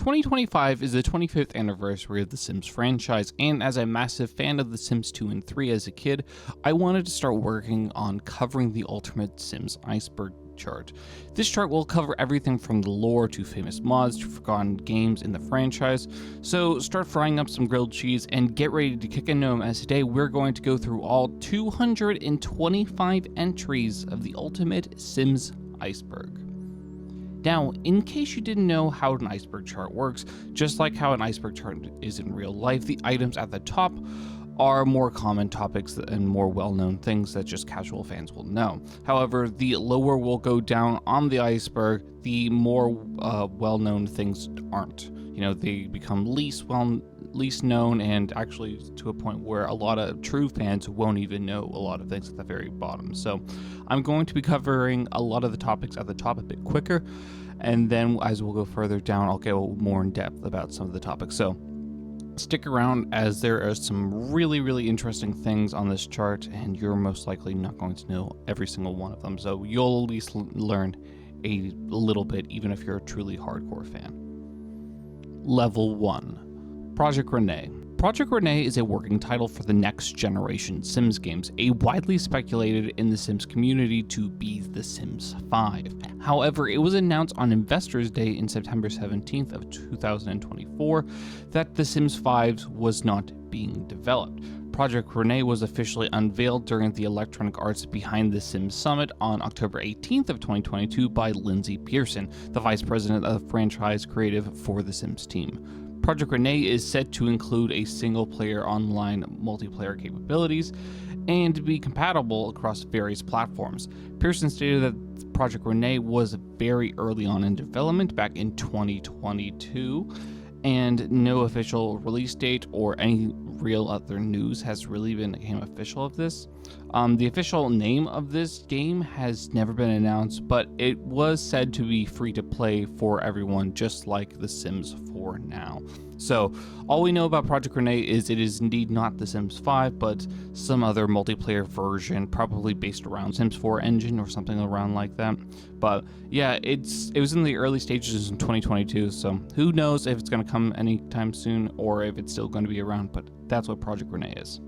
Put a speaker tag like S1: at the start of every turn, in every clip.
S1: 2025 is the 25th anniversary of the Sims franchise, and as a massive fan of The Sims 2 and 3 as a kid, I wanted to start working on covering the Ultimate Sims Iceberg chart. This chart will cover everything from the lore to famous mods to forgotten games in the franchise, so start frying up some grilled cheese and get ready to kick a gnome, as today we're going to go through all 225 entries of the Ultimate Sims Iceberg. Now, in case you didn't know how an iceberg chart works, just like how an iceberg chart is in real life, the items at the top are more common topics and more well-known things that just casual fans will know. However, the lower will go down on the iceberg, the more well-known things aren't. You know, they become least known, and actually to a point where a lot of true fans won't even know a lot of things at the very bottom. So I'm going to be covering a lot of the topics at the top a bit quicker, and then as we'll go further down, I'll go more in depth about some of the topics. So stick around, as there are some really interesting things on this chart, and you're most likely not going to know every single one of them. So you'll at least learn a little bit, even if you're a truly hardcore fan. Level 1. Project Renee. Project Renee is a working title for the next generation Sims games, a widely speculated in the Sims community to be The Sims 5. However, it was announced on Investors Day in September 17th of 2024 that The Sims 5 was not being developed. Project Renee was officially unveiled during the Electronic Arts Behind the Sims Summit on October 18th of 2022 by Lindsay Pearson, the vice president of franchise creative for the Sims team. Project Renee is set to include a single-player online multiplayer capabilities and be compatible across various platforms. Pearson stated that Project Renee was very early on in development back in 2022, and no official release date or any real other news has really become official of this. The official name of this game has never been announced, but it was said to be free to play for everyone, just like The Sims 4 now. So all we know about Project Renee is it is indeed not The Sims 5, but some other multiplayer version, probably based around Sims 4 engine or something around like that. But yeah, it was in the early stages in 2022, so who knows if it's going to come anytime soon or if it's still going to be around, but that's what Project Renee is.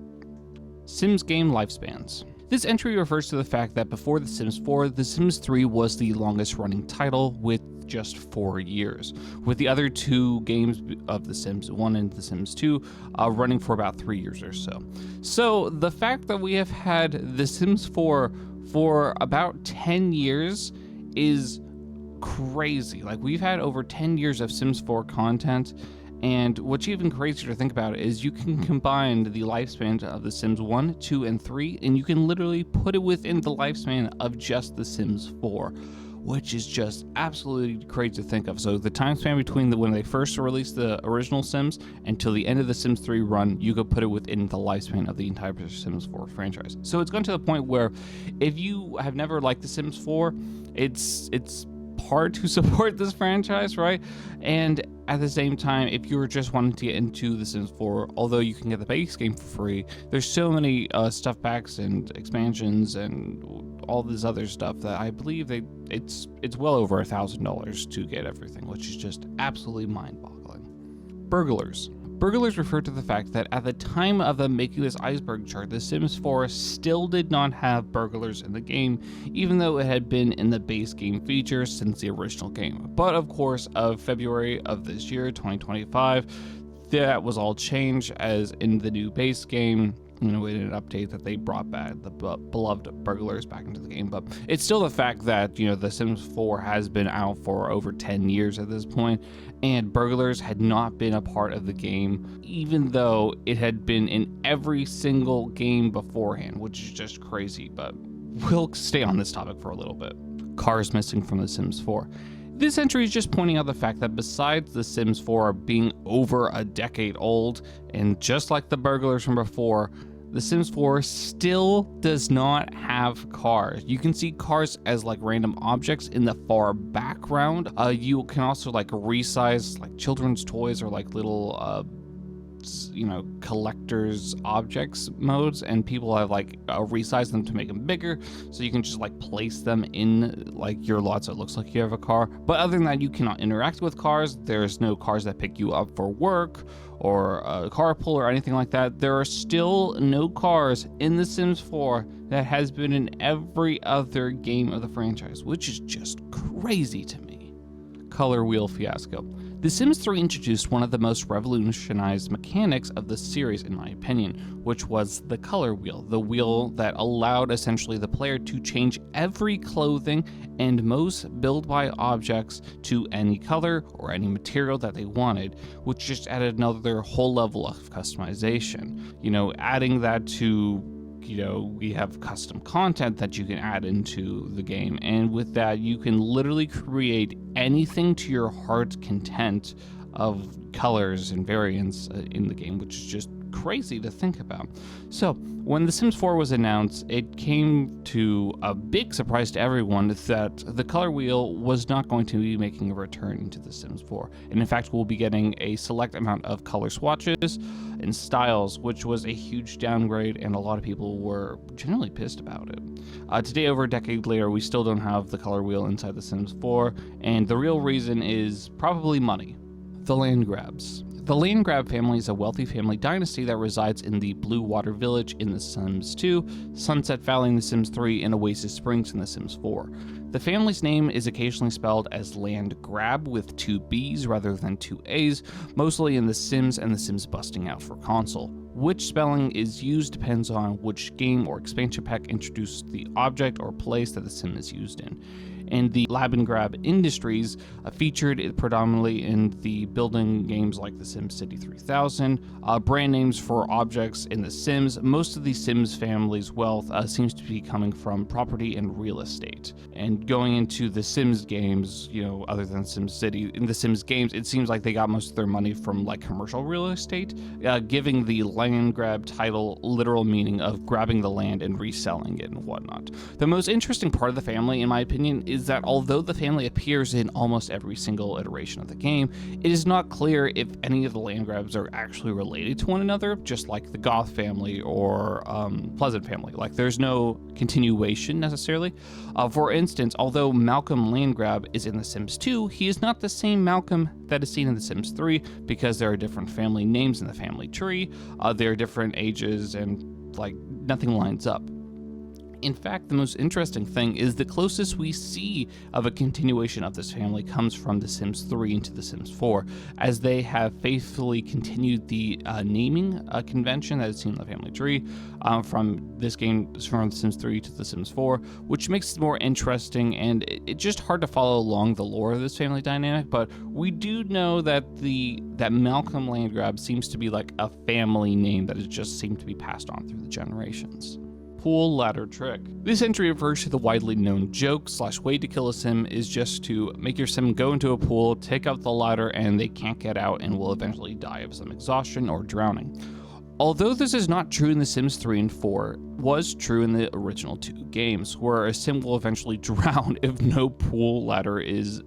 S1: Sims game lifespans. This entry refers to the fact that before The Sims 4, The Sims 3 was the longest running title with just 4 years, with the other two games of The Sims 1 and The Sims 2 running for about 3 years or so. So the fact that we have had The Sims 4 for about 10 years is crazy. Like, we've had over 10 years of Sims 4 content. And what's even crazier to think about is you can combine the lifespan of The Sims 1, 2, and 3, and you can literally put it within the lifespan of just The Sims 4, which is just absolutely crazy to think of. So the time span between when they first released the original Sims until the end of the Sims 3 run, you could put it within the lifespan of the entire Sims 4 franchise. So it's gone to the point where if you have never liked The Sims 4, it's hard to support this franchise, right? And at the same time, if you're just wanting to get into The Sims 4, although you can get the base game for free, there's so many stuff packs and expansions and all this other stuff that I believe it's well over $1,000 to get everything, which is just absolutely mind-boggling. Burglars. Burglars refer to the fact that at the time of the making this iceberg chart, The Sims 4 still did not have burglars in the game, even though it had been in the base game feature since the original game. But of course, of February of this year, 2025, that was all changed, as in the new base game, in an update that they brought back the beloved burglars back into the game. But it's still the fact that, The Sims 4 has been out for over 10 years at this point, and burglars had not been a part of the game, even though it had been in every single game beforehand, which is just crazy. But we'll stay on this topic for a little bit. Cars missing from The Sims 4. This entry is just pointing out the fact that besides The Sims 4 being over a decade old, and just like the burglars from before, The Sims 4 still does not have cars. You can see cars as like random objects in the far background. You can also like resize like children's toys or like little collector's objects modes, and people have resized them to make them bigger, so you can just place them in your lot so it looks like you have a car. But other than that, you cannot interact with cars. There's no cars that pick you up for work or a carpool or anything like that. There are still no cars in The Sims 4 that has been in every other game of the franchise, which is just crazy to me. Color wheel fiasco. The Sims 3 introduced one of the most revolutionized mechanics of the series, in my opinion, which was the color wheel. The wheel that allowed essentially the player to change every clothing and most build-by objects to any color or any material that they wanted, which just added another whole level of customization. Adding that to we have custom content that you can add into the game, and with that you can literally create anything to your heart's content of colors and variants in the game, which is just crazy to think about. So when The Sims 4 was announced, it came to a big surprise to everyone that the color wheel was not going to be making a return into The Sims 4, and in fact we'll be getting a select amount of color swatches and styles, which was a huge downgrade, and a lot of people were generally pissed about it. Today, over a decade later, we still don't have the color wheel inside The Sims 4, and the real reason is probably money. The land grabs. The land grab family is a wealthy family dynasty that resides in the Blue Water Village in The Sims 2, Sunset Valley in The Sims 3, and Oasis Springs in The Sims 4. The family's name is occasionally spelled as Land Grab with 2 B's rather than 2 A's, mostly in The Sims and The Sims Busting Out for console. Which spelling is used depends on which game or expansion pack introduced the object or place that the sim is used in. And the Lab and Grab industries featured it predominantly in the building games like The Sims City 3000, brand names for objects in The Sims. Most of the Sims family's wealth seems to be coming from property and real estate. And going into the Sims games, other than Sims City, in the Sims games, it seems like they got most of their money from commercial real estate, giving the land grab title literal meaning of grabbing the land and reselling it and whatnot. The most interesting part of the family, in my opinion, is that although the family appears in almost every single iteration of the game, it is not clear if any of the land grabs are actually related to one another, just like the Goth family or Pleasant family. There's no continuation necessarily. For instance, although Malcolm Landgrab is in The Sims 2, he is not the same Malcolm that is seen in The Sims 3 because there are different family names in the family tree, there are different ages, and nothing lines up. In fact, the most interesting thing is the closest we see of a continuation of this family comes from The Sims 3 into The Sims 4, as they have faithfully continued the naming convention that is seen in the family tree from this game, from The Sims 3 to The Sims 4, which makes it more interesting, and it's just hard to follow along the lore of this family dynamic, but we do know that that Malcolm Landgrab seems to be a family name that has just seemed to be passed on through the generations. Pool ladder trick. This entry refers to the widely known joke / way to kill a sim is just to make your sim go into a pool, take out the ladder, and they can't get out and will eventually die of some exhaustion or drowning. Although this is not true in The Sims 3 and 4, was true in the original 2 games, where a sim will eventually drown if no pool ladder is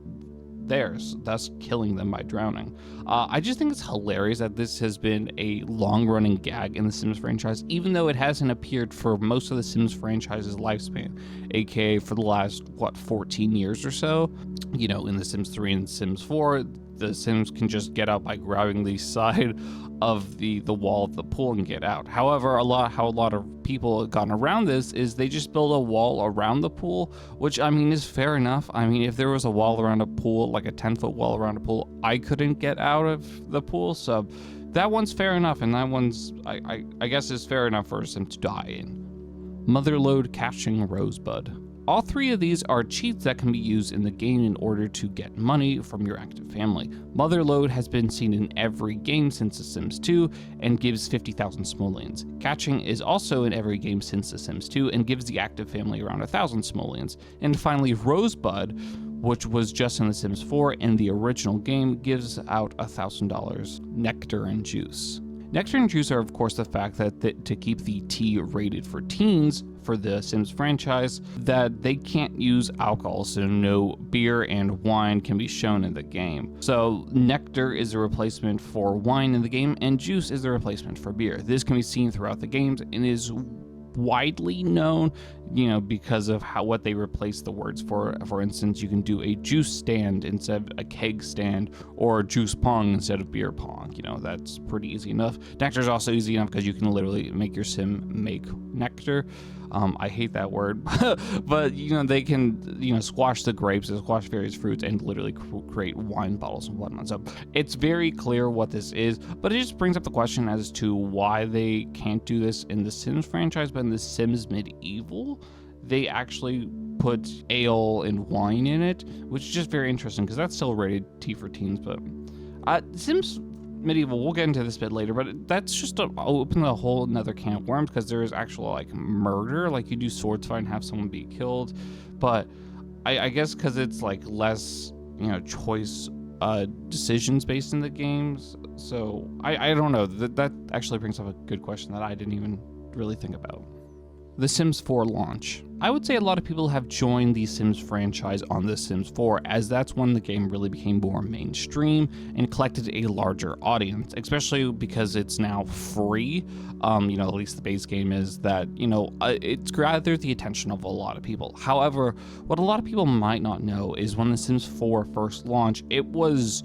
S1: theirs, thus killing them by drowning. I just think it's hilarious that this has been a long-running gag in the Sims franchise, even though it hasn't appeared for most of the Sims franchise's lifespan, aka for the last, 14 years or so. In The Sims 3 and Sims 4, the Sims can just get out by grabbing the side of the wall of the pool and get out. However, how a lot of people have gotten around this is they just build a wall around the pool, which is fair enough. If there was a wall around a pool, like a 10-foot wall around a pool, I couldn't get out of the pool, so that one's fair enough, and that one's, I guess is fair enough for a Sim to die in. Motherlode catching Rosebud. All 3 of these are cheats that can be used in the game in order to get money from your active family. Motherlode has been seen in every game since The Sims 2 and gives 50,000 simoleons. Catching is also in every game since The Sims 2 and gives the active family around 1,000 simoleons. And finally, Rosebud, which was just in The Sims 4 and the original game, gives out $1,000 nectar and juice. Nectar and juice are, of course, the fact that to keep the T rated for teens for the Sims franchise, that they can't use alcohol, so no beer and wine can be shown in the game. So nectar is a replacement for wine in the game, and juice is the replacement for beer. This can be seen throughout the games and is widely known, because of what they replace the words for. For instance, you can do a juice stand instead of a keg stand, or juice pong instead of beer pong. That's pretty easy enough. Nectar is also easy enough because you can literally make your sim make nectar. I hate that word, but they can squash the grapes, squash various fruits, and literally create wine bottles and whatnot. So it's very clear what this is, but it just brings up the question as to why they can't do this in the Sims franchise, but in the Sims Medieval, they actually put ale and wine in it, which is just very interesting because that's still rated T for teens. But Sims Medieval, we'll get into this a bit later, but that's just to open a whole another can of worms, because there is actual murder, you do sword fight and have someone be killed. But I guess because it's less choice decisions based in the games, so I don't know. That actually brings up a good question that I didn't even really think about. The Sims 4 launch. I would say a lot of people have joined the Sims franchise on The Sims 4, as that's when the game really became more mainstream and collected a larger audience, especially because it's now free. At least the base game is that, it's gathered the attention of a lot of people. However, what a lot of people might not know is when The Sims 4 first launched, it was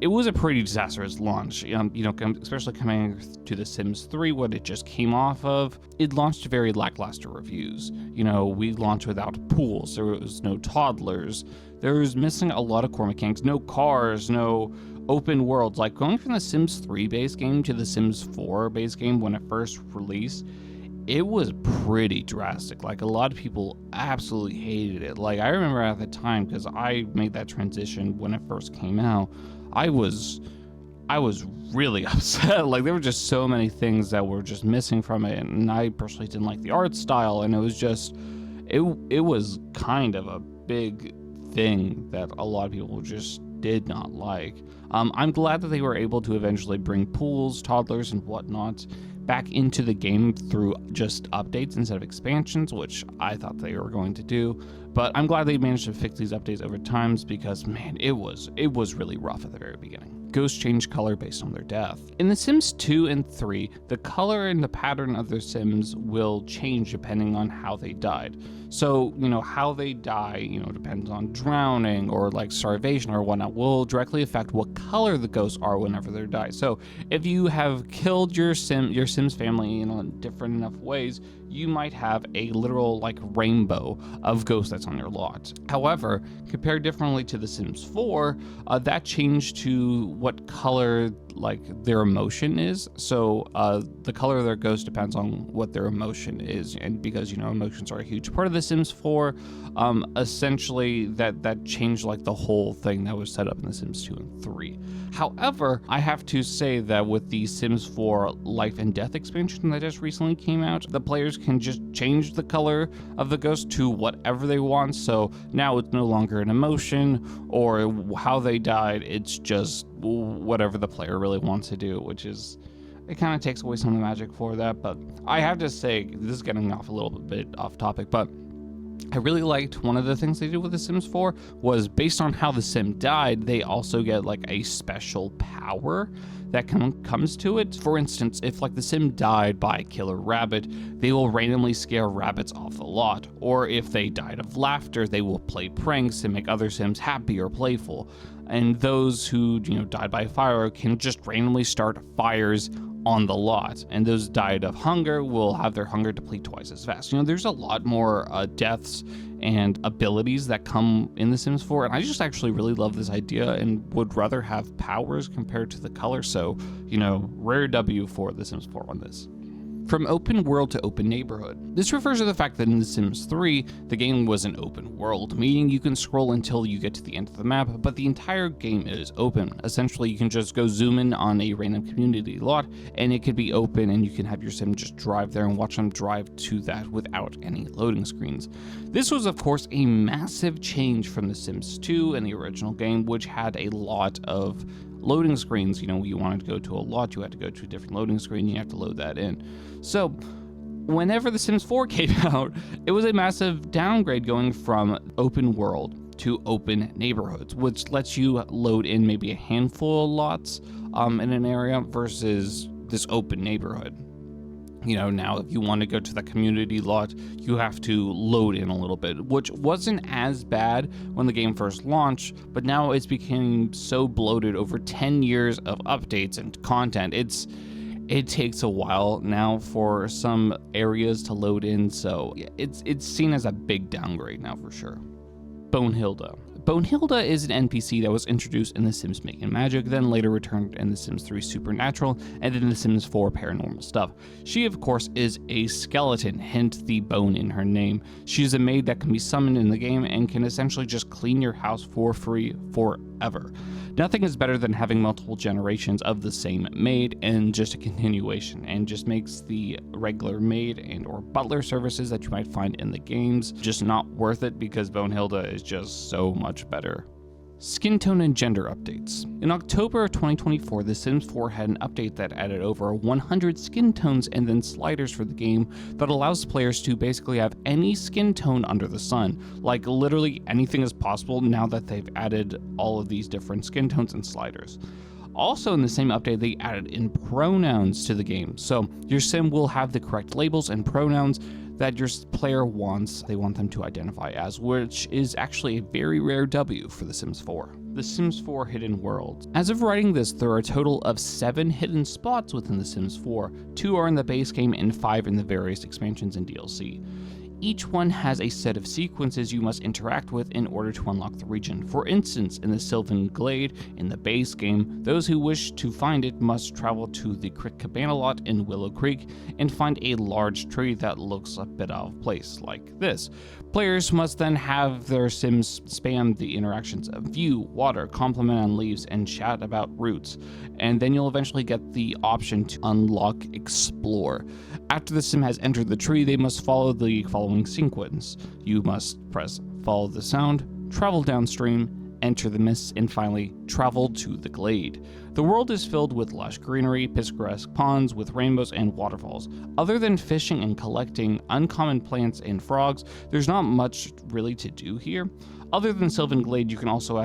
S1: a pretty disastrous launch, especially coming to The Sims 3, what it just came off of. It launched to very lackluster reviews. We launched without pools, there was no toddlers, there was missing a lot of core mechanics, no cars, no open worlds. Going from the Sims 3 base game to the Sims 4 base game when it first released, it was pretty drastic. A lot of people absolutely hated it. I remember at the time, because I made that transition when it first came out, I was really upset. There were just so many things that were just missing from it, and I personally didn't like the art style, and it was just, it was kind of a big thing that a lot of people just did not like. I'm glad that they were able to eventually bring pools, toddlers, and whatnot back into the game through just updates instead of expansions, which I thought they were going to do. But I'm glad they managed to fix these updates over times, because man, it was really rough at the very beginning. Ghosts change color based on their death. In The Sims 2 and 3, the color and the pattern of their Sims will change depending on how they died. So, how they die, depends on drowning or starvation or whatnot, will directly affect what color the ghosts are whenever they die. So, if you have killed your Sims family in different enough ways, you might have a literal rainbow of ghosts that's on your lot. However, compared differently to The Sims 4, that changed to what color their emotion is. So the color of their ghost depends on what their emotion is, and because emotions are a huge part of The Sims 4, essentially that changed the whole thing that was set up in The Sims 2 and 3. However, I have to say that with the Sims 4 Life and Death expansion that just recently came out, the players can just change the color of the ghost to whatever they want. So now it's no longer an emotion or how they died, it's just whatever the player really wants to do, which is, it kind of takes away some of the magic for that. But I have to say, this is getting off a little bit off topic, but I really liked one of the things they did with The Sims 4 was based on how the sim died, they also get a special power that comes to it. For instance, if the sim died by a killer rabbit, they will randomly scare rabbits off the lot. Or if they died of laughter, they will play pranks and make other sims happy or playful. And those who died by fire can just randomly start fires on the lot, and those died of hunger will have their hunger deplete twice as fast. There's a lot more deaths and abilities that come in The Sims 4, and I just actually really love this idea and would rather have powers compared to the color. So, rare W for The Sims 4 on this. From open world to open neighborhood. This refers to the fact that in The Sims 3, the game was an open world, meaning you can scroll until you get to the end of the map, but the entire game is open. Essentially, you can just go zoom in on a random community lot, and it could be open, and you can have your sim just drive there and watch them drive to that without any loading screens. This was, of course, a massive change from The Sims 2 and the original game, which had a lot of loading screens. You know, you wanted to go to a lot, you had to go to a different loading screen, you have to load that in. So whenever The Sims 4 came out, it was a massive downgrade going from open world to open neighborhoods, which lets you load in maybe a handful of lots in an area versus this open neighborhood. You know, now if you want to go to the community lot, you have to load in a little bit, which wasn't as bad when the game first launched, but now it's becoming so bloated over 10 years of updates and content. It takes a while now for some areas to load in, so it's seen as a big downgrade now for sure. Bonehilda. Bonehilda is an NPC that was introduced in The Sims Making Magic, then later returned in The Sims 3 Supernatural, and in The Sims 4 Paranormal Stuff. She, of course, is a skeleton, hence the bone in her name. She is a maid that can be summoned in the game and can essentially just clean your house for free forever. Nothing is better than having multiple generations of the same maid and just a continuation, and just makes the regular maid and or butler services that you might find in the games just not worth it, because Bonehilda is just so much better. Skin tone and gender updates. In October of 2024, The Sims 4 had an update that added over 100 skin tones and then sliders for the game that allows players to basically have any skin tone under the sun. Like literally anything is possible now that they've added all of these different skin tones and sliders. Also in the same update, they added in pronouns to the game. So your sim will have the correct labels and pronouns that your player wants, they want them to identify as, which is actually a very rare W for The Sims 4. The Sims 4 Hidden Worlds. As of writing this, there are a total of 7 hidden spots within The Sims 4. 2 are in the base game and 5 in the various expansions and DLC. Each one has a set of sequences you must interact with in order to unlock the region. For instance, in the Sylvan Glade, in the base game, those who wish to find it must travel to the Crit Cabana lot in Willow Creek and find a large tree that looks a bit out of place, like this. Players must then have their Sims spam the interactions of view, water, compliment on leaves, and chat about roots, and then you'll eventually get the option to unlock Explore. After the Sim has entered the tree, they must follow the following sequence. You must press follow the sound, travel downstream, enter the mists, and finally travel to the glade. The world is filled with lush greenery, picturesque ponds with rainbows and waterfalls. Other than fishing and collecting uncommon plants and frogs, there's not much really to do here. Other than Sylvan Glade, you can also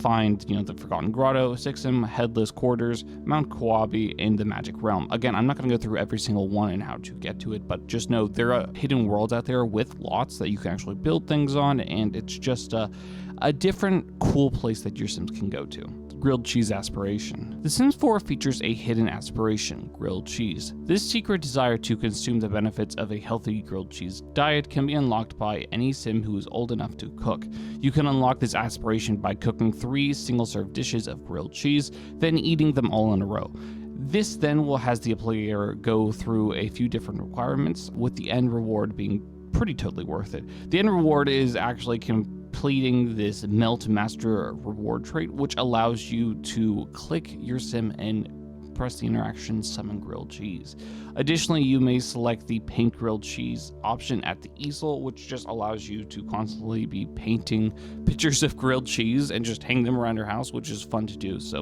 S1: find, the Forgotten Grotto, Sixum, Headless Quarters, Mount Koabi, and the Magic Realm. Again, I'm not going to go through every single one and how to get to it, but just know there are hidden worlds out there with lots that you can actually build things on, and it's just a different cool place that your Sims can go to. Grilled cheese aspiration. The Sims 4 features a hidden aspiration, grilled cheese. This secret desire to consume the benefits of a healthy grilled cheese diet can be unlocked by any Sim who is old enough to cook. You can unlock this aspiration by cooking 3 single-serve dishes of grilled cheese, then eating them all in a row. This then will has the player go through a few different requirements, with the end reward being pretty totally worth it. The end reward is actually completing this Melt Master reward trait, which allows you to click your Sim and press the interaction Summon Grilled Cheese. Additionally, you may select the Paint Grilled Cheese option at the easel, which just allows you to constantly be painting pictures of grilled cheese and just hang them around your house, which is fun to do. So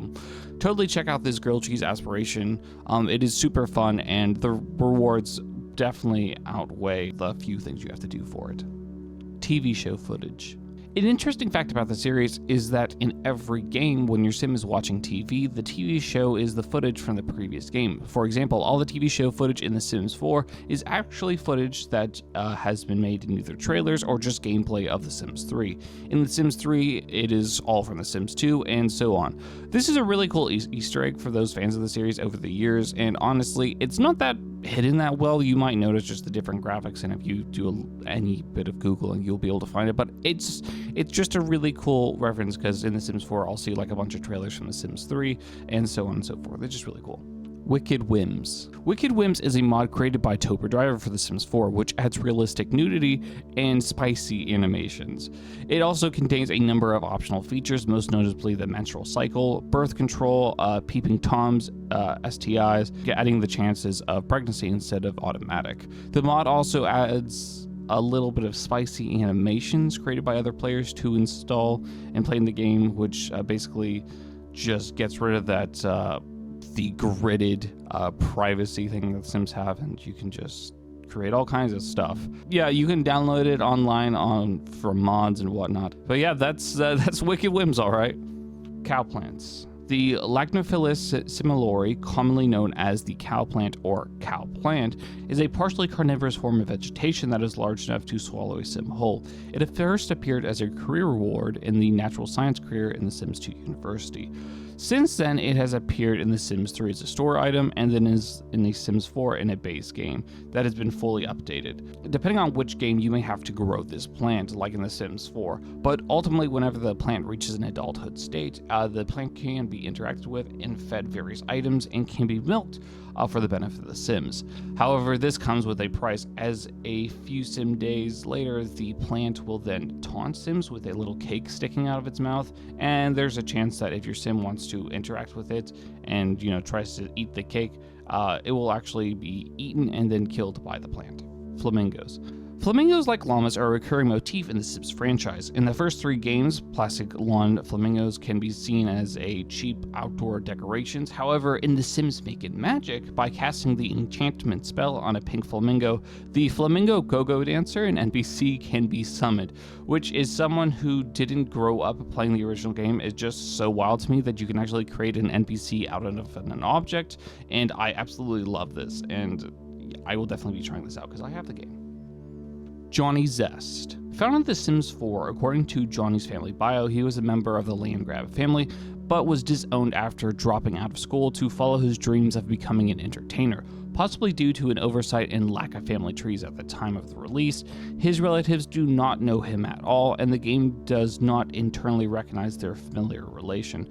S1: totally check out this grilled cheese aspiration. It is super fun, and the rewards definitely outweigh the few things you have to do for it. TV show footage. An interesting fact about the series is that in every game, when your Sim is watching TV, the TV show is the footage from the previous game. For example, all the TV show footage in The Sims 4 is actually footage that has been made in either trailers or just gameplay of The Sims 3. In The Sims 3, it is all from The Sims 2, and so on. This is a really cool Easter egg for those fans of the series over the years, and honestly, it's not that hidden that well. You might notice just the different graphics, and if you do any bit of Googling, you'll be able to find it, but it's just a really cool reference, because in The Sims 4, I'll see like a bunch of trailers from The Sims 3, and so on and so forth. It's just really cool. Wicked Whims. Wicked Whims is a mod created by Tober Driver for The Sims 4, which adds realistic nudity and spicy animations. It also contains a number of optional features, most notably the menstrual cycle, birth control, peeping toms, STIs, adding the chances of pregnancy instead of automatic. The mod also adds a little bit of spicy animations created by other players to install and play in the game, which basically just gets rid of that the gridded privacy thing that Sims have, and you can just create all kinds of stuff. Yeah, you can download it online from mods and whatnot. But yeah, that's Wicked Whims, all right. Cow plants. The Lagnophilus similori, commonly known as the cow plant or cow plant, is a partially carnivorous form of vegetation that is large enough to swallow a sim whole. It first appeared as a career reward in the natural science career in the Sims 2 University. Since then, it has appeared in The Sims 3 as a store item, and then is in The Sims 4 in a base game that has been fully updated. Depending on which game, you may have to grow this plant, like in The Sims 4, but ultimately whenever the plant reaches an adulthood state, the plant can be interacted with and fed various items and can be milked for the benefit of the Sims. However, this comes with a price, as a few Sim days later, the plant will then taunt Sims with a little cake sticking out of its mouth, and there's a chance that if your Sim wants to interact with it and tries to eat the cake, it will actually be eaten and then killed by the plant. Flamingos. Flamingos, like llamas, are a recurring motif in the Sims franchise. In the first 3 games, plastic lawn flamingos can be seen as a cheap outdoor decorations. However, in The Sims Make It Magic, by casting the enchantment spell on a pink flamingo, the flamingo go-go dancer, an NPC, can be summoned, which is someone who didn't grow up playing the original game. Is just so wild to me that you can actually create an NPC out of an object, and I absolutely love this, and I will definitely be trying this out because I have the game. Johnny Zest. Found in The Sims 4, according to Johnny's family bio, he was a member of the Landgrab family, but was disowned after dropping out of school to follow his dreams of becoming an entertainer. Possibly due to an oversight and lack of family trees at the time of the release, his relatives do not know him at all, and the game does not internally recognize their familiar relation.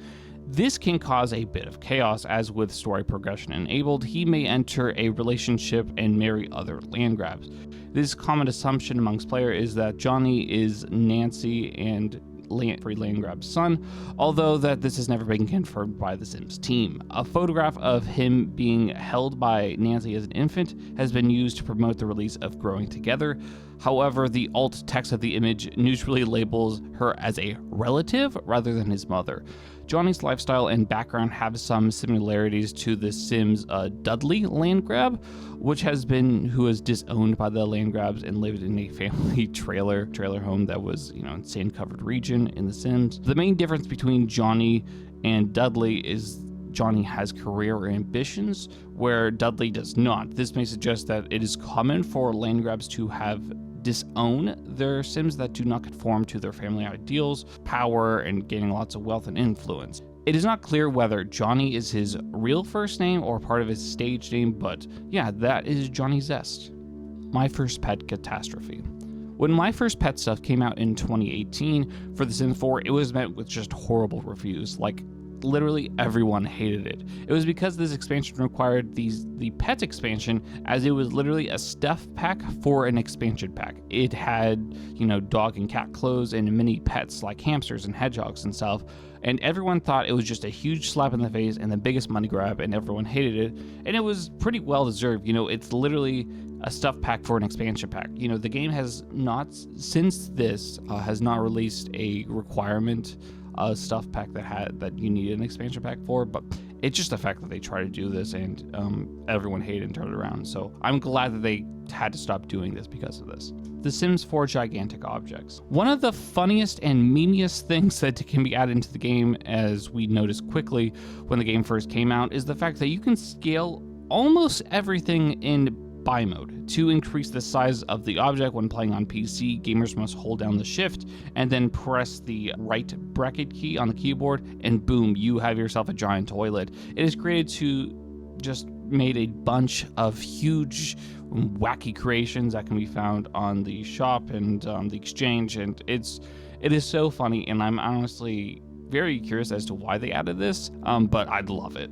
S1: This can cause a bit of chaos, as with story progression enabled, he may enter a relationship and marry other landgrabs. This common assumption amongst players is that Johnny is Nancy and Free Landgrab's son, although that this has never been confirmed by the Sims team. A photograph of him being held by Nancy as an infant has been used to promote the release of Growing Together. However, the alt text of the image neutrally labels her as a relative rather than his mother. Johnny's lifestyle and background have some similarities to the Sims Dudley Landgrab, who was disowned by the Landgrabs and lived in a family trailer home that was, in sand-covered region in The Sims. The main difference between Johnny and Dudley is Johnny has career ambitions, where Dudley does not. This may suggest that it is common for Landgrabs to have disown their Sims that do not conform to their family ideals, power, and gaining lots of wealth and influence. It is not clear whether Johnny is his real first name or part of his stage name, but yeah, that is Johnny Zest. My First Pet Catastrophe. When My First Pet stuff came out in 2018 for The Sims 4, it was met with just horrible reviews. Like, literally everyone hated it. It was because this expansion required the pet expansion, as it was literally a stuff pack for an expansion pack. It had, dog and cat clothes and mini pets like hamsters and hedgehogs and stuff, and everyone thought it was just a huge slap in the face and the biggest money grab, and everyone hated it, and it was pretty well deserved. It's literally a stuff pack for an expansion pack. The game has not, since this, has not released a requirement stuff pack that you need an expansion pack for, but it's just the fact that they tried to do this and everyone hated and turned it around. So I'm glad that they had to stop doing this because of this. The Sims 4 gigantic objects. One of the funniest and memeiest things that can be added into the game, as we noticed quickly when the game first came out, is the fact that you can scale almost everything in buy mode. To increase the size of the object when playing on PC, gamers must hold down the shift and then press the right bracket key on the keyboard, and boom, you have yourself a giant toilet. It is created to just made a bunch of huge wacky creations that can be found on the shop and the exchange, and it is so funny, and I'm honestly very curious as to why they added this, but I'd love it.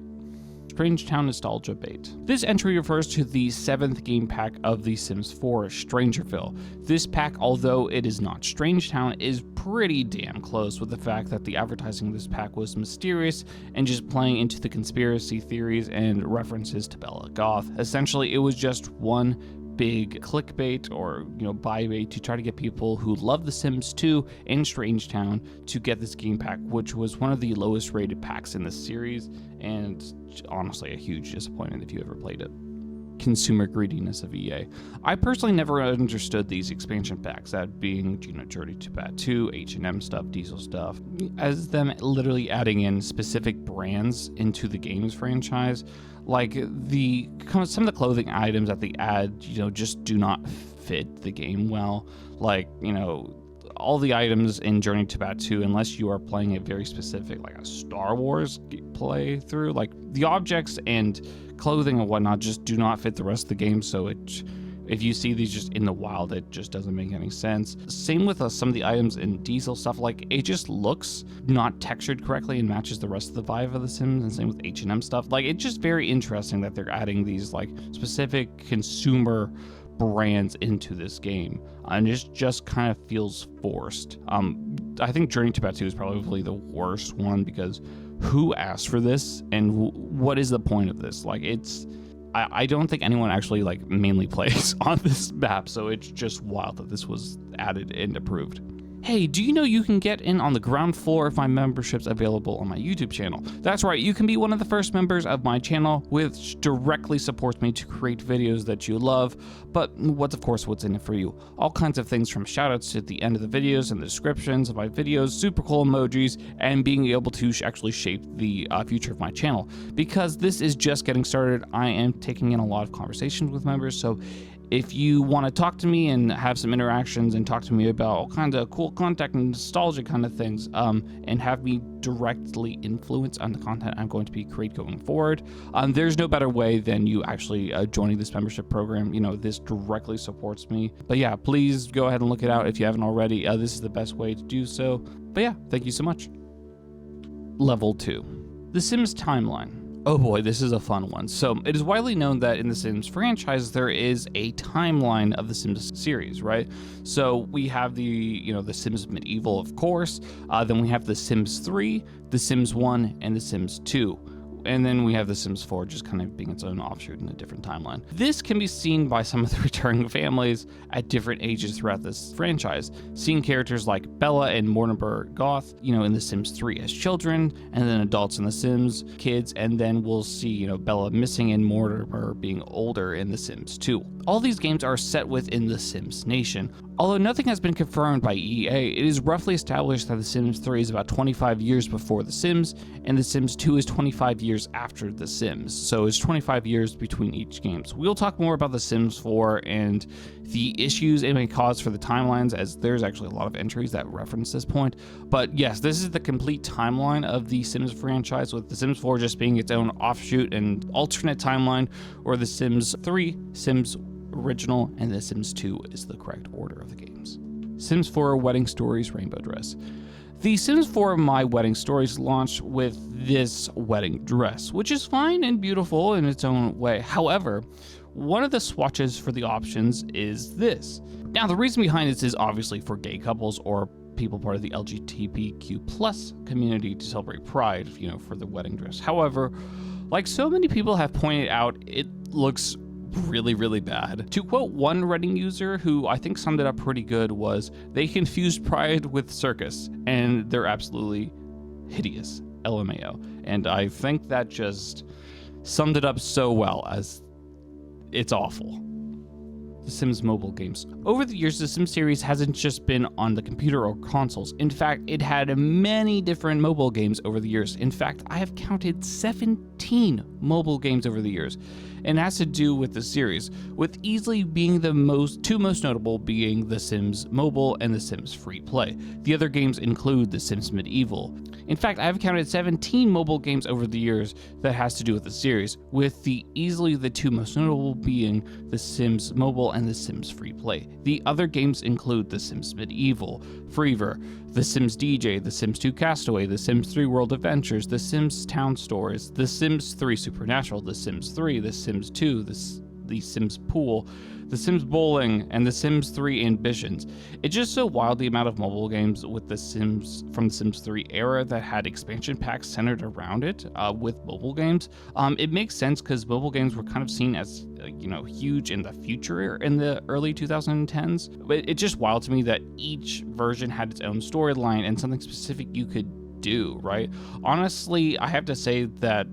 S1: Strange Town Nostalgia Bait. This entry refers to the 7th game pack of The Sims 4, Strangerville. This pack, although it is not Strange Town, is pretty damn close, with the fact that the advertising of this pack was mysterious and just playing into the conspiracy theories and references to Bella Goth. Essentially, it was just one big clickbait or buy bait to try to get people who love The Sims 2 and Strange Town to get this game pack, which was one of the lowest rated packs in the series, and honestly a huge disappointment if you ever played it. Consumer greediness of EA. I personally never understood these expansion packs, that being Journey to Batu, H&M stuff, Diesel stuff, as them literally adding in specific brands into the games franchise. Like some of the clothing items that they add, just do not fit the game well. Like, all the items in Journey to Batu, unless you are playing a very specific, like a Star Wars playthrough, like the objects and clothing and whatnot just do not fit the rest of the game. So if you see these just in the wild, it just doesn't make any sense. Same with some of the items in Diesel stuff, like it just looks not textured correctly and matches the rest of the vibe of The Sims, and same with H&M stuff. Like, it's just very interesting that they're adding these like specific consumer brands into this game, and it just kind of feels forced. I think Journey to Batu is probably the worst one, because who asked for this and what is the point of this? Like, I don't think anyone actually like mainly plays on this map, so it's just wild that this was added and approved. Hey, do you know you can get in on the ground floor of my memberships available on my YouTube channel? That's right, you can be one of the first members of my channel, which directly supports me to create videos that you love, but what's in it for you? All kinds of things, from shoutouts at the end of the videos and the descriptions of my videos, super cool emojis, and being able to actually shape the future of my channel. Because this is just getting started, I am taking in a lot of conversations with members, so if you want to talk to me and have some interactions and talk to me about all kinds of cool content and nostalgia kind of things, and have me directly influence on the content I'm going to be creating going forward, there's no better way than you actually joining this membership program. This directly supports me. But yeah, please go ahead and look it out if you haven't already. This is the best way to do so. But yeah, thank you so much. Level 2. The Sims Timeline. Oh boy, this is a fun one. So it is widely known that in the Sims franchise, there is a timeline of the Sims series, right? So we have the Sims Medieval, of course. Then we have the Sims 3, the Sims 1, and the Sims 2. And then we have The Sims 4 just kind of being its own offshoot in a different timeline. This can be seen by some of the returning families at different ages throughout this franchise, seeing characters like Bella and Mortimer Goth, in The Sims 3 as children, and then adults in The Sims, kids, and then we'll see, Bella missing and Mortimer being older in The Sims 2. All these games are set within the Sims nation. Although nothing has been confirmed by EA, it is roughly established that The Sims 3 is about 25 years before The Sims, and The Sims 2 is 25 years after The Sims, so it's 25 years between each game. So we'll talk more about The Sims 4 and the issues it may cause for the timelines, as there's actually a lot of entries that reference this point. But yes, this is the complete timeline of the Sims franchise, with The Sims 4 just being its own offshoot and alternate timeline, or The Sims 3, Sims Original, and The Sims 2 is the correct order of the games. Sims 4 Wedding Stories Rainbow Dress. The Sims 4 My Wedding Stories launched with this wedding dress, which is fine and beautiful in its own way. However, one of the swatches for the options is this. Now, the reason behind this is obviously for gay couples or people part of the LGBTQ+ community to celebrate Pride, for the wedding dress. However, like so many people have pointed out, it looks really, really bad. To quote one Reddit user who I think summed it up pretty good was, they confused Pride with circus, and they're absolutely hideous, LMAO. And I think that just summed it up so well, as it's awful. The Sims mobile games. Over the years, the Sims series hasn't just been on the computer or consoles. In fact, it had many different mobile games over the years. In fact, I have counted 17 mobile games over the years, and it has to do with the series, with easily being the two most notable being The Sims Mobile and The Sims Free Play. The other games include The Sims Medieval. In fact, I've counted 17 mobile games over the years that has to do with the series, with easily the two most notable being The Sims Mobile and The Sims Free Play. The other games include The Sims Medieval, Freever, The Sims DJ, The Sims 2 Castaway, The Sims 3 World Adventures, The Sims Town Stores, The Sims 3 Supernatural, The Sims 3, The Sims 2, the Sims Pool, the Sims Bowling, and the Sims 3 Ambitions. It's just so wild the amount of mobile games with the Sims from the Sims 3 era that had expansion packs centered around it with mobile games. It makes sense because mobile games were kind of seen as huge in the future in the early 2010s. But it's just wild to me that each version had its own storyline and something specific you could do, right? Honestly, I have to say that,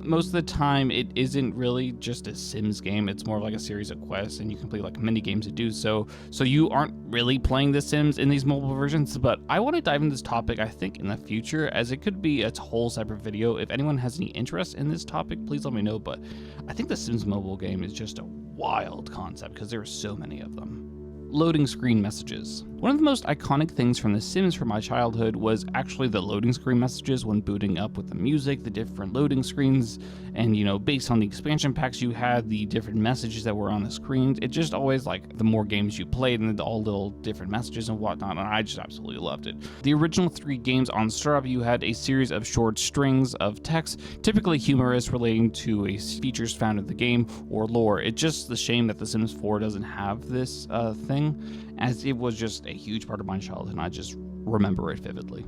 S1: most of the time it isn't really just a Sims game. It's more like a series of quests, and you can play like mini games to do so you aren't really playing the Sims in these mobile versions. But I want to dive into this topic, I think, in the future, as it could be a whole separate video. If anyone has any interest in this topic, please let me know. But I think the Sims mobile game is just a wild concept because there are so many of them. Loading screen messages. One of the most iconic things from The Sims from my childhood was actually the loading screen messages when booting up with the music, the different loading screens, and based on the expansion packs you had, the different messages that were on the screens. It just always, like, the more games you played and all little different messages and whatnot, and I just absolutely loved it. The original 3 games on startup, you had a series of short strings of text, typically humorous, relating to features found in the game or lore. It's just the shame that The Sims 4 doesn't have this thing, as it was just a huge part of my childhood and I just remember it vividly.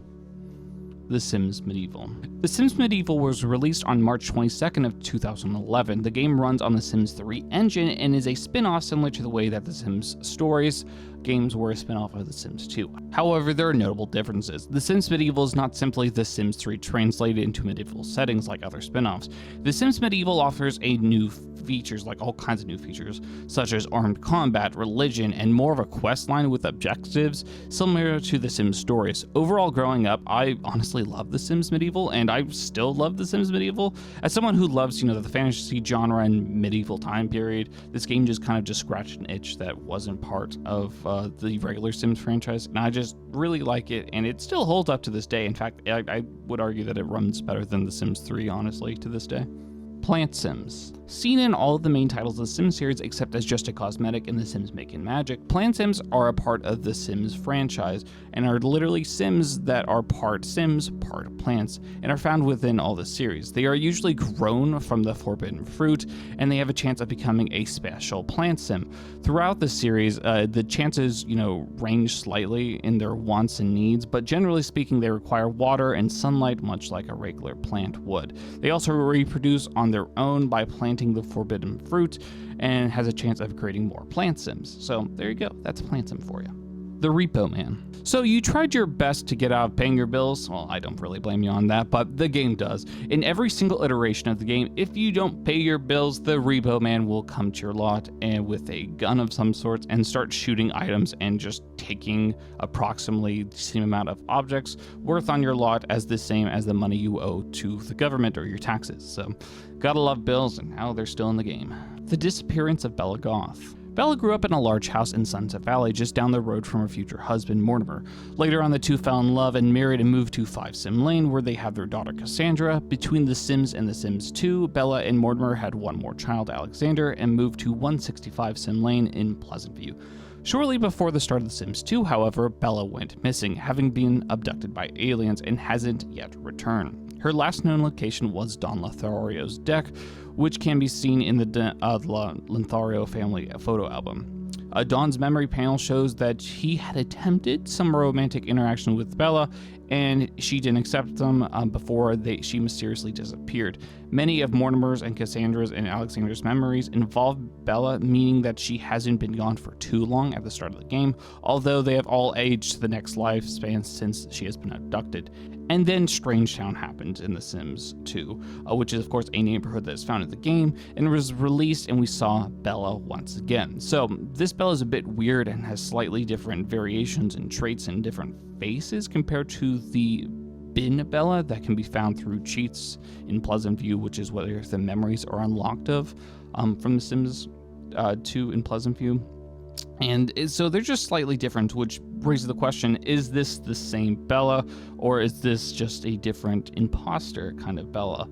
S1: The Sims Medieval. The Sims Medieval was released on March 22nd of 2011. The game runs on the Sims 3 engine and is a spin-off similar to the way that the Sims Stories games were a spin-off of The Sims 2. However, there are notable differences. The Sims Medieval is not simply The Sims 3 translated into medieval settings like other spin-offs. The Sims Medieval offers features, like all kinds of new features, such as armed combat, religion, and more of a quest line with objectives similar to The Sims Stories. Overall, growing up, I honestly love The Sims Medieval, and I still love The Sims Medieval. As someone who loves, the fantasy genre and medieval time period, this game just kind of just scratched an itch that wasn't part of the regular Sims franchise, and I just really like it, and it still holds up to this day. In fact, I would argue that it runs better than The Sims 3, honestly, to this day. Plant Sims. Seen in all of the main titles of the Sims series except as just a cosmetic in The Sims Making Magic, Plant Sims are a part of the Sims franchise and are literally Sims that are part Sims, part plants, and are found within all the series. They are usually grown from the forbidden fruit, and they have a chance of becoming a special plant Sim. Throughout the series, the chances, range slightly in their wants and needs, but generally speaking, they require water and sunlight much like a regular plant would. They also reproduce on their own by planting the forbidden fruit and has a chance of creating more plant Sims. So there you go, that's a plant Sim for you. The Repo Man. So you tried your best to get out of paying your bills. Well, I don't really blame you on that, but the game does. In every single iteration of the game, if you don't pay your bills, the Repo Man will come to your lot and with a gun of some sort and start shooting items and just taking approximately the same amount of objects worth on your lot as the same as the money you owe to the government or your taxes. So gotta love bills, and now they're still in the game. The Disappearance of Bella Goth. Bella grew up in a large house in Sunset Valley just down the road from her future husband, Mortimer. Later on, the two fell in love and married and moved to 5 Sim Lane, where they have their daughter, Cassandra. Between The Sims and The Sims 2, Bella and Mortimer had one more child, Alexander, and moved to 165 Sim Lane in Pleasant View. Shortly before the start of The Sims 2, however, Bella went missing, having been abducted by aliens and hasn't yet returned. Her last known location was Don Lothario's deck, which can be seen in the Lothario family photo album. Don's memory panel shows that he had attempted some romantic interaction with Bella, and she didn't accept them before she mysteriously disappeared. Many of Mortimer's and Cassandra's and Alexander's memories involve Bella, meaning that she hasn't been gone for too long at the start of the game, although they have all aged to the next lifespan since she has been abducted. And then Strangetown happened in The Sims 2, which is of course a neighborhood that is found in the game, and was released and we saw Bella once again. So this Bella is a bit weird and has slightly different variations and traits and different faces compared to the bin Bella that can be found through cheats in Pleasant View, which is where the memories are unlocked of from The Sims 2 in Pleasant View. And so they're just slightly different, which raises the question, is this the same Bella, or is this just a different imposter kind of Bella?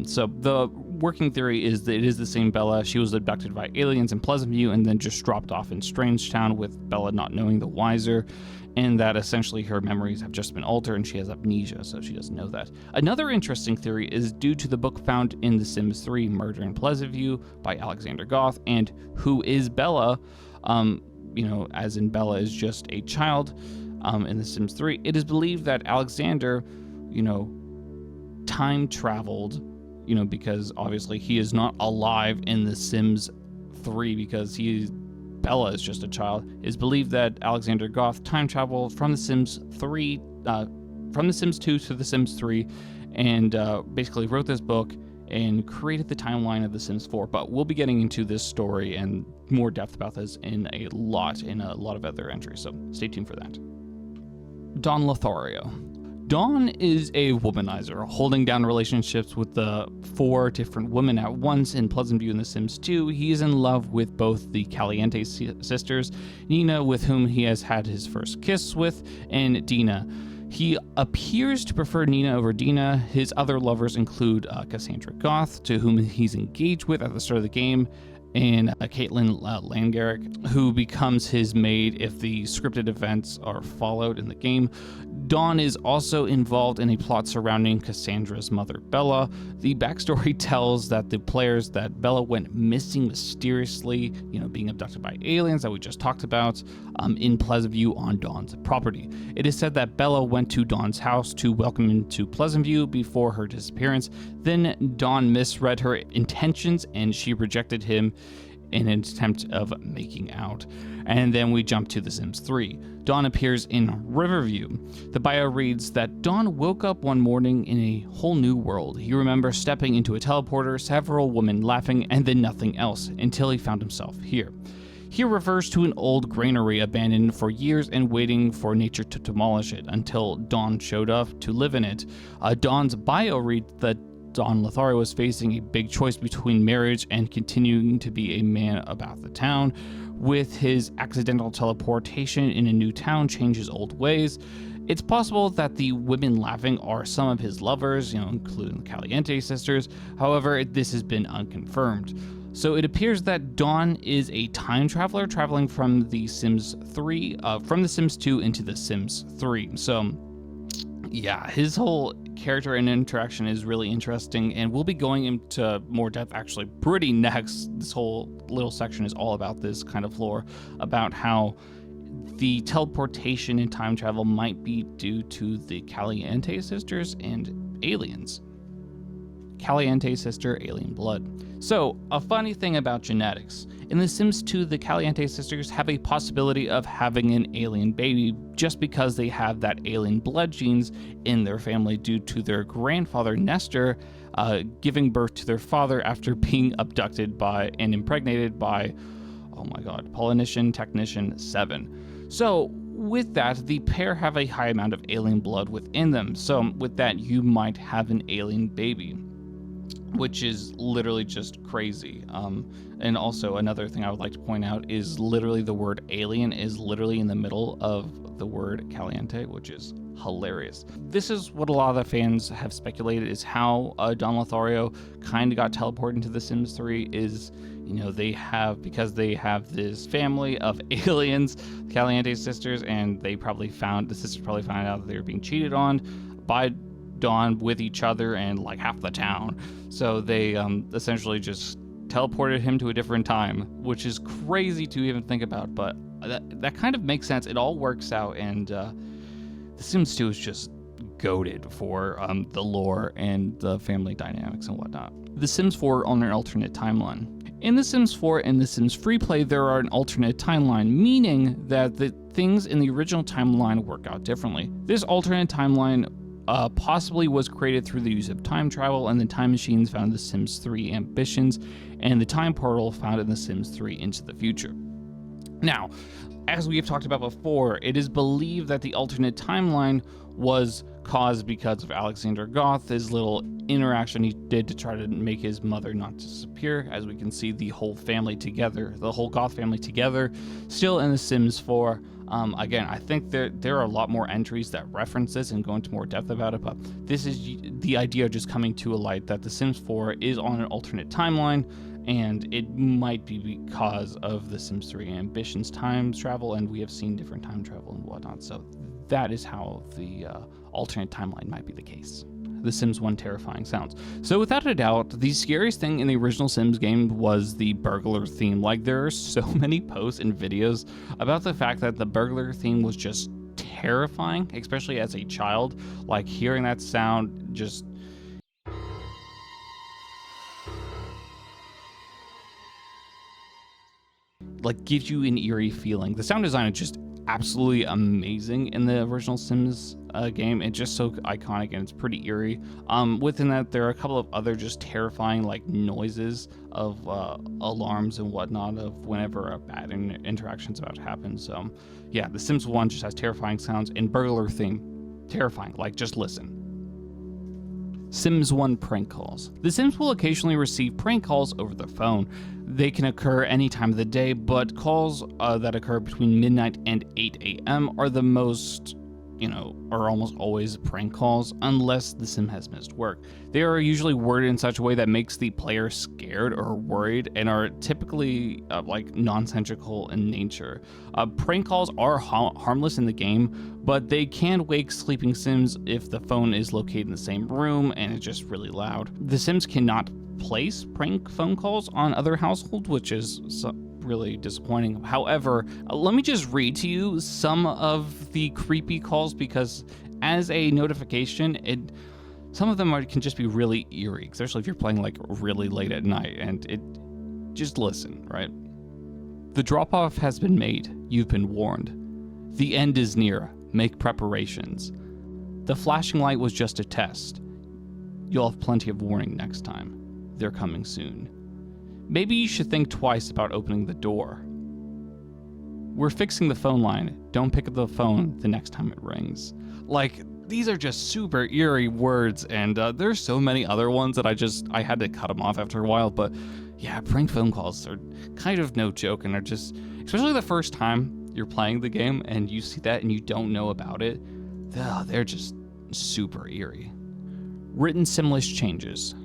S1: So the working theory is that it is the same Bella. She was abducted by aliens in Pleasantview and then just dropped off in Strangetown, with Bella not knowing the wiser, and that essentially her memories have just been altered and she has amnesia, so she doesn't know that. Another interesting theory is due to the book found in The Sims 3, Murder in Pleasantview by Alexander Goth, and Who is Bella? As in Bella is just a child in The Sims 3. It is believed that Alexander, time traveled, because obviously he is not alive in The Sims 3 because Bella is just a child. It is believed that Alexander Goth time traveled from The Sims 3, from The Sims 2 to The Sims 3, and basically wrote this book and created the timeline of The Sims 4. But we'll be getting into this story and more depth about this in a lot of other entries, so stay tuned for that. Dawn Lothario. Dawn is a womanizer, holding down relationships with the 4 different women at once in Pleasantview in The Sims 2. He is in love with both the Caliente sisters, Nina, with whom he has had his first kiss with, and Dina. He appears to prefer Nina over Dina. His other lovers include Cassandra Goth, to whom he's engaged with at the start of the game, and Caitlin Langaric, who becomes his maid if the scripted events are followed in the game. Dawn is also involved in a plot surrounding Cassandra's mother, Bella. The backstory tells that the players that Bella went missing mysteriously, being abducted by aliens that we just talked about, in Pleasantview on Dawn's property. It is said that Bella went to Dawn's house to welcome him to Pleasantview before her disappearance. Then Dawn misread her intentions and she rejected him in an attempt of making out. And then we jump to The Sims 3. Dawn appears in Riverview. The bio reads that Dawn woke up one morning in a whole new world. He remembers stepping into a teleporter, several women laughing, and then nothing else, until he found himself here. He refers to an old granary abandoned for years and waiting for nature to demolish it until Dawn showed up to live in it. Dawn's bio reads that Dawn Lothario was facing a big choice between marriage and continuing to be a man about the town. With his accidental teleportation in a new town change his old ways. It's possible that the women laughing are some of his lovers, including the Caliente sisters. However, this has been unconfirmed. So it appears that Dawn is a time traveler traveling from The Sims 3, from The Sims 2 into The Sims 3. So yeah, his whole character and interaction is really interesting, and we'll be going into more depth actually pretty next. This whole little section is all about this kind of lore, about how the teleportation and time travel might be due to the Caliente sisters and aliens. Caliente sister, alien blood. So, a funny thing about genetics. In The Sims 2, the Caliente sisters have a possibility of having an alien baby just because they have that alien blood genes in their family due to their grandfather, Nestor, giving birth to their father after being abducted by and impregnated by, Polynesian Technician 7. So, with that, the pair have a high amount of alien blood within them. So, with that, you might have an alien baby, which is literally just crazy. And also another thing I would like to point out is literally the word alien is literally in the middle of the word Caliente, which is hilarious. This is what a lot of the fans have speculated is how Dawn Lothario kind of got teleported into The Sims 3 is, because they have this family of aliens, the Caliente sisters, and the sisters probably found out that they were being cheated on by Dawn with each other and like half the town. So they essentially just teleported him to a different time, which is crazy to even think about, but that kind of makes sense. It all works out, and The Sims 2 is just goated for the lore and the family dynamics and whatnot. The Sims 4 on an alternate timeline. In The Sims 4 and The Sims Freeplay, there are an alternate timeline, meaning that the things in the original timeline work out differently. This alternate timeline possibly was created through the use of time travel and the time machines found in The Sims 3 Ambitions and the time portal found in The Sims 3 Into the Future. Now, as we have talked about before, it is believed that the alternate timeline was caused because of Alexander Goth, his little interaction he did to try to make his mother not disappear. As we can see, the whole family together, the whole Goth family together, still in The Sims 4. Again, I think there are a lot more entries that reference this and go into more depth about it, but this is the idea just coming to a light that The Sims 4 is on an alternate timeline, and it might be because of The Sims 3 Ambition's time travel, and we have seen different time travel and whatnot, so that is how the alternate timeline might be the case. The Sims 1 terrifying sounds. So without a doubt, the scariest thing in the original Sims game was the burglar theme. Like, there are so many posts and videos about the fact that the burglar theme was just terrifying, especially as a child. Like, hearing that sound just... like, gives you an eerie feeling. The sound design is just absolutely amazing in the original Sims game. It's just so iconic and it's pretty eerie. Within that, there are a couple of other just terrifying like noises of alarms and whatnot of whenever a bad interaction's about to happen. So yeah, The Sims 1 just has terrifying sounds, and burglar theme, terrifying. Like, just listen. Sims 1 prank calls. The Sims will occasionally receive prank calls over the phone. They can occur any time of the day, but calls that occur between midnight and 8 a.m. are the most, are almost always prank calls, unless the Sim has missed work. They are usually worded in such a way that makes the player scared or worried, and are typically nonsensical in nature. Prank calls are harmless in the game, but they can wake sleeping Sims if the phone is located in the same room and it's just really loud. The Sims cannot place prank phone calls on other households, which is really disappointing. However, let me just read to you some of the creepy calls, because as a notification, some of them can just be really eerie, especially if you're playing like really late at night, and just listen, right? The drop-off has been made. You've been warned. The end is near. Make preparations. The flashing light was just a test. You'll have plenty of warning next time. They're coming soon. Maybe you should think twice about opening the door. We're fixing the phone line. Don't pick up the phone the next time it rings. Like, these are just super eerie words, and there's so many other ones that I had to cut them off after a while, but yeah, prank phone calls are kind of no joke, and are just, especially the first time you're playing the game and you see that and you don't know about it, they're just super eerie. Written Simlish changes.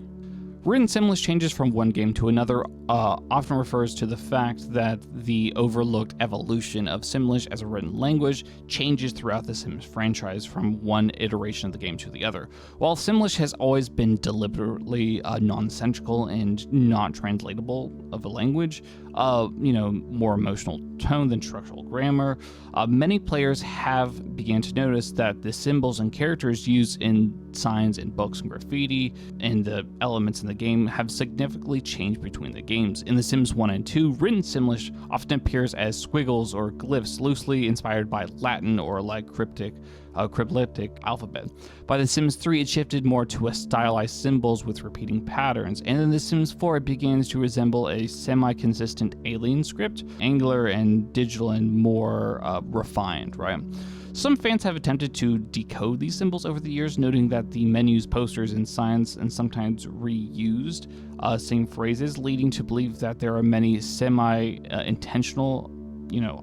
S1: Written Simlish changes from one game to another often refers to the fact that the overlooked evolution of Simlish as a written language changes throughout the Sims franchise from one iteration of the game to the other. While Simlish has always been deliberately nonsensical and not translatable of a language, more emotional tone than structural grammar, many players have began to notice that the symbols and characters used in signs and books and graffiti and the elements in the game have significantly changed between the games. In The Sims 1 and 2, written Simlish often appears as squiggles or glyphs loosely inspired by Latin or like cryptic alphabet. By The Sims 3, it shifted more to a stylized symbols with repeating patterns, and in The Sims 4, it begins to resemble a semi-consistent alien script, angular and digital and more refined, right? Some fans have attempted to decode these symbols over the years, noting that the menus, posters, and signs and sometimes reused same phrases, leading to believe that there are many semi-intentional,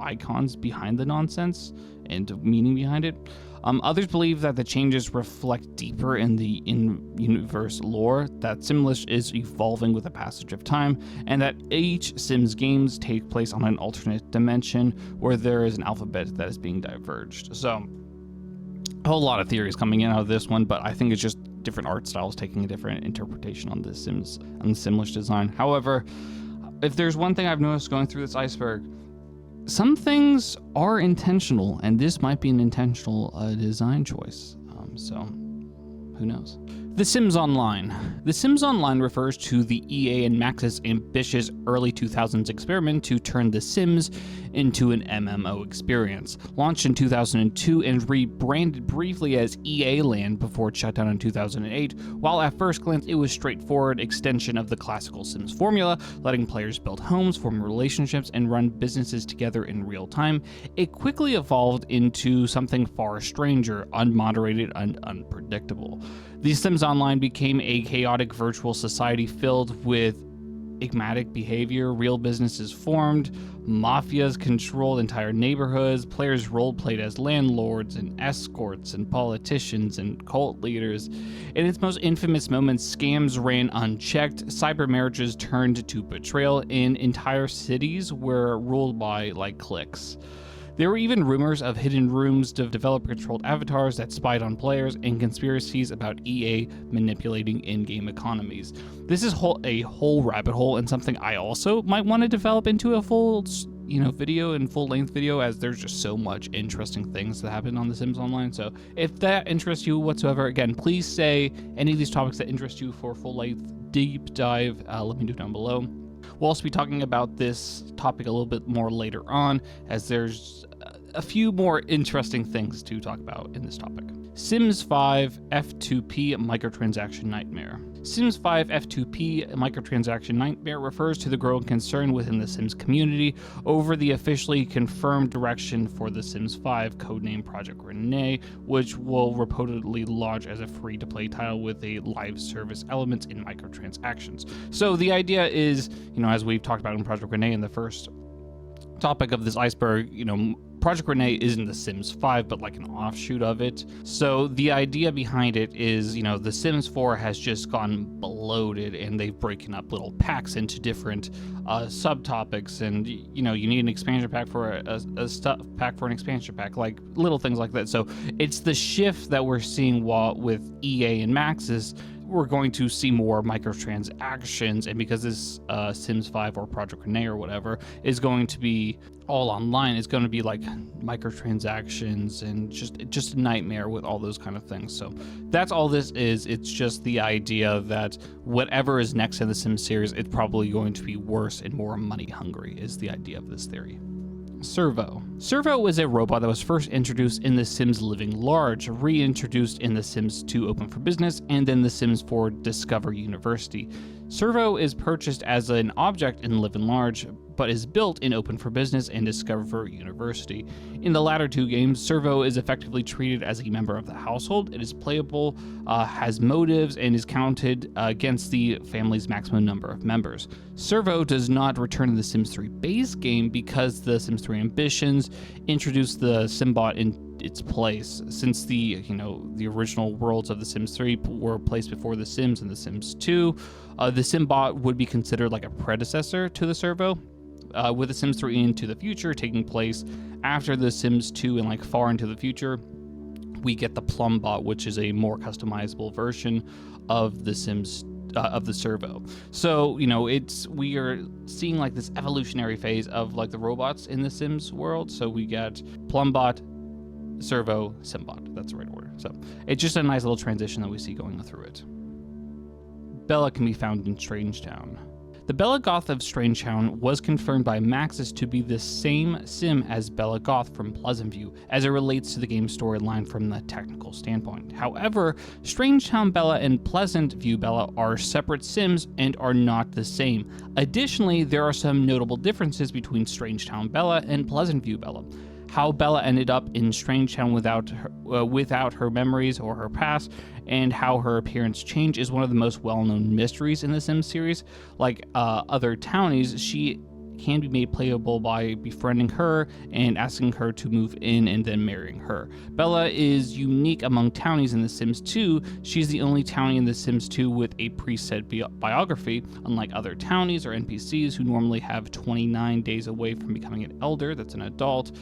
S1: icons behind the nonsense and meaning behind it. Others believe that the changes reflect deeper in the in-universe lore, that Simlish is evolving with the passage of time, and that each Sims games take place on an alternate dimension where there is an alphabet that is being diverged. So, a whole lot of theories coming in out of this one, but I think it's just different art styles taking a different interpretation on the Simlish design. However, if there's one thing I've noticed going through this iceberg, some things are intentional, and this might be an intentional design choice. So, who knows? The Sims Online. The Sims Online refers to the EA and Maxis' ambitious early 2000s experiment to turn The Sims into an MMO experience. Launched in 2002 and rebranded briefly as EA Land before it shut down in 2008, while at first glance it was a straightforward extension of the classical Sims formula, letting players build homes, form relationships, and run businesses together in real time, it quickly evolved into something far stranger, unmoderated, and unpredictable. The Sims Online became a chaotic virtual society filled with enigmatic behavior, real businesses formed, mafias controlled entire neighborhoods, players role-played as landlords and escorts and politicians and cult leaders. In its most infamous moments, scams ran unchecked, cyber marriages turned to betrayal, and entire cities were ruled by, like, cliques. There were even rumors of hidden rooms, developer-controlled avatars that spied on players, and conspiracies about EA manipulating in-game economies. This is a whole rabbit hole, and something I also might want to develop into a full, video and full-length video, as there's just so much interesting things that happen on The Sims Online. So if that interests you whatsoever, again, please say any of these topics that interest you for a full-length deep dive. Let me know down below. We'll also be talking about this topic a little bit more later on, as there's a few more interesting things to talk about in this topic. Sims 5 F2P Microtransaction Nightmare. Sims 5 F2P Microtransaction Nightmare refers to the growing concern within the Sims community over the officially confirmed direction for The Sims 5, codenamed Project Renee, which will reportedly launch as a free-to-play title with a live service element in microtransactions. So the idea is, as we've talked about in Project Renee in the first topic of this iceberg, Project Renee isn't The Sims 5, but like an offshoot of it. So the idea behind it is, The Sims 4 has just gone bloated, and they've broken up little packs into different subtopics, and you need an expansion pack for a stuff pack for an expansion pack, like little things like that. So it's the shift that we're seeing with EA and Maxis. We're going to see more microtransactions, and because this Sims 5 or Project Renee or whatever is going to be all online, it's going to be like microtransactions and just a nightmare with all those kind of things. So that's all this is. It's just the idea that whatever is next in the Sims series, it's probably going to be worse and more money hungry, is the idea of this theory. Servo. Servo is a robot that was first introduced in The Sims Living Large, reintroduced in The Sims 2 Open for Business, and then The Sims 4 Discover University. Servo is purchased as an object in Live and Large, but is built in Open for Business and Discover University. In the latter two games, Servo is effectively treated as a member of the household. It is playable, has motives, and is counted against the family's maximum number of members. Servo does not return to the Sims 3 base game because the Sims 3 Ambitions introduced the Simbot in its place. Since the original worlds of the Sims 3 were placed before the Sims and the Sims 2, the Simbot would be considered like a predecessor to the Servo, with the Sims 3 Into the Future taking place after the Sims 2 and like far into the future. We get the Plumbot, which is a more customizable version of the Sims of the Servo. So we are seeing like this evolutionary phase of like the robots in the Sims world. So we get Plumbot, Servo, Simbot. That's the right order. So it's just a nice little transition that we see going through it. Bella can be found in Strangetown. The Bella Goth of Strangetown was confirmed by Maxis to be the same sim as Bella Goth from Pleasant View, as it relates to the game's storyline from the technical standpoint. However, Strangetown Bella and Pleasant View Bella are separate sims and are not the same. Additionally, there are some notable differences between Strangetown Bella and Pleasant View Bella. How Bella ended up in Strangetown without her memories or her past, and how her appearance changed is one of the most well-known mysteries in the Sims series. Like other townies, she can be made playable by befriending her and asking her to move in and then marrying her. Bella is unique among townies in The Sims 2. She's the only townie in The Sims 2 with a preset biography, unlike other townies or NPCs who normally have 29 days away from becoming an elder, that's an adult.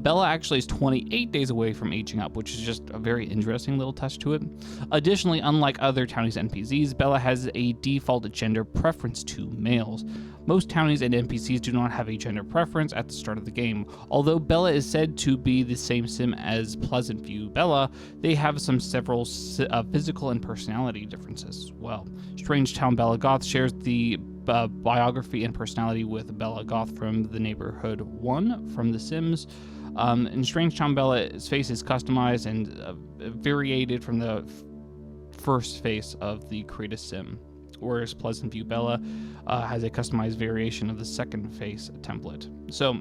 S1: Bella actually is 28 days away from aging up, which is just a very interesting little touch to it. Additionally, unlike other townies NPCs, Bella has a default gender preference to males. Most townies and NPCs do not have a gender preference at the start of the game. Although Bella is said to be the same sim as Pleasant View Bella, they have several physical and personality differences as well. Strangetown Bella Goth shares the biography and personality with Bella Goth from the Neighborhood 1 from The Sims. In Strangetown, Bella's face is customized and variated from the first face of the Create Sim, whereas Pleasant View Bella has a customized variation of the second face template. So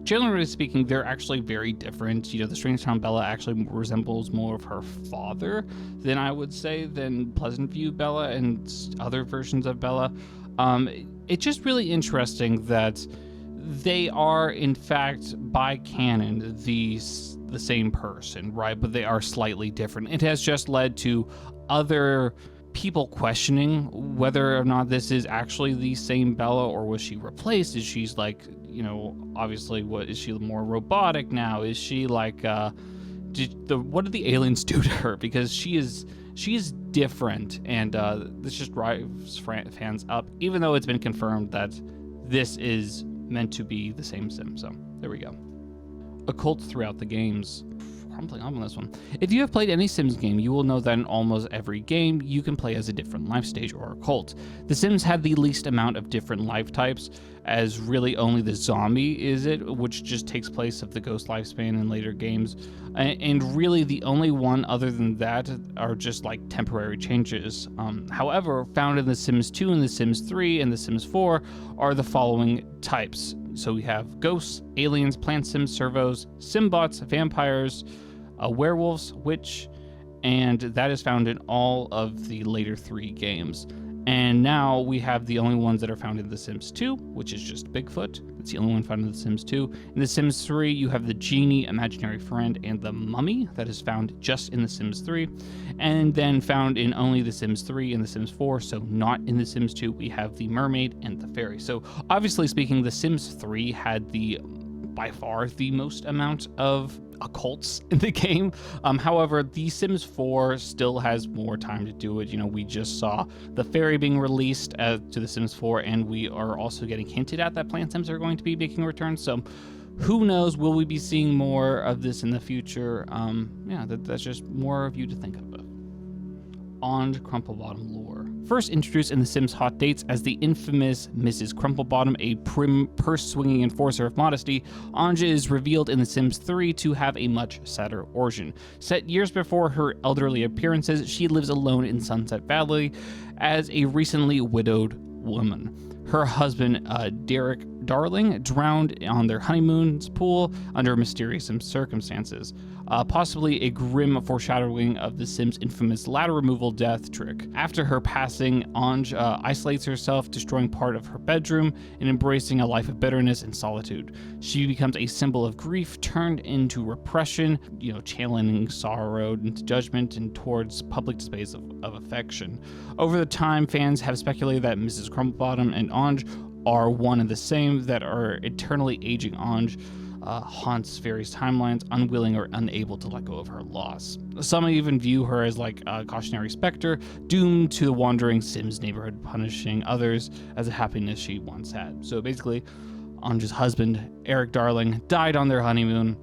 S1: generally speaking, they're actually very different. The Strangetown Bella actually resembles more of her father than I would say than Pleasant View Bella and other versions of Bella. it's just really interesting that they are, in fact, by canon, the same person, right? But they are slightly different. It has just led to other people questioning whether or not this is actually the same Bella, or was she replaced? Is she's like, obviously, what is she more robotic now? Is she like, what did the aliens do to her? Because she is different, and this just drives fans up, even though it's been confirmed that this is meant to be the same sim. So there we go. Occults throughout the games. I'm playing on this one. If you have played any Sims game, you will know that in almost every game, you can play as a different life stage or occult. The Sims had the least amount of different life types, as really only the zombie is it, which just takes place of the ghost lifespan in later games. And really the only one other than that are just like temporary changes. However, found in The Sims 2 and The Sims 3 and The Sims 4 are the following types. So we have ghosts, aliens, plant sims, servos, simbots, vampires, werewolves, witch, and that is found in all of the later 3 games. And now we have the only ones that are found in The Sims 2, which is just Bigfoot. It's the only one found in The Sims 2. In The Sims 3, you have the genie, imaginary friend, and the mummy that is found just in The Sims 3. And then found in only The Sims 3 and The Sims 4, so not in The Sims 2, we have the mermaid and the fairy. So obviously speaking, The Sims 3 had by far the most amount of occults in the game. However, The Sims 4 still has more time to do it. We just saw the fairy being released to The Sims 4, and we are also getting hinted at that plant sims are going to be making returns. So who knows, will we be seeing more of this in the future? That's just more of you to think about. On to Crumplebottom lore. First introduced in The Sims Hot Dates as the infamous Mrs. Crumplebottom, a prim, purse-swinging enforcer of modesty, Anja is revealed in The Sims 3 to have a much sadder origin. Set years before her elderly appearances, she lives alone in Sunset Valley as a recently widowed woman. Her husband, Derek Darling, drowned on their honeymoon's pool under mysterious circumstances, possibly a grim foreshadowing of The Sims' infamous ladder removal death trick. After her passing, Anj isolates herself, destroying part of her bedroom and embracing a life of bitterness and solitude. She becomes a symbol of grief turned into repression, channeling sorrow into judgment and towards public displays of affection. Over the time, fans have speculated that Mrs. Crumplebottom and Anj are one and the same, that are eternally aging Anj haunts various timelines, unwilling or unable to let go of her loss. Some even view her as like a cautionary specter, doomed to the wandering Sims neighborhood, punishing others as a happiness she once had. So basically, Anj's husband, Eric Darling, died on their honeymoon.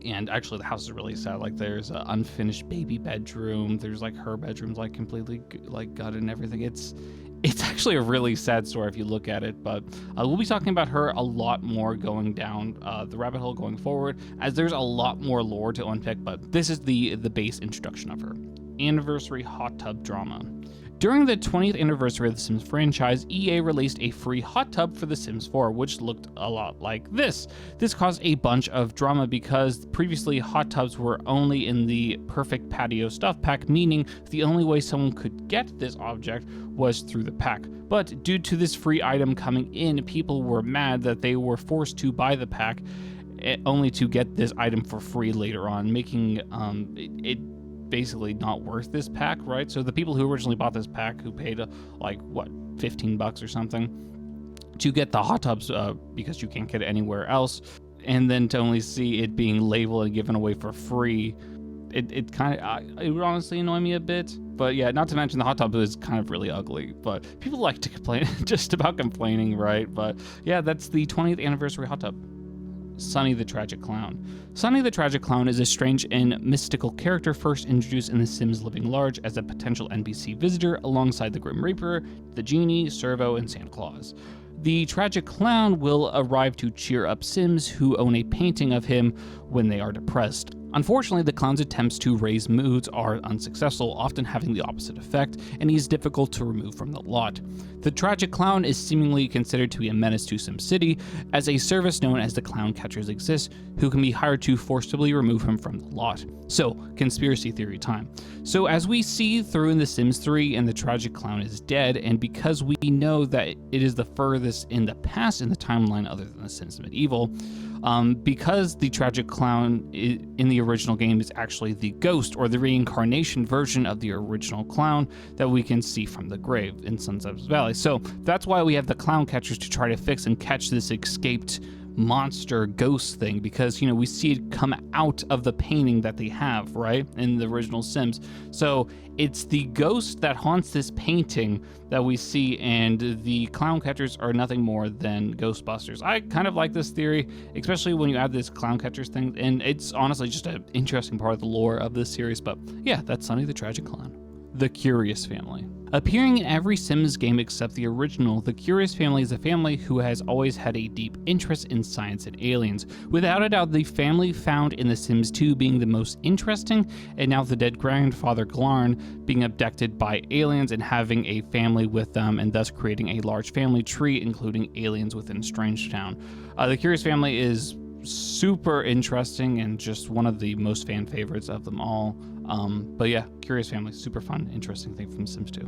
S1: And actually, the house is really sad. Like, there's an unfinished baby bedroom. There's like her bedroom's like completely like gutted and everything. It's actually a really sad story if you look at it, but we'll be talking about her a lot more going down the rabbit hole going forward, as there's a lot more lore to unpick, but this is the base introduction of her. Anniversary hot tub drama. During the 20th anniversary of the Sims franchise, EA released a free hot tub for The Sims 4, which looked a lot like this. This caused a bunch of drama because previously hot tubs were only in the perfect patio stuff pack, meaning the only way someone could get this object was through the pack. But due to this free item coming in, people were mad that they were forced to buy the pack only to get this item for free later on, making it basically not worth this pack, right? So the people who originally bought this pack, who paid $15 or something to get the hot tubs because you can't get it anywhere else, and then to only see it being labeled and given away for free, it would honestly annoy me a bit. But yeah, not to mention the hot tub is kind of really ugly, but people like to complain just about complaining, right? But yeah, that's the 20th anniversary hot tub. Sunny the Tragic Clown. Sunny the Tragic Clown is a strange and mystical character first introduced in The Sims Living Large as a potential NPC visitor alongside the Grim Reaper, the Genie, Servo, and Santa Claus. The Tragic Clown will arrive to cheer up Sims who own a painting of him when they are depressed. Unfortunately, the clown's attempts to raise moods are unsuccessful, often having the opposite effect, and he is difficult to remove from the lot. The tragic clown is seemingly considered to be a menace to SimCity, as a service known as the clown catchers exists, who can be hired to forcibly remove him from the lot. So, conspiracy theory time. So as we see through in The Sims 3, and the tragic clown is dead, and because we know that it is the furthest in the past in the timeline other than The Sims Medieval, because the tragic clown in the original game is actually the ghost or the reincarnation version of the original clown that we can see from the grave in Sunset Valley. So that's why we have the clown catchers to try to fix and catch this escaped monster ghost thing, because we see it come out of the painting that they have, right, in the original Sims. So it's the ghost that haunts this painting that we see, and the clown catchers are nothing more than Ghostbusters. I kind of like this theory, especially when you add this clown catchers thing, and it's honestly just an interesting part of the lore of this series. But yeah, that's Sonny the Tragic Clown. The Curious Family. Appearing in every Sims game except the original, the Curious Family is a family who has always had a deep interest in science and aliens. Without a doubt, the family found in The Sims 2 being the most interesting, and now the dead grandfather Glarn being abducted by aliens and having a family with them, and thus creating a large family tree, including aliens within Strangetown. The Curious Family is super interesting and just one of the most fan favorites of them all. But yeah, Curious Family, super fun, interesting thing from Sims 2.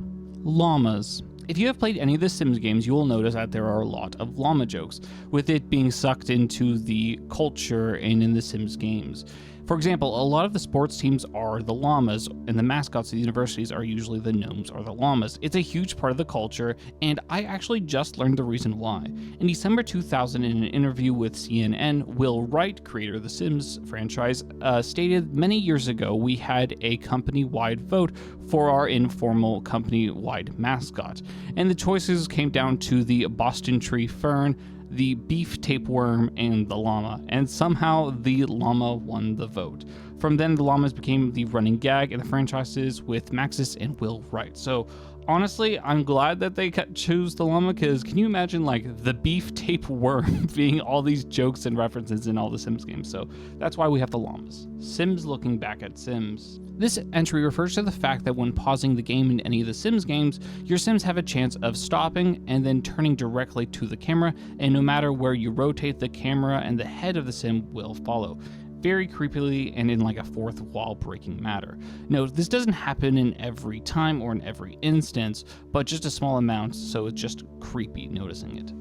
S1: Llamas. If you have played any of the Sims games, you will notice that there are a lot of llama jokes, with it being sucked into the culture and in the Sims games. For example, a lot of the sports teams are the llamas, and the mascots of the universities are usually the gnomes or the llamas. It's a huge part of the culture, and I actually just learned the reason why. In December 2000, in an interview with CNN, Will Wright, creator of the Sims franchise, stated, "Many years ago, we had a company-wide vote for our informal company-wide mascot, and the choices came down to the Boston tree fern, the beef tapeworm, and the llama, and somehow the llama won the vote. From then, the llamas became the running gag in the franchises with Maxis and Will Wright." So honestly, I'm glad that they choose the llama, because can you imagine like the beef tapeworm being all these jokes and references in all the Sims games? So that's why we have the llamas. Sims looking back at Sims. This entry refers to the fact that when pausing the game in any of the Sims games, your Sims have a chance of stopping and then turning directly to the camera, and no matter where you rotate the camera and the head of the Sim will follow, very creepily and in like a fourth wall breaking manner. Note, this doesn't happen in every time or in every instance, but just a small amount, so it's just creepy noticing it.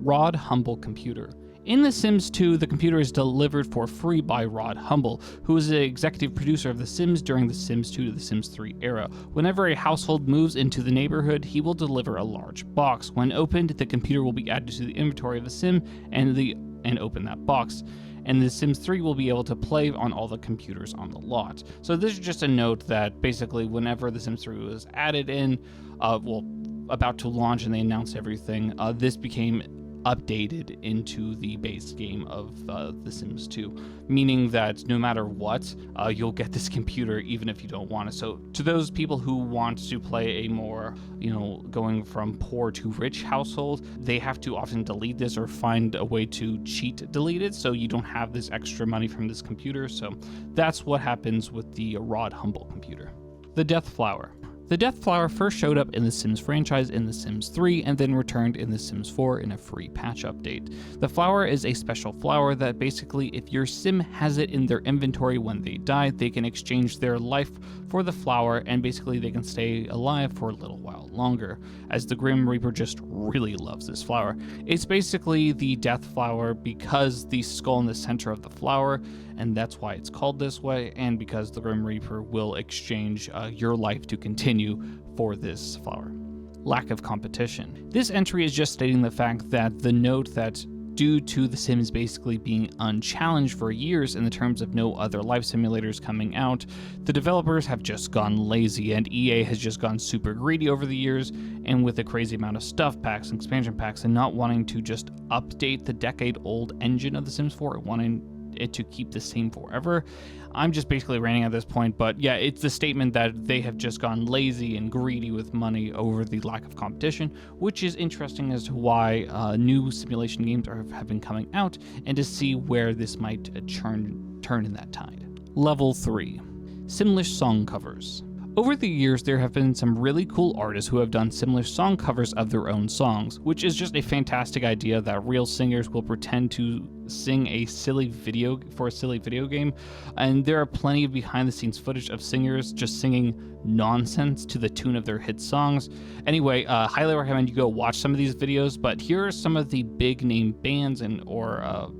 S1: Rod Humble Computer. In The Sims 2, the computer is delivered for free by Rod Humble, who is the executive producer of The Sims during the Sims 2 to the Sims 3 era. Whenever a household moves into the neighborhood, he will deliver a large box. When opened, the computer will be added to the inventory of the Sim and open that box, and The Sims 3 will be able to play on all the computers on the lot. So this is just a note that basically whenever The Sims 3 was added in, about to launch and they announced everything, this became updated into the base game of The Sims 2, meaning that no matter what, you'll get this computer even if you don't want it. So to those people who want to play a more, going from poor to rich household, they have to often delete this or find a way to cheat delete it, so you don't have this extra money from this computer. So that's what happens with the Rod Humble computer. The Death Flower. The Death Flower first showed up in the Sims franchise in The Sims 3 and then returned in The Sims 4 in a free patch update. The flower is a special flower that basically, if your Sim has it in their inventory when they die, they can exchange their life for the flower, and basically they can stay alive for a little while longer, as the Grim Reaper just really loves this flower. It's basically the Death Flower because the skull in the center of the flower, and that's why it's called this way, and because the Grim Reaper will exchange your life to continue for this flower. Lack of competition. This entry is just stating the fact that the note that due to The Sims basically being unchallenged for years in the terms of no other life simulators coming out, the developers have just gone lazy, and EA has just gone super greedy over the years, and with a crazy amount of stuff packs and expansion packs, and not wanting to just update the decade-old engine of The Sims 4, wanting it to keep the same forever. I'm just basically ranting at this point, but yeah, it's the statement that they have just gone lazy and greedy with money over the lack of competition, which is interesting as to why new simulation games have been coming out, and to see where this might turn in that tide. Level 3. Simlish song covers. Over the years, there have been some really cool artists who have done Simlish song covers of their own songs, which is just a fantastic idea that real singers will pretend to sing a silly video game, and there are plenty of behind-the-scenes footage of singers just singing nonsense to the tune of their hit songs. Anyway, highly recommend you go watch some of these videos, but here are some of the big-name bands or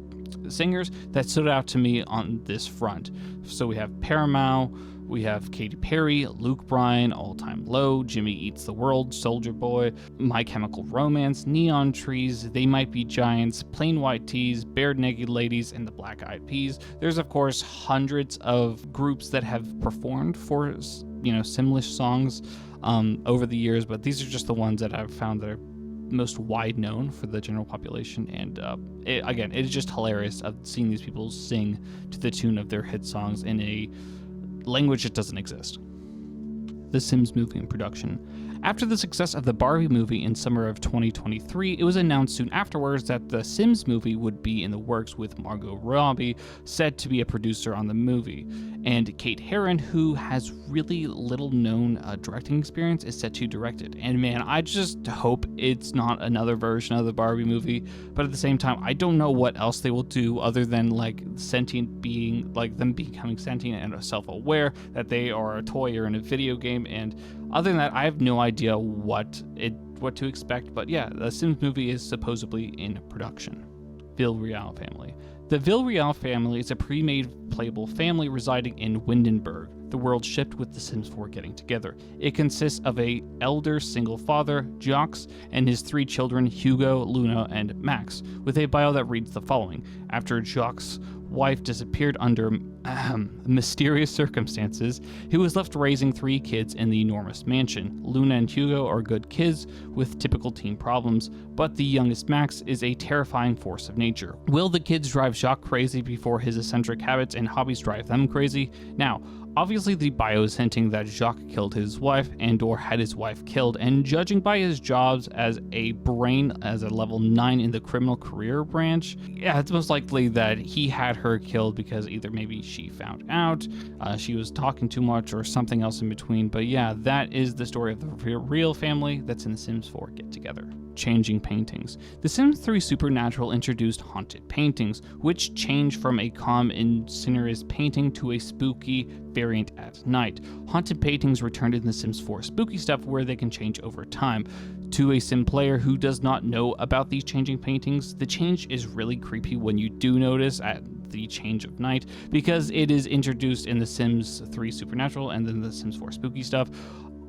S1: singers that stood out to me on this front. So we have Paramount, we have Katy Perry, Luke Bryan, All Time Low, Jimmy Eats the World, Soulja Boy, My Chemical Romance, Neon Trees, They Might Be Giants, Plain White Tees, Bare Naked Ladies, and the Black Eyed Peas. There's of course hundreds of groups that have performed for Simlish songs over the years, but these are just the ones that I've found that are most wide known for the general population, and it is just hilarious of seeing these people sing to the tune of their hit songs in a language that doesn't exist. The Sims movie in production. After the success of the Barbie movie in summer of 2023, it was announced soon afterwards that the Sims movie would be in the works, with Margot Robbie said to be a producer on the movie. And Kate Herron, who has really little known directing experience, is set to direct it. And man, I just hope it's not another version of the Barbie movie, but at the same time, I don't know what else they will do other than sentient being, them becoming sentient and self-aware that they are a toy or in a video game. And other than that, I have no idea what to expect, but yeah, the Sims movie is supposedly in production. Villarreal family. The Villarreal family is a pre-made playable family residing in Windenburg, the world shipped with The Sims 4 getting together. It consists of an elder single father, Jacques, and his 3 children, Hugo, Luna, and Max, with a bio that reads the following. After Jacques' wife disappeared under mysterious circumstances, he was left raising 3 kids in the enormous mansion. Luna and Hugo are good kids with typical teen problems, but the youngest Max is a terrifying force of nature. Will the kids drive Jacques crazy before his eccentric habits and hobbies drive them crazy? Now, obviously the bio is hinting that Jacques killed his wife and/or had his wife killed, and judging by his jobs as a brain as a level 9 in the criminal career branch, yeah, it's most likely that he had her killed because either maybe she found out, she was talking too much, or something else in between. But yeah, that is the story of the real family that's in the Sims 4 Get Together. Changing paintings. The Sims 3 Supernatural introduced haunted paintings, which change from a calm, insinuous painting to a spooky variant at night. Haunted paintings returned in The Sims 4 Spooky Stuff, where they can change over time. To a Sim player who does not know about these changing paintings, the change is really creepy when you do notice at the change of night, because it is introduced in The Sims 3 Supernatural and then The Sims 4 Spooky Stuff.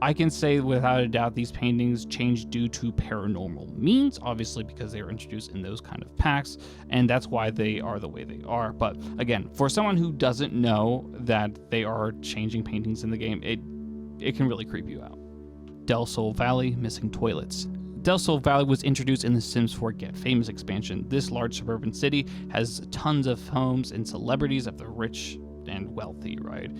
S1: I can say without a doubt these paintings change due to paranormal means, obviously because they are introduced in those kind of packs, and that's why they are the way they are. But again, for someone who doesn't know that they are changing paintings in the game, it can really creep you out. Del Sol Valley, missing toilets. Del Sol Valley was introduced in the Sims 4 Get Famous expansion. This large suburban city has tons of homes and celebrities of the rich and wealthy, right?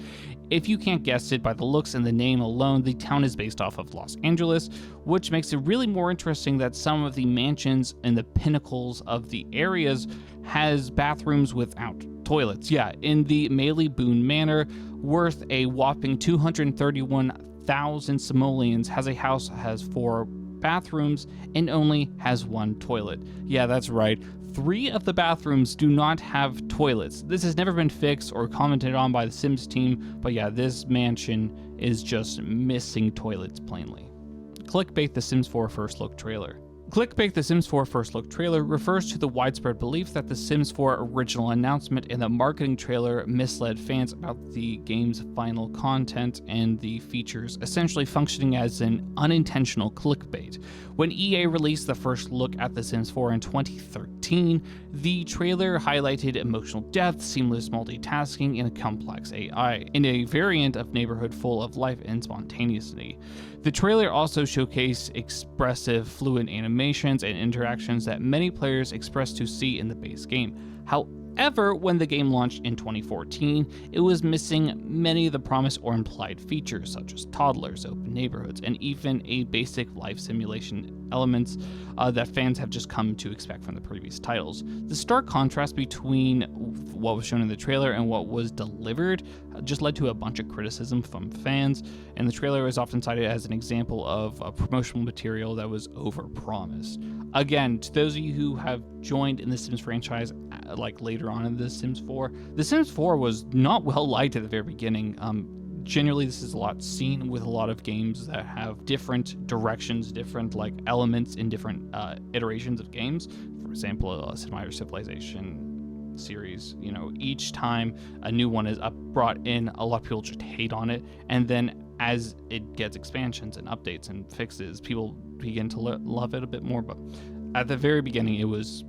S1: If you can't guess it by the looks and the name alone, the town is based off of Los Angeles, which makes it really more interesting that some of the mansions and the pinnacles of the areas has bathrooms without toilets. Yeah, in the Maley Boone Manor, worth a whopping 231,000 simoleons, has a house that has 4 bathrooms and only has 1 toilet. Yeah, that's right. 3 of the bathrooms do not have toilets. This has never been fixed or commented on by the Sims team, but yeah, this mansion is just missing toilets plainly. Clickbait The Sims 4 First Look Trailer. Clickbait The Sims 4 First Look Trailer refers to the widespread belief that the Sims 4 original announcement and the marketing trailer misled fans about the game's final content and the features, essentially functioning as an unintentional clickbait. When EA released the first look at The Sims 4 in 2013, the trailer highlighted emotional depth, seamless multitasking, and a complex AI, in a variant of neighborhood full of life and spontaneity. The trailer also showcased expressive, fluid animations and interactions that many players expressed to see in the base game. However, However, when the game launched in 2014, it was missing many of the promised or implied features, such as toddlers, open neighborhoods, and even a basic life simulation elements that fans have just come to expect from the previous titles. The stark contrast between what was shown in the trailer and what was delivered just led to a bunch of criticism from fans, and the trailer is often cited as an example of a promotional material that was overpromised. Again, to those of you who have joined in the Sims franchise like later on in The Sims 4, The Sims 4 was not well liked at the very beginning. Generally, this is a lot seen with a lot of games that have different directions, different like elements in different iterations of games. For example, Sid Meier's Civilization series, you know, each time a new one is brought in, a lot of people just hate on it, and then as it gets expansions and updates and fixes, people begin to love it a bit more. But at the very beginning, it was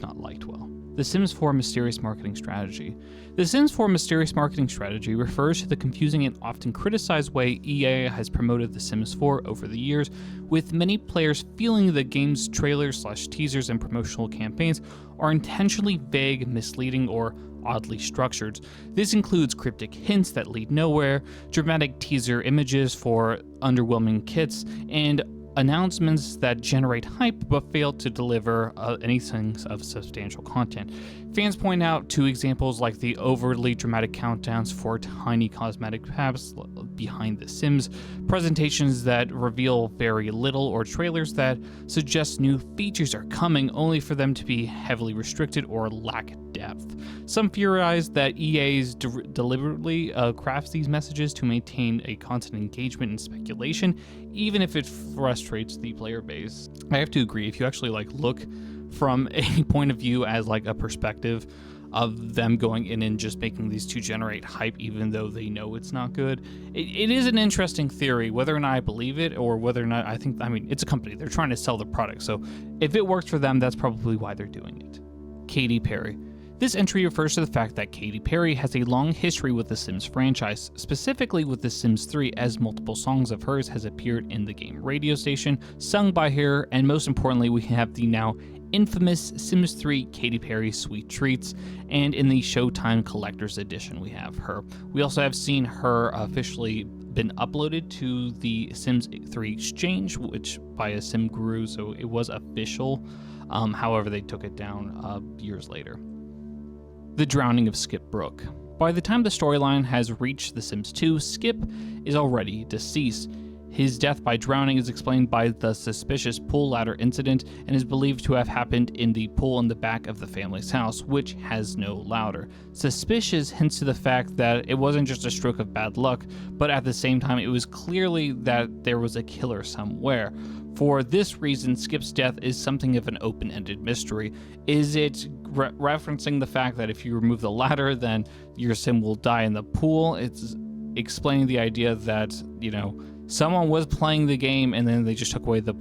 S1: not liked well. The Sims 4 Mysterious Marketing Strategy. The Sims 4 Mysterious Marketing Strategy refers to the confusing and often criticized way EA has promoted The Sims 4 over the years, with many players feeling the game's trailers/teasers and promotional campaigns are intentionally vague, misleading, or oddly structured. This includes cryptic hints that lead nowhere, dramatic teaser images for underwhelming kits, and announcements that generate hype but fail to deliver anything of substantial content. Fans point out to examples like the overly dramatic countdowns for tiny cosmetic packs behind The Sims, presentations that reveal very little, or trailers that suggest new features are coming only for them to be heavily restricted or lack depth. Some theorize that EA's deliberately crafts these messages to maintain a constant engagement and speculation, even if it frustrates the player base. I have to agree, if you actually like look from a point of view as like a perspective of them going in and just making these to generate hype even though they know it's not good, it is an interesting theory. Whether or not I believe it, or whether or not I mean, it's a company, they're trying to sell the product, so if it works for them, that's probably why they're doing it. Katy Perry. This entry refers to the fact that Katy Perry has a long history with the Sims franchise, specifically with The Sims 3, as multiple songs of hers has appeared in the game radio station, sung by her, and most importantly, we have the now infamous Sims 3 Katy Perry Sweet Treats, and in the Showtime Collector's Edition we have her. We also have seen her officially been uploaded to the Sims 3 Exchange, which by a Sim Guru, so it was official. However, they took it down years later. The Drowning of Skip Brook. By the time the storyline has reached The Sims 2, Skip is already deceased. His death by drowning is explained by the suspicious pool ladder incident and is believed to have happened in the pool in the back of the family's house, which has no ladder. Suspicious hints to the fact that it wasn't just a stroke of bad luck, but at the same time it was clearly that there was a killer somewhere. For this reason, Skip's death is something of an open-ended mystery. Is it referencing the fact that if you remove the ladder, then your sim will die in the pool? It's explaining the idea that, you know, someone was playing the game and then they just took away the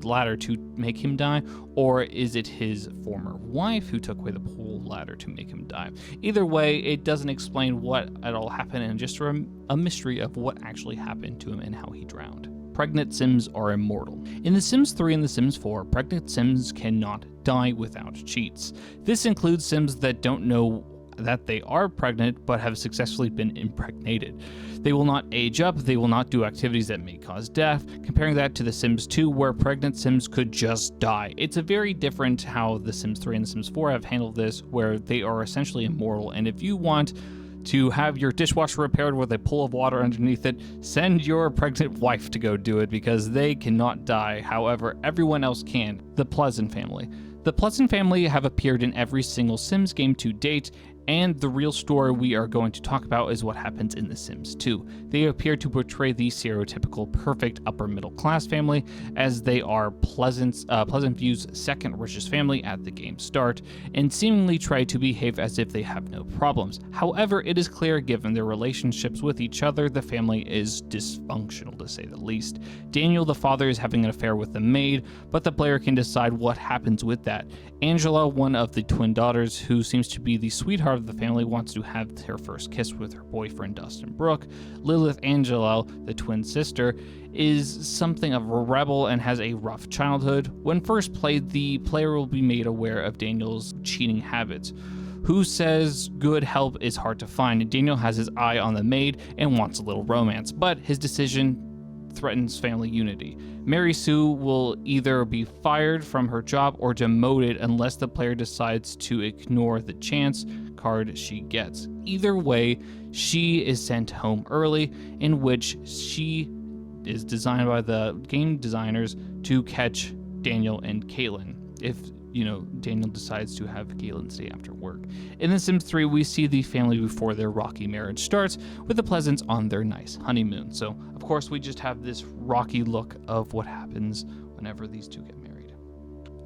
S1: ladder to make him die? Or is it his former wife who took away the pool ladder to make him die? Either way, it doesn't explain what at all happened, and just a mystery of what actually happened to him and how he drowned. Pregnant Sims are immortal. In The Sims 3 and The Sims 4, pregnant Sims cannot die without cheats. This includes Sims that don't know that they are pregnant but have successfully been impregnated. They will not age up, they will not do activities that may cause death, comparing that to The Sims 2 where pregnant Sims could just die. It's a very different how The Sims 3 and The Sims 4 have handled this, where they are essentially immortal, and if you want to have your dishwasher repaired with a pool of water underneath it, send your pregnant wife to go do it because they cannot die. However, everyone else can. The Pleasant family. The Pleasant family have appeared in every single Sims game to date, and the real story we are going to talk about is what happens in The Sims 2. They appear to portray the stereotypical perfect upper middle class family, as they are Pleasant View's second richest family at the game's start, and seemingly try to behave as if they have no problems. However, it is clear given their relationships with each other, the family is dysfunctional to say the least. Daniel the father is having an affair with the maid, but the player can decide what happens with that. Angela, one of the twin daughters, who seems to be the sweetheart of the family wants to have her first kiss with her boyfriend Dustin Brooke. Lilith Angelo, the twin sister, is something of a rebel and has a rough childhood. When first played, the player will be made aware of Daniel's cheating habits. Who says good help is hard to find? Daniel has his eye on the maid and wants a little romance, but his decision threatens family unity. Mary Sue will either be fired from her job or demoted unless the player decides to ignore the chance card she gets. Either way, she is sent home early, in which she is designed by the game designers to catch Daniel and Caitlin if Daniel decides to have Caitlin stay after work. In The Sims 3, we see the family before their rocky marriage starts, with the Pleasants on their nice honeymoon. So, of course, we just have this rocky look of what happens whenever these two get married.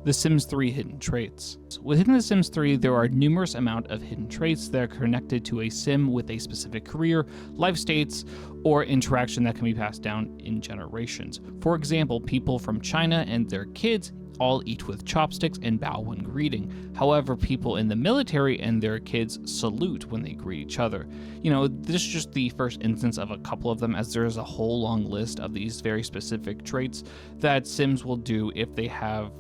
S1: The Sims 3 hidden traits. Within The Sims 3, there are numerous amount of hidden traits that are connected to a sim with a specific career, life states, or interaction that can be passed down in generations. For example, people from China and their kids all eat with chopsticks and bow when greeting. However, people in the military and their kids salute when they greet each other. This is just the first instance of a couple of them, as there is a whole long list of these very specific traits that Sims will do if they have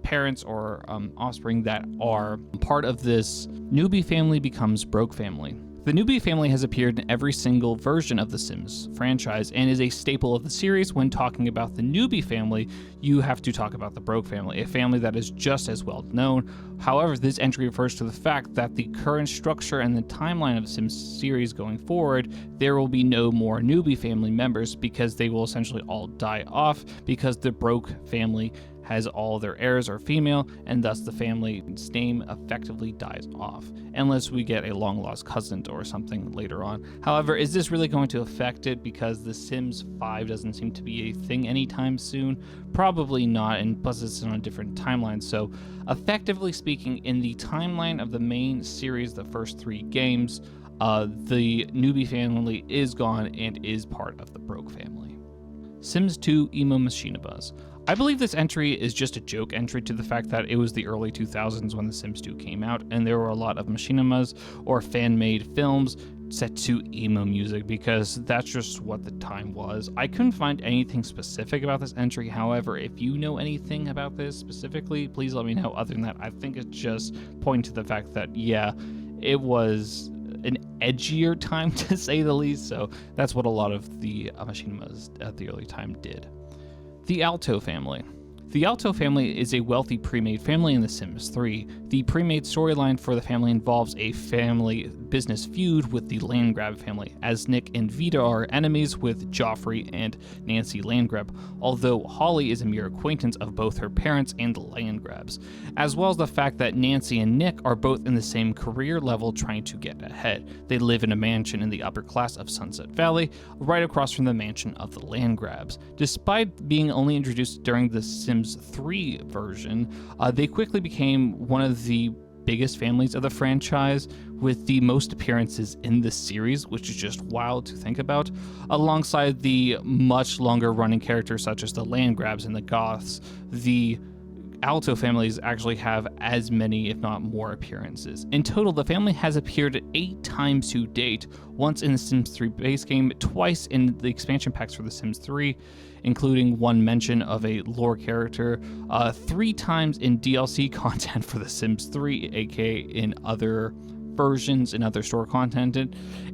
S1: parents or offspring that are part of this newbie family becomes broke family. The newbie family has appeared in every single version of the Sims franchise and is a staple of the series. When talking about the newbie family, you have to talk about the broke family, a family that is just as well known. However, this entry refers to the fact that the current structure and the timeline of the Sims series going forward, there will be no more newbie family members because they will essentially all die off because the broke family has all their heirs are female, and thus the family's name effectively dies off, unless we get a long-lost cousin or something later on. However, is this really going to affect it because The Sims 5 doesn't seem to be a thing anytime soon? Probably not, and plus it's on a different timeline, so effectively speaking, in the timeline of the main series, the first 3 games, the newbie family is gone and is part of the broke family. Sims 2 Emo Machinabuzz. I believe this entry is just a joke entry to the fact that it was the early 2000s when The Sims 2 came out, and there were a lot of machinimas or fan-made films set to emo music because that's just what the time was. I couldn't find anything specific about this entry. However, if you know anything about this specifically, please let me know. Other than that, I think it's just pointing to the fact that, yeah, it was an edgier time to say the least, so that's what a lot of the machinimas at the early time did. The Alto family. The Alto family is a wealthy pre-made family in The Sims 3. The pre-made storyline for the family involves a family business feud with the Landgrab family, as Nick and Vita are enemies with Joffrey and Nancy Landgrab, although Holly is a mere acquaintance of both her parents and the Landgrabs, as well as the fact that Nancy and Nick are both in the same career level trying to get ahead. They live in a mansion in the upper class of Sunset Valley, right across from the mansion of the Landgrabs. Despite being only introduced during the Sims 3 version, they quickly became one of the biggest families of the franchise with the most appearances in the series, which is just wild to think about. Alongside the much longer running characters such as the Landgrabs and the Goths, the Alto families actually have as many, if not more, appearances. In total, the family has appeared 8 times to date, once in the Sims 3 base game, twice in the expansion packs for The Sims 3, including one mention of a lore character, 3 times in DLC content for The Sims 3, aka in other versions and other store content.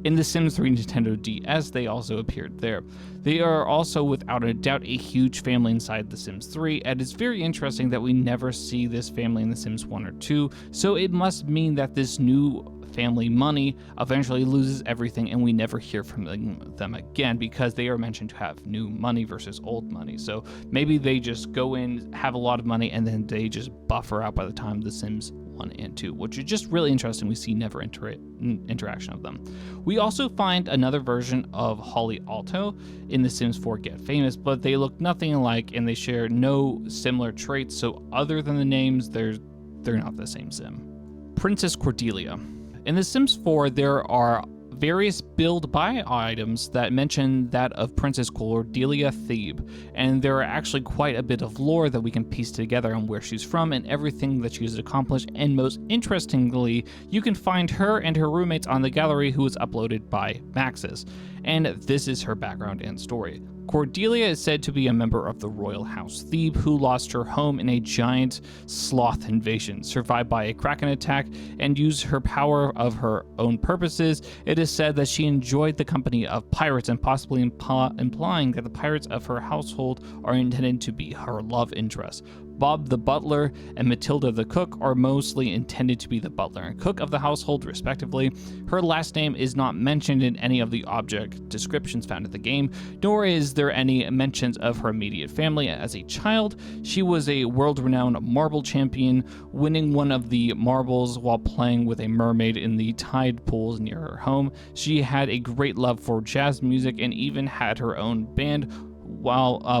S1: In The Sims 3 Nintendo DS, they also appeared there. They are also, without a doubt, a huge family inside The Sims 3, and it's very interesting that we never see this family in The Sims 1 or 2, so it must mean that this new family money eventually loses everything and we never hear from them again because they are mentioned to have new money versus old money. So maybe they just go in, have a lot of money, and then they just buffer out by the time The Sims 1 and 2, which is just really interesting. We see never interaction of them. We also find another version of Holly Alto in The Sims 4 Get Famous, but they look nothing alike and they share no similar traits, so other than the names, they're not the same sim. Princess Cordelia. In The Sims 4, there are various build buy items that mention that of Princess Cordelia Thebe, and there are actually quite a bit of lore that we can piece together on where she's from and everything that she's accomplished, and most interestingly, you can find her and her roommates on the gallery who was uploaded by Maxis, and this is her background and story. Cordelia is said to be a member of the royal house Thebe who lost her home in a giant sloth invasion, survived by a kraken attack, and used her power of her own purposes. It is said that she enjoyed the company of pirates, and possibly implying that the pirates of her household are intended to be her love interest. Bob the butler and Matilda the cook are mostly intended to be the butler and cook of the household, respectively. Her last name is not mentioned in any of the object descriptions found in the game, nor is there any mentions of her immediate family. As a child, she was a world-renowned marble champion, winning one of the marbles while playing with a mermaid in the tide pools near her home. She had a great love for jazz music and even had her own band,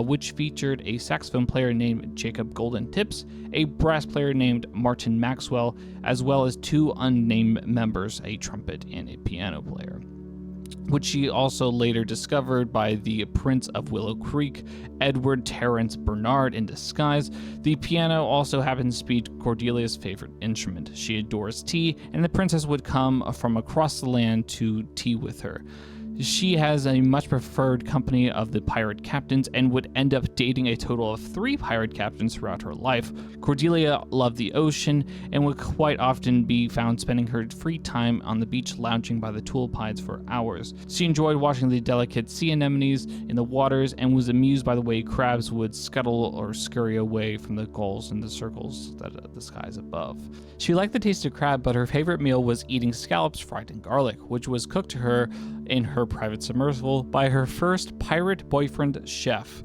S1: which featured a saxophone player named Jacob Golden Tips, a brass player named Martin Maxwell, as well as 2 unnamed members, a trumpet and a piano player, which she also later discovered by the Prince of Willow Creek, Edward Terrence Bernard, in disguise. The piano also happens to be Cordelia's favorite instrument. She adores tea, and the princess would come from across the land to tea with her. She has a much preferred company of the pirate captains and would end up dating a total of 3 pirate captains throughout her life. Cordelia loved the ocean and would quite often be found spending her free time on the beach lounging by the tulipides for hours. She enjoyed watching the delicate sea anemones in the waters and was amused by the way crabs would scuttle or scurry away from the gulls in the circles that the skies above. She liked the taste of crab, but her favorite meal was eating scallops fried in garlic, which was cooked to her in her private submersible by her first pirate boyfriend, Chef.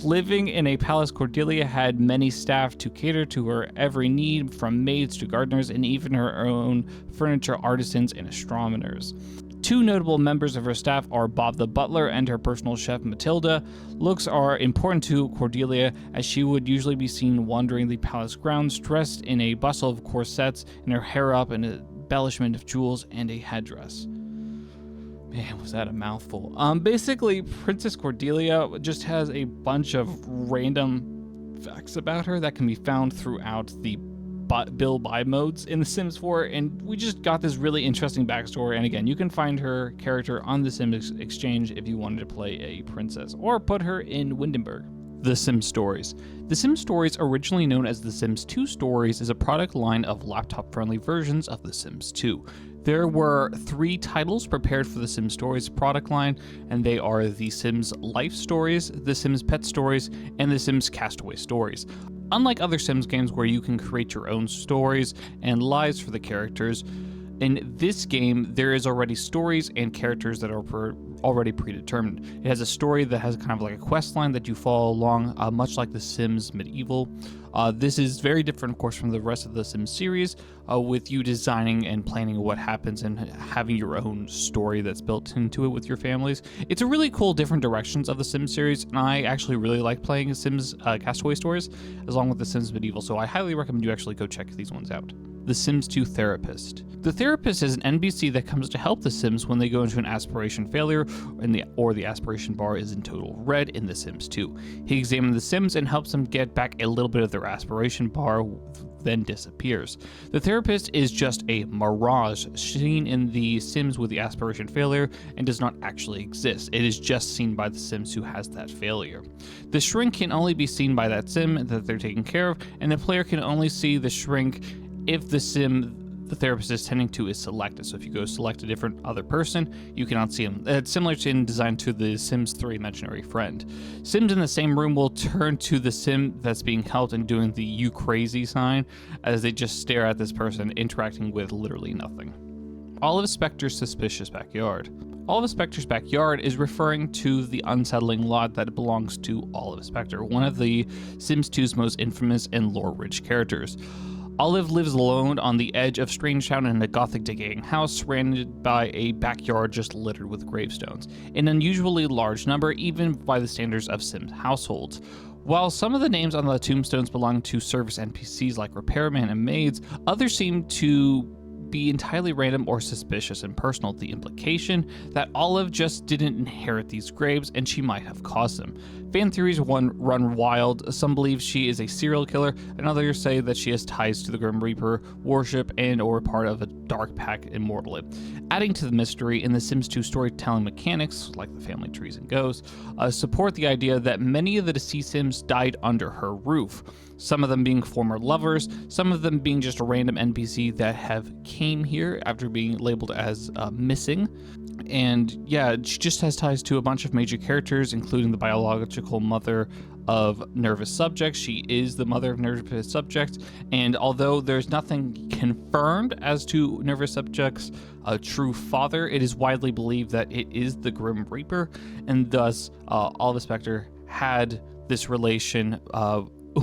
S1: Living in a palace, Cordelia had many staff to cater to her every need, from maids to gardeners and even her own furniture artisans and astronomers. 2 notable members of her staff are Bob the butler and her personal chef, Matilda. Looks are important to Cordelia, as she would usually be seen wandering the palace grounds dressed in a bustle of corsets and her hair up in an embellishment of jewels and a headdress. Man, was that a mouthful. Basically, Princess Cordelia just has a bunch of random facts about her that can be found throughout the build buy modes in The Sims 4, and we just got this really interesting backstory. And again, you can find her character on the Sims Exchange if you wanted to play a princess, or put her in Windenburg. The Sims Stories. The Sims Stories, originally known as The Sims 2 Stories, is a product line of laptop-friendly versions of The Sims 2. There were 3 titles prepared for the Sims Stories product line, and they are The Sims Life Stories, The Sims Pet Stories, and The Sims Castaway Stories. Unlike other Sims games where you can create your own stories and lives for the characters, in this game there is already stories and characters that are already predetermined. It has a story that has kind of like a quest line that you follow along, much like The Sims Medieval. This is very different, of course, from the rest of the Sims series, with you designing and planning what happens and having your own story that's built into it with your families. It's a really cool different directions of the Sims series, and I actually really like playing Sims Castaway Stories along with The Sims Medieval, so I highly recommend you actually go check these ones out. The Sims 2 Therapist. The Therapist is an NPC that comes to help the Sims when they go into an aspiration failure or the aspiration bar is in total red in The Sims 2. He examines the Sims and helps them get back a little bit of their aspiration bar, then disappears. The Therapist is just a mirage seen in the Sims with the aspiration failure and does not actually exist. It is just seen by the Sims who has that failure. The shrink can only be seen by that Sim that they're taking care of, and the player can only see the shrink if the Sim the therapist is tending to is selected. So if you go select a different other person, you cannot see them. It's similar in design to the Sims 3 Imaginary Friend. Sims in the same room will turn to the Sim that's being helped and doing the "you crazy" sign as they just stare at this person interacting with literally nothing. Olive Specter's Suspicious Backyard. Olive Specter's Backyard is referring to the unsettling lot that belongs to Olive Specter, one of the Sims 2's most infamous and lore-rich characters. Olive lives alone on the edge of Strangetown in a gothic decaying house surrounded by a backyard just littered with gravestones, an unusually large number even by the standards of Sims households. While some of the names on the tombstones belong to service NPCs like repairman and maids, others seem to be entirely random or suspicious and personal. The implication that Olive just didn't inherit these graves and she might have caused them. Fan theories run wild. Some believe she is a serial killer, and others say that she has ties to the Grim Reaper worship and or part of a dark pack immortal. Adding to the mystery, in the Sims 2 storytelling mechanics, like the family trees and ghosts, support the idea that many of the deceased Sims died under her roof. Some of them being former lovers, some of them being just a random NPC that have came here after being labeled as missing. And yeah, she just has ties to a bunch of major characters, including the biological mother of Nervous Subject. She is the mother of Nervous Subject, and although there's nothing confirmed as to Nervous Subject's true father, it is widely believed that it is the Grim Reaper, and thus Olive Spectre had this relation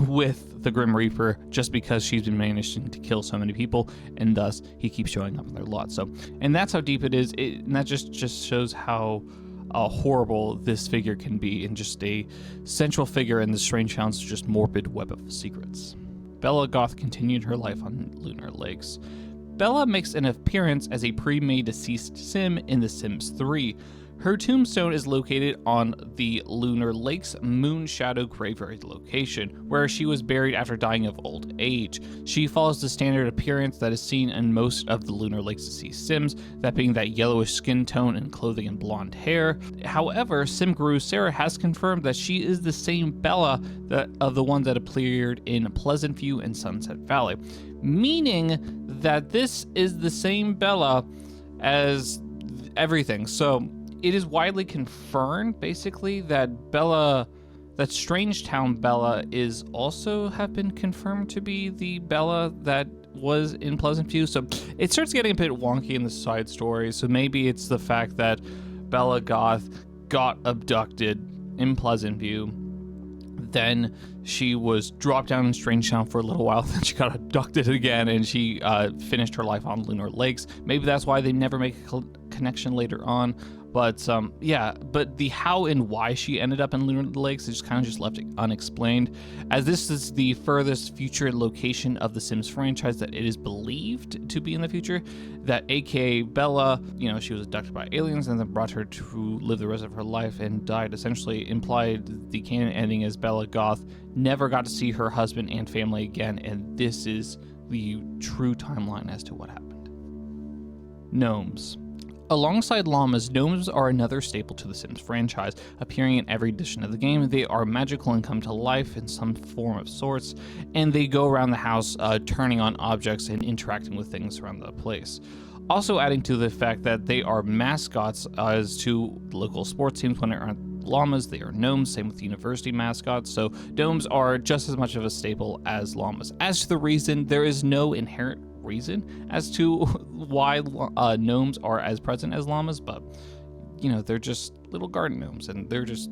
S1: with the Grim Reaper just because she's been managing to kill so many people, and thus he keeps showing up in their lot. So, and that's how deep it is, and that just shows how horrible this figure can be, and just a central figure in the Strange Hound's just morbid web of secrets. Bella Goth continued her life on Lunar Lakes. Bella makes an appearance as a pre-made deceased Sim in The Sims 3. Her tombstone is located on the Lunar Lakes Moon Shadow Graveyard location, where she was buried after dying of old age. She follows the standard appearance that is seen in most of the Lunar Lakes deceased Sims, that being that yellowish skin tone and clothing and blonde hair. However, Sim Guru Sarah has confirmed that she is the same Bella of the one that appeared in Pleasant View and Sunset Valley, meaning that this is the same Bella as everything. So it is widely confirmed, basically, that Strangetown Bella is also have been confirmed to be the Bella that was in Pleasant View. So it starts getting a bit wonky in the side story. So maybe it's the fact that Bella Goth got abducted in Pleasant View, then she was dropped down in Strangetown for a little while, then she got abducted again, and she finished her life on Lunar Lakes. Maybe that's why they never make a connection later on. But yeah, but the how and why she ended up in Lunar Lakes is just kind of just left unexplained, as this is the furthest future location of the Sims franchise that it is believed to be in the future, that aka Bella, she was abducted by aliens and then brought her to live the rest of her life and died. Essentially implied the canon ending as Bella Goth never got to see her husband and family again, and this is the true timeline as to what happened. Gnomes. Alongside llamas, gnomes are another staple to the Sims franchise, appearing in every edition of the game. They are magical and come to life in some form of sorts, and they go around the house turning on objects and interacting with things around the place. Also adding to the fact that they are mascots as to local sports teams. When there aren't llamas, they are gnomes, same with university mascots, so gnomes are just as much of a staple as llamas. As to the reason, there is no inherent reason as to why gnomes are as present as llamas, but they're just little garden gnomes, and they're just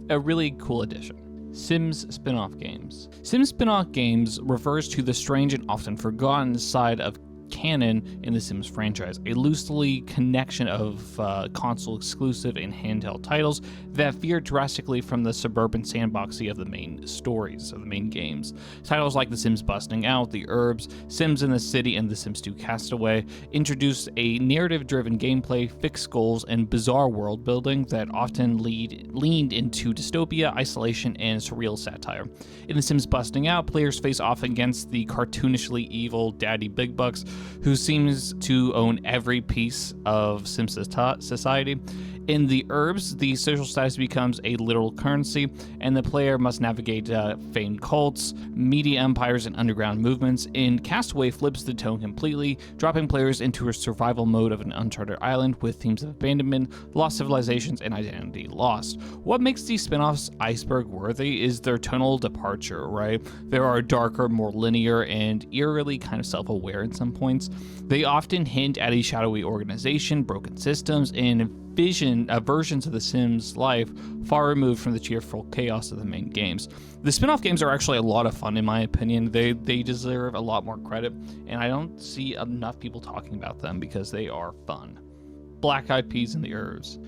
S1: a really cool addition. Sims spin-off games. Sims spin-off games refers to the strange and often forgotten side of canon in the Sims franchise, a loosely connection of console exclusive and handheld titles that veer drastically from the suburban sandboxy of the main stories of the main games. Titles like The Sims Busting Out, The Herbs, Sims in the City, and The Sims 2 Castaway introduced a narrative-driven gameplay, fixed goals, and bizarre world building that often leaned into dystopia, isolation, and surreal satire. In The Sims Busting Out, players face off against the cartoonishly evil Daddy Big Bucks, who seems to own every piece of Sim society. In The Herbs, the social status becomes a literal currency, and the player must navigate famed cults, media empires, and underground movements. In Castaway, flips the tone completely, dropping players into a survival mode of an uncharted island with themes of abandonment, lost civilizations, and identity lost. What makes these spin-offs Iceberg worthy is their tonal departure, right? There are darker, more linear, and eerily kind of self-aware in some points. They often hint at a shadowy organization, broken systems, and versions of the Sims life far removed from the cheerful chaos of the main games. The spin-off games are actually a lot of fun, in my opinion. They deserve a lot more credit, and I don't see enough people talking about them because they are fun. Black Eyed Peas and The Herbs.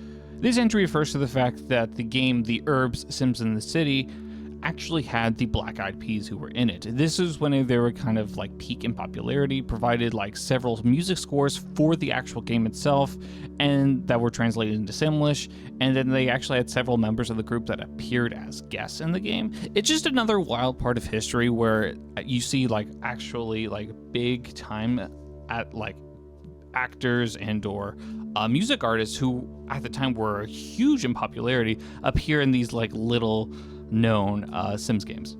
S1: This entry refers to the fact that the game The Herbs, Sims in the City actually had the Black Eyed Peas who were in it. This is when they were kind of like peak in popularity, provided like several music scores for the actual game itself, and that were translated into Simlish, and then they actually had several members of the group that appeared as guests in the game. It's just another wild part of history where you see like actually like big time at like actors and or music artists who at the time were huge in popularity appear in these like little known Sims games.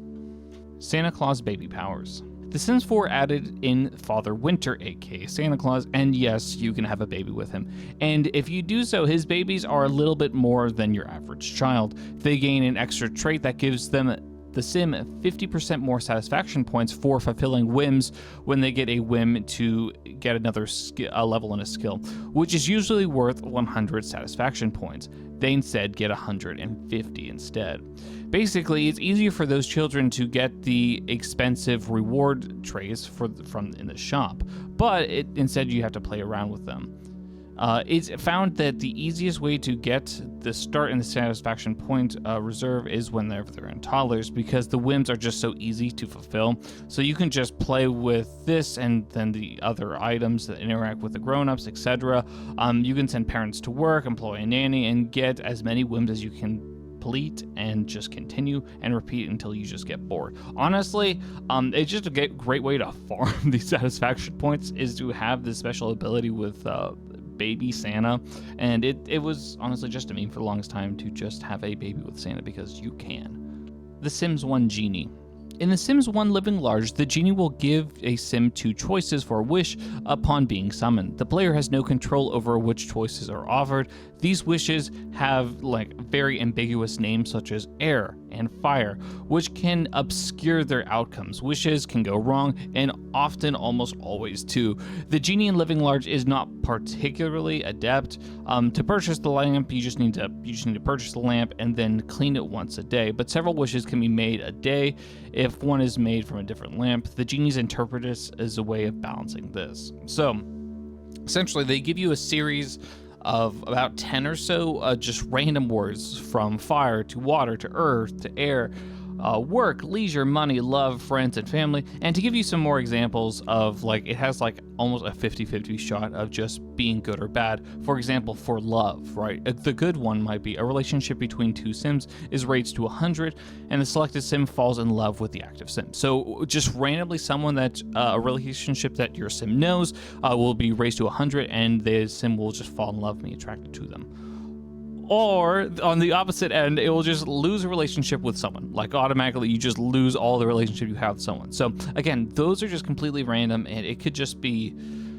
S1: Santa Claus baby powers. The Sims 4 added in Father Winter, aka Santa Claus, and yes, you can have a baby with him. And if you do so, his babies are a little bit more than your average child. They gain an extra trait that gives them the Sim 50% more satisfaction points for fulfilling whims when they get a whim to get another level in a skill, which is usually worth 100 satisfaction points. They instead get 150 instead. Basically, it's easier for those children to get the expensive reward trays from in the shop, but instead you have to play around with them. It's found that the easiest way to get the start in the satisfaction point reserve is whenever they're in toddlers, because the whims are just so easy to fulfill. So you can just play with this and then the other items that interact with the grown-ups, etc. You can send parents to work, employ a nanny, and get as many whims as you can complete and just continue and repeat until you just get bored. Honestly, it's just a great way to farm these satisfaction points is to have this special ability with baby Santa, and it was honestly just a meme for the longest time to just have a baby with Santa because you can. The Sims 1 Genie. In The Sims 1 Living Large, the genie will give a sim 2 choices for a wish upon being summoned. The player has no control over which choices are offered. These wishes have like very ambiguous names such as air and fire, which can obscure their outcomes. Wishes can go wrong, and often almost always too. The genie in Living Large is not particularly adept. To purchase the lamp, you just need to purchase the lamp and then clean it once a day. But several wishes can be made a day if one is made from a different lamp. The genie's interpretus is a way of balancing this. So essentially, they give you a series of about 10 or so just random words, from fire to water to earth to air, work, leisure, money, love, friends, and family. And to give you some more examples of, like, it has like almost a 50-50 shot of just being good or bad. For example, for love, right? The good one might be a relationship between two Sims is raised to 100, and the selected Sim falls in love with the active Sim. So just randomly someone that a relationship that your Sim knows will be raised to 100, and the Sim will just fall in love and be attracted to them. Or on the opposite end, it will just lose a relationship with someone. Like automatically, you just lose all the relationship you have with someone. So again, those are just completely random, and it could just be,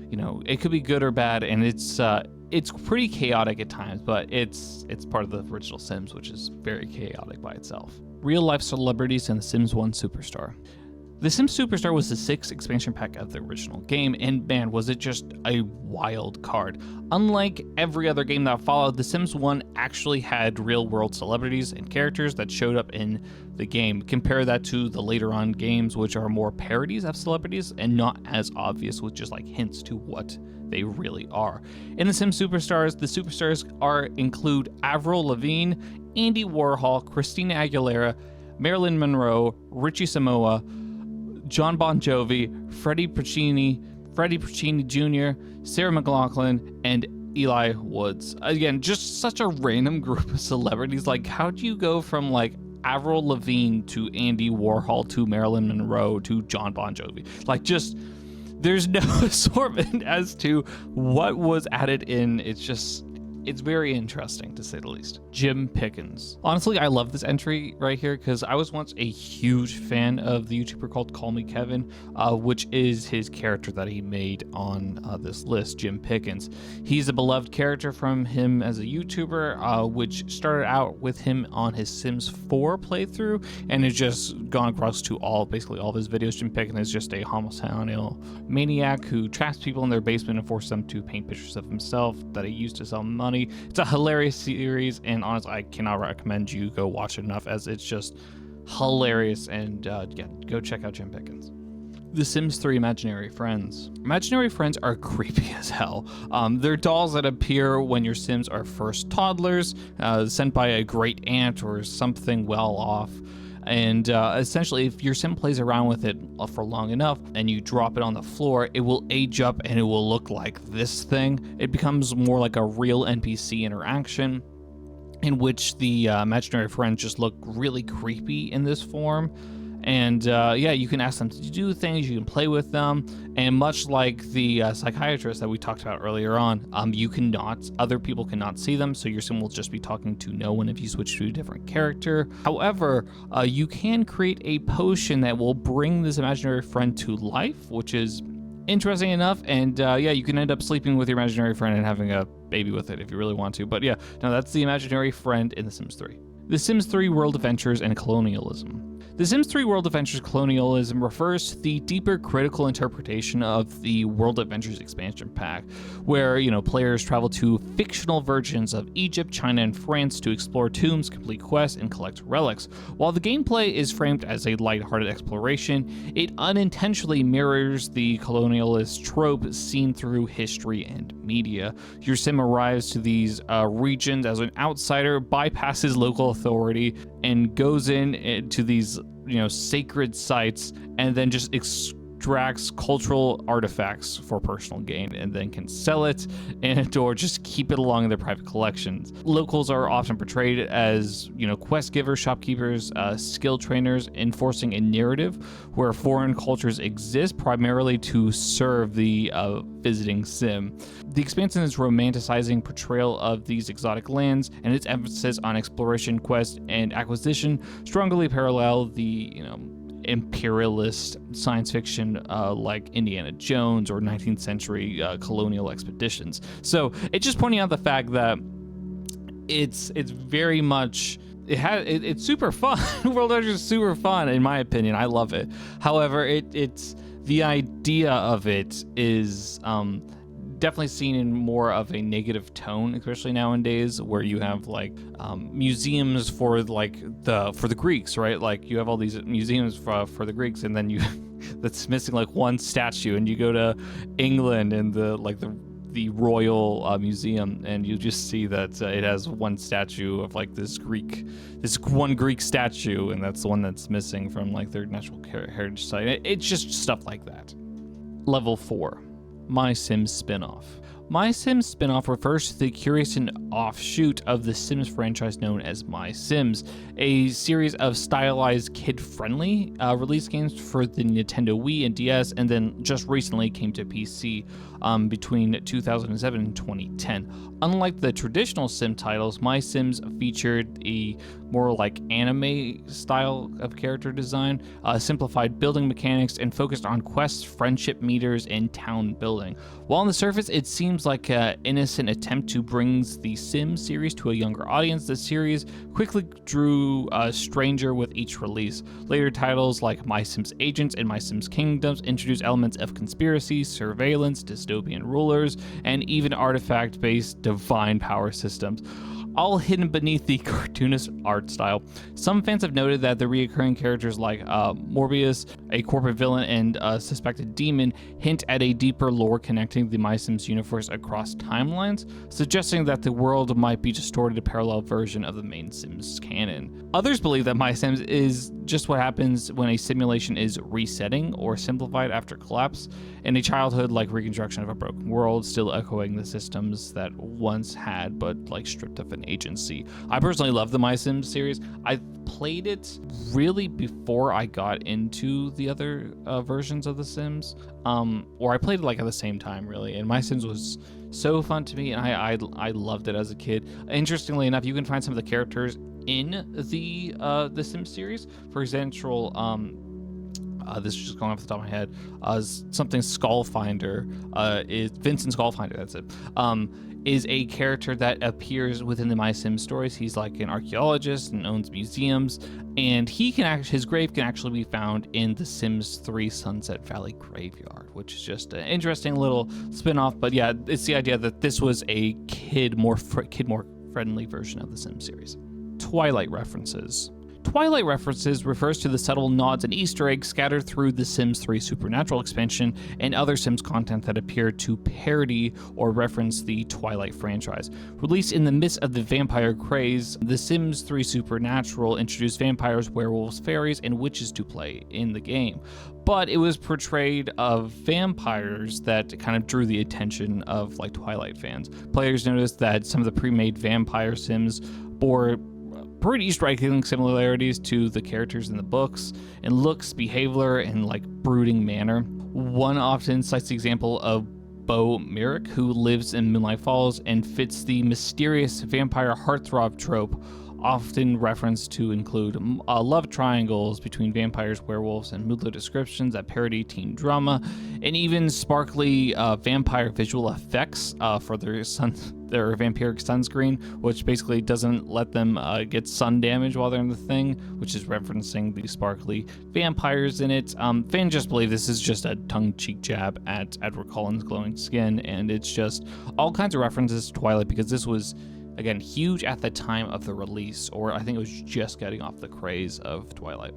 S1: you know, it could be good or bad, and it's pretty chaotic at times. But it's part of the original Sims, which is very chaotic by itself. Real life celebrities in The Sims 1 Superstar. The Sims Superstar was the 6th expansion pack of the original game, and man, was it just a wild card. Unlike every other game that followed, The Sims 1 actually had real-world celebrities and characters that showed up in the game. Compare that to the later on games, which are more parodies of celebrities and not as obvious, with just like hints to what they really are. In The Sims Superstars, the superstars include Avril Lavigne, Andy Warhol, Christina Aguilera, Marilyn Monroe, Richie Samoa, John Bon Jovi, Freddie Puccini Jr., Sarah McLachlan, and Eli Woods. Again, just such a random group of celebrities. Like, how do you go from like Avril Lavigne to Andy Warhol to Marilyn Monroe to John Bon Jovi? Like, just there's no assortment as to what was added in. It's very interesting, to say the least. Jim Pickens. Honestly, I love this entry right here because I was once a huge fan of the YouTuber called Call Me Kevin, which is his character that he made on this list, Jim Pickens. He's a beloved character from him as a YouTuber, which started out with him on his Sims 4 playthrough, and has just gone across to basically all of his videos. Jim Pickens is just a homicidal maniac who traps people in their basement and forces them to paint pictures of himself that he used to sell money. It's a hilarious series, and honestly, I cannot recommend you go watch it enough, as it's just hilarious. And yeah, go check out Jim Pickens. The Sims 3 Imaginary Friends. Imaginary friends are creepy as hell. They're dolls that appear when your Sims are first toddlers, sent by a great aunt or something well off. And essentially, if your sim plays around with it for long enough and you drop it on the floor, it will age up and it will look like this thing. It becomes more like a real NPC interaction, in which the imaginary friends just look really creepy in this form. And yeah, you can ask them to do things, you can play with them, and much like the psychiatrist that we talked about earlier on, other people cannot see them, so your sim will just be talking to no one if you switch to a different character. However, you can create a potion that will bring this imaginary friend to life, which is interesting enough. And yeah, you can end up sleeping with your imaginary friend and having a baby with it if you really want to. But yeah, no, that's the imaginary friend in The Sims 3. The Sims 3 World Adventures and Colonialism. The Sims 3 World Adventures Colonialism refers to the deeper critical interpretation of the World Adventures expansion pack, where, players travel to fictional versions of Egypt, China, and France to explore tombs, complete quests, and collect relics. While the gameplay is framed as a lighthearted exploration, it unintentionally mirrors the colonialist trope seen through history and media. Your sim arrives to these regions as an outsider, bypasses local authority, and goes into these sacred sites, and then just extracts cultural artifacts for personal gain, and then can sell it or just keep it along in their private collections. Locals are often portrayed as quest givers, shopkeepers, skill trainers, enforcing a narrative where foreign cultures exist primarily to serve the visiting sim. The expansion's romanticizing portrayal of these exotic lands and its emphasis on exploration, quest, and acquisition strongly parallel the imperialist science fiction like Indiana Jones or 19th century colonial expeditions. So it's just pointing out the fact that it's very much it's super fun. World Adventures is super fun in my opinion. I love it. However, it's the idea of it is definitely seen in more of a negative tone, especially nowadays, where you have museums for the Greeks, right? Like you have all these museums for the Greeks, and then that's missing one statue, and you go to England and the Royal Museum, and you just see that it has one statue of this one Greek statue, and that's the one that's missing from their natural heritage site. It's just stuff like that. Level 4. My Sims spin-off. My Sims spin-off refers to the curious and offshoot of the Sims franchise known as My Sims, a series of stylized kid-friendly release games for the Nintendo Wii and DS, and then just recently came to PC between 2007 and 2010. Unlike the traditional Sim titles, My Sims featured a more anime style of character design, simplified building mechanics, and focused on quests, friendship meters, and town building. While on the surface it seems like an innocent attempt to bring the Sims series to a younger audience, the series quickly drew stranger with each release. Later titles like My Sims Agents and My Sims Kingdoms introduced elements of conspiracy, surveillance, dystopian rulers, and even artifact-based divine power systems, all hidden beneath the cartoonist art style. Some fans have noted that the recurring characters like Morbius, a corporate villain, and a suspected demon hint at a deeper lore connecting the My Sims universe across timelines, suggesting that the world might be distorted a parallel version of the main Sims canon. Others believe that My Sims is just what happens when a simulation is resetting or simplified after collapse, in a childhood-like reconstruction of a broken world, still echoing the systems that once had, but stripped of an agency. I personally love the My Sims series. I played it really before I got into the other versions of The Sims, or I played it at the same time, really. And My Sims was so fun to me, and I loved it as a kid. Interestingly enough, you can find some of the characters in the Sims series. For example, this is just going off the top of my head. Something Skullfinder is Vincent Skullfinder. That's it. Is a character that appears within the My Sims stories. He's an archaeologist and owns museums, and his grave can actually be found in the Sims 3 Sunset Valley Graveyard, which is just an interesting little spin-off. But yeah, it's the idea that this was a kid more friendly version of the Sims series. Twilight references. Twilight references refers to the subtle nods and Easter eggs scattered through the Sims 3 Supernatural expansion and other Sims content that appear to parody or reference the Twilight franchise. Released in the midst of the vampire craze, The Sims 3 Supernatural introduced vampires, werewolves, fairies, and witches to play in the game. But it was portrayed of vampires that kind of drew the attention of like Twilight fans. Players noticed that some of the pre-made vampire Sims bore pretty striking similarities to the characters in the books in looks, behavior, and like brooding manner. One often cites the example of Bo Merrick, who lives in Moonlight Falls and fits the mysterious vampire heartthrob trope, often referenced to include love triangles between vampires, werewolves, and moodlet descriptions that parody teen drama, and even sparkly vampire visual effects for their vampiric sunscreen, which basically doesn't let them get sun damage while they're in the thing, which is referencing the sparkly vampires in it. Fans just believe this is just a tongue-cheek jab at Edward Cullen's glowing skin, and it's just all kinds of references to Twilight because this was, again, huge at the time of the release, or I think it was just getting off the craze of Twilight.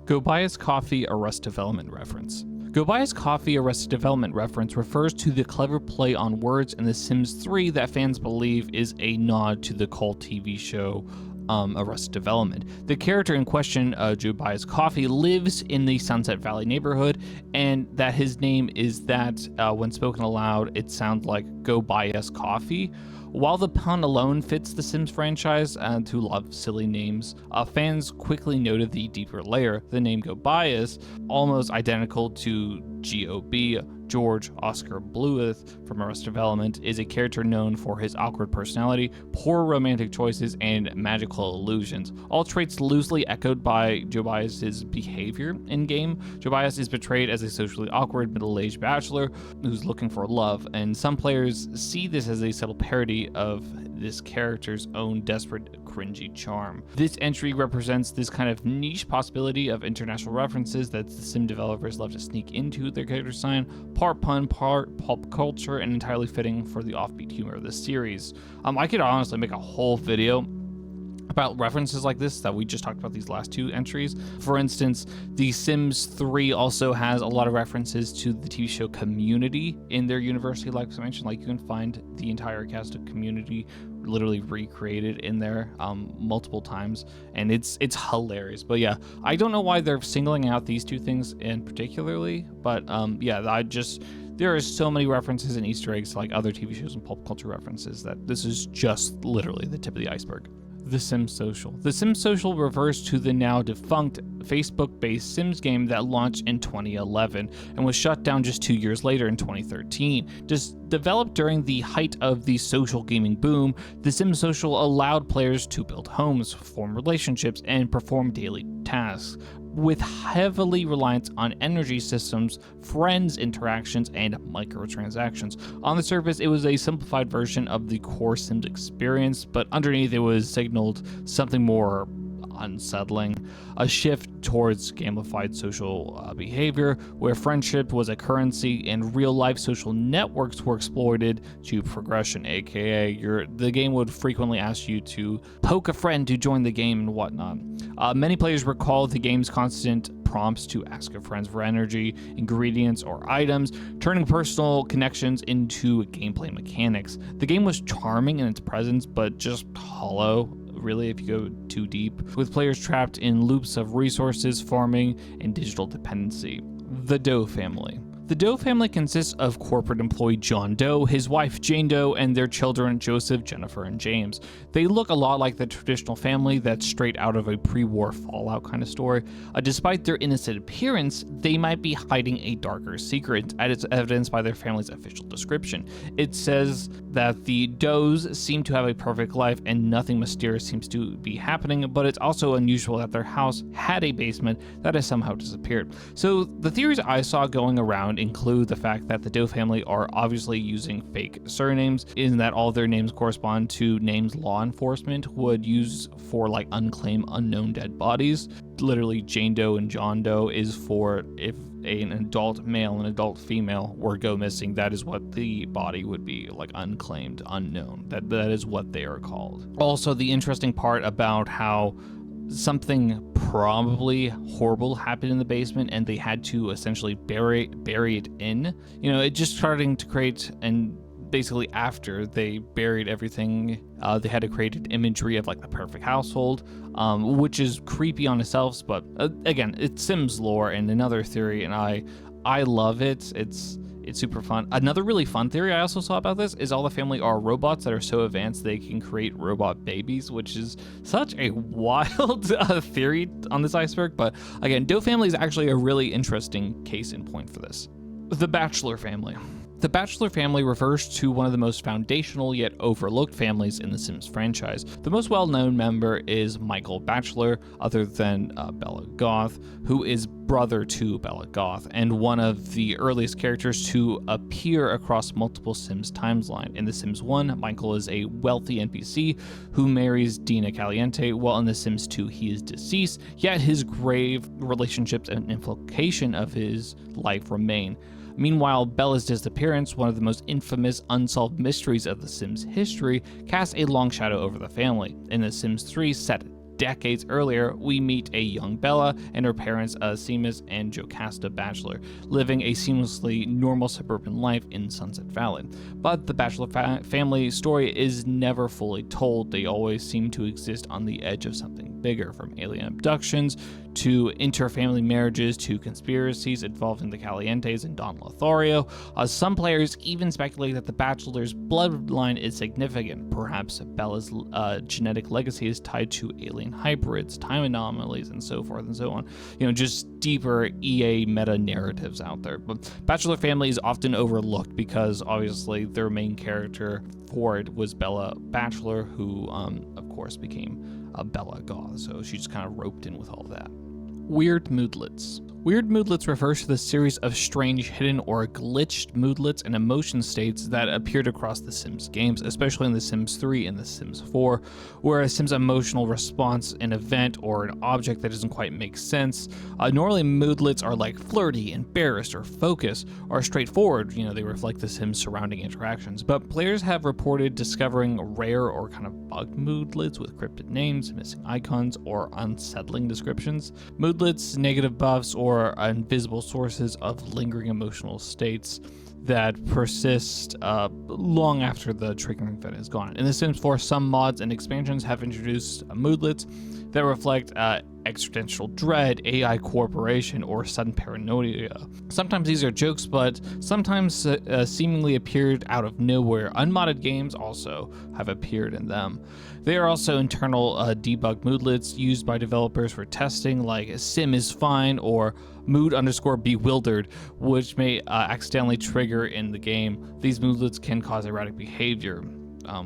S1: Go Buy Us Coffee, Arrested Development reference. Go Buy Us Coffee, Arrested Development reference refers to the clever play on words in The Sims 3 that fans believe is a nod to the cult TV show Arrested Development. The character in question, Joe Buys Coffee, lives in the Sunset Valley neighborhood, and that his name is that when spoken aloud, it sounds like Go Buy Us Coffee. While the pun alone fits the Sims franchise, who love silly names, fans quickly noted the deeper layer. The name Go Buy Us, almost identical to G.O.B., George Oscar Blueth from Arrested Development, is a character known for his awkward personality, poor romantic choices, and magical illusions. All traits loosely echoed by Jobias's behavior in-game. Jobias is portrayed as a socially awkward middle-aged bachelor who's looking for love, and some players see this as a subtle parody of this character's own desperate, cringy charm. This entry represents this kind of niche possibility of international references that the sim developers love to sneak into their character design, part pun, part pulp culture, and entirely fitting for the offbeat humor of the series. I could honestly make a whole video about references like this that we just talked about, these last two entries. For instance, The Sims 3 also has a lot of references to the TV show Community in their University Life expansion. Like, you can find the entire cast of Community literally recreated in there multiple times, and it's hilarious. But yeah, I don't know why they're singling out these two things in particularly, but yeah, there are so many references and Easter eggs to like other TV shows and pulp culture references that this is just literally the tip of the iceberg. The Sims Social. The Sims Social refers to the now defunct Facebook-based Sims game that launched in 2011 and was shut down just 2 years later in 2013. Developed during the height of the social gaming boom, The Sims Social allowed players to build homes, form relationships, and perform daily tasks, with heavily reliance on energy systems, friends interactions, and microtransactions. On the surface, it was a simplified version of the core Sims experience, but underneath it was signaled something more unsettling, a shift towards gamified social behavior, where friendship was a currency and real-life social networks were exploited to progression, aka the game would frequently ask you to poke a friend to join the game and whatnot. Many players recall the game's constant prompts to ask your friends for energy, ingredients, or items, turning personal connections into gameplay mechanics. The game was charming in its presence, but just hollow, really, if you go too deep, with players trapped in loops of resources, farming, and digital dependency. The Doe family. The Doe family consists of corporate employee John Doe, his wife Jane Doe, and their children Joseph, Jennifer, and James. They look a lot like the traditional family that's straight out of a pre-war Fallout kind of story. Despite their innocent appearance, they might be hiding a darker secret, as evidenced by their family's official description. It says that the Does seem to have a perfect life and nothing mysterious seems to be happening, but it's also unusual that their house had a basement that has somehow disappeared. So the theories I saw going around include the fact that the Doe family are obviously using fake surnames, in that all their names correspond to names law enforcement would use for like unclaimed, unknown dead bodies. Literally, Jane Doe and John Doe is for if an adult male and adult female were go missing, that is what the body would be, like unclaimed, unknown. That is what they are called. Also, the interesting part about how something probably horrible happened in the basement and they had to essentially bury it in. It just starting to create, and basically after they buried everything, they had to create an imagery of like the perfect household, which is creepy on itself, but again, it's Sims lore and another theory, and I love it. It's super fun. Another really fun theory I also saw about this is all the family are robots that are so advanced they can create robot babies, which is such a wild theory on this iceberg. But again, Doe family is actually a really interesting case in point for this. The Bachelor family. The Bachelor family refers to one of the most foundational yet overlooked families in the Sims franchise. The most well-known member is Michael Bachelor, other than Bella Goth, who is brother to Bella Goth, and one of the earliest characters to appear across multiple Sims timelines. In The Sims 1, Michael is a wealthy NPC who marries Dina Caliente, while in The Sims 2 he is deceased, yet his grave relationships and implication of his life remain. Meanwhile, Bella's disappearance, one of the most infamous unsolved mysteries of The Sims history, casts a long shadow over the family. In The Sims 3, set decades earlier, we meet a young Bella and her parents, Seamus and Jocasta Bachelor, living a seamlessly normal suburban life in Sunset Valley. But the Bachelor family story is never fully told. They always seem to exist on the edge of something bigger, from alien abductions to inter-family marriages to conspiracies involving the Calientes and Don Lothario. Some players even speculate that the Bachelor's bloodline is significant. Perhaps Bella's genetic legacy is tied to alien hybrids, time anomalies, and so forth and so on. Just deeper EA meta narratives out there. But Bachelor family is often overlooked because obviously their main character for it was Bella Bachelor, who of course became Bella Goth, so she just kind of roped in with all that. Weird moodlets. Weird moodlets refers to the series of strange, hidden, or glitched moodlets and emotion states that appeared across the Sims games, especially in The Sims 3 and The Sims 4, where a Sim's emotional response, an event, or an object that doesn't quite make sense. Normally, moodlets are like flirty, embarrassed, or focused, or straightforward. They reflect the Sims' surrounding interactions. But players have reported discovering rare or kind of bugged moodlets with cryptic names, missing icons, or unsettling descriptions. Moodlets, negative buffs, or invisible sources of lingering emotional states that persist long after the triggering event is gone. In The Sims 4, some mods and expansions have introduced moodlets that reflect existential dread, AI cooperation, or sudden paranoia. Sometimes these are jokes, but sometimes seemingly appeared out of nowhere. Unmodded games also have appeared in them. They are also internal debug moodlets used by developers for testing, like sim is fine or mood_bewildered, which may accidentally trigger in the game. These moodlets can cause erratic behavior.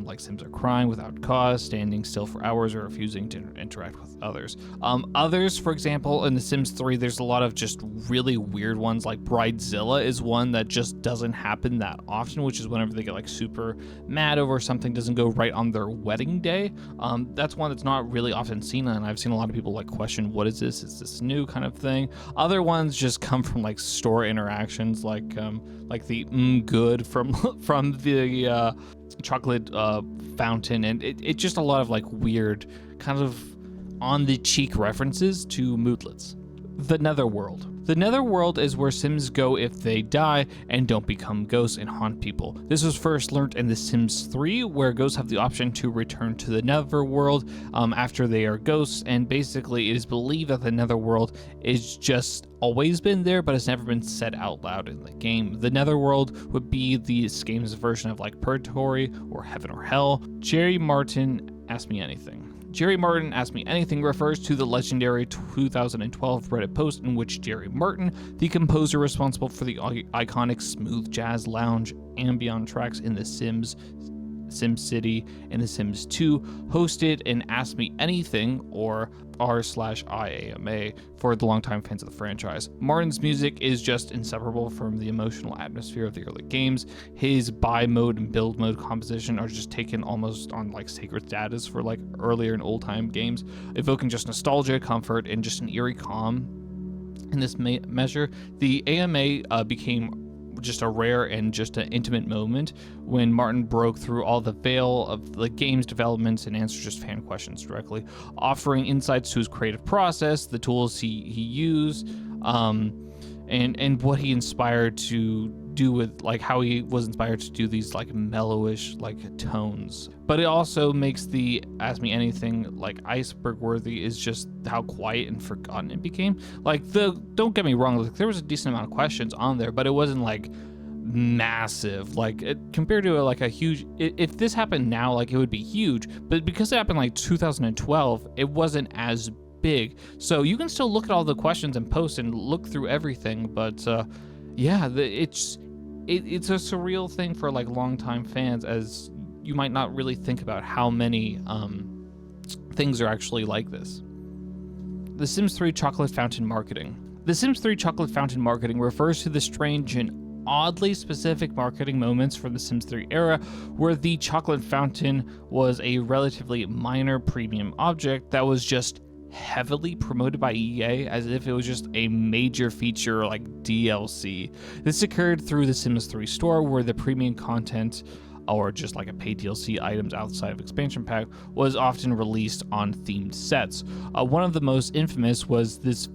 S1: Like Sims are crying without cause, standing still for hours, or refusing to interact with others. Others, for example, in The Sims 3, there's a lot of just really weird ones, like Bridezilla is one that just doesn't happen that often, which is whenever they get like super mad over something doesn't go right on their wedding day. That's one that's not really often seen, and I've seen a lot of people like question, what is this? Is this new kind of thing? Other ones just come from like store interactions, like the good from the chocolate fountain, and it's just a lot of like weird kind of on the cheek references to moodlets. The Netherworld. The Netherworld is where Sims go if they die and don't become ghosts and haunt people. This was first learnt in The Sims 3, where ghosts have the option to return to the Netherworld after they are ghosts, and basically it is believed that the Netherworld is just always been there, but it's never been said out loud in the game. The Netherworld would be this game's version of like Purgatory or Heaven or Hell. Jerry Martin Ask Me Anything. Jerry Martin Ask Me Anything refers to the legendary 2012 Reddit post in which Jerry Martin, the composer responsible for the iconic smooth jazz lounge ambient tracks in The Sims, SimCity, and The Sims 2, hosted an Ask Me Anything, or r/IAMA, for the longtime fans of the franchise. Martin's music is just inseparable from the emotional atmosphere of the early games. His buy mode and build mode composition are just taken almost on like sacred status for like earlier and old time games, evoking just nostalgia, comfort, and just an eerie calm. In this measure, the AMA became just a rare and just an intimate moment when Martin broke through all the veil of the game's developments and answered just fan questions directly, offering insights to his creative process, the tools he used, and what he inspired to do with, like, how he was inspired to do these like mellowish like tones. But it also makes the Ask Me Anything like Iceberg worthy is just how quiet and forgotten it became. Like, don't get me wrong, like, there was a decent amount of questions on there, but it wasn't like massive, like compared to like a huge, if this happened now, like, it would be huge, but because it happened like 2012, it wasn't as big. So you can still look at all the questions and post and look through everything, but yeah, it's a surreal thing for like longtime fans, as you might not really think about how many things are actually like this. The Sims 3 chocolate fountain marketing. The Sims 3 chocolate fountain marketing refers to the strange and oddly specific marketing moments from the Sims 3 era where the chocolate fountain was a relatively minor premium object that was just heavily promoted by EA as if it was just a major feature like DLC. This occurred through the Sims 3 store, where the premium content, or just like a paid DLC items outside of expansion pack, was often released on themed sets. One of the most infamous was this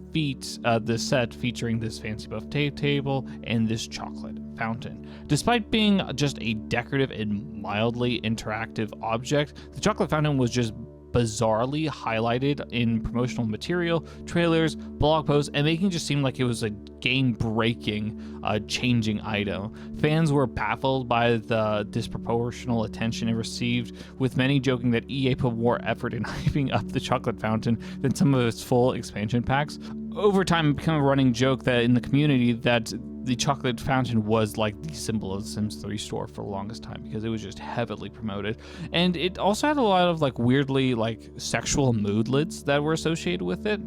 S1: set featuring this fancy buffet table and this chocolate fountain. Despite being just a decorative and mildly interactive object, the chocolate fountain was just bizarrely highlighted in promotional material, trailers, blog posts, and making it just seem like it was a game-breaking, changing item. Fans were baffled by the disproportional attention it received, with many joking that EA put more effort in hyping up the chocolate fountain than some of its full expansion packs. Over time, it became a running joke that in the community that the chocolate fountain was like the symbol of the Sims 3 store for the longest time, because it was just heavily promoted. And it also had a lot of like weirdly like sexual moodlets that were associated with it.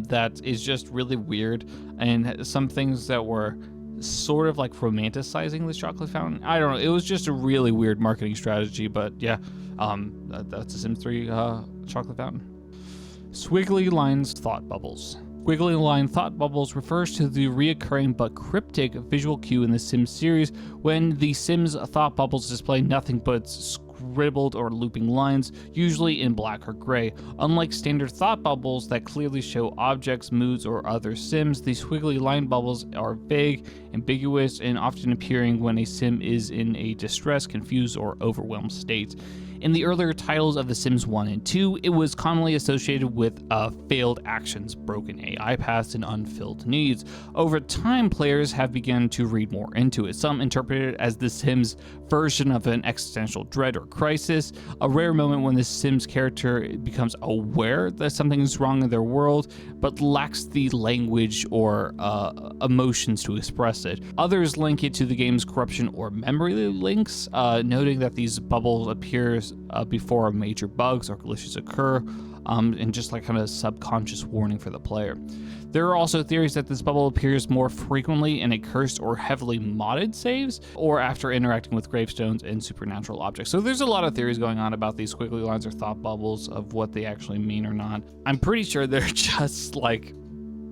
S1: That is just really weird, and some things that were sort of like romanticizing the chocolate fountain. I don't know. It was just a really weird marketing strategy, but yeah, that's a Sims 3 chocolate fountain. Squiggly lines thought bubbles. Squiggly line thought bubbles refers to the reoccurring but cryptic visual cue in the Sims series when the Sims thought bubbles display nothing but scribbled or looping lines, usually in black or gray. Unlike standard thought bubbles that clearly show objects, moods, or other Sims, these squiggly line bubbles are vague, ambiguous, and often appearing when a Sim is in a distressed, confused, or overwhelmed state. In the earlier titles of The Sims 1 and 2, it was commonly associated with failed actions, broken AI paths, and unfilled needs. Over time, players have begun to read more into it. Some interpret it as The Sims' version of an existential dread or crisis, a rare moment when the Sims character becomes aware that something is wrong in their world, but lacks the language or emotions to express it. Others link it to the game's corruption or memory links, noting that these bubbles appear before major bugs or glitches occur, and just like kind of a subconscious warning for the player. There are also theories that this bubble appears more frequently in a cursed or heavily modded saves, or after interacting with gravestones and supernatural objects. So there's a lot of theories going on about these squiggly lines or thought bubbles, of what they actually mean or not. I'm pretty sure they're just like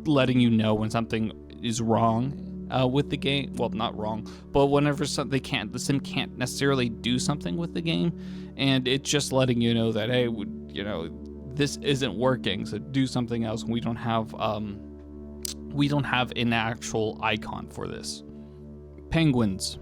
S1: letting you know when something is wrong with the game. Well, not wrong, but whenever the Sim can't necessarily do something with the game, and it's just letting you know that, hey, you know, this isn't working, so do something else. We don't have an actual icon for this. Penguins.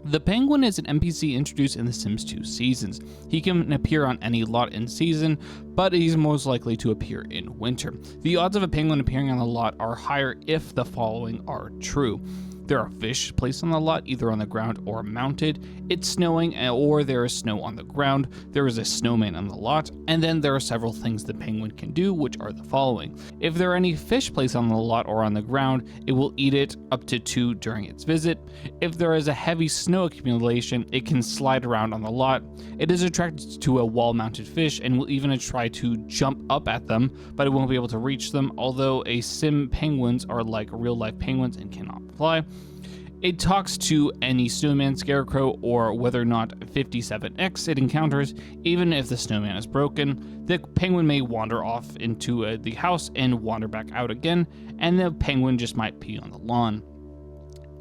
S1: The penguin is an NPC introduced in The Sims 2 seasons. He can appear on any lot in season, but he's most likely to appear in winter. The odds of a penguin appearing on the lot are higher if the following are true. There are fish placed on the lot, either on the ground or mounted. It's snowing, or there is snow on the ground. There is a snowman on the lot, and then there are several things the penguin can do, which are the following. If there are any fish placed on the lot or on the ground, it will eat it, up to 2 during its visit. If there is a heavy snow accumulation, it can slide around on the lot. It is attracted to a wall-mounted fish and will even try to jump up at them, but it won't be able to reach them, although Sim penguins are like real-life penguins and cannot fly. It talks to any snowman, scarecrow, or whether or not 57X it encounters. Even if the snowman is broken, the penguin may wander off into the house and wander back out again, and the penguin just might pee on the lawn.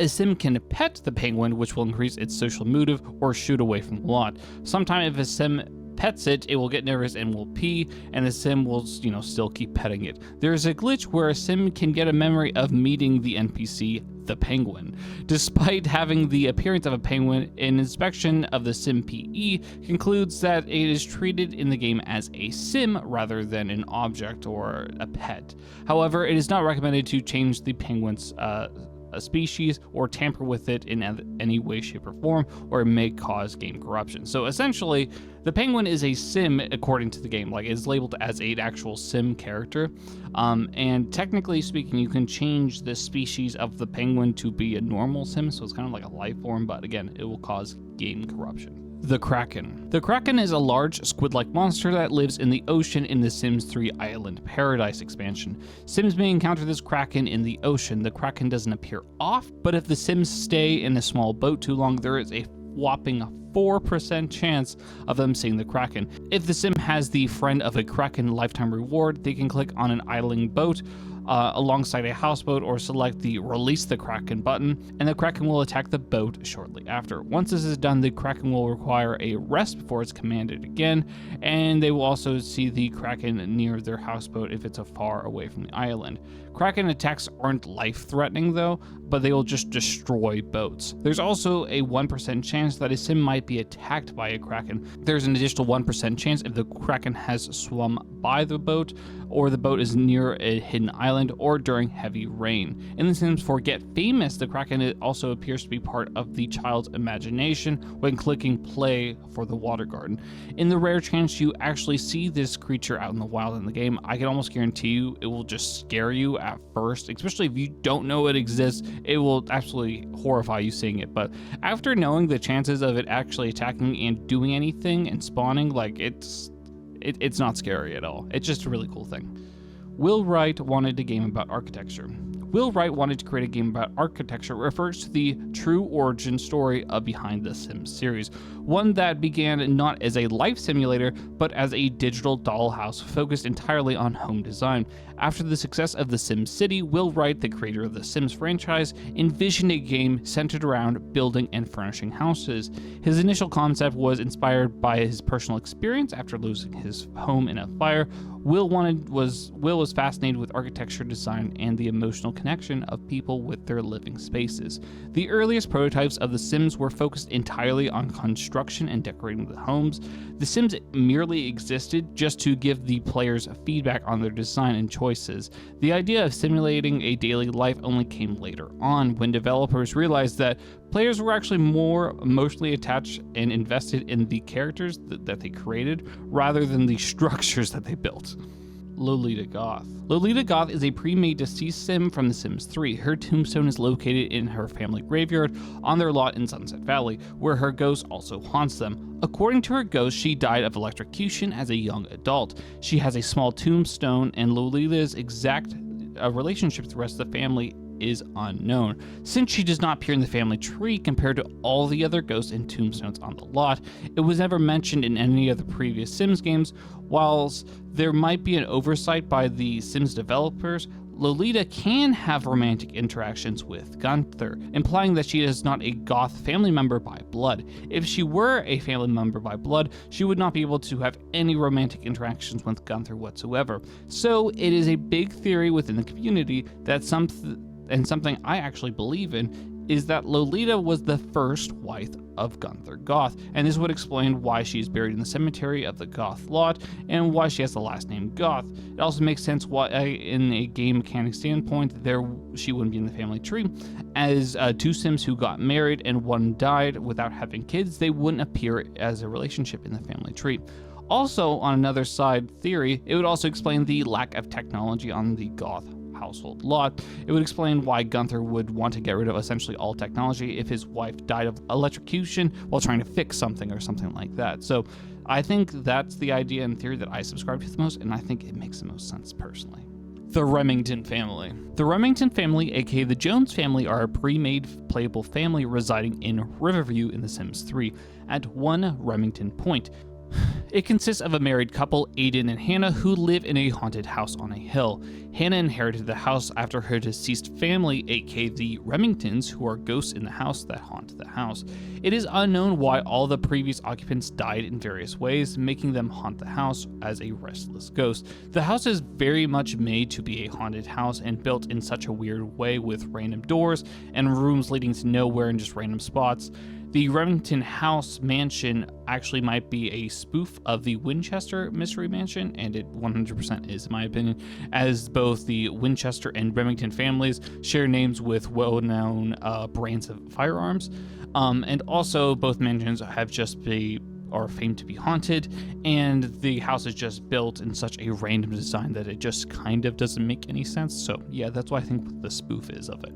S1: A sim can pet the penguin, which will increase its social motive or shoot away from the lot. Sometimes if a sim pets it, it will get nervous and will pee, and the sim will, still keep petting it. There is a glitch where a sim can get a memory of meeting the NPC, the penguin. Despite having the appearance of a penguin, an inspection of the sim PE concludes that it is treated in the game as a sim rather than an object or a pet. However, it is not recommended to change the penguin's a species or tamper with it in any way, shape, or form, or it may cause game corruption. So essentially, the penguin is a sim according to the game, like it's labeled as an actual sim character. And technically speaking, you can change the species of the penguin to be a normal sim, so it's kind of like a life form, but again, it will cause game corruption. The Kraken. The Kraken is a large squid-like monster that lives in the ocean in the Sims 3 Island Paradise expansion. Sims may encounter this Kraken in the ocean. The Kraken doesn't appear off, but if the Sims stay in a small boat too long, there is a whopping 4% chance of them seeing the Kraken. If the Sim has the Friend of a Kraken lifetime reward, they can click on an idling boat alongside a houseboat or select the Release the Kraken button, and the Kraken will attack the boat shortly after. Once this is done, the Kraken will require a rest before it's commanded again, and they will also see the Kraken near their houseboat if it's far away from the island. Kraken attacks aren't life-threatening though, but they will just destroy boats. There's also a 1% chance that a sim might be attacked by a Kraken. There's an additional 1% chance if the Kraken has swum by the boat, or the boat is near a hidden island, or during heavy rain. In The Sims 4 Get Famous, the Kraken also appears to be part of the child's imagination when clicking play for the water garden. In the rare chance you actually see this creature out in the wild in the game, I can almost guarantee you it will just scare you at first, especially if you don't know it exists. It will absolutely horrify you seeing it, but after knowing the chances of it actually attacking and doing anything and spawning, like it's not scary at all. It's just a really cool thing. Will Wright wanted a game about architecture. Will Wright wanted to create a game about architecture refers to the true origin story of behind the Sims series, one that began not as a life simulator, but as a digital dollhouse focused entirely on home design. After the success of The Sims City, Will Wright, the creator of the Sims franchise, envisioned a game centered around building and furnishing houses. His initial concept was inspired by his personal experience after losing his home in a fire. Will was fascinated with architecture, design, and the emotional connection of people with their living spaces. The earliest prototypes of The Sims were focused entirely on construction and decorating the homes. The Sims merely existed just to give the players feedback on their design and choices. The idea of simulating a daily life only came later on, when developers realized that players were actually more emotionally attached and invested in the characters that they created rather than the structures that they built. Lolita Goth. Lolita Goth is a pre-made deceased sim from The Sims 3. Her tombstone is located in her family graveyard on their lot in Sunset Valley, where her ghost also haunts them. According to her ghost, she died of electrocution as a young adult. She has a small tombstone, and Lolita's exact relationship with the rest of the family is unknown. Since she does not appear in the family tree compared to all the other ghosts and tombstones on the lot, it was never mentioned in any of the previous Sims games. Whilst there might be an oversight by the Sims developers, Lolita can have romantic interactions with Gunther, implying that she is not a Goth family member by blood. If she were a family member by blood, she would not be able to have any romantic interactions with Gunther whatsoever. So it is a big theory within the community that something I actually believe in, is that Lolita was the first wife of Gunther Goth, and this would explain why she's buried in the cemetery of the Goth lot and why she has the last name Goth. It also makes sense why, in a game mechanic standpoint, she wouldn't be in the family tree, as two Sims who got married and one died without having kids, they wouldn't appear as a relationship in the family tree. Also, on another side theory, it would also explain the lack of technology on the Goth household lot. It would explain why Gunther would want to get rid of essentially all technology if his wife died of electrocution while trying to fix something or something like that. So I think that's the idea and theory that I subscribe to the most, and I think it makes the most sense personally. The Remington family. The Remington family, aka the Jones family, are a pre-made playable family residing in Riverview in The Sims 3 at 1 Remington Point. It consists of a married couple, Aiden and Hannah, who live in a haunted house on a hill. Hannah inherited the house after her deceased family, aka the Remingtons, who are ghosts in the house that haunt the house. It is unknown why all the previous occupants died in various ways, making them haunt the house as a restless ghost. The house is very much made to be a haunted house and built in such a weird way with random doors and rooms leading to nowhere in just random spots. The Remington House mansion actually might be a spoof of the Winchester Mystery Mansion, and it 100% is, in my opinion, as both the Winchester and Remington families share names with well-known brands of firearms, and also both mansions have are famed to be haunted, and the house is just built in such a random design that it just kind of doesn't make any sense. So yeah, that's what I think the spoof is of it.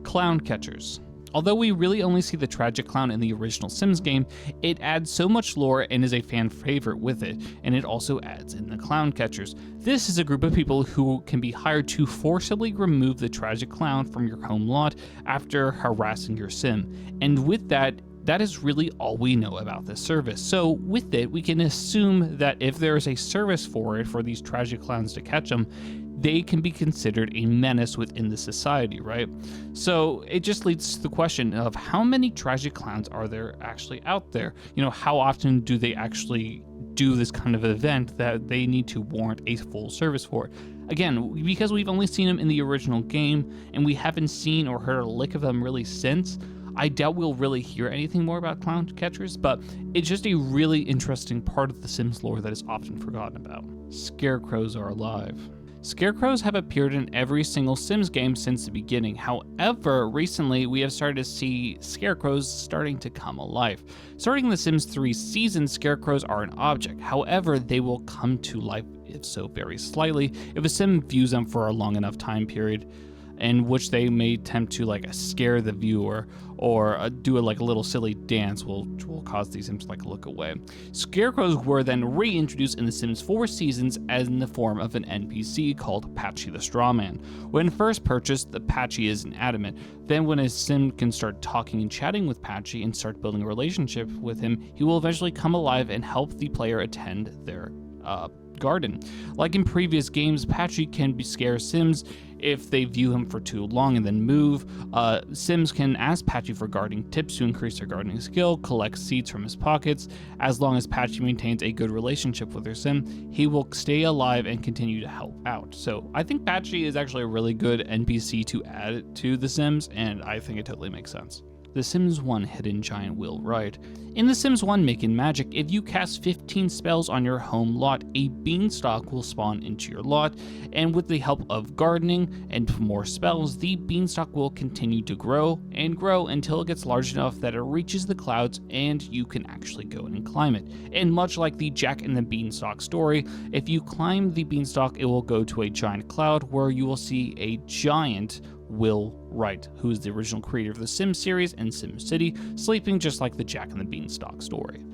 S1: Clown catchers. Although we really only see the tragic clown in the original Sims game, it adds so much lore and is a fan favorite with it, and it also adds in the clown catchers. This is a group of people who can be hired to forcibly remove the tragic clown from your home lot after harassing your sim, and with that is really all we know about this service. So with it, we can assume that if there is a service for these tragic clowns to catch them, they can be considered a menace within the society, right? So it just leads to the question of how many tragic clowns are there actually out there? You know, how often do they actually do this kind of event that they need to warrant a full service for it? Again, because we've only seen them in the original game and we haven't seen or heard a lick of them really since, I doubt we'll really hear anything more about clown catchers, but it's just a really interesting part of the Sims lore that is often forgotten about. Scarecrows are alive. Scarecrows have appeared in every single Sims game since the beginning. However, recently we have started to see scarecrows starting to come alive. Starting in the Sims 3 season, scarecrows are an object. However, they will come to life, if so very slightly, if a Sim views them for a long enough time period, in which they may attempt to scare the viewer or do a little silly dance which will cause these Sims to look away. Scarecrows were then reintroduced in the Sims 4 seasons as in the form of an NPC called Patchy the Strawman. When first purchased, the Patchy is inanimate. Then when a Sim can start talking and chatting with Patchy and start building a relationship with him, he will eventually come alive and help the player attend their garden. Like in previous games, Patchy can scare Sims if they view him for too long and then move. Sims can ask Patchy for gardening tips to increase their gardening skill, collect seeds from his pockets. As long as Patchy maintains a good relationship with their Sim, he will stay alive and continue to help out. So I think Patchy is actually a really good NPC to add to The Sims, and I think it totally makes sense. The Sims 1 Hidden Giant Wheel Ride. In The Sims 1 Making Magic, if you cast 15 spells on your home lot, a beanstalk will spawn into your lot, and with the help of gardening and more spells, the beanstalk will continue to grow and grow until it gets large enough that it reaches the clouds and you can actually go in and climb it. And much like the Jack and the Beanstalk story, if you climb the beanstalk, it will go to a giant cloud where you will see a giant Will Wright, who is the original creator of the Sims series and SimCity, sleeping just like the Jack and the Beanstalk story.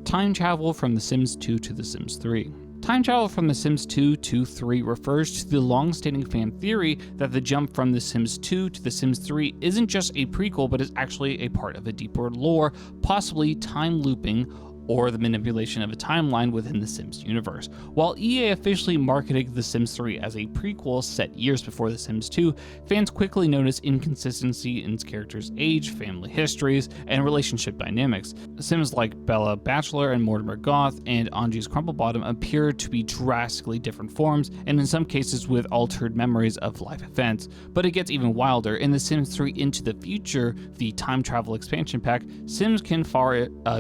S1: Time travel from The Sims 2 to The Sims 3. Time travel from The Sims 2 to 3 refers to the long-standing fan theory that the jump from The Sims 2 to The Sims 3 isn't just a prequel, but is actually a part of a deeper lore, possibly time looping, or the manipulation of a timeline within the Sims universe. While EA officially marketed The Sims 3 as a prequel set years before The Sims 2, fans quickly noticed inconsistency in its characters' age, family histories, and relationship dynamics. Sims like Bella Bachelor and Mortimer Goth and Angie's Crumplebottom appear to be drastically different forms, and in some cases with altered memories of life events. But it gets even wilder. In The Sims 3 Into the Future, the time travel expansion pack, Sims can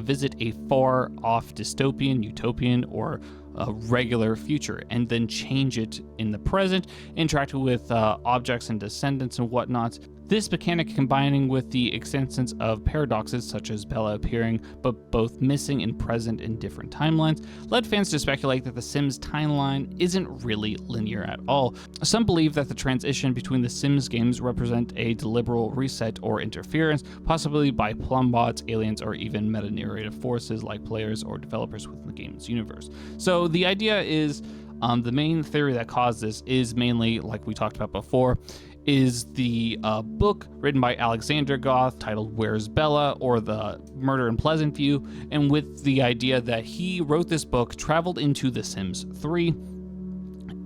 S1: visit a far-off dystopian, utopian, or a regular future, and then change it in the present, interact with objects and descendants and whatnot. This mechanic, combining with the existence of paradoxes such as Bella appearing but both missing and present in different timelines, led fans to speculate that the Sims timeline isn't really linear at all. Some believe that the transition between the Sims games represent a deliberate reset or interference, possibly by plumbots, aliens, or even meta-narrative forces like players or developers within the game's universe. So the idea is, the main theory that caused this is mainly, like we talked about before, is the book written by Alexander Goth titled Where's Bella, or The Murder in Pleasant View, and with the idea that he wrote this book, traveled into The Sims 3,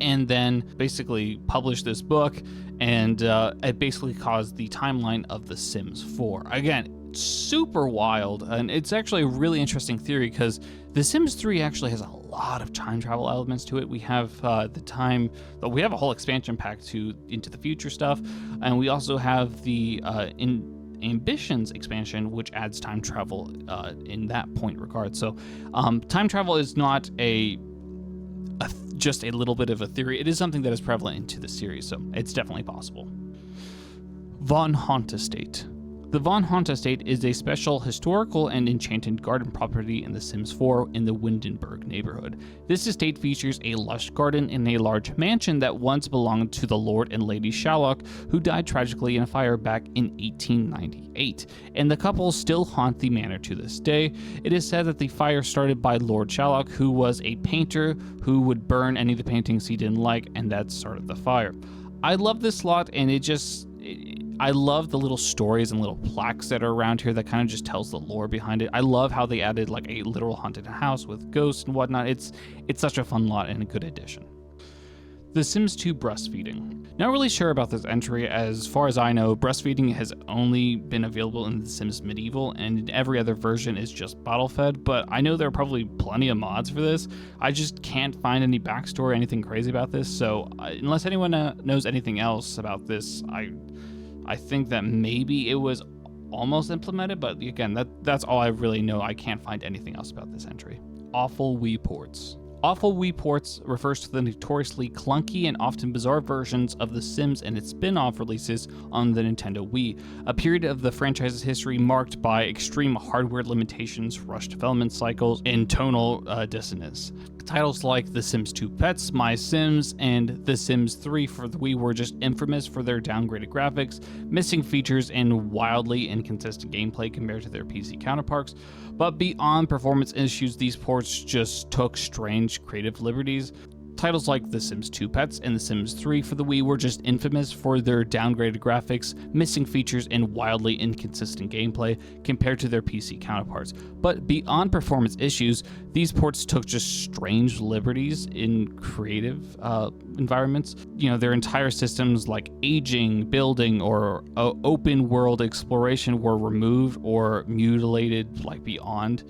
S1: and then basically published this book, and it basically caused the timeline of The Sims 4. Again, super wild, and it's actually a really interesting theory because The Sims 3 actually has a lot of time travel elements to it. We have we have a whole expansion pack to Into the Future stuff, and we also have the Ambitions expansion, which adds time travel in that point regard. So time travel is not just a little bit of a theory. It is something that is prevalent into the series, so it's definitely possible. Von Haunt Estate. The Von Haunt Estate is a special historical and enchanted garden property in The Sims 4 in the Windenburg neighborhood. This estate features a lush garden and a large mansion that once belonged to the Lord and Lady Shallock, who died tragically in a fire back in 1898, and the couple still haunt the manor to this day. It is said that the fire started by Lord Shallock, who was a painter who would burn any of the paintings he didn't like, and that started the fire. I love this lot, and I love the little stories and little plaques that are around here that kind of just tells the lore behind it. I love how they added like a literal haunted house with ghosts and whatnot. It's such a fun lot and a good addition. The Sims 2 breastfeeding. Not really sure about this entry. As far as I know, breastfeeding has only been available in The Sims Medieval, and every other version is just bottle fed, but I know there are probably plenty of mods for this. I just can't find any backstory, anything crazy about this, so unless anyone knows anything else about this, I think that maybe it was almost implemented, but again, that's all I really know. I can't find anything else about this entry. Awful Wii ports. Awful Wii ports refers to the notoriously clunky and often bizarre versions of The Sims and its spin-off releases on the Nintendo Wii, a period of the franchise's history marked by extreme hardware limitations, rushed development cycles, and tonal dissonance. Titles like The Sims 2 Pets, My Sims, and The Sims 3 for the Wii were just infamous for their downgraded graphics, missing features, and wildly inconsistent gameplay compared to their PC counterparts. But beyond performance issues, these ports just took strange creative liberties. Titles like The Sims 2 Pets and The Sims 3 for the Wii were just infamous for their downgraded graphics, missing features, and wildly inconsistent gameplay compared to their PC counterparts. But beyond performance issues, these ports took just strange liberties in creative environments. You know, their entire systems like aging, building, or open world exploration were removed or mutilated like beyond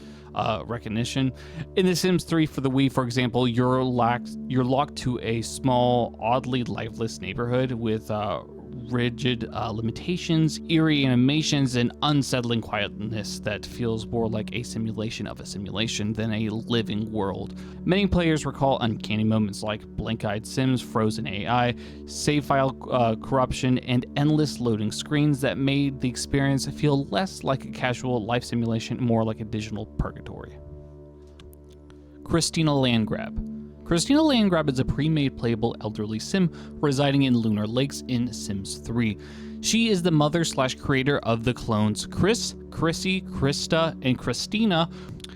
S1: recognition. In The Sims 3 for the Wii, for example, you're locked to a small, oddly lifeless neighborhood with rigid limitations, eerie animations, and unsettling quietness that feels more like a simulation of a simulation than a living world. Many players recall uncanny moments like blank-eyed Sims, frozen AI, save file corruption, and endless loading screens that made the experience feel less like a casual life simulation, more like a digital purgatory. Christina Landgrab. Christina Landgrab is a pre-made playable elderly sim residing in Lunar Lakes in Sims 3. She is the mother/creator of the clones Chris, Chrissy, Krista, and Christina.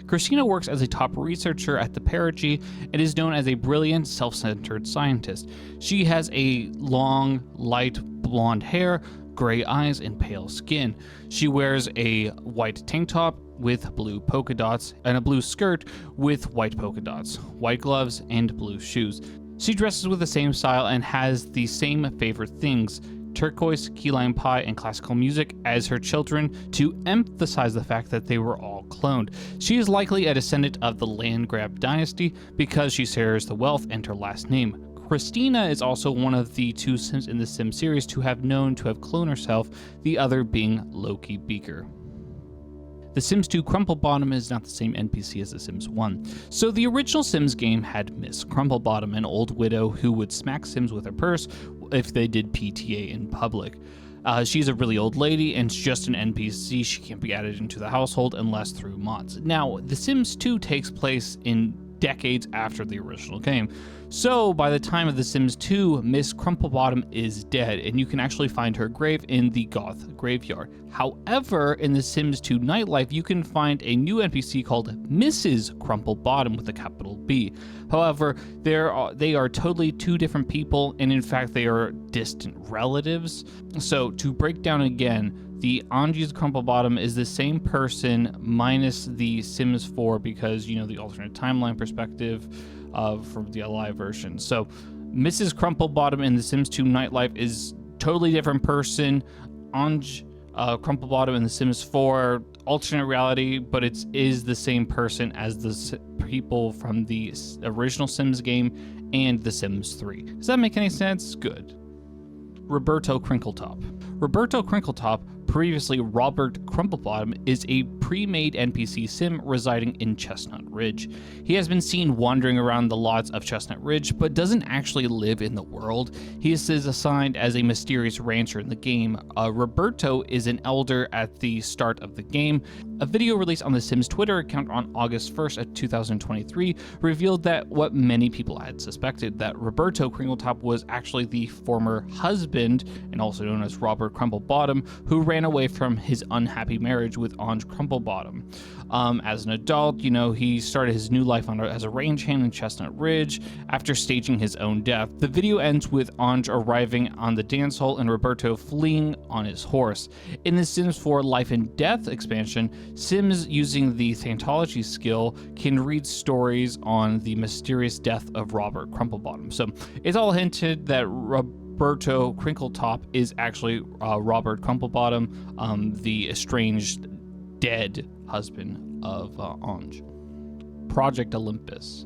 S1: Christina works as a top researcher at the Perigee and is known as a brilliant, self-centered scientist. She has a long, light blonde hair, gray eyes, and pale skin. She wears a white tank top with blue polka dots and a blue skirt with white polka dots, white gloves, and blue shoes. She dresses with the same style and has the same favorite things: turquoise, key lime pie, and classical music as her children, to emphasize the fact that they were all cloned. She is likely a descendant of the Landgrab dynasty because she shares the wealth and her last name. Christina is also one of the two Sims in the Sim series to have known to have cloned herself, the other being Loki Beaker. The Sims 2 Crumplebottom is not the same NPC as The Sims 1. So the original Sims game had Miss Crumplebottom, an old widow who would smack Sims with her purse if they did PTA in public. She's a really old lady and just an NPC. She can't be added into the household unless through mods. Now, The Sims 2 takes place in decades after the original game. So by the time of The Sims 2, Miss Crumplebottom is dead, and you can actually find her grave in the Goth graveyard. However, in The Sims 2 Nightlife, you can find a new NPC called Mrs. Crumplebottom with a capital B. However, they are totally two different people, and in fact, they are distant relatives. So to break down again, the Anji's Crumplebottom is the same person minus the Sims 4 because, you know, the alternate timeline perspective from the live version. So Mrs. Crumplebottom in The Sims 2 Nightlife is totally different person. Anj Crumplebottom in The Sims 4 alternate reality, but it is the same person as the people from the original Sims game and The Sims 3. Does that make any sense? Good. Roberto Crinkletop. Roberto Crinkletop, previously Robert Crumplebottom, is a pre-made NPC sim residing in Chestnut Ridge. He has been seen wandering around the lots of Chestnut Ridge, but doesn't actually live in the world. He is assigned as a mysterious rancher in the game. Roberto is an elder at the start of the game. A video released on the Sims Twitter account on August 1st of 2023 revealed that what many people had suspected, that Roberto Crinkletop was actually the former husband, and also known as Robert Crumplebottom, who ran away from his unhappy marriage with Anj Crumplebottom. As an adult, you know, he started his new life as a rangehand in Chestnut Ridge after staging his own death. The video ends with Anj arriving on the dance hall and Roberto fleeing on his horse. In the Sims 4 Life and Death expansion, Sims using the Thantology skill can read stories on the mysterious death of Robert Crumplebottom. So it's all hinted that Roberto Crinkletop is actually Robert Crumplebottom, the estranged dead husband of Anj. Project Olympus.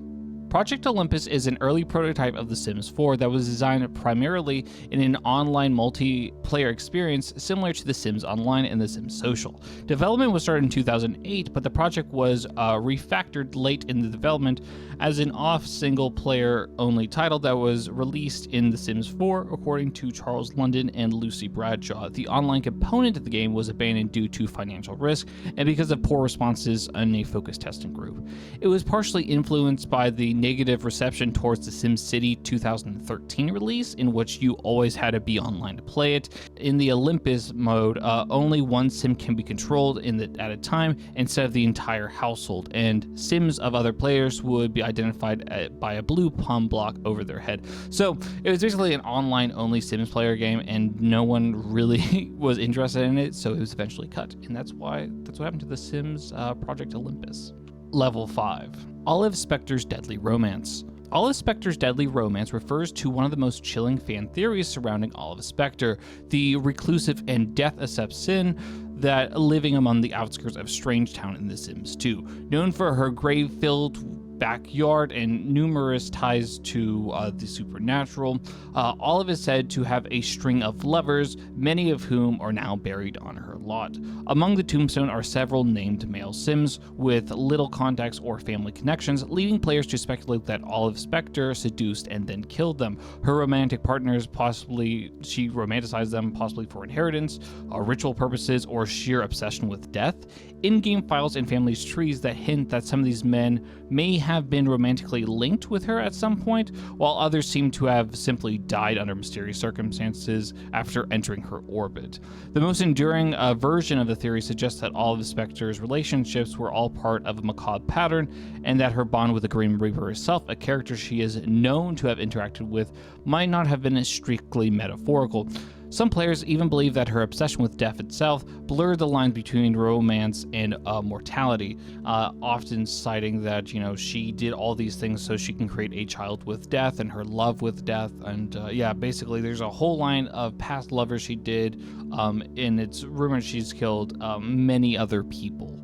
S1: Project Olympus is an early prototype of The Sims 4 that was designed primarily in an online multiplayer experience similar to The Sims Online and The Sims Social. Development was started in 2008, but the project was refactored late in the development as an single-player only title that was released in The Sims 4, according to Charles London and Lucy Bradshaw. The online component of the game was abandoned due to financial risk and because of poor responses in a focus testing group. It was partially influenced by the negative reception towards the SimCity 2013 release, in which you always had to be online to play it. In the Olympus mode, only one sim can be controlled at a time instead of the entire household, and sims of other players would be identified by a blue palm block over their head. So it was basically an online-only Sims player game, and no one really was interested in it, so it was eventually cut, and that's what happened to The Sims Project Olympus. Level 5. Olive Specter's Deadly Romance. Olive Specter's Deadly Romance refers to one of the most chilling fan theories surrounding Olive Specter, the reclusive and death-assassin that living among the outskirts of Strangetown in The Sims 2. Known for her grave-filled backyard and numerous ties to the supernatural, Olive is said to have a string of lovers, many of whom are now buried on her lot. Among the tombstone are several named male Sims with little contacts or family connections, leading players to speculate that Olive Specter seduced and then killed them. Her romantic partners, she romanticized them possibly for inheritance, ritual purposes, or sheer obsession with death. In-game files and family trees that hint that some of these men may have been romantically linked with her at some point, while others seem to have simply died under mysterious circumstances after entering her orbit. The most enduring version of the theory suggests that Olive Specter's relationships were all part of a macabre pattern, and that her bond with the Grim Reaper herself, a character she is known to have interacted with, might not have been strictly metaphorical. Some players even believe that her obsession with death itself blurred the lines between romance and mortality, often citing that, you know, she did all these things so she can create a child with death and her love with death. And basically there's a whole line of past lovers she did, and it's rumored she's killed many other people,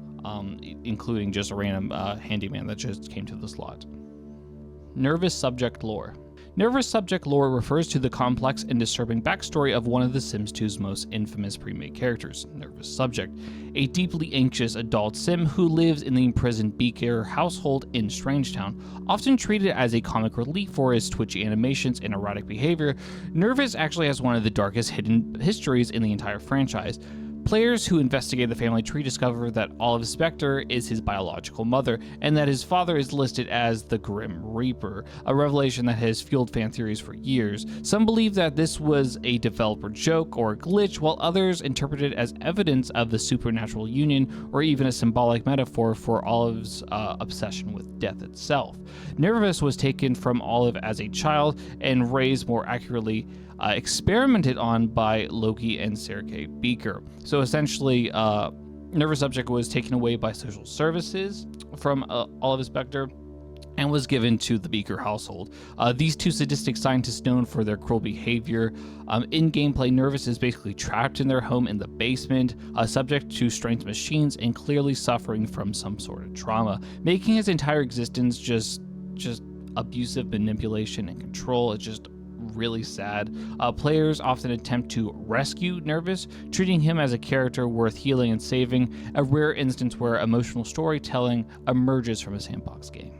S1: including just a random handyman that just came to the slot. Nervous Subject Lore. Nervous Subject Lore refers to the complex and disturbing backstory of one of The Sims 2's most infamous pre-made characters, Nervous Subject, a deeply anxious adult sim who lives in the imprisoned Beaker household in Strangetown. Often treated as a comic relief for his twitchy animations and erratic behavior, Nervous actually has one of the darkest hidden histories in the entire franchise. Players who investigate the family tree discover that Olive Spectre is his biological mother, and that his father is listed as the Grim Reaper, a revelation that has fueled fan theories for years. Some believe that this was a developer joke or a glitch, while others interpret it as evidence of the supernatural union, or even a symbolic metaphor for Olive's obsession with death itself. Nervous was taken from Olive as a child and raised, more accurately, experimented on by Loki and Sergei Beaker. So essentially, Nervous Subject was taken away by social services from Olive Spectre and was given to the Beaker household. These two sadistic scientists, known for their cruel behavior, in gameplay, Nervous is basically trapped in their home in the basement, subject to strange machines and clearly suffering from some sort of trauma, making his entire existence just abusive manipulation and control. It's just really sad. Players often attempt to rescue Nervous, treating him as a character worth healing and saving, a rare instance where emotional storytelling emerges from a sandbox game.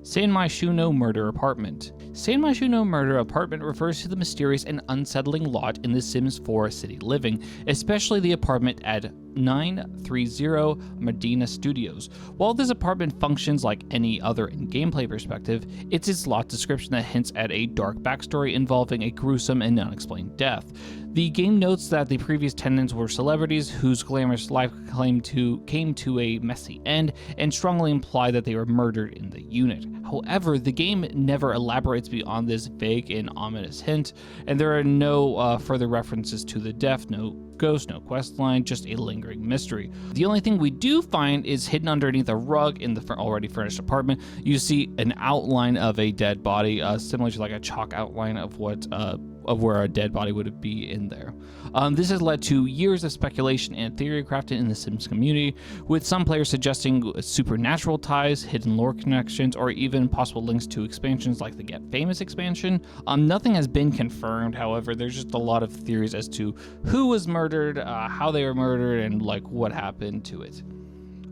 S1: Sanmaishuno Murder Apartment. Sanmaishuno Murder Apartment refers to the mysterious and unsettling lot in The Sims 4 City Living, especially the apartment at 930 Medina Studios. While this apartment functions like any other in gameplay perspective, it's its lot description that hints at a dark backstory involving a gruesome and unexplained death. The game notes that the previous tenants were celebrities whose glamorous life came to a messy end, and strongly imply that they were murdered in the unit. However, the game never elaborates beyond this vague and ominous hint, and there are no further references to the death, no ghost, no questline, just a lingering mystery. The only thing we do find is hidden underneath a rug in the already furnished apartment. You see an outline of a dead body, similar to like a chalk outline of where a dead body would be in there. This has led to years of speculation and theory crafted in the Sims community, with some players suggesting supernatural ties, hidden lore connections, or even possible links to expansions like the Get Famous expansion. Nothing has been confirmed, however, there's just a lot of theories as to who was murdered, how they were murdered, and like what happened to it.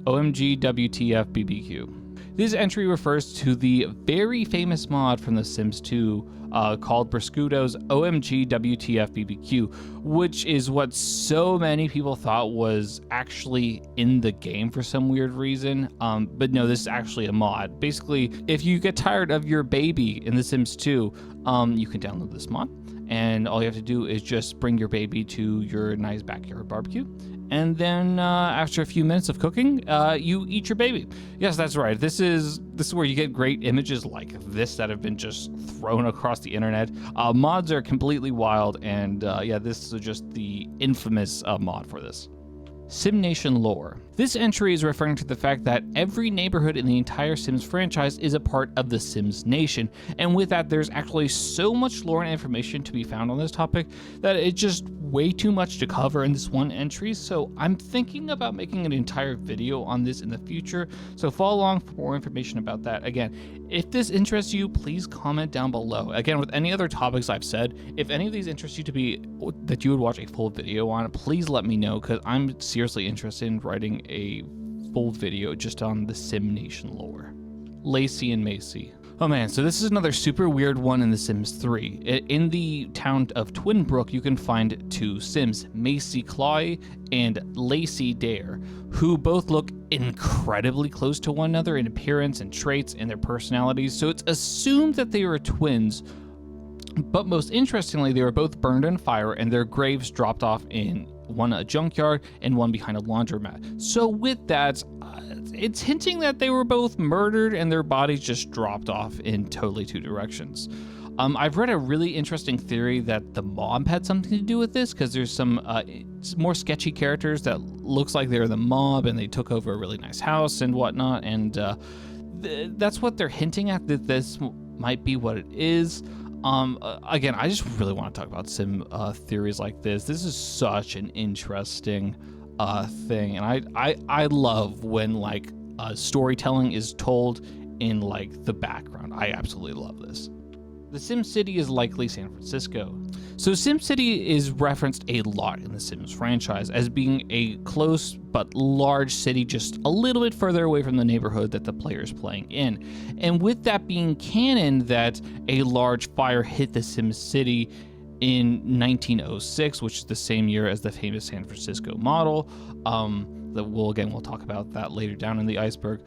S1: OMG WTF BBQ. This entry refers to the very famous mod from The Sims 2 called Briscuito's OMG WTF BBQ, which is what so many people thought was actually in the game for some weird reason. But no, this is actually a mod. Basically, if you get tired of your baby in The Sims 2, you can download this mod, and all you have to do is just bring your baby to your nice backyard barbecue. And then after a few minutes of cooking, you eat your baby. Yes, that's right. This is where you get great images like this that have been just thrown across the internet. Mods are completely wild, and yeah, this is just the infamous mod for this. SimNation lore. This entry is referring to the fact that every neighborhood in the entire Sims franchise is a part of the Sims Nation, and with that there's actually so much lore and information to be found on this topic that it's just way too much to cover in this one entry, so I'm thinking about making an entire video on this in the future, so follow along for more information about that. Again, if this interests you, please comment down below. Again, with any other topics I've said, if any of these interest you that you would watch a full video on, please let me know, because I'm seriously interested in writing a full video just on the Sim Nation lore. Lacey and Macy. Oh man, so this is another super weird one in The Sims 3. In the town of Twinbrook, you can find two Sims, Macy Chloe and Lacey Dare, who both look incredibly close to one another in appearance and traits and their personalities, so it's assumed that they were twins. But most interestingly, they were both burned in fire and their graves dropped off in one a junkyard and one behind a laundromat. So with that, it's hinting that they were both murdered and their bodies just dropped off in totally two directions. I've read a really interesting theory that the mob had something to do with this, because there's some more sketchy characters that looks like they're the mob and they took over a really nice house and whatnot, and that's what they're hinting at, that this might be what it is. Again, I just really want to talk about Sim theories like this. This is such an interesting thing, and I love when like storytelling is told in like the background. I absolutely love this. The Sim City is likely San Francisco. So Sim City is referenced a lot in the Sims franchise as being a close but large city just a little bit further away from the neighborhood that the player is playing in. And with that being canon that a large fire hit the Sim City in 1906, which is the same year as the famous San Francisco model. We'll talk about that later down in the iceberg.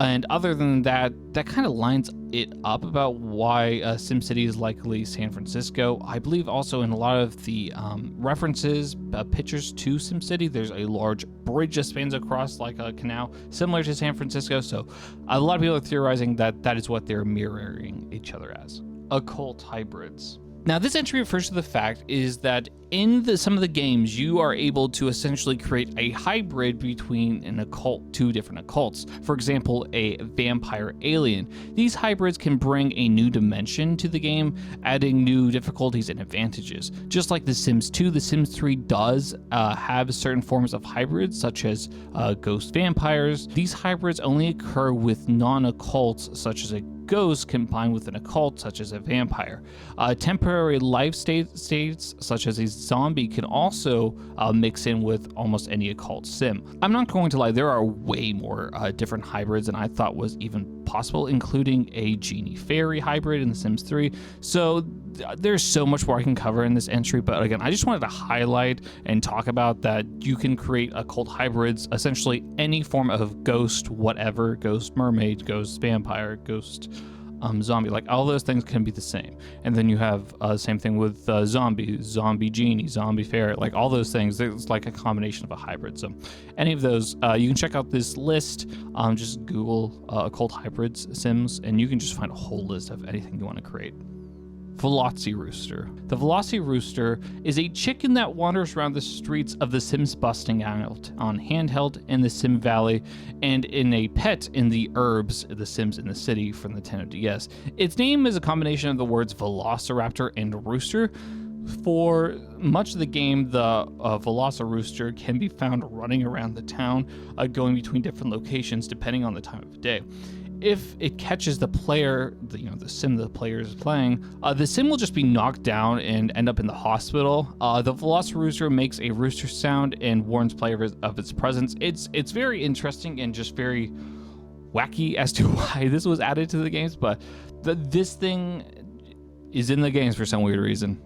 S1: And other than that, that kind of lines it up about why SimCity is likely San Francisco. I believe also in a lot of the references, pictures to SimCity, there's a large bridge that spans across like a canal, similar to San Francisco. So a lot of people are theorizing that that is what they're mirroring each other as. Occult hybrids. Now, this entry refers to the fact is that in some of the games, you are able to essentially create a hybrid between two different occults. For example, a vampire alien. These hybrids can bring a new dimension to the game, adding new difficulties and advantages. Just like The Sims 2, The Sims 3 does have certain forms of hybrids, such as ghost vampires. These hybrids only occur with non-occults, such as a ghost combined with an occult such as a vampire. Temporary life states such as a zombie can also mix in with almost any occult sim. I'm not going to lie, there are way more different hybrids than I thought was even possible, including a genie fairy hybrid in The Sims 3. So there's so much more I can cover in this entry, but again, I just wanted to highlight and talk about that you can create occult hybrids, essentially any form of ghost, whatever, ghost mermaid, ghost vampire, ghost zombie, like all those things can be the same. And then you have same thing with zombie genie, zombie fairy, like all those things. It's like a combination of a hybrid. So any of those, you can check out this list. Just Google occult hybrids Sims, and you can just find a whole list of anything you want to create. Velocity Rooster. The Velocity Rooster is a chicken that wanders around the streets of The Sims Busting Out on handheld in the Sim Valley and in a pet in the Urbs, The Sims in the City from the Nintendo DS. Its name is a combination of the words Velociraptor and Rooster. For much of the game, the Velociraptor can be found running around the town, going between different locations depending on the time of day. If it catches the player, the sim the player is playing, the sim will just be knocked down and end up in the hospital. The Velociraptor makes a rooster sound and warns players of its presence. It's very interesting and just very wacky as to why this was added to the games, but this thing is in the games for some weird reason.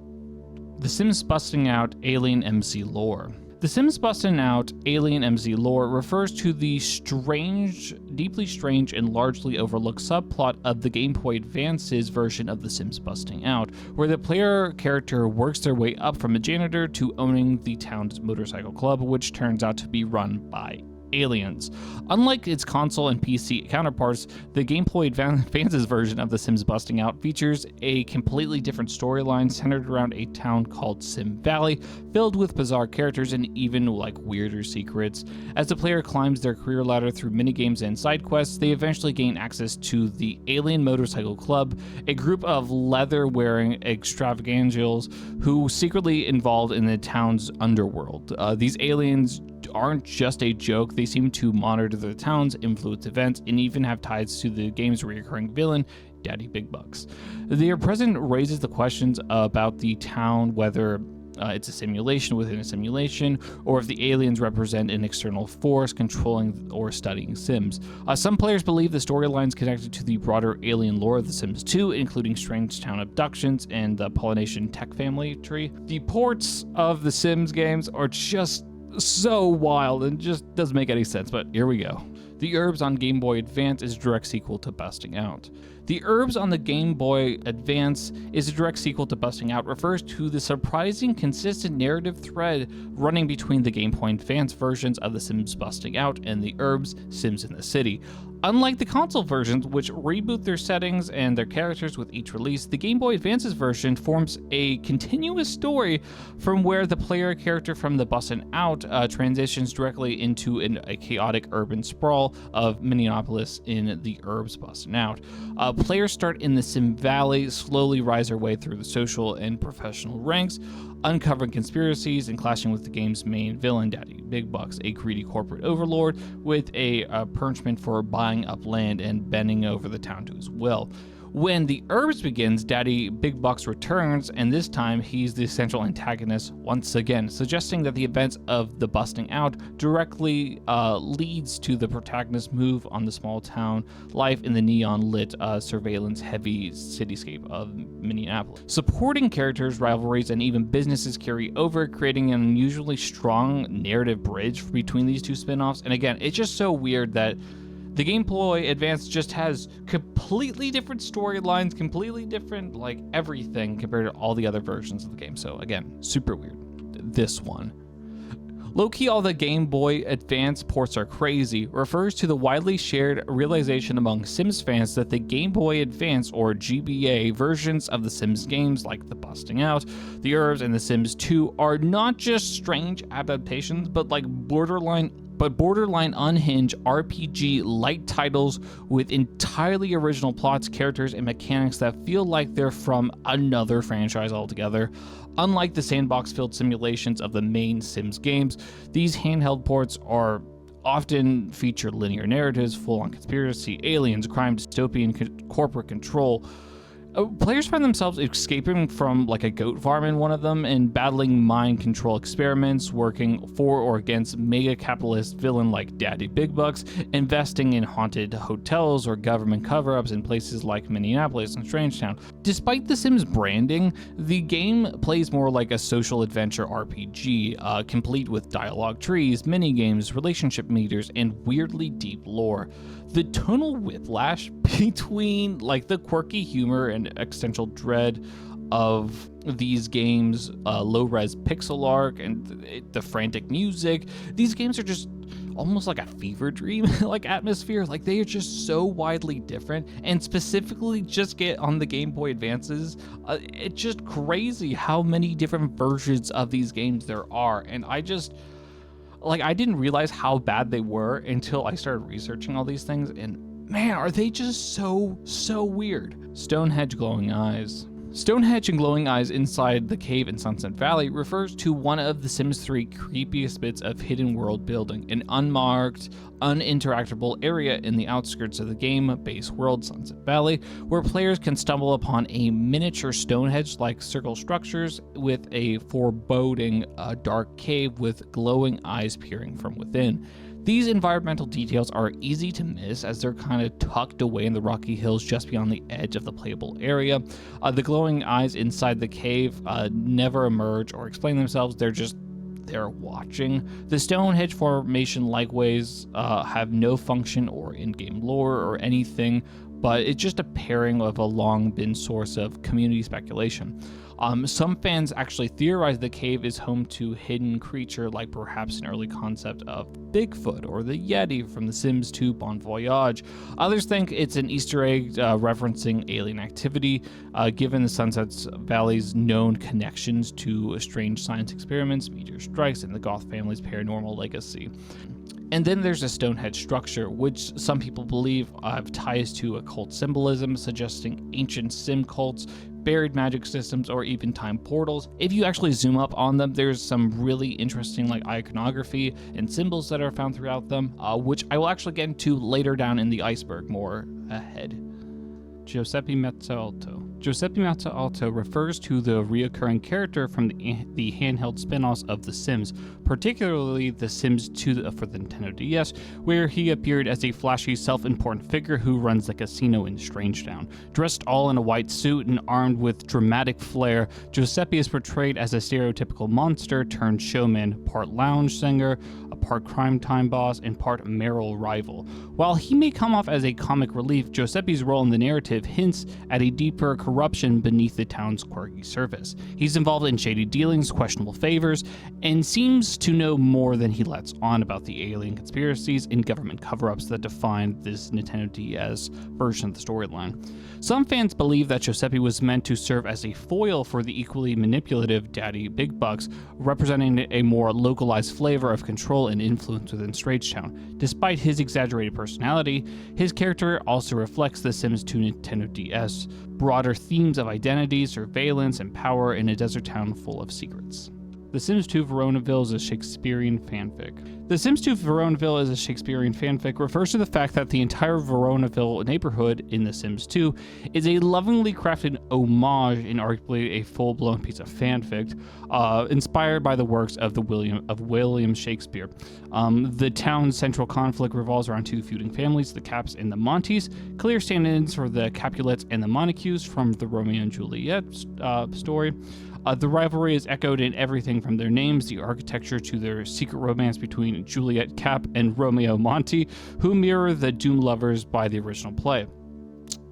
S1: The Sims Busting Out Alien MC Lore. The Sims Busting Out Alien MC lore refers to the deeply strange and largely overlooked subplot of the Game Boy Advance's version of The Sims Busting Out, where the player character works their way up from a janitor to owning the town's motorcycle club, which turns out to be run by aliens. Unlike its console and PC counterparts, the Game Boy Advance's version of The Sims Busting Out features a completely different storyline centered around a town called Sim Valley, filled with bizarre characters and even weirder secrets. As the player climbs their career ladder through minigames and side quests, they eventually gain access to the Alien Motorcycle Club, a group of leather-wearing extravaganzas who secretly involved in the town's underworld. These aliens aren't just a joke, they seem to monitor the town's influence events and even have ties to the game's recurring villain, Daddy Big Bucks. Their presence raises the questions about the town, whether it's a simulation within a simulation, or if the aliens represent an external force controlling or studying Sims. Some players believe the storylines connected to the broader alien lore of The Sims 2, including strange town abductions and the Polynesian tech family tree. The ports of the Sims games are just so wild and just doesn't make any sense, but here we go. The Urbs on Game Boy Advance is a direct sequel to Busting Out. The Urbs on the Game Boy Advance is a direct sequel to Busting Out, refers to the surprising consistent narrative thread running between the Game Boy Advance versions of The Sims Busting Out and the Urbs Sims in the City. Unlike the console versions, which reboot their settings and their characters with each release, the Game Boy Advance's version forms a continuous story from where the player character from the Bustin' Out transitions directly into a chaotic urban sprawl of Minneapolis in the Urbs Bustin' Out. Players start in the Sim Valley, slowly rise their way through the social and professional ranks, uncovering conspiracies and clashing with the game's main villain, Daddy Big Bucks, a greedy corporate overlord with a penchant for buying up land and bending over the town to his will. When The Herbs begins, Daddy Big Bucks returns, and this time he's the central antagonist once again, suggesting that the events of the busting out directly leads to the protagonist's move on the small town life in the neon-lit, surveillance-heavy cityscape of Minneapolis. Supporting characters, rivalries, and even businesses carry over, creating an unusually strong narrative bridge between these two spin-offs. And again, it's just so weird that the Game Boy Advance just has completely different storylines, completely different, like, everything compared to all the other versions of the game. So again, super weird. This one. Low-key, all the Game Boy Advance ports are crazy refers to the widely shared realization among Sims fans that the Game Boy Advance, or GBA, versions of the Sims games like The Busting Out, The Herbs, and The Sims 2 are not just strange adaptations, but borderline unhinged RPG light titles with entirely original plots, characters, and mechanics that feel like they're from another franchise altogether. Unlike the sandbox-filled simulations of the main Sims games, these handheld ports are often feature linear narratives, full-on conspiracy, aliens, crime, dystopian, corporate control. Players find themselves escaping from a goat farm in one of them and battling mind control experiments, working for or against mega capitalist villain like Daddy Big Bucks, investing in haunted hotels or government cover-ups in places like Minneapolis and Strangetown. Despite The Sims branding, the game plays more like a social adventure RPG, complete with dialogue trees, mini-games, relationship meters, and weirdly deep lore. The tonal whiplash between the quirky humor and existential dread of these games, low-res pixel art, and the frantic music, these games are just almost like a fever dream atmosphere. They are just so widely different, and specifically just get on the Game Boy Advances. It's just crazy how many different versions of these games there are, and I didn't realize how bad they were until I started researching all these things, and man, are they just so weird. Stonehenge glowing eyes. Stonehenge and glowing eyes inside the cave in Sunset Valley refers to one of the Sims 3 creepiest bits of hidden world building, an unmarked, uninteractable area in the outskirts of the game base world, Sunset Valley, where players can stumble upon a miniature Stonehenge-like circle structures with a foreboding dark cave with glowing eyes peering from within. These environmental details are easy to miss as they're kind of tucked away in the rocky hills just beyond the edge of the playable area. The glowing eyes inside the cave never emerge or explain themselves, they're just there watching. The Stonehenge formation likewise have no function or in-game lore or anything, but it's just a pairing of a long been source of community speculation. Some fans actually theorize the cave is home to hidden creature like perhaps an early concept of Bigfoot or the Yeti from The Sims 2 Bon Voyage. Others think it's an Easter egg referencing alien activity, given the Sunset Valley's known connections to strange science experiments, meteor strikes, and the Goth family's paranormal legacy. And then there's a Stonehenge structure, which some people believe have ties to occult symbolism, suggesting ancient sim cults, buried magic systems, or even time portals. If you actually zoom up on them, there's some really interesting iconography and symbols that are found throughout them, which I will actually get into later down in the iceberg more ahead. Giuseppe Mezzalto. Giuseppe Mezzalto refers to the reoccurring character from the handheld spin-offs of The Sims, particularly The Sims 2 for the Nintendo DS, where he appeared as a flashy, self-important figure who runs the casino in Strangetown. Dressed all in a white suit and armed with dramatic flair, Giuseppe is portrayed as a stereotypical monster turned showman, part lounge singer, a part crime time boss, and part mayoral rival. While he may come off as a comic relief, Giuseppe's role in the narrative hints at a deeper corruption beneath the town's quirky surface. He's involved in shady dealings, questionable favors, and seems to know more than he lets on about the alien conspiracies and government cover-ups that define this Nintendo DS version of the storyline. Some fans believe that Giuseppe was meant to serve as a foil for the equally manipulative Daddy Big Bucks, representing a more localized flavor of control and influence within Strangetown. Despite his exaggerated personality, his character also reflects the Sims 2 Nintendo DS broader themes of identity, surveillance, and power in a desert town full of secrets. The Sims 2 Veronaville is a Shakespearean fanfic. The Sims 2 Veronaville is a Shakespearean fanfic refers to the fact that the entire Veronaville neighborhood in The Sims 2 is a lovingly crafted homage and arguably a full-blown piece of fanfic, inspired by the works of William Shakespeare. The town's central conflict revolves around two feuding families, the Caps and the Montes, clear stand-ins for the Capulets and the Montagues from the Romeo and Juliet story. The rivalry is echoed in everything from their names, the architecture, to their secret romance between Juliet Cap and Romeo Monte, who mirror the doomed lovers by the original play.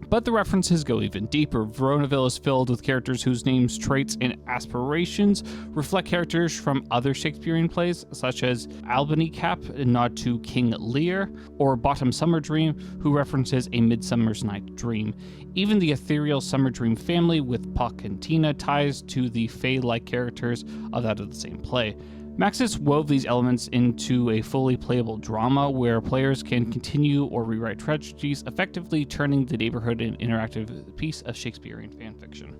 S1: But the references go even deeper. Veronaville is filled with characters whose names, traits, and aspirations reflect characters from other Shakespearean plays, such as Albany Cap, a nod to King Lear, or Bottom Summer Dream, who references A Midsummer's Night Dream. Even the ethereal Summer Dream family with Puck and Tina ties to the fae-like characters of that of the same play. Maxis wove these elements into a fully playable drama where players can continue or rewrite tragedies, effectively turning the neighborhood an interactive piece of Shakespearean fanfiction.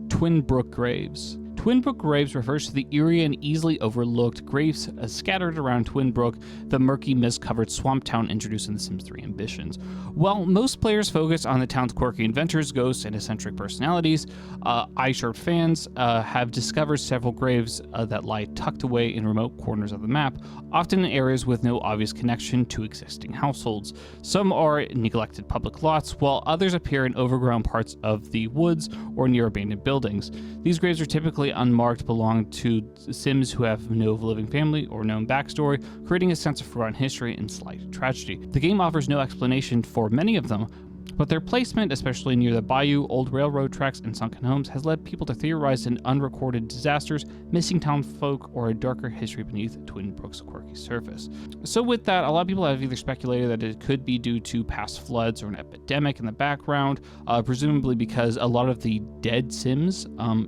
S1: Twin Brook Graves. Twin Brook Graves refers to the eerie and easily overlooked graves scattered around Twin Brook, the murky, mist-covered swamp town introduced in The Sims 3 Ambitions. While most players focus on the town's quirky inventors, ghosts, and eccentric personalities, iSharp fans have discovered several graves that lie tucked away in remote corners of the map, often in areas with no obvious connection to existing households. Some are neglected public lots, while others appear in overgrown parts of the woods or near abandoned buildings. These graves are typically unmarked, belong to Sims who have no living family or known backstory, creating a sense of forgotten history and slight tragedy. The game offers no explanation for many of them, but their placement, especially near the bayou, old railroad tracks, and sunken homes, has led people to theorize in unrecorded disasters, missing townfolk, or a darker history beneath Twin Brook's quirky surface. So with that, a lot of people have either speculated that it could be due to past floods or an epidemic in the background, presumably because a lot of the dead Sims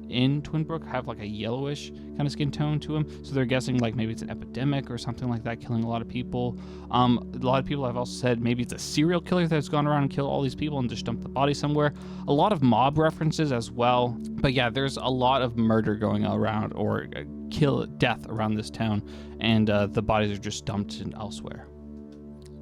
S1: in Twin Brook have like a yellowish kind of skin tone to them, so they're guessing like maybe it's an epidemic or something like that killing a lot of people. A lot of people have also said maybe it's a serial killer that's gone around and killed all these people and just dumped the body somewhere. A lot of mob references as well. But yeah, there's a lot of murder going around, or death around this town, and the bodies are just dumped elsewhere.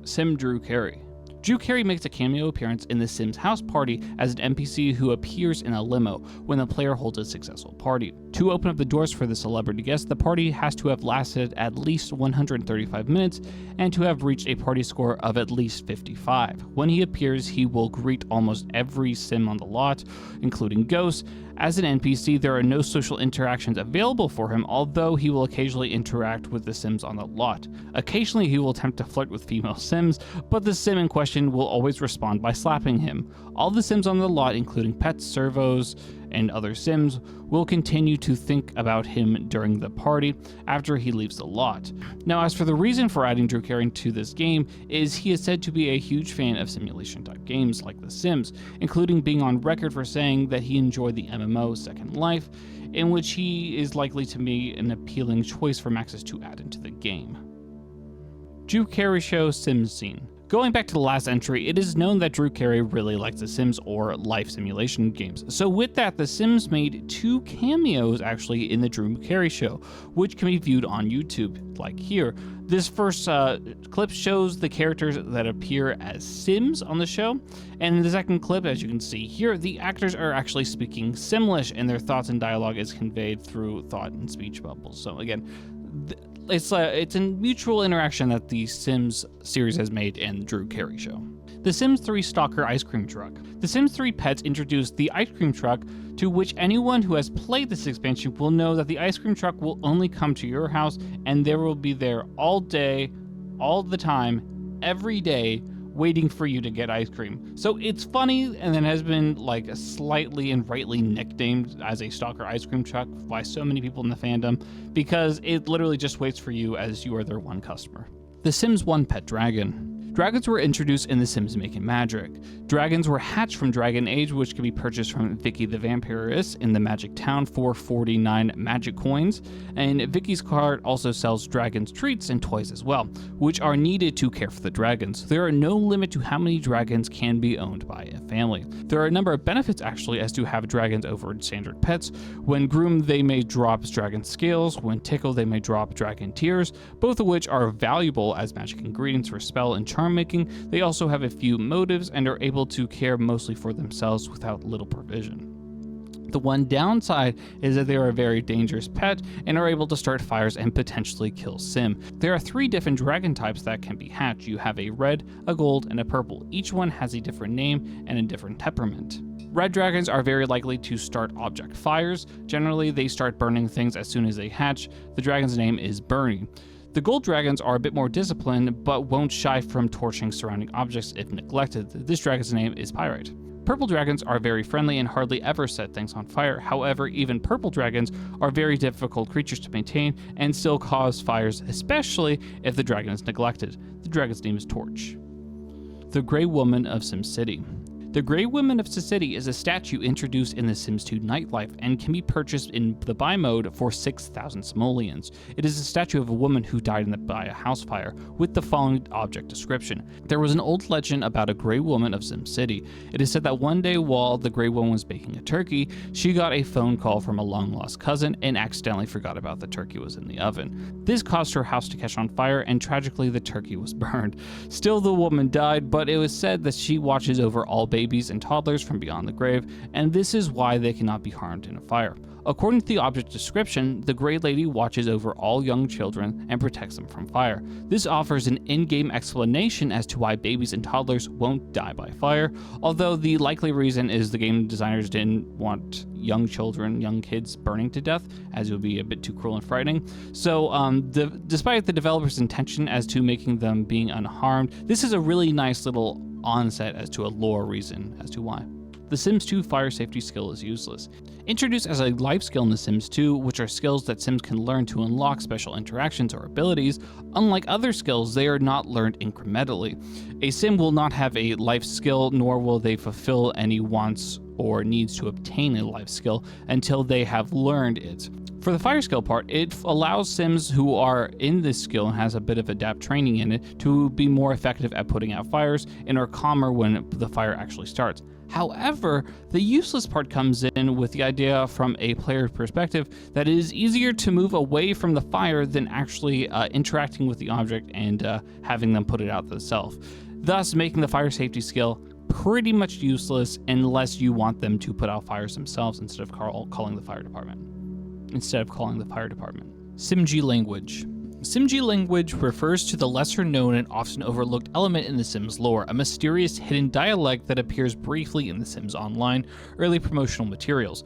S1: Sim Drew Carey. Drew Carey makes a cameo appearance in The Sims House Party as an NPC who appears in a limo when the player holds a successful party. To open up the doors for the celebrity guest, the party has to have lasted at least 135 minutes and to have reached a party score of at least 55. When he appears, he will greet almost every Sim on the lot, including ghosts. As an NPC, there are no social interactions available for him, although he will occasionally interact with the Sims on the lot. Occasionally, he will attempt to flirt with female Sims, but the Sim in question will always respond by slapping him. All the Sims on the lot, including pets, servos, and other Sims, will continue to think about him during the party after he leaves the lot. Now, as for the reason for adding Drew Carey to this game, is he is said to be a huge fan of simulation-type games like The Sims, including being on record for saying that he enjoyed the MMO Second Life, in which he is likely to be an appealing choice for Maxis to add into the game. Drew Carey Show Sims Scene. Going back to the last entry, it is known that Drew Carey really likes The Sims or life simulation games. So with that, The Sims made 2 cameos actually in the Drew Carey Show, which can be viewed on YouTube, like here. This first clip shows the characters that appear as Sims on the show, and in the second clip, as you can see here, the actors are actually speaking Simlish, and their thoughts and dialogue is conveyed through thought and speech bubbles. So again, it's a mutual interaction that the Sims series has made in Drew Carey Show. The Sims 3 Stalker Ice Cream Truck. The Sims 3 Pets introduced the ice cream truck, to which anyone who has played this expansion will know that the ice cream truck will only come to your house, and there will be there all day, all the time, every day, waiting for you to get ice cream. So it's funny, and then has been like slightly and rightly nicknamed as a Stalker ice cream truck by so many people in the fandom, because it literally just waits for you as you are their one customer. The Sims 1 Pet Dragon. Dragons were introduced in The Sims Make and Magic. Dragons were hatched from Dragon Age, which can be purchased from Vicky the Vampiress in the Magic Town for 49 magic coins, and Vicky's cart also sells dragons treats and toys as well, which are needed to care for the dragons. There are no limit to how many dragons can be owned by a family. There are a number of benefits actually as to have dragons over standard pets. When groomed, they may drop dragon scales. When tickled, they may drop dragon tears, both of which are valuable as magic ingredients for spell and charm making. They also have a few motives and are able to care mostly for themselves without little provision. The one downside is that they are a very dangerous pet and are able to start fires and potentially kill Sim. There are 3 different dragon types that can be hatched. You have a red, a gold, and a purple. Each one has a different name and a different temperament. Red dragons are very likely to start object fires. Generally, they start burning things as soon as they hatch. The dragon's name is Bernie. The gold dragons are a bit more disciplined, but won't shy from torching surrounding objects if neglected. This dragon's name is Pyrite. Purple dragons are very friendly and hardly ever set things on fire. However, even purple dragons are very difficult creatures to maintain and still cause fires, especially if the dragon is neglected. The dragon's name is Torch. The Grey Woman of SimCity. The Grey Woman of SimCity is a statue introduced in The Sims 2 Nightlife and can be purchased in the buy mode for 6,000 simoleons. It is a statue of a woman who died by a house fire, with the following object description. There was an old legend about a Grey Woman of SimCity. It is said that one day while the Grey Woman was baking a turkey, she got a phone call from a long-lost cousin and accidentally forgot about the turkey was in the oven. This caused her house to catch on fire, and tragically the turkey was burned. Still, the woman died, but it was said that she watches over all babies and toddlers from beyond the grave, and this is why they cannot be harmed in a fire. According to the object description, the Grey Lady watches over all young children and protects them from fire. This offers an in-game explanation as to why babies and toddlers won't die by fire, although the likely reason is the game designers didn't want young children, young kids burning to death, as it would be a bit too cruel and frightening. So despite the developer's intention as to making them being unharmed, this is a really nice little onset as to a lore reason as to why. The Sims 2 fire safety skill is useless. Introduced as a life skill in The Sims 2, which are skills that Sims can learn to unlock special interactions or abilities, unlike other skills, they are not learned incrementally. A Sim will not have a life skill, nor will they fulfill any wants or needs to obtain a life skill until they have learned it. For the fire skill part, it allows Sims who are in this skill and has a bit of adapt training in it to be more effective at putting out fires and are calmer when the fire actually starts. However, the useless part comes in with the idea from a player perspective that it is easier to move away from the fire than actually interacting with the object and having them put it out themselves, thus making the fire safety skill pretty much useless unless you want them to put out fires themselves instead of calling the fire department. SimG language. SimG language refers to the lesser known and often overlooked element in The Sims lore, a mysterious hidden dialect that appears briefly in The Sims Online early promotional materials.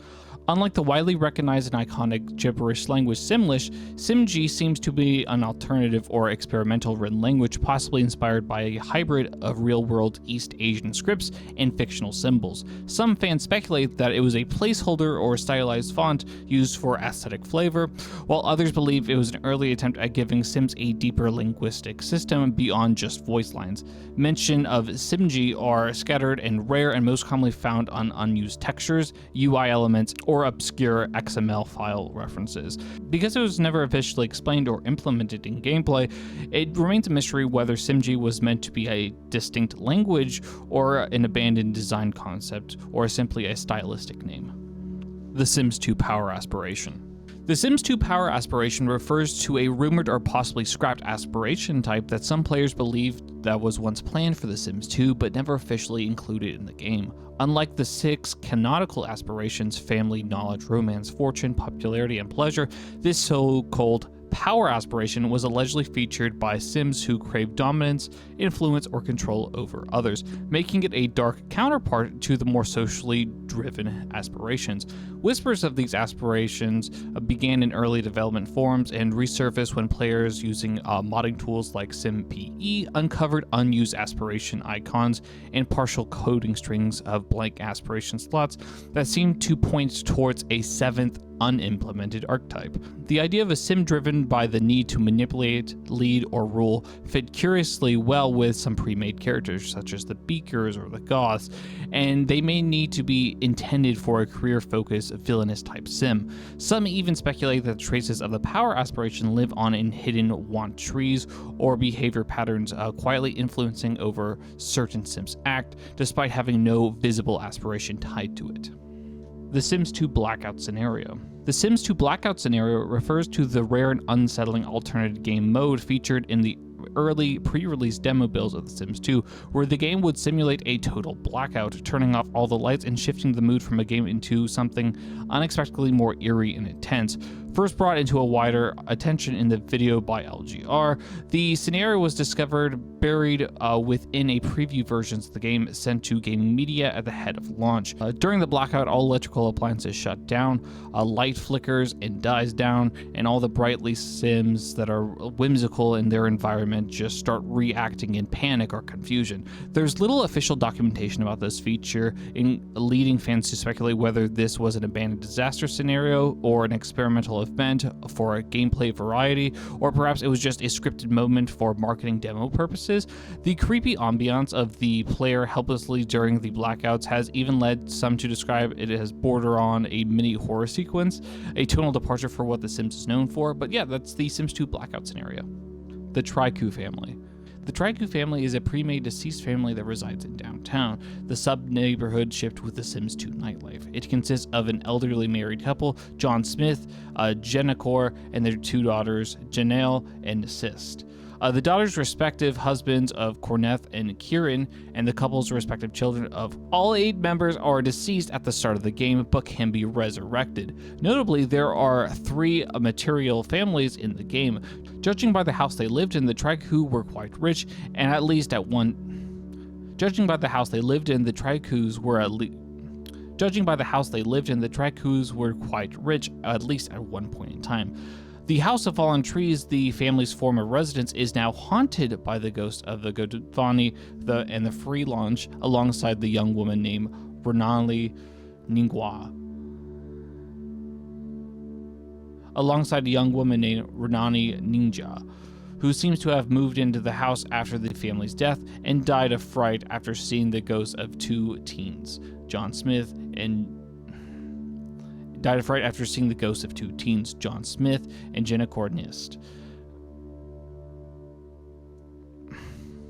S1: Unlike the widely recognized and iconic gibberish language Simlish, SimG seems to be an alternative or experimental written language possibly inspired by a hybrid of real-world East Asian scripts and fictional symbols. Some fans speculate that it was a placeholder or stylized font used for aesthetic flavor, while others believe it was an early attempt at giving Sims a deeper linguistic system beyond just voice lines. Mention of SimG are scattered and rare and most commonly found on unused textures, UI elements, or obscure XML file references. Because it was never officially explained or implemented in gameplay, it remains a mystery whether SimG was meant to be a distinct language or an abandoned design concept, or simply a stylistic name. The Sims 2 Power Aspiration. The Sims 2 Power Aspiration refers to a rumored or possibly scrapped aspiration type that some players believed that was once planned for The Sims 2 but never officially included in the game. Unlike the 6 canonical aspirations, family, knowledge, romance, fortune, popularity, and pleasure, this so-called power aspiration was allegedly featured by Sims who crave dominance, influence, or control over others, making it a dark counterpart to the more socially driven aspirations. Whispers of these aspirations began in early development forums and resurfaced when players using modding tools like SimPE uncovered unused aspiration icons and partial coding strings of blank aspiration slots that seemed to point towards a 7th unimplemented archetype. The idea of a sim driven by the need to manipulate, lead, or rule fit curiously well with some pre-made characters such as the Beakers or the Goths, and they may need to be intended for a career-focused villainous type sim. Some even speculate that the traces of the power aspiration live on in hidden want trees or behavior patterns quietly influencing over certain Sims act, despite having no visible aspiration tied to it. The Sims 2 Blackout Scenario. The Sims 2 Blackout Scenario refers to the rare and unsettling alternate game mode featured in the early pre-release demo builds of The Sims 2, where the game would simulate a total blackout, turning off all the lights and shifting the mood from a game into something unexpectedly more eerie and intense. First brought into a wider attention in the video by LGR, the scenario was discovered buried within a preview versions of the game sent to gaming media at the head of launch. During the blackout, all electrical appliances shut down, light flickers and dies down, and all the brightly Sims that are whimsical in their environment just start reacting in panic or confusion. There's little official documentation about this feature, leading fans to speculate whether this was an abandoned disaster scenario or an experimental event for a gameplay variety, or perhaps it was just a scripted moment for marketing demo purposes. The creepy ambiance of the player helplessly during the blackouts has even led some to describe it as border on a mini horror sequence, a tonal departure for what The Sims is known for. But yeah, that's the Sims 2 Blackout scenario. The Triku family. The Triku family is a pre-made deceased family that resides in downtown. The sub-neighborhood shipped with The Sims 2 nightlife. It consists of an elderly married couple, John Smith, Jenna Core, and their two daughters, Janelle and Assist. The daughters' respective husbands of Corneth and Kieran, and the couple's respective children of all 8 members are deceased at the start of the game, but can be resurrected. Notably, there are 3 material families in the game. Judging by the house they lived in, the Triku were quite rich, and at least at one... Judging by the house they lived in, the Trikus were at least... Judging by the house they lived in, the Trikus were quite rich, at least at one point in time. The House of Fallen Trees, the family's former residence, is now haunted by the ghost of the Godvani and the Free Launch, alongside the young woman named Renali Ningwa. Alongside a young woman named Renani Ninja, who seems to have moved into the house after the family's death and died of fright after seeing the ghosts of 2 teens, John Smith and Jenna Cornist,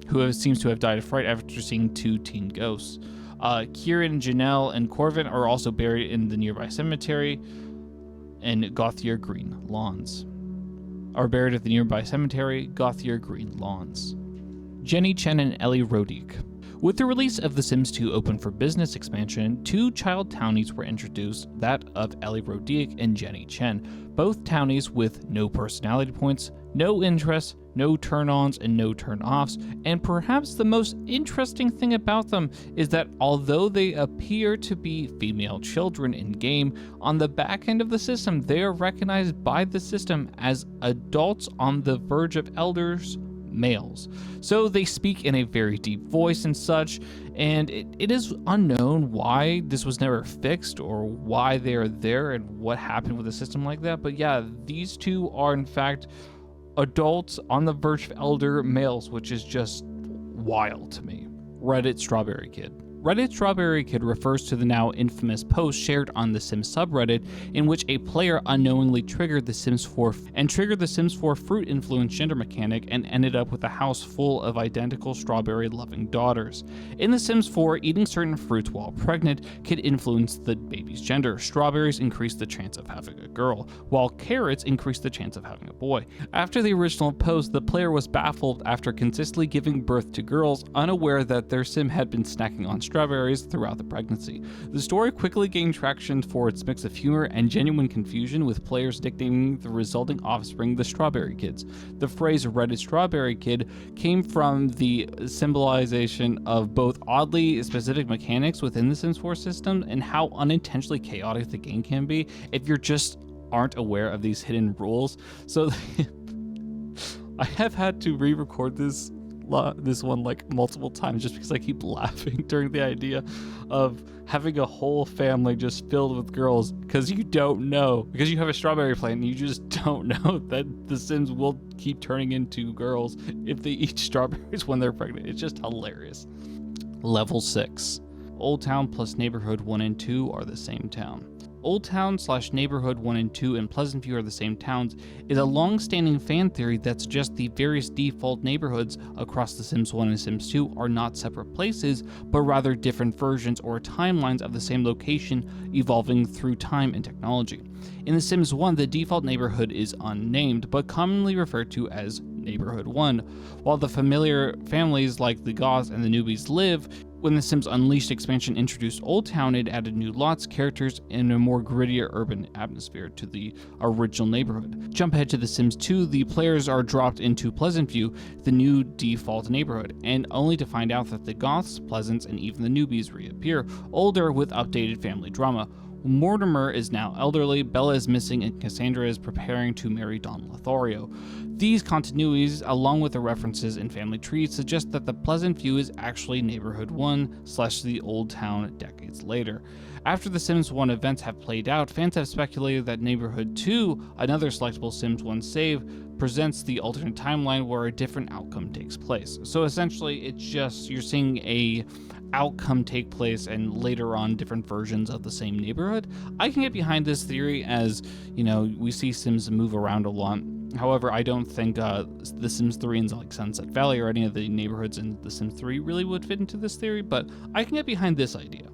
S1: who seems to have died of fright after seeing 2 teen ghosts. Kieran, Janelle, and Corvin are also buried in the nearby cemetery, and Gauthier Green Lawns. Jenny Chen and Ellie Rodick. With the release of The Sims 2 Open for Business expansion, 2 child townies were introduced, that of Ellie Rodick and Jenny Chen, both townies with no personality points, no interests, no turn-ons, and no turn-offs, and perhaps the most interesting thing about them is that although they appear to be female children in-game, on the back end of the system, they are recognized by the system as adults on the verge of elders, males. So they speak in a very deep voice and such, and it is unknown why this was never fixed or why they're there and what happened with a system like that. But yeah, these 2 are in fact adults on the verge of elder males, which is just wild to me. Reddit Strawberry Kid. Reddit Strawberry Kid refers to the now infamous post shared on the Sims subreddit in which a player unknowingly triggered the Sims 4 fruit influenced gender mechanic and ended up with a house full of identical strawberry loving daughters. In the Sims 4, eating certain fruits while pregnant could influence the baby's gender. Strawberries increase the chance of having a girl, while carrots increase the chance of having a boy. After the original post, the player was baffled after consistently giving birth to girls, unaware that their Sim had been snacking on strawberries throughout the pregnancy. The story quickly gained traction for its mix of humor and genuine confusion, with players nicknaming the resulting offspring the Strawberry Kids. The phrase Reddit Strawberry Kid came from the symbolization of both oddly specific mechanics within the Sims 4 system and how unintentionally chaotic the game can be if you just aren't aware of these hidden rules. So I have had to re-record this this one like multiple times just because I keep laughing during the idea of having a whole family just filled with girls because you don't know, because you have a strawberry plant and you just don't know that the Sims will keep turning into girls if they eat strawberries when they're pregnant. It's just hilarious. Level 6. Old Town plus Neighborhood 1 and 2 are the same town. Old Town / Neighborhood 1 and 2 and Pleasant View are the same towns is a long-standing fan theory that suggests the various default neighborhoods across The Sims 1 and Sims 2 are not separate places, but rather different versions or timelines of the same location evolving through time and technology. In The Sims 1, the default neighborhood is unnamed, but commonly referred to as Neighborhood 1, while the familiar families like the Goths and the Newbies live. When The Sims Unleashed expansion introduced Old Town, it added new lots, characters, and a more grittier urban atmosphere to the original neighborhood. Jump ahead to The Sims 2, the players are dropped into Pleasant View, the new default neighborhood, and only to find out that the Goths, Pleasants, and even the Newbies reappear, older with updated family drama. Mortimer is now elderly, Bella is missing, and Cassandra is preparing to marry Don Lothario. These continuities, along with the references in family trees, suggest that the Pleasant View is actually Neighborhood 1 / the Old Town decades later. After the Sims 1 events have played out, fans have speculated that Neighborhood 2, another selectable Sims 1 save, presents the alternate timeline where a different outcome takes place. So essentially, it's just you're seeing a outcome take place and later on different versions of the same neighborhood. I can get behind this theory as, we see Sims move around a lot. However, I don't think The Sims 3 and like Sunset Valley or any of the neighborhoods in The Sims 3 really would fit into this theory, but I can get behind this idea.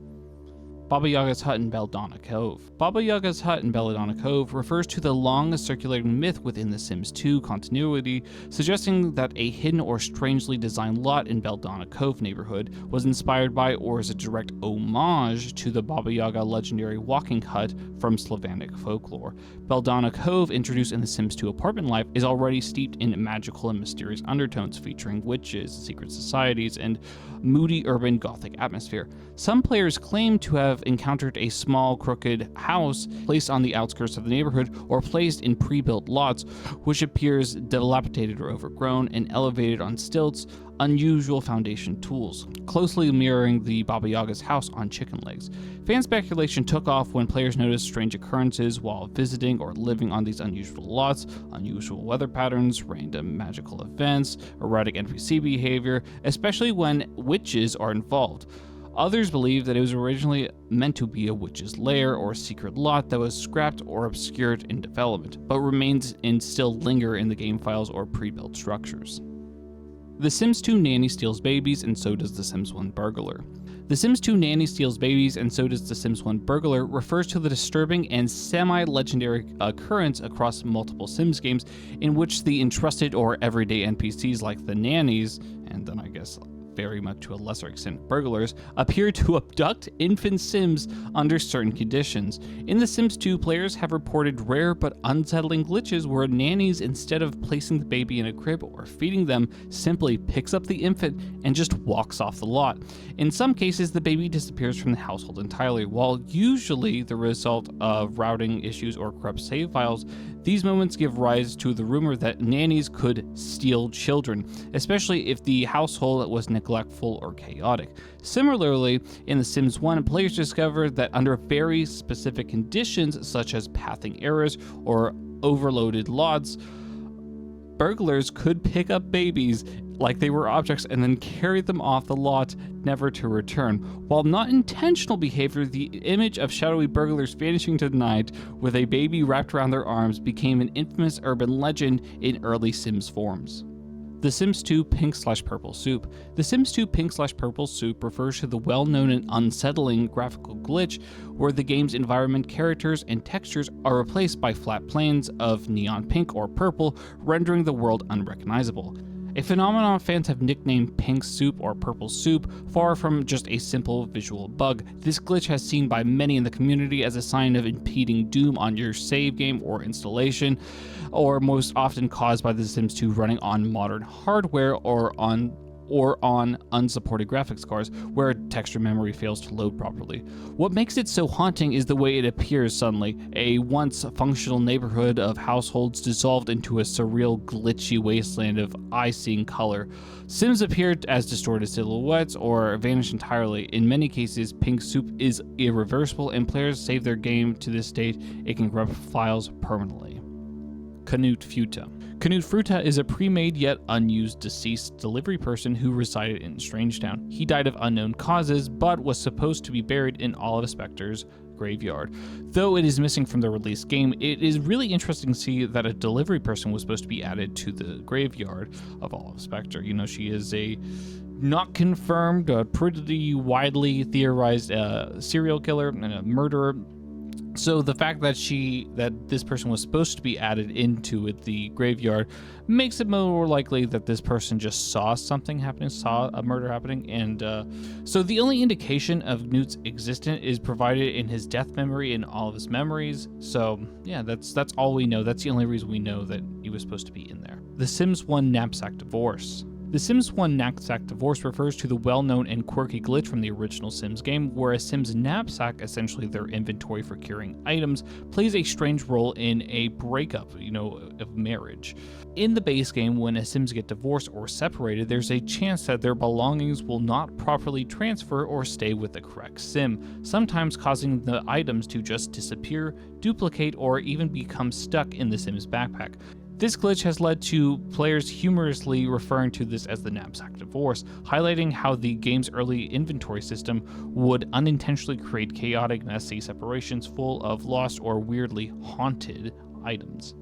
S1: Baba Yaga's Hut in Belladonna Cove. Baba Yaga's Hut in Belladonna Cove refers to the longest circulating myth within the Sims 2 continuity, suggesting that a hidden or strangely designed lot in Belladonna Cove neighborhood was inspired by or is a direct homage to the Baba Yaga legendary walking hut from Slavonic folklore. Belladonna Cove, introduced in the Sims 2 apartment life, is already steeped in magical and mysterious undertones featuring witches, secret societies, and moody urban gothic atmosphere. Some players claim to have encountered a small crooked house placed on the outskirts of the neighborhood or placed in pre-built lots, which appears dilapidated or overgrown and elevated on stilts, unusual foundation tools, closely mirroring the Baba Yaga's house on chicken legs. Fan speculation took off when players noticed strange occurrences while visiting or living on these unusual lots, unusual weather patterns, random magical events, erratic NPC behavior, especially when witches are involved. Others believe that it was originally meant to be a witch's lair or secret lot that was scrapped or obscured in development, but remains and still linger in the game files or pre-built structures. The Sims 2 nanny steals babies, and so does The Sims 1 burglar. The Sims 2 nanny steals babies, and so does The Sims 1 burglar refers to the disturbing and semi-legendary occurrence across multiple Sims games in which the entrusted or everyday NPCs like the nannies, and then I guess very much to a lesser extent burglars, appear to abduct infant Sims under certain conditions. In The Sims 2, players have reported rare but unsettling glitches where nannies, instead of placing the baby in a crib or feeding them, simply picks up the infant and just walks off the lot. In some cases, the baby disappears from the household entirely. While usually the result of routing issues or corrupt save files, these moments give rise to the rumor that nannies could steal children, especially if the household was neglectful or chaotic. Similarly, in The Sims 1, players discovered that under very specific conditions, such as pathing errors or overloaded lots, burglars could pick up babies like they were objects and then carry them off the lot, never to return. While not intentional behavior, the image of shadowy burglars vanishing to the night with a baby wrapped around their arms became an infamous urban legend in early Sims forums. The Sims 2 Pink/Purple Soup. The Sims 2 Pink/Purple Soup refers to the well-known and unsettling graphical glitch where the game's environment, characters, and textures are replaced by flat planes of neon pink or purple, rendering the world unrecognizable. A phenomenon fans have nicknamed Pink Soup or Purple Soup, far from just a simple visual bug. This glitch has seen by many in the community as a sign of impending doom on your save game or installation, or most often caused by The Sims 2 running on modern hardware or on or on unsupported graphics cards where texture memory fails to load properly. What makes it so haunting is the way it appears suddenly, a once functional neighborhood of households dissolved into a surreal, glitchy wasteland of eye-seeing color. Sims appear as distorted silhouettes or vanish entirely. In many cases, pink soup is irreversible and players save their game to this state it can corrupt files permanently. Canute Futa. Canute Fruta is a pre-made yet unused deceased delivery person who resided in Strangetown. He died of unknown causes, but was supposed to be buried in Olive Specter's graveyard. Though it is missing from the released game, it is really interesting to see that a delivery person was supposed to be added to the graveyard of Olive Specter. You know, she is a not confirmed, pretty widely theorized serial killer and a murderer. So the fact that this person was supposed to be added into the graveyard makes it more likely that this person just saw something happening, saw a murder happening, and so the only indication of Newt's existence is provided in his death memory and all of his memories. So yeah, that's all we know. That's the only reason we know that he was supposed to be in there. The Sims 1 Knapsack Divorce. The Sims 1 Knapsack Divorce refers to the well-known and quirky glitch from the original Sims game, where a Sim's knapsack, essentially their inventory for carrying items, plays a strange role in a breakup, of marriage. In the base game, when a Sims get divorced or separated, there's a chance that their belongings will not properly transfer or stay with the correct Sim, sometimes causing the items to just disappear, duplicate, or even become stuck in the Sim's backpack. This glitch has led to players humorously referring to this as the knapsack divorce, highlighting how the game's early inventory system would unintentionally create chaotic, messy separations full of lost or weirdly haunted items.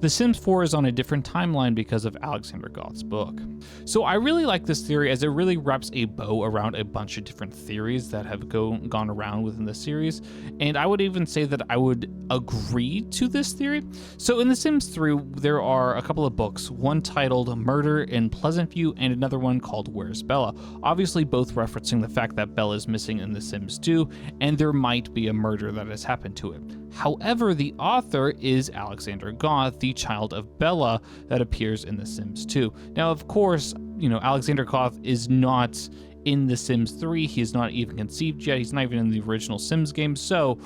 S1: The Sims 4 is on a different timeline because of Alexander Goth's book. So I really like this theory as it really wraps a bow around a bunch of different theories that have gone around within the series, and I would even say that I would agree to this theory. So in The Sims 3, there are a couple of books, one titled Murder in Pleasant View and another one called Where's Bella? Obviously both referencing the fact that Bella is missing in The Sims 2, and there might be a murder that has happened to it. However, the author is Alexander Goth, the child of Bella that appears in The Sims 2. Now, of course, Alexander Goth is not in The Sims 3. He is not even conceived yet. He's not even in the original Sims game. So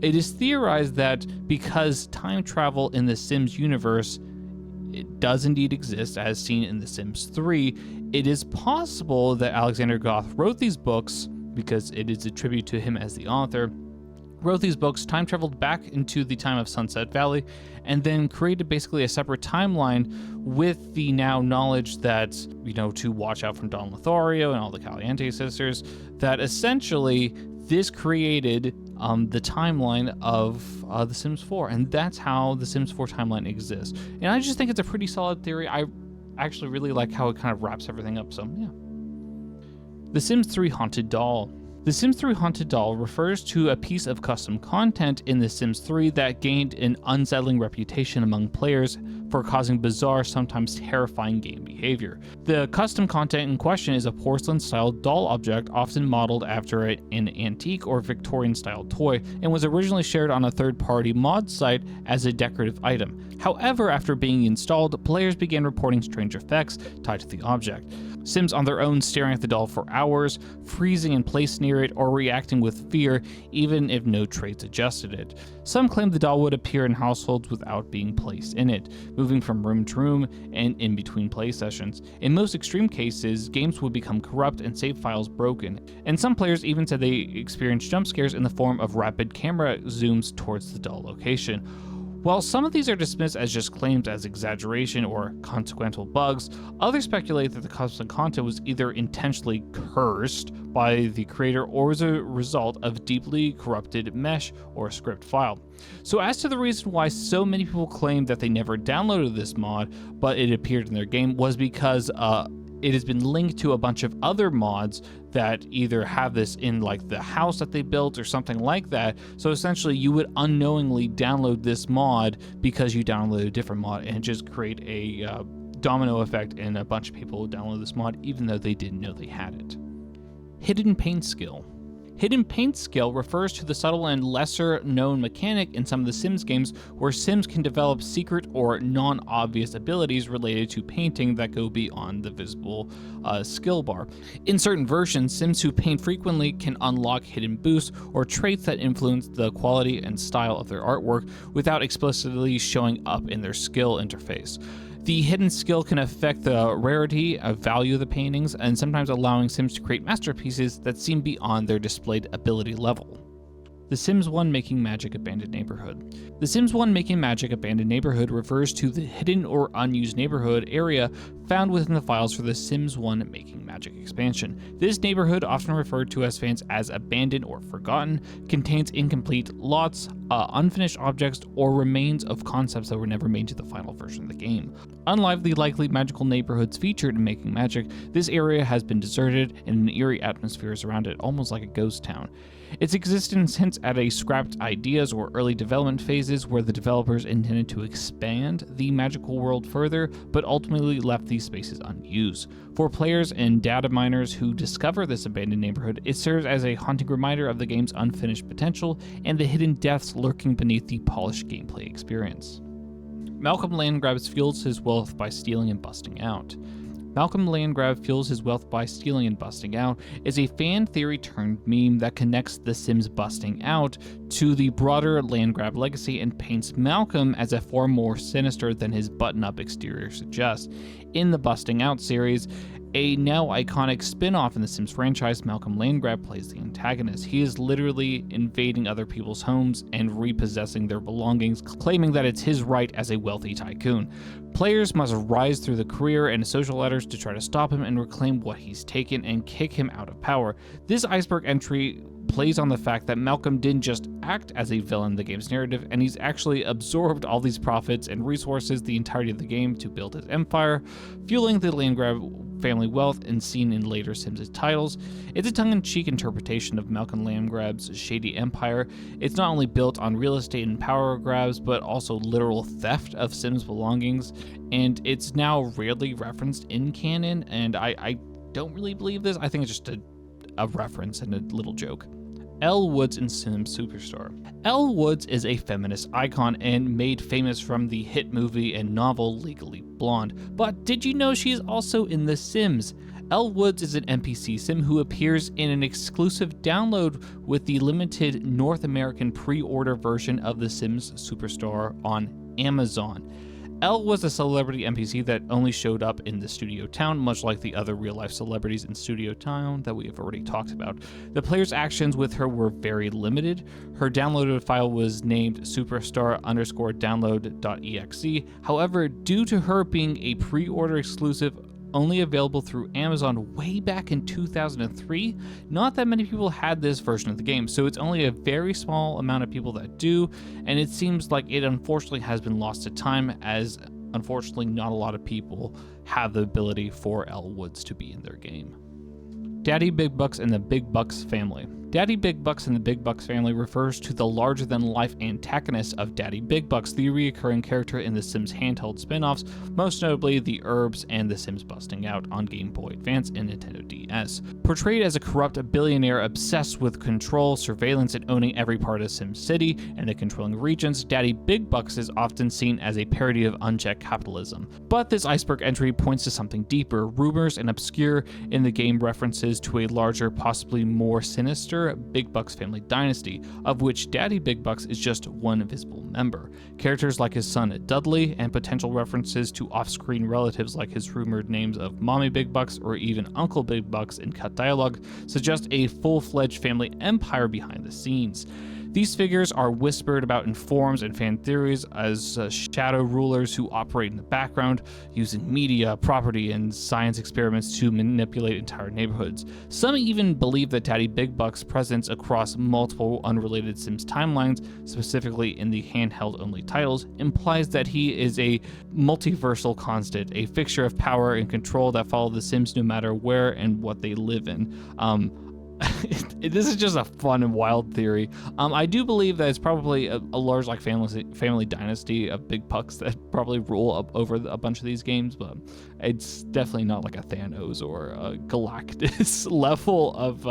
S1: it is theorized that because time travel in the Sims universe, it does indeed exist as seen in The Sims 3, it is possible that Alexander Goth wrote these books, because it is a tribute to him as the author, wrote these books, time traveled back into the time of Sunset Valley, and then created basically a separate timeline with the now knowledge that, to watch out from Don Lothario and all the Caliente sisters, that essentially this created the timeline of The Sims 4, and that's how The Sims 4 timeline exists. And I just think it's a pretty solid theory. I actually really like how it kind of wraps everything up, so yeah. The Sims 3 Haunted Doll. The Sims 3 Haunted Doll refers to a piece of custom content in The Sims 3 that gained an unsettling reputation among players for causing bizarre, sometimes terrifying game behavior. The custom content in question is a porcelain-styled doll object often modeled after an antique or Victorian-style toy, and was originally shared on a third-party mod site as a decorative item. However, after being installed, players began reporting strange effects tied to the object. Sims on their own staring at the doll for hours, freezing in place near it, or reacting with fear even if no traits adjusted it. Some claimed the doll would appear in households without being placed in it, moving from room to room and in between play sessions. In most extreme cases, games would become corrupt and save files broken, and some players even said they experienced jump scares in the form of rapid camera zooms towards the doll location. While some of these are dismissed as just claims as exaggeration or consequential bugs, others speculate that the custom content was either intentionally cursed by the creator or was a result of deeply corrupted mesh or script file. So as to the reason why so many people claim that they never downloaded this mod, but it appeared in their game, was because it has been linked to a bunch of other mods that either have this in like the house that they built or something like that. So essentially you would unknowingly download this mod because you downloaded a different mod, and just create a domino effect, and a bunch of people would download this mod even though they didn't know they had it. Hidden Paint Skill. Hidden paint skill refers to the subtle and lesser known mechanic in some of the Sims games where Sims can develop secret or non-obvious abilities related to painting that go beyond the visible skill bar. In certain versions, Sims who paint frequently can unlock hidden boosts or traits that influence the quality and style of their artwork without explicitly showing up in their skill interface. The hidden skill can affect the rarity of value of the paintings, and sometimes allowing Sims to create masterpieces that seem beyond their displayed ability level. The Sims 1 Making Magic Abandoned Neighborhood. The Sims 1 Making Magic Abandoned Neighborhood refers to the hidden or unused neighborhood area found within the files for the Sims 1 Making Magic expansion. This neighborhood, often referred to as fans as abandoned or forgotten, contains incomplete lots, unfinished objects, or remains of concepts that were never made to the final version of the game. Unlike the likely magical neighborhoods featured in Making Magic, this area has been deserted and an eerie atmosphere is around it, almost like a ghost town. Its existence hints at a scrapped ideas or early development phases where the developers intended to expand the magical world further, but ultimately left these spaces unused. For players and data miners who discover this abandoned neighborhood, it serves as a haunting reminder of the game's unfinished potential and the hidden depths lurking beneath the polished gameplay experience. Malcolm Landgrab fuels his wealth by stealing and busting out. Malcolm Landgrab fuels his wealth by stealing and busting out is a fan theory turned meme that connects the Sims busting out to the broader Landgrab legacy and paints Malcolm as a far more sinister than his button-up exterior suggests. In the Busting Out series, a now iconic spin-off in the Sims franchise, Malcolm Landgrab plays the antagonist. He is literally invading other people's homes and repossessing their belongings, claiming that it's his right as a wealthy tycoon. Players must rise through the career and social ladders to try to stop him and reclaim what he's taken and kick him out of power. This Iceberg entry plays on the fact that Malcolm didn't just act as a villain in the game's narrative, and he's actually absorbed all these profits and resources the entirety of the game to build his empire, fueling the Landgrab family wealth and seen in later Sims titles. It's a tongue-in-cheek interpretation of Malcolm Landgrab's shady empire. It's not only built on real estate and power grabs, but also literal theft of Sims belongings, and it's now rarely referenced in canon, and I don't really believe this. I think it's just a reference and a little joke. Elle Woods in Sims Superstar. Elle Woods is a feminist icon and made famous from the hit movie and novel Legally Blonde. But did you know she is also in The Sims? Elle Woods is an NPC Sim who appears in an exclusive download with the limited North American pre-order version of The Sims Superstar on Amazon. Elle was a celebrity NPC that only showed up in the Studio Town, much like the other real-life celebrities in Studio Town that we have already talked about. The player's actions with her were very limited. Her downloaded file was named superstar_download.exe. However, due to her being a pre-order exclusive only available through Amazon way back in 2003, not that many people had this version of the game, so it's only a very small amount of people that do, and it seems like it unfortunately has been lost to time, as unfortunately not a lot of people have the ability for Elle Woods to be in their game. Daddy Big Bucks and the Big Bucks Family. Daddy Big Bucks and the Big Bucks Family refers to the larger-than-life antagonist of Daddy Big Bucks, the recurring character in the Sims handheld spin-offs, most notably The Herbs and The Sims Busting Out on Game Boy Advance and Nintendo DS. Portrayed as a corrupt billionaire obsessed with control, surveillance, and owning every part of Sim City and the controlling regions, Daddy Big Bucks is often seen as a parody of unchecked capitalism. But this Iceberg entry points to something deeper. Rumors and obscure in the game references to a larger, possibly more sinister Big Bucks family dynasty, of which Daddy Big Bucks is just one visible member. Characters like his son Dudley, and potential references to off-screen relatives like his rumored names of Mommy Big Bucks or even Uncle Big Bucks in cut dialogue, suggest a full-fledged family empire behind the scenes. These figures are whispered about in forums and fan theories as shadow rulers who operate in the background, using media, property, and science experiments to manipulate entire neighborhoods. Some even believe that Daddy Big Buck's presence across multiple unrelated Sims timelines, specifically in the handheld-only titles, implies that he is a multiversal constant, a fixture of power and control that follow the Sims no matter where and what they live in. This is just a fun and wild theory. I do believe that it's probably a large like family dynasty of big bucks that probably rule up over a bunch of these games, but it's definitely not like a Thanos or a Galactus level of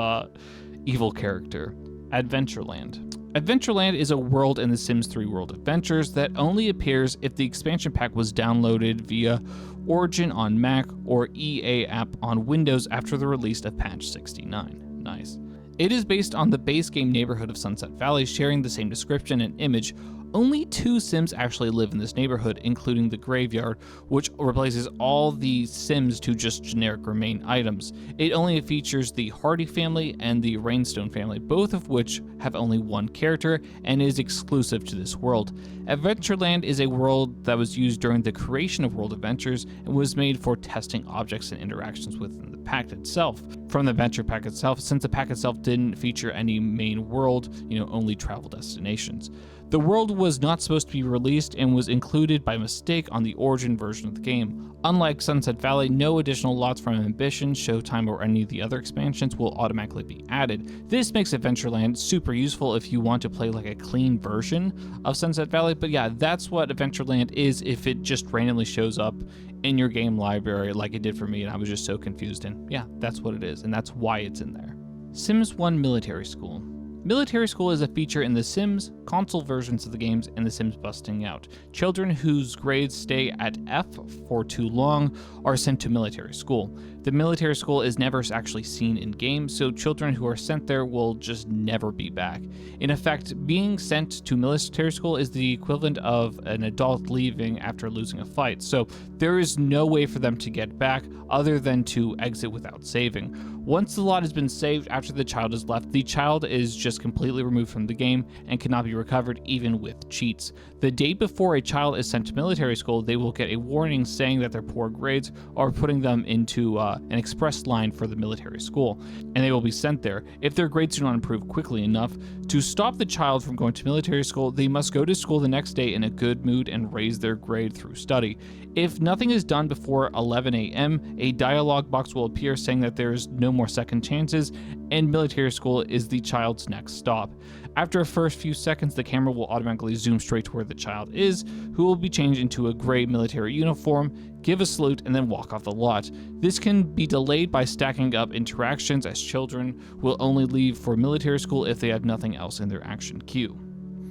S1: evil character. Adventureland. Adventureland is a world in the Sims 3 World Adventures that only appears if the expansion pack was downloaded via Origin on Mac or EA app on Windows after the release of patch 69. Nice. It is based on the base game neighborhood of Sunset Valley, sharing the same description and image. Only 2 Sims actually live in this neighborhood, including the graveyard, which replaces all the Sims to just generic remain items. It only features the Hardy family and the Rainstone family, both of which have only one character and is exclusive to this world. Adventureland is a world that was used during the creation of World Adventures and was made for testing objects and interactions within the pack itself. From the adventure pack itself, since the pack itself didn't feature any main world, only travel destinations. The world was not supposed to be released and was included by mistake on the Origin version of the game. Unlike Sunset Valley, no additional lots from Ambition, Showtime, or any of the other expansions will automatically be added. This makes Adventureland super useful if you want to play like a clean version of Sunset Valley, but yeah, that's what Adventureland is if it just randomly shows up in your game library like it did for me and I was just so confused, and yeah, that's what it is, and that's why it's in there. Sims 1 Military School. Military School is a feature in The Sims, console versions of the games, and The Sims Busting Out. Children whose grades stay at F for too long are sent to military school. The military school is never actually seen in game, so children who are sent there will just never be back. In effect, being sent to military school is the equivalent of an adult leaving after losing a fight, so there is no way for them to get back other than to exit without saving. Once the lot has been saved after the child is left, the child is just completely removed from the game and cannot be recovered even with cheats. The day before a child is sent to military school, they will get a warning saying that their poor grades are putting them into an express line for the military school, and they will be sent there. If their grades do not improve quickly enough to stop the child from going to military school, they must go to school the next day in a good mood and raise their grade through study. If nothing is done before 11 a.m., a dialogue box will appear saying that there is no more second chances, and military school is the child's next stop. After the first few seconds, the camera will automatically zoom straight to where the child is, who will be changed into a gray military uniform, give a salute, and then walk off the lot. This can be delayed by stacking up interactions, as children will only leave for military school if they have nothing else in their action queue.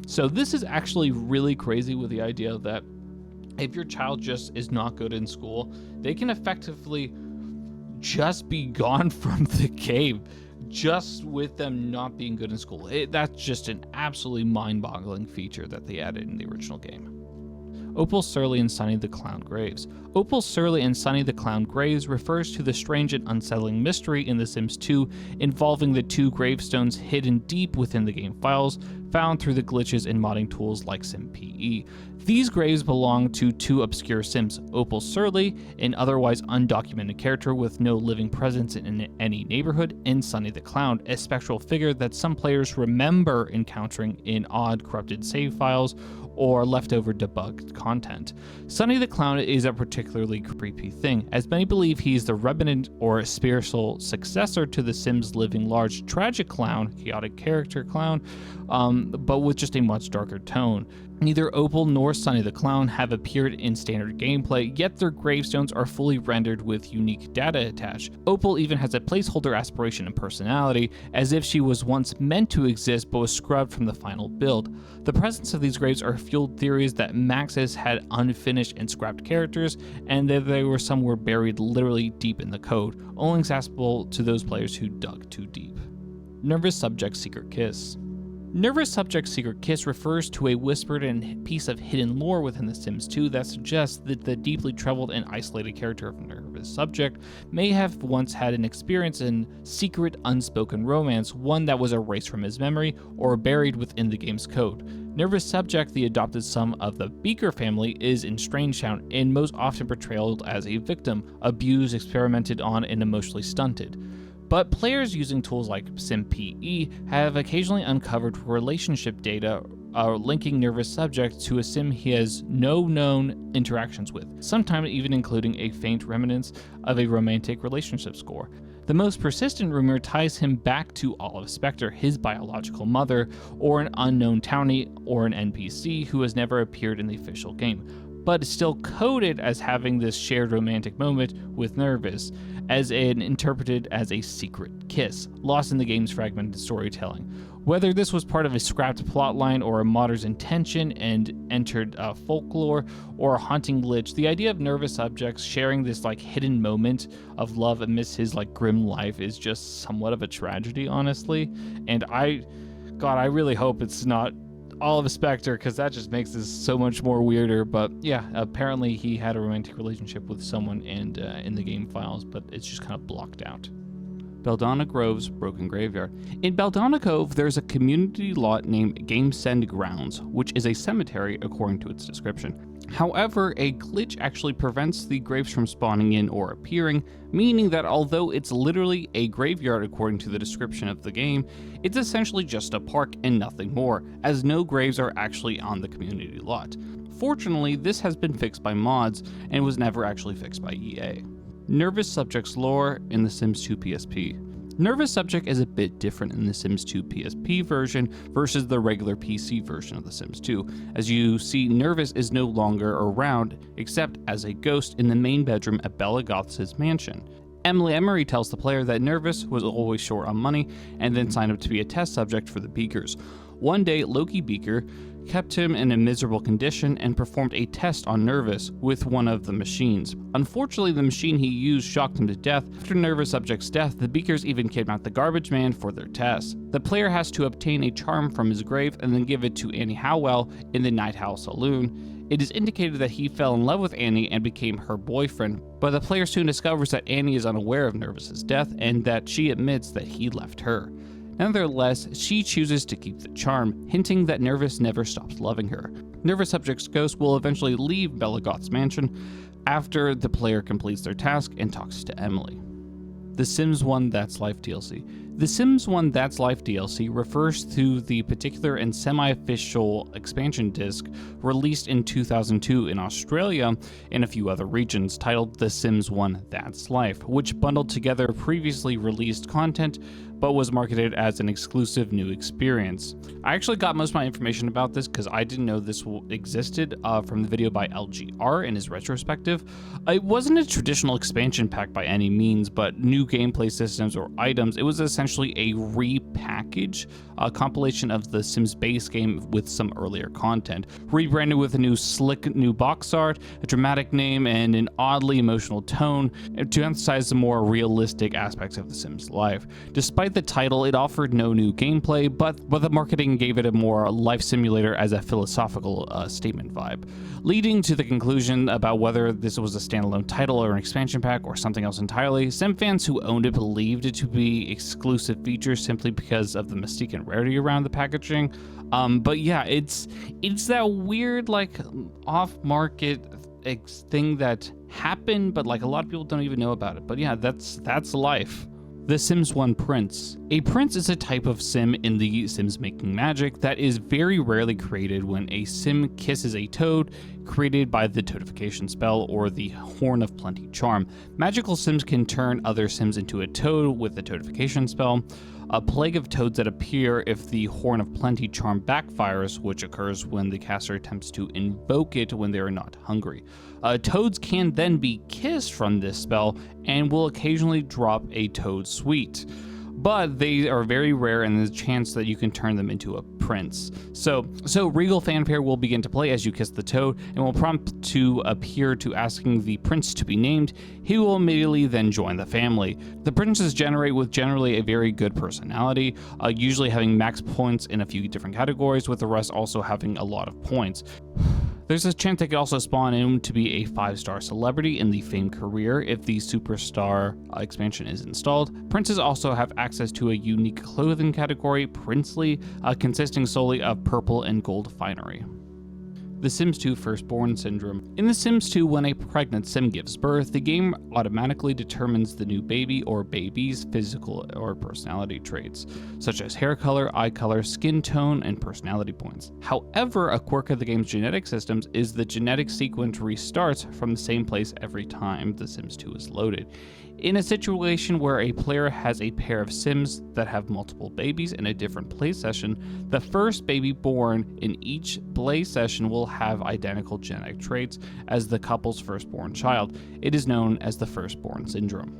S1: So this is actually really crazy with the idea that if your child just is not good in school, they can effectively just be gone from the game, just with them not being good in school. That's just an absolutely mind-boggling feature that they added in the original game. Opal, Surly, and Sunny the Clown Graves. Opal, Surly, and Sunny the Clown Graves refers to the strange and unsettling mystery in The Sims 2 involving the 2 gravestones hidden deep within the game files, found through the glitches in modding tools like SimPE. These graves belong to 2 obscure Sims, Opal Surly, an otherwise undocumented character with no living presence in any neighborhood, and Sunny the Clown, a spectral figure that some players remember encountering in odd corrupted save files or leftover debugged content. Sunny the Clown is a particularly creepy thing, as many believe he's the remnant or spiritual successor to the Sims Living Large tragic clown, chaotic character clown, but with just a much darker tone. Neither Opal nor Sunny the Clown have appeared in standard gameplay, yet their gravestones are fully rendered with unique data attached. Opal even has a placeholder aspiration and personality, as if she was once meant to exist but was scrubbed from the final build. The presence of these graves are fueled theories that Maxis had unfinished and scrapped characters, and that they were somewhere buried literally deep in the code, only accessible to those players who dug too deep. Nervous Subject's Secret Kiss. Nervous Subject's Secret Kiss refers to a whispered and piece of hidden lore within The Sims 2 that suggests that the deeply troubled and isolated character of Nervous Subject may have once had an experience in secret, unspoken romance, one that was erased from his memory or buried within the game's code. Nervous Subject, the adopted son of the Beaker family, is in Strangetown and most often portrayed as a victim, abused, experimented on, and emotionally stunted. But players using tools like SimPE have occasionally uncovered relationship data linking Nervous Subject to a Sim he has no known interactions with, sometimes even including a faint remnants of a romantic relationship score. The most persistent rumor ties him back to Olive Spectre, his biological mother, or an unknown townie or an NPC who has never appeared in the official game. but still coded as having this shared romantic moment with Nervous, as interpreted as a secret kiss, lost in the game's fragmented storytelling. Whether this was part of a scrapped plotline or a modder's intention and entered folklore or a haunting glitch, the idea of Nervous subjects sharing this hidden moment of love amidst his grim life is just somewhat of a tragedy, honestly. And I really hope it's not all of a specter, because that just makes this so much more weirder. But yeah, apparently he had a romantic relationship with someone and in the game files, but it's just kind of blocked out. Belladonna Grove's Broken Graveyard. In Belladonna Cove, there's a community lot named Gamesend Grounds, which is a cemetery according to its description. However, a glitch actually prevents the graves from spawning in or appearing, meaning that although it's literally a graveyard according to the description of the game, it's essentially just a park and nothing more, as no graves are actually on the community lot. Fortunately, this has been fixed by mods and was never actually fixed by EA. Nervous Subject's lore in The Sims 2 PSP. Nervous Subject is a bit different in the Sims 2 PSP version versus the regular PC version of The Sims 2. As you see, Nervous is no longer around, except as a ghost in the main bedroom at Bella Goth's mansion. Emily Emery tells the player that Nervous was always short on money and then signed up to be a test subject for the Beakers. One day, Loki Beaker kept him in a miserable condition and performed a test on Nervous with one of the machines. Unfortunately, the machine he used shocked him to death. After Nervous Subject's death, the Beakers even kidnapped the garbage man for their test. The player has to obtain a charm from his grave and then give it to Annie Howell in the Night Howl Saloon. It is indicated that he fell in love with Annie and became her boyfriend, but the player soon discovers that Annie is unaware of Nervous's death and that she admits that he left her. Nevertheless, she chooses to keep the charm, hinting that Nervous never stops loving her. Nervous Subject's ghost will eventually leave Bella Goth's mansion after the player completes their task and talks to Emily. The Sims 1 That's Life DLC. The Sims 1 That's Life DLC refers to the particular and semi-official expansion disc released in 2002 in Australia and a few other regions, titled The Sims 1 That's Life, which bundled together previously released content but was marketed as an exclusive new experience. I actually got most of my information about this because I didn't know this existed from the video by LGR in his retrospective. It wasn't a traditional expansion pack by any means, but new gameplay systems or items. It was essentially a repackage, a compilation of the Sims base game with some earlier content, rebranded with a new slick new box art, a dramatic name, and an oddly emotional tone to emphasize the more realistic aspects of the Sims life. Despite the title, it offered no new gameplay, but the marketing gave it a more life simulator as a philosophical statement vibe, leading to the conclusion about whether this was a standalone title or an expansion pack or something else entirely. Sim fans who owned it believed it to be exclusive features simply because of the mystique and rarity around the packaging. But yeah, it's that weird off-market thing that happened, but a lot of people don't even know about it. But yeah, that's life. The Sims 1 Prince. A prince is a type of sim in the Sims Making Magic that is very rarely created when a sim kisses a toad, created by the toadification spell or the Horn of Plenty charm. Magical sims can turn other sims into a toad with the toadification spell. A plague of toads that appear if the Horn of Plenty charm backfires, which occurs when the caster attempts to invoke it when they are not hungry. Toads can then be kissed from this spell and will occasionally drop a toad sweet, but they are very rare and there's a chance that you can turn them into a prince. So Regal Fanfare will begin to play as you kiss the toad and will prompt to appear to asking the prince to be named. He will immediately then join the family. The princes generate with generally a very good personality, usually having max points in a few different categories, with the rest also having a lot of points. There's a chance they could also spawn in to be a 5-star celebrity in the Fame career if the Superstar expansion is installed. Princes also have access to a unique clothing category, Princely, consisting solely of purple and gold finery. The Sims 2 Firstborn Syndrome. In The Sims 2, when a pregnant sim gives birth, the game automatically determines the new baby or baby's physical or personality traits, such as hair color, eye color, skin tone, and personality points. However, a quirk of the game's genetic systems is the genetic sequence restarts from the same place every time The Sims 2 is loaded. In a situation where a player has a pair of Sims that have multiple babies in a different play session, the first baby born in each play session will have identical genetic traits as the couple's firstborn child. It is known as the firstborn syndrome.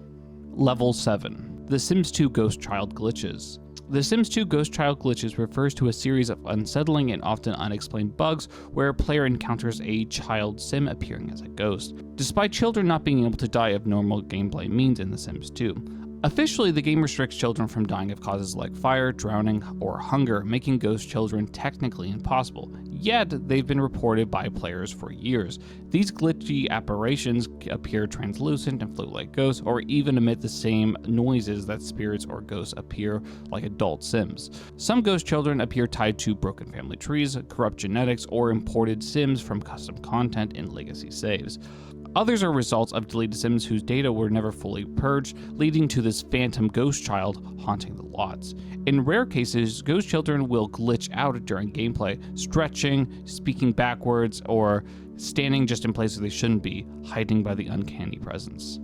S1: Level 7. The Sims 2 Ghost Child Glitches. The Sims 2 Ghost Child Glitches refers to a series of unsettling and often unexplained bugs where a player encounters a child Sim appearing as a ghost, despite children not being able to die of normal gameplay means in The Sims 2. Officially, the game restricts children from dying of causes like fire, drowning, or hunger, making ghost children technically impossible. Yet, they've been reported by players for years. These glitchy apparitions appear translucent and float like ghosts, or even emit the same noises that spirits or ghosts appear like adult Sims. Some ghost children appear tied to broken family trees, corrupt genetics, or imported Sims from custom content in legacy saves. Others are results of deleted Sims whose data were never fully purged, leading to this phantom ghost child haunting the lots. In rare cases, ghost children will glitch out during gameplay, stretching, speaking backwards, or standing just in places they shouldn't be, hiding by the uncanny presence.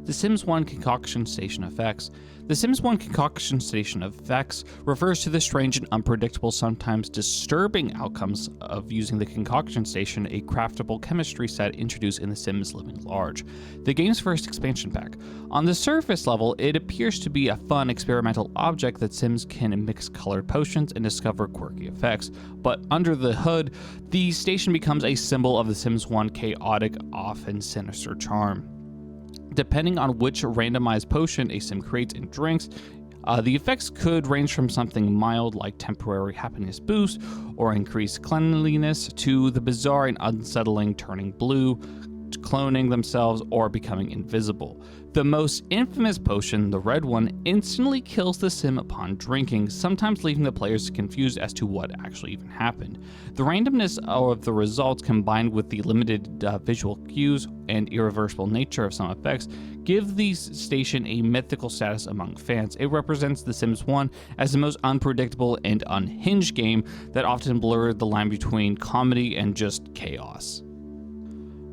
S1: The Sims 1 Concoction Station Effects. The Sims 1 Concoction Station Effects refers to the strange and unpredictable, sometimes disturbing outcomes of using the Concoction Station, a craftable chemistry set introduced in The Sims Living Large, the game's first expansion pack. On the surface level, it appears to be a fun experimental object that Sims can mix colored potions and discover quirky effects, but under the hood, the station becomes a symbol of The Sims 1 chaotic, often sinister charm. Depending on which randomized potion a Sim creates and drinks, the effects could range from something mild like temporary happiness boost or increased cleanliness to the bizarre and unsettling turning blue, cloning themselves, or becoming invisible. The most infamous potion, the red one, instantly kills the Sim upon drinking, sometimes leaving the players confused as to what actually even happened. The randomness of the results combined with the limited visual cues and irreversible nature of some effects give the station a mythical status among fans. It represents The Sims 1 as the most unpredictable and unhinged game that often blurred the line between comedy and just chaos.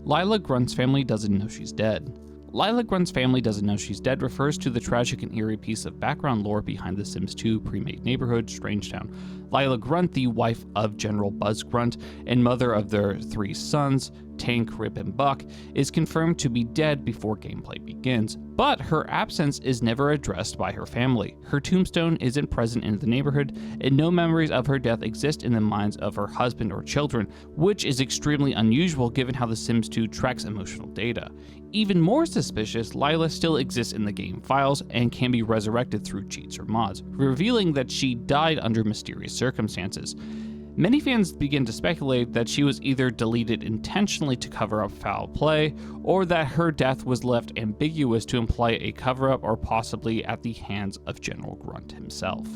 S1: Lila Grunt's family doesn't know she's dead. Lila Grunt's family doesn't know she's dead refers to the tragic and eerie piece of background lore behind The Sims 2 pre-made neighborhood, Strangetown. Lila Grunt, the wife of General Buzz Grunt and mother of their 3 sons, Tank, Rip, and Buck, is confirmed to be dead before gameplay begins, but her absence is never addressed by her family. Her tombstone isn't present in the neighborhood, and no memories of her death exist in the minds of her husband or children, which is extremely unusual given how The Sims 2 tracks emotional data. Even more suspicious, Lila still exists in the game files and can be resurrected through cheats or mods, revealing that she died under mysterious circumstances. Many fans begin to speculate that she was either deleted intentionally to cover up foul play, or that her death was left ambiguous to imply a cover-up or possibly at the hands of General Grunt himself.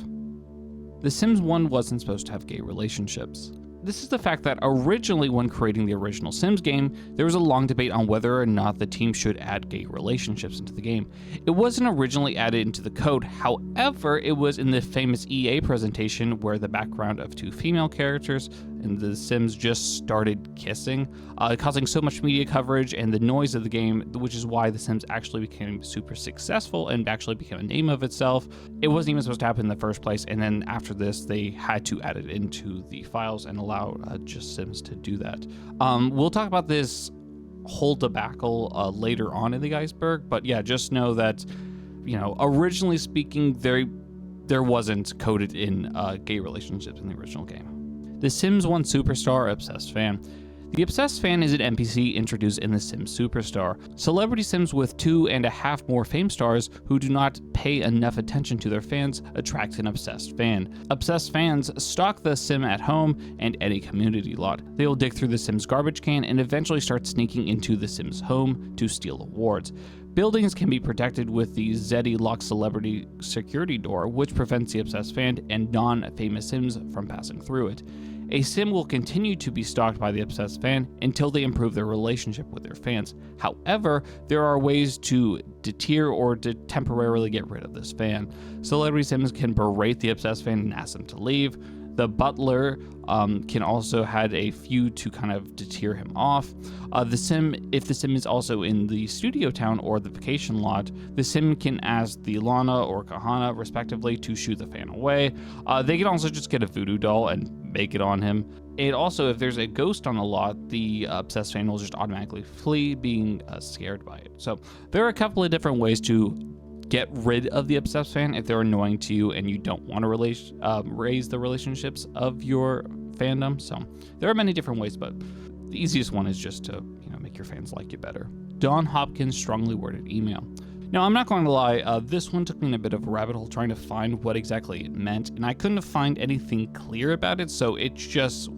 S1: The Sims 1 wasn't supposed to have gay relationships. This is the fact that originally when creating the original Sims game, there was a long debate on whether or not the team should add gay relationships into the game. It wasn't originally added into the code, however, it was in the famous EA presentation where the background of 2 female characters and the Sims just started kissing, causing so much media coverage and the noise of the game, which is why The Sims actually became super successful and actually became a name of itself. It wasn't even supposed to happen in the first place, and then after this, they had to add it into the files and allow just Sims to do that. We'll talk about this whole debacle later on in the iceberg, but yeah, just know that, originally speaking, there wasn't coded in gay relationships in the original game. The Sims 1 Superstar Obsessed Fan. The Obsessed Fan is an NPC introduced in The Sims Superstar. Celebrity Sims with 2.5 more fame stars who do not pay enough attention to their fans attract an Obsessed Fan. Obsessed fans stalk the Sim at home and any community lot. They will dig through the Sims garbage can and eventually start sneaking into the Sims home to steal awards. Buildings can be protected with the Zeddy Lock Celebrity Security Door, which prevents the Obsessed Fan and non-famous Sims from passing through it. A Sim will continue to be stalked by the Obsessed Fan until they improve their relationship with their fans. However, there are ways to deter or to temporarily get rid of this fan. Celebrity Sims can berate the Obsessed Fan and ask them to leave. The butler can also had a few to kind of deter him off. If the sim is also in the studio town or the vacation lot, the sim can ask the Lana or Kahana, respectively, to shoo the fan away. They can also just get a voodoo doll and make it on him. And also, if there's a ghost on the lot, the obsessed fan will just automatically flee, being scared by it. So there are a couple of different ways to get rid of the obsessed fan if they're annoying to you and you don't want to raise the relationships of your fandom. So there are many different ways, but the easiest one is just to make your fans like you better. Don Hopkins' strongly worded email. Now, I'm not going to lie, this one took me in a bit of a rabbit hole trying to find what exactly it meant, and I couldn't find anything clear about it, so it's just,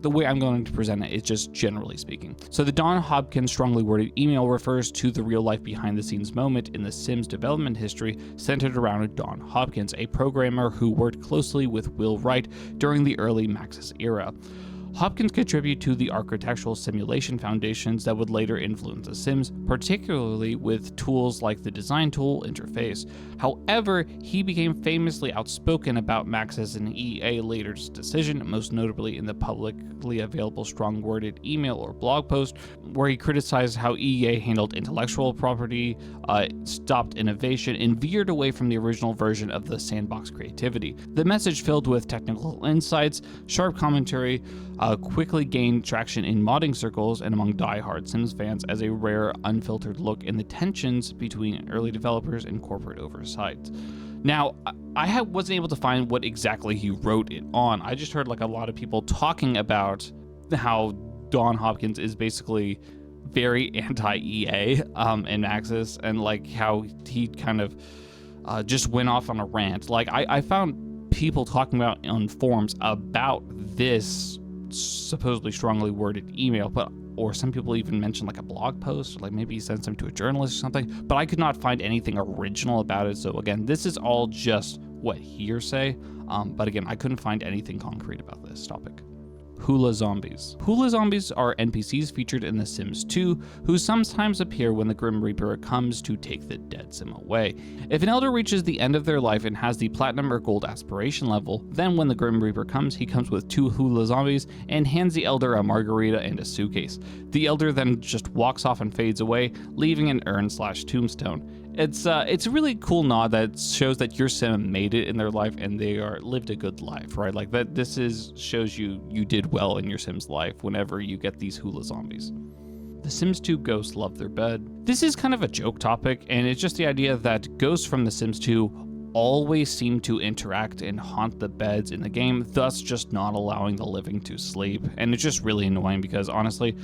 S1: the way I'm going to present it is just generally speaking. So the Don Hopkins strongly worded email refers to the real life behind the scenes moment in the Sims development history centered around Don Hopkins, a programmer who worked closely with Will Wright during the early Maxis era. Hopkins contributed to the architectural simulation foundations that would later influence The Sims, particularly with tools like the design tool interface. However, he became famously outspoken about Maxis and EA later's decision, most notably in the publicly available strong-worded email or blog post, where he criticized how EA handled intellectual property, stopped innovation, and veered away from the original version of the sandbox creativity. The message, filled with technical insights, sharp commentary, quickly gained traction in modding circles and among die-hard Sims fans as a rare, unfiltered look in the tensions between early developers and corporate oversight. Now, I wasn't able to find what exactly he wrote it on. I just heard a lot of people talking about how Don Hopkins is basically very anti-EA in Maxis, and how he kind of just went off on a rant. I found people talking about on forums about this supposedly strongly worded email, or some people even mentioned a blog post, or maybe he sent them to a journalist or something, but I could not find anything original about it. So again, this is all just hearsay, but again, I couldn't find anything concrete about this topic. Hula Zombies. Hula Zombies are NPCs featured in The Sims 2, who sometimes appear when the Grim Reaper comes to take the dead Sim away. If an elder reaches the end of their life and has the platinum or gold aspiration level, then when the Grim Reaper comes, he comes with 2 Hula Zombies and hands the elder a margarita and a suitcase. The elder then just walks off and fades away, leaving an urn/tombstone. It's a really cool nod that shows that your Sim made it in their life and they lived a good life, right? This shows you did well in your Sim's life whenever you get these Hula Zombies. The Sims 2 ghosts love their bed. This is kind of a joke topic, and it's just the idea that ghosts from The Sims 2 always seem to interact and haunt the beds in the game, thus just not allowing the living to sleep. And it's just really annoying because honestly,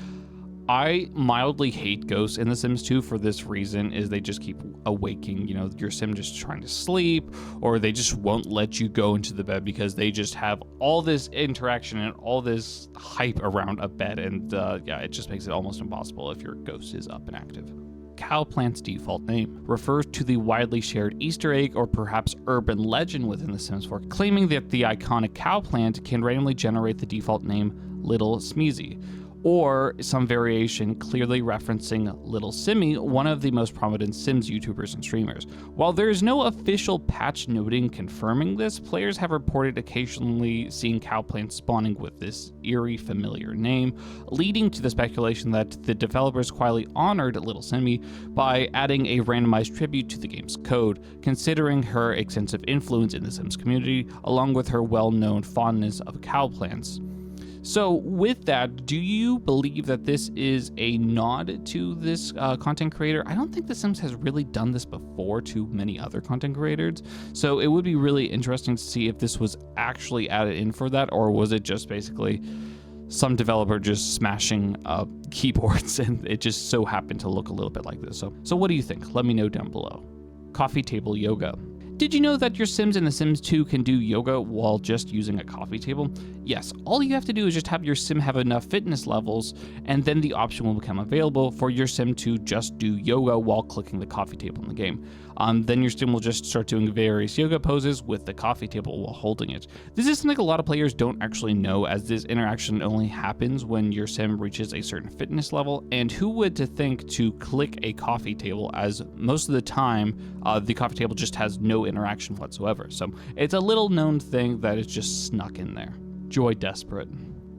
S1: I mildly hate ghosts in The Sims 2 for this reason, is they just keep awaking, your Sim just trying to sleep, or they just won't let you go into the bed because they just have all this interaction and all this hype around a bed, and it just makes it almost impossible if your ghost is up and active. Cowplant's default name refers to the widely shared Easter egg or perhaps urban legend within The Sims 4, claiming that the iconic cowplant can randomly generate the default name Little Smeezy, or some variation clearly referencing Little Simmy, one of the most prominent Sims YouTubers and streamers. While there is no official patch noting confirming this, players have reported occasionally seeing cowplants spawning with this eerie familiar name, leading to the speculation that the developers quietly honored Little Simmy by adding a randomized tribute to the game's code, considering her extensive influence in the Sims community, along with her well-known fondness of cowplants. So with that, do you believe that this is a nod to this content creator? I don't think The Sims has really done this before to many other content creators, so it would be really interesting to see if this was actually added in for that, or was it just basically some developer just smashing keyboards and it just so happened to look a little bit like this. So what do you think? Let me know down below. Coffee table yoga. Did you know that your Sims in The Sims 2 can do yoga while just using a coffee table? Yes, all you have to do is just have your Sim have enough fitness levels, and then the option will become available for your Sim to just do yoga while clicking the coffee table in the game. Then your Sim will just start doing various yoga poses with the coffee table while holding it. This is something a lot of players don't actually know, as this interaction only happens when your Sim reaches a certain fitness level, and who would think to click a coffee table, as most of the time the coffee table just has no interaction whatsoever. So it's a little known thing that is just snuck in there. Joy Desperate.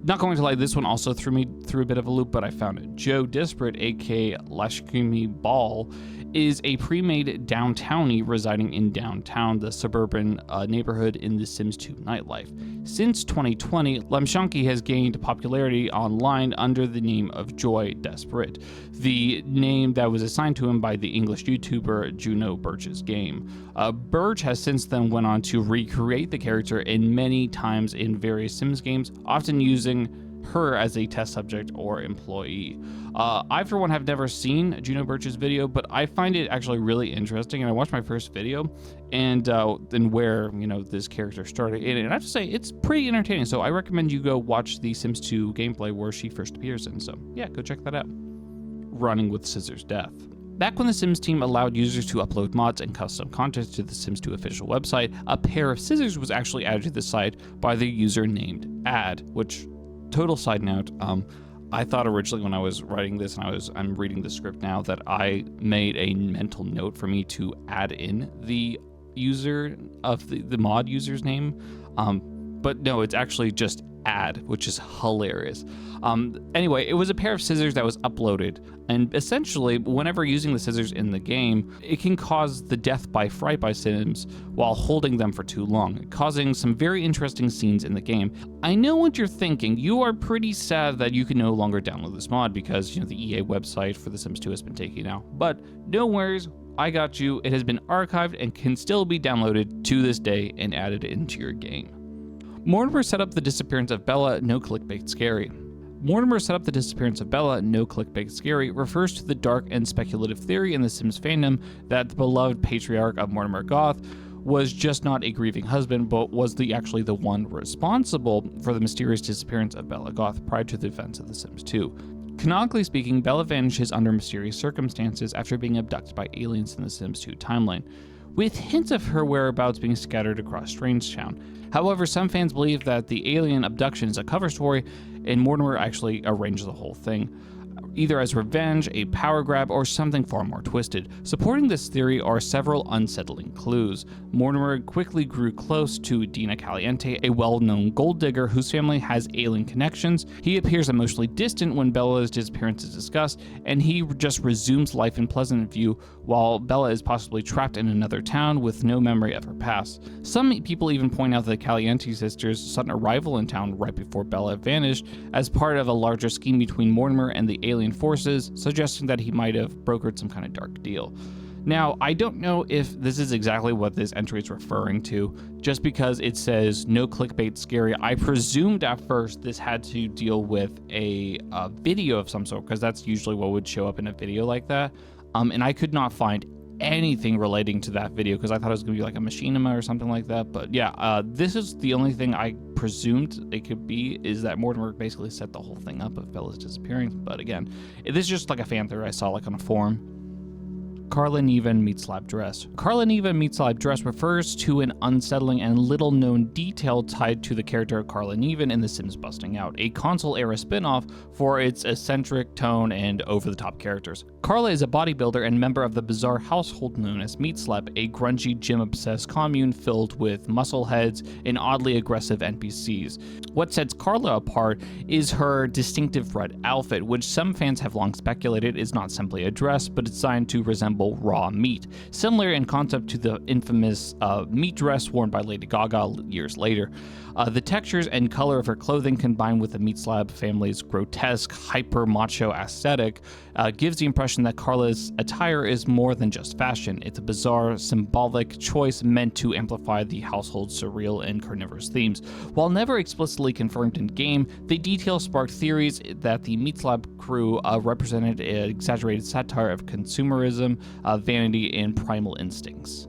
S1: Not going to lie, this one also threw me through a bit of a loop, but I found it. Joe Desperate, aka Lashkimi Ball, is a pre-made downtownie residing in downtown, the suburban neighborhood in The Sims 2 nightlife. Since 2020, Lemshanki has gained popularity online under the name of Joy Desperate, the name that was assigned to him by the English YouTuber Juno Birch's Game. Birch has since then went on to recreate the character in many times in various Sims games, often using her as a test subject or employee. I, for one, have never seen Juno Birch's video, but I find it actually really interesting, and I watched my first video, and where, this character started, and I have to say, it's pretty entertaining, so I recommend you go watch the Sims 2 gameplay where she first appears in, so yeah, go check that out. Running with Scissors Death. Back when the Sims team allowed users to upload mods and custom content to the Sims 2 official website, a pair of scissors was actually added to the site by the user named Ad, which, total side note, I thought originally when I was writing this and I'm reading the script now that I made a mental note for me to add in the user of the mod user's name, but no, it's actually just Ad, which is hilarious. Anyway, it was a pair of scissors that was uploaded, and essentially, whenever using the scissors in the game, it can cause the death by fright by Sims while holding them for too long, causing some very interesting scenes in the game. I know what you're thinking. You are pretty sad that you can no longer download this mod because, the EA website for The Sims 2 has been taken out, but no worries. I got you. It has been archived and can still be downloaded to this day and added into your game. Mortimer set up the disappearance of Bella, no clickbait scary. Mortimer set up the disappearance of Bella, no clickbait scary refers to the dark and speculative theory in the Sims fandom that the beloved patriarch of Mortimer Goth was just not a grieving husband, but was actually the one responsible for the mysterious disappearance of Bella Goth prior to the events of The Sims 2. Canonically speaking, Bella vanishes under mysterious circumstances after being abducted by aliens in The Sims 2 timeline, with hints of her whereabouts being scattered across Strangetown. However, some fans believe that the alien abduction is a cover story, and Mortimer actually arranged the whole thing, either as revenge, a power grab, or something far more twisted. Supporting this theory are several unsettling clues. Mortimer quickly grew close to Dina Caliente, a well-known gold digger whose family has alien connections. He appears emotionally distant when Bella's disappearance is discussed, and he just resumes life in Pleasant View while Bella is possibly trapped in another town with no memory of her past. Some people even point out that the Caliente sisters sought an arrival in town right before Bella vanished as part of a larger scheme between Mortimer and the alien forces, suggesting that he might have brokered some kind of dark deal. Now, I don't know if this is exactly what this entry is referring to, just because it says no clickbait scary. I presumed at first this had to deal with a video of some sort, because that's usually what would show up in a video like that, and I could not find anything relating to that video because I thought it was going to be like a machinima or something like that. But yeah, this is the only thing I presumed it could be, is that Mortimer basically set the whole thing up of Bella's disappearance. But again, this is just like a fan theory I saw like on a forum. Carla Neva meets Slab Dress. Carla Neva meets Slab Dress refers to an unsettling and little known detail tied to the character of Carla Neva in The Sims Busting Out, a console-era spin-off for its eccentric tone and over-the-top characters. Carla is a bodybuilder and member of the bizarre household known as Meat Slab, a grungy, gym-obsessed commune filled with muscle heads and oddly aggressive NPCs. What sets Carla apart is her distinctive red outfit, which some fans have long speculated is not simply a dress, but it's designed to resemble raw meat, similar in concept to the infamous meat dress worn by Lady Gaga years later. The textures and color of her clothing, combined with the Meat Slab family's grotesque, hyper-macho aesthetic, gives the impression that Carla's attire is more than just fashion. It's a bizarre, symbolic choice meant to amplify the household's surreal and carnivorous themes. While never explicitly confirmed in-game, the details sparked theories that the Meat Slab crew represented an exaggerated satire of consumerism, vanity, and primal instincts.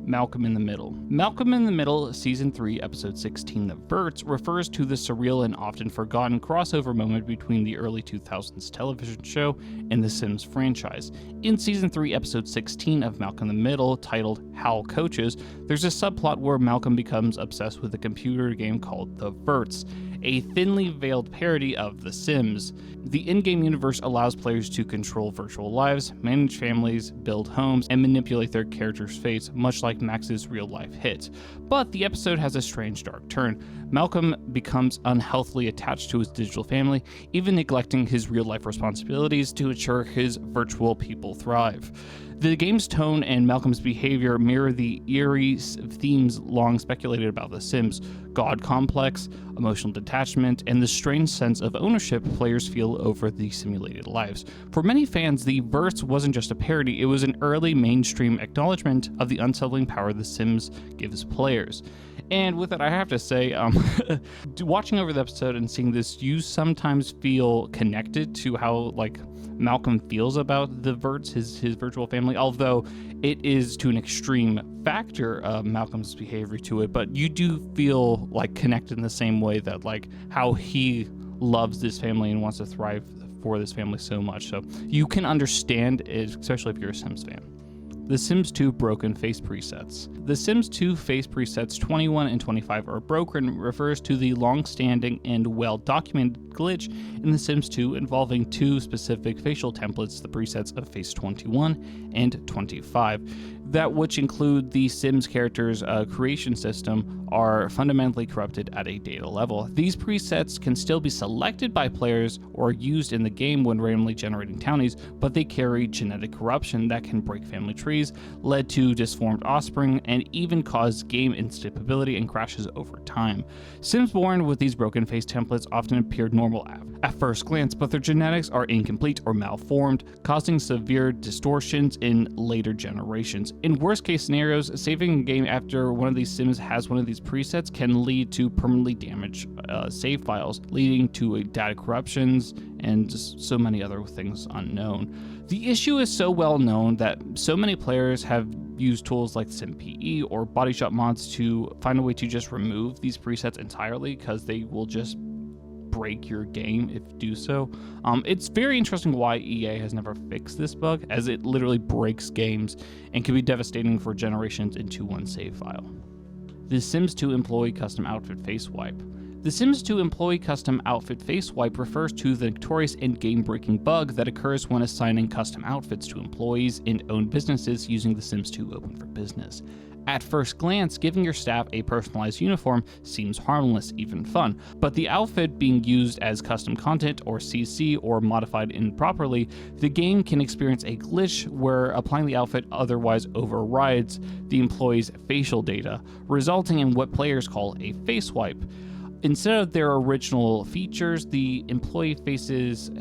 S1: Malcolm in the Middle. Malcolm in the Middle, Season 3, Episode 16, The Verts, refers to the surreal and often forgotten crossover moment between the early 2000s television show and the Sims franchise. In Season 3, Episode 16 of Malcolm in the Middle, titled Hal Coaches, there's a subplot where Malcolm becomes obsessed with a computer game called The Verts. a thinly veiled parody of The Sims. The in-game universe allows players to control virtual lives, manage families, build homes, and manipulate their characters' fates, much like Max's real-life hit. But the episode has a strange dark turn. Malcolm becomes unhealthily attached to his digital family, even neglecting his real-life responsibilities to ensure his virtual people thrive. The game's tone and Malcolm's behavior mirror the eerie themes long speculated about The Sims: God complex, emotional detachment, and the strange sense of ownership players feel over the simulated lives. For many fans, the verse wasn't just a parody, it was an early mainstream acknowledgement of the unsettling power The Sims gives players. And with that, I have to say, watching over the episode and seeing this, you sometimes feel connected to how, Malcolm feels about the Verts, his virtual family, although it is to an extreme factor Malcolm's behavior to it, but you do feel connected in the same way that how he loves this family and wants to thrive for this family so much. So you can understand it, especially if you're a Sims fan. The Sims 2 broken face presets. The Sims 2 face presets 21 and 25 are broken refers to the long-standing and well-documented glitch in The Sims 2 involving two specific facial templates, the presets of face 21 and 25, that which include the Sims character's creation system are fundamentally corrupted at a data level. These presets can still be selected by players or used in the game when randomly generating townies, but they carry genetic corruption that can break family trees, lead to disformed offspring, and even cause game instability and crashes over time. Sims born with these broken face templates often appear normal at first glance, but their genetics are incomplete or malformed, causing severe distortions in later generations. In worst case scenarios, saving a game after one of these Sims has one of these presets can lead to permanently damaged save files, leading to data corruptions and just so many other things unknown. The issue is so well known that so many players have used tools like SimPE or Body Shop mods to find a way to just remove these presets entirely, because they will just break your game if you do so. It's very interesting why EA has never fixed this bug, as it literally breaks games and can be devastating for generations into one save file. The Sims 2 Employee Custom Outfit Face Wipe. The Sims 2 Employee Custom Outfit Face Wipe refers to the notorious and game-breaking bug that occurs when assigning custom outfits to employees in owned businesses using The Sims 2 Open for Business. At first glance, giving your staff a personalized uniform seems harmless, even fun, but the outfit being used as custom content or CC or modified improperly, the game can experience a glitch where applying the outfit otherwise overrides the employee's facial data, resulting in what players call a face wipe. Instead of their original features, the employee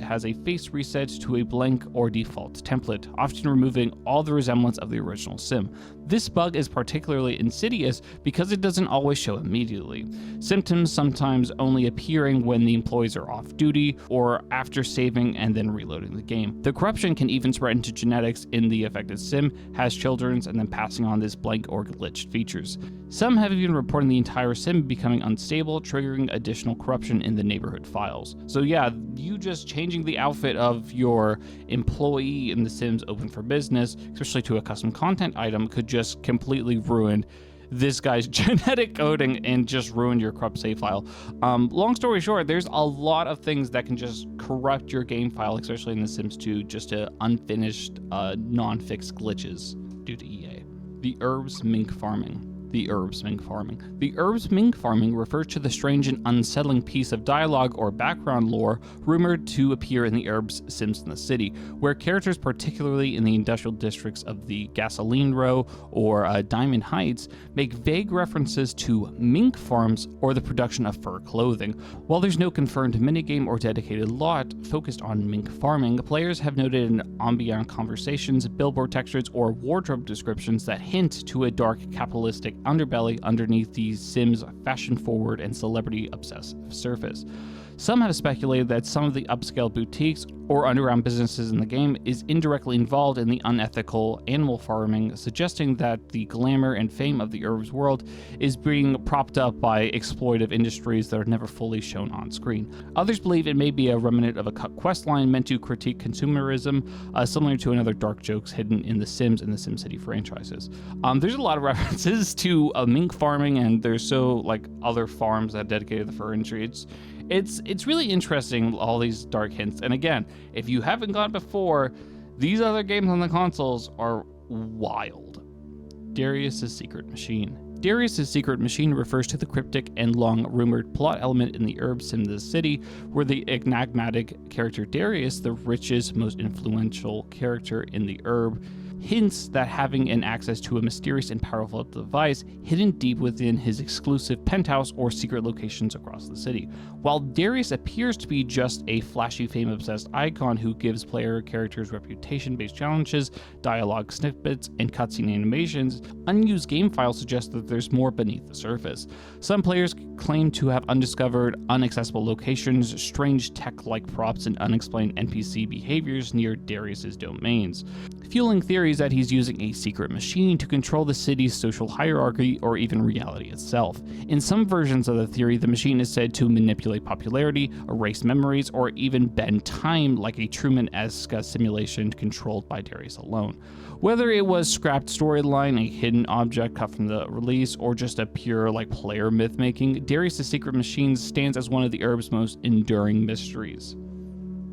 S1: has a face reset to a blank or default template, often removing all the resemblance of the original Sim. This bug is particularly insidious because it doesn't always show immediately, symptoms sometimes only appearing when the employees are off duty or after saving and then reloading the game. The corruption can even spread into genetics in the affected Sim, has children, and then passing on this blank or glitched features. Some have even reported the entire Sim becoming unstable, triggering additional corruption in the neighborhood files. So yeah, you just changing the outfit of your employee in The Sims Open for Business, especially to a custom content item, could just completely ruin this guy's genetic coding and just ruin your corrupt save file. Long story short, there's a lot of things that can just corrupt your game file, especially in The Sims 2, just to unfinished, non-fixed glitches due to EA. The herbs mink farming. The herbs mink farming. The herbs mink farming refers to the strange and unsettling piece of dialogue or background lore rumored to appear in the herbs Sims in the City, where characters, particularly in the industrial districts of the Gasoline Row or Diamond Heights, make vague references to mink farms or the production of fur clothing. While there's no confirmed minigame or dedicated lot focused on mink farming, players have noted in ambient conversations, billboard textures, or wardrobe descriptions that hint to a dark capitalistic underbelly underneath the Sims' fashion-forward and celebrity-obsessed surface. Some have speculated that some of the upscale boutiques or underground businesses in the game is indirectly involved in the unethical animal farming, suggesting that the glamour and fame of the herbs world is being propped up by exploitive industries that are never fully shown on screen. Others believe it may be a remnant of a cut questline meant to critique consumerism, similar to another dark jokes hidden in The Sims and the SimCity franchises. There's a lot of references to mink farming, and there's other farms that are dedicated to the fur industry. It's really interesting, all these dark hints. And again, if you haven't got it before, these other games on the consoles are wild. Darius' Secret Machine. Darius' Secret Machine refers to the cryptic and long-rumored plot element in the herb sim The City, where the enigmatic character Darius, the richest, most influential character in the herb, hints that having an access to a mysterious and powerful device hidden deep within his exclusive penthouse or secret locations across the city. While Darius appears to be just a flashy, fame-obsessed icon who gives player characters reputation-based challenges, dialogue snippets, and cutscene animations, unused game files suggest that there's more beneath the surface. Some players claim to have undiscovered, inaccessible locations, strange tech-like props, and unexplained NPC behaviors near Darius' domains, fueling theories that he's using a secret machine to control the city's social hierarchy or even reality itself. In some versions of the theory, the machine is said to manipulate popularity, erase memories, or even bend time like a Truman-esque simulation controlled by Darius alone. Whether it was scrapped storyline, a hidden object cut from the release, or just a pure player myth-making, Darius' Secret Machine stands as one of the herb's most enduring mysteries.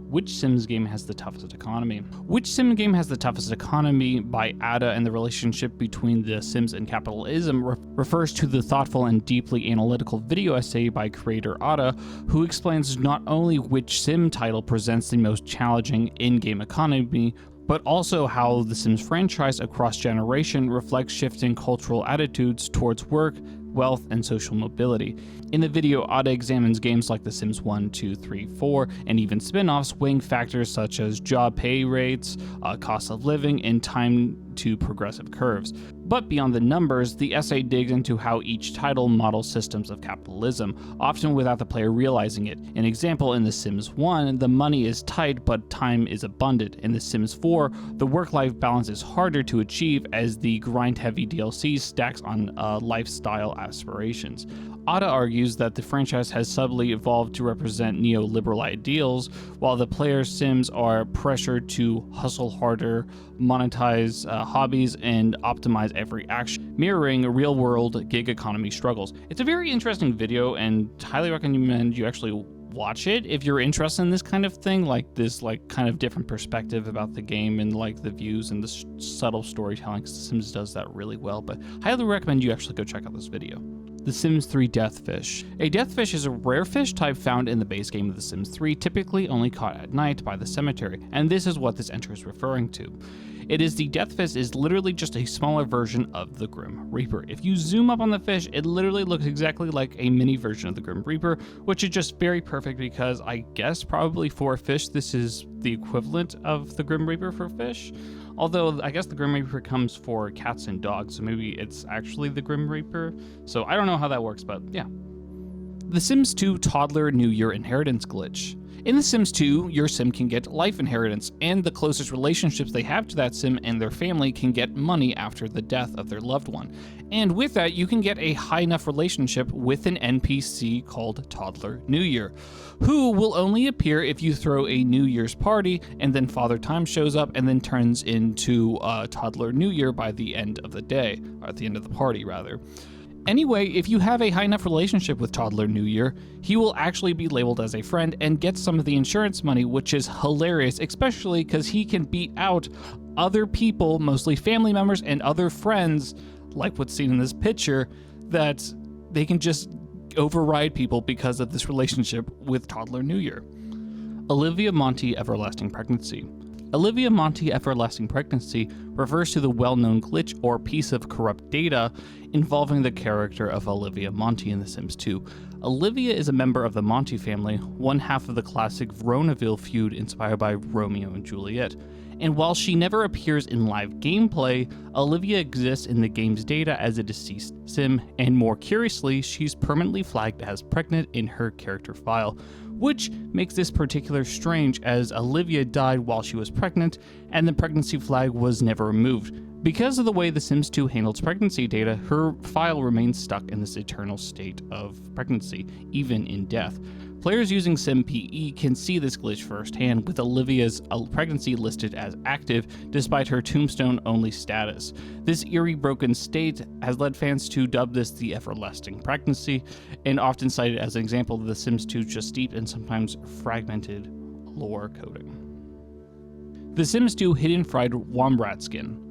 S1: Which Sims game has the toughest economy? Which Sim game has the toughest economy by Ada, and the relationship between the Sims and capitalism refers to the thoughtful and deeply analytical video essay by creator Ada, who explains not only which Sim title presents the most challenging in-game economy, but also how the Sims franchise across generation reflects shifting cultural attitudes towards work, wealth, and social mobility. In the video, Ada examines games like The Sims 1, 2, 3, 4, and even spin-offs, weighing factors such as job pay rates, cost of living, and time to progressive curves. But beyond the numbers, the essay digs into how each title models systems of capitalism, often without the player realizing it. An example, in The Sims 1, the money is tight but time is abundant. In The Sims 4, the work-life balance is harder to achieve as the grind-heavy DLC stacks on lifestyle aspirations. Ada argues that the franchise has subtly evolved to represent neoliberal ideals, while the player's Sims are pressured to hustle harder, monetize hobbies, and optimize every action, mirroring real-world gig economy struggles. It's a very interesting video, and highly recommend you actually watch it if you're interested in this kind of thing, this kind of different perspective about the game and the views and the subtle storytelling, because The Sims does that really well. But highly recommend you actually go check out this video. The Sims 3 Deathfish. A deathfish is a rare fish type found in the base game of The Sims 3, typically only caught at night by the cemetery, and this is what this entry is referring to. The deathfish is literally just a smaller version of the Grim Reaper. If you zoom up on the fish, it literally looks exactly like a mini version of the Grim Reaper, which is just very perfect because I guess probably for a fish, this is the equivalent of the Grim Reaper for fish. Although, I guess the Grim Reaper comes for cats and dogs, so maybe it's actually the Grim Reaper. So I don't know how that works, but yeah. The Sims 2 Toddler New Year Inheritance Glitch. In The Sims 2, your Sim can get life inheritance, and the closest relationships they have to that Sim and their family can get money after the death of their loved one. And with that, you can get a high enough relationship with an NPC called Toddler New Year, who will only appear if you throw a New Year's party, and then Father Time shows up and then turns into Toddler New Year by the end of the day, or at the end of the party, rather. Anyway, if you have a high enough relationship with Toddler New Year, he will actually be labeled as a friend and get some of the insurance money, which is hilarious, especially because he can beat out other people, mostly family members and other friends, like what's seen in this picture, that they can just override people because of this relationship with Toddler New Year. Olivia Monty Everlasting Pregnancy. Olivia Monty Everlasting Pregnancy refers to the well-known glitch or piece of corrupt data involving the character of Olivia Monty in The Sims 2. Olivia is a member of the Monty family, one half of the classic Veronaville feud inspired by Romeo and Juliet. and while she never appears in live gameplay, Olivia exists in the game's data as a deceased sim, and more curiously, she's permanently flagged as pregnant in her character file, which makes this particular strange as Olivia died while she was pregnant, and the pregnancy flag was never removed. Because of the way The Sims 2 handles pregnancy data, her file remains stuck in this eternal state of pregnancy, even in death. Players using SimPE can see this glitch firsthand, with Olivia's pregnancy listed as active despite her tombstone-only status. This eerie broken state has led fans to dub this the everlasting pregnancy, and often cited as an example of The Sims 2's just deep and sometimes fragmented lore coding. The Sims 2 Hidden Fried Wombat Skin.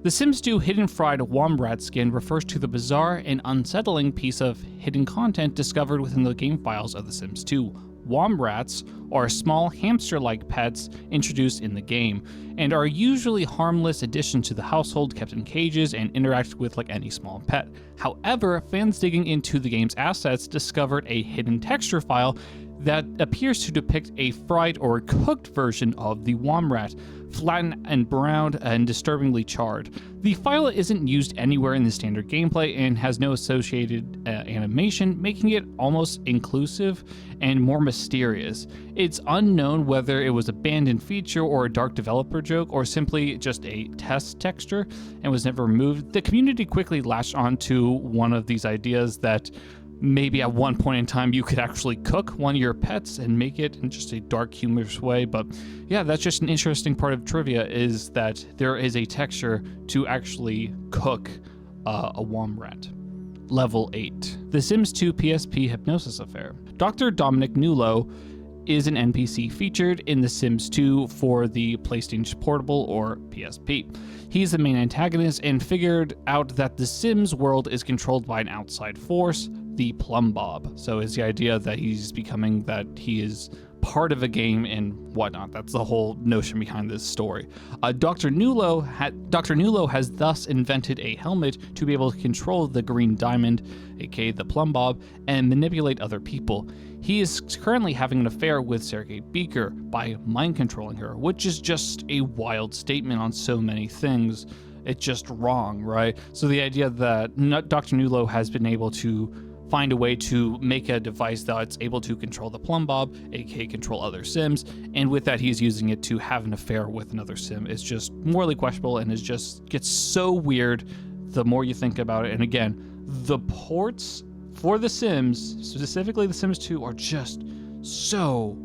S1: The Sims 2 Hidden Fried Wombat Skin refers to the bizarre and unsettling piece of hidden content discovered within the game files of The Sims 2. Wombats are small hamster-like pets introduced in the game, and are usually harmless additions to the household, kept in cages and interact with like any small pet. However, fans digging into the game's assets discovered a hidden texture file that appears to depict a fried or cooked version of the wombat, flattened and browned and disturbingly charred. The file isn't used anywhere in the standard gameplay and has no associated animation, making it almost inclusive and more mysterious. It's unknown whether it was a abandoned feature or a dark developer joke or simply just a test texture and was never removed. The community quickly latched onto one of these ideas that maybe at one point in time you could actually cook one of your pets and make it in just a dark, humorous way. But yeah, that's just an interesting part of trivia, is that there is a texture to actually cook a wombat. Level 8. The Sims 2 PSP Hypnosis Affair. Dr. Dominic Nulo is an NPC featured in The Sims 2 for the PlayStation Portable or PSP. He's the main antagonist and figured out that the Sims world is controlled by an outside force, the Plum Bob. So is the idea that he's becoming that he is part of a game and whatnot. That's the whole notion behind this story. Dr. Nulo has thus invented a helmet to be able to control the Green Diamond, aka the Plum Bob, and manipulate other people. He is currently having an affair with Sergei Beaker by mind controlling her, which is just a wild statement on so many things. It's just wrong, right? So the idea that Dr. Nulo has been able to find a way to make a device that's able to control the Plum Bob, aka control other Sims, and with that he's using it to have an affair with another Sim. Is just morally questionable and gets so weird the more you think about it. And again, the ports for The Sims, specifically The Sims 2, are just so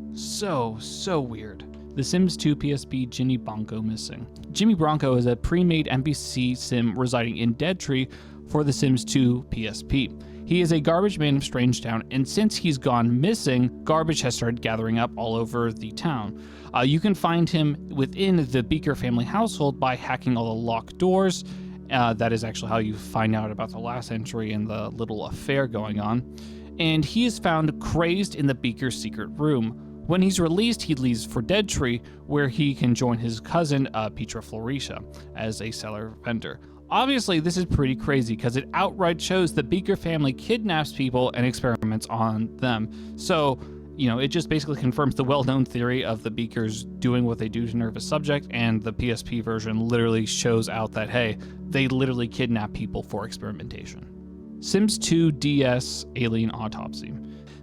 S1: weird. The Sims 2 PSP Jimmy Bronco missing. Jimmy Bronco is a pre-made NPC sim residing in Dead Tree for The Sims 2 PSP. He is a garbage man of Strangetown, and since he's gone missing, garbage has started gathering up all over the town. You can find him within the Beaker family household by hacking all the locked doors. That is actually how you find out about the last entry and the little affair going on. And he is found crazed in the Beaker's secret room. When he's released, he leaves for Dead Tree, where he can join his cousin, Petra Florisha, as a seller vendor. Obviously, this is pretty crazy because it outright shows the Beaker family kidnaps people and experiments on them. So, it just basically confirms the well-known theory of the Beakers doing what they do to nervous subject, and the PSP version literally shows out that, hey, they literally kidnap people for experimentation. Sims 2 DS Alien Autopsy.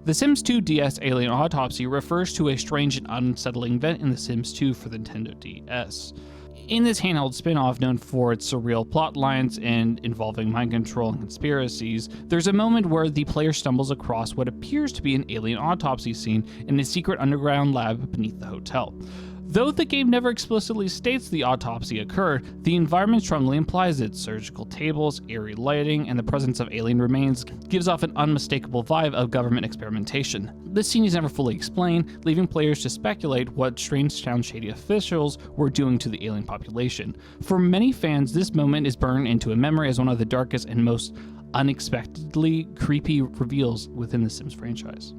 S1: The Sims 2 DS Alien Autopsy refers to a strange and unsettling event in The Sims 2 for the Nintendo DS. In this handheld spin-off known for its surreal plot lines and involving mind control and conspiracies, there's a moment where the player stumbles across what appears to be an alien autopsy scene in a secret underground lab beneath the hotel. Though the game never explicitly states the autopsy occurred, the environment strongly implies it. Surgical tables, eerie lighting, and the presence of alien remains gives off an unmistakable vibe of government experimentation. This scene is never fully explained, leaving players to speculate what Strangetown shady officials were doing to the alien population. For many fans, this moment is burned into a memory as one of the darkest and most unexpectedly creepy reveals within the Sims franchise.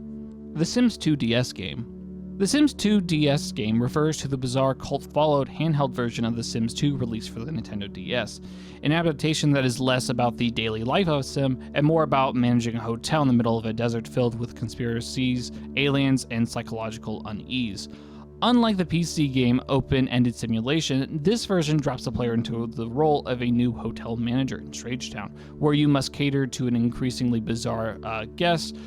S1: The Sims 2 DS game. The Sims 2 DS game refers to the bizarre cult-followed handheld version of The Sims 2 released for the Nintendo DS, an adaptation that is less about the daily life of a sim and more about managing a hotel in the middle of a desert filled with conspiracies, aliens, and psychological unease. Unlike the PC game Open-Ended Simulation, this version drops the player into the role of a new hotel manager in Strangetown, where you must cater to an increasingly bizarre guest,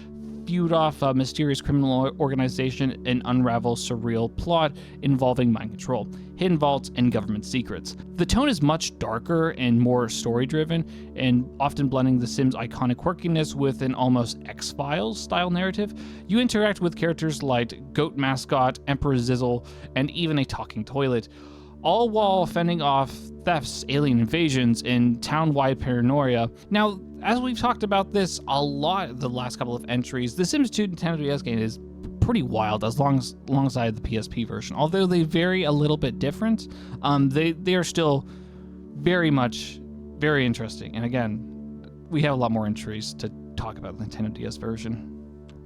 S1: feud off a mysterious criminal organization, and unravel surreal plot involving mind control, hidden vaults, and government secrets. The tone is much darker and more story-driven, and often blending The Sims' iconic quirkiness with an almost X-Files style narrative. You interact with characters like Goat Mascot, Emperor Zizzle, and even a talking toilet, all while fending off thefts, alien invasions, and town-wide paranoia. Now, as we've talked about this a lot the last couple of entries, the Sims 2 Nintendo DS game is pretty wild alongside the PSP version. Although they vary a little bit different, they are still very interesting. And again, we have a lot more entries to talk about the Nintendo DS version.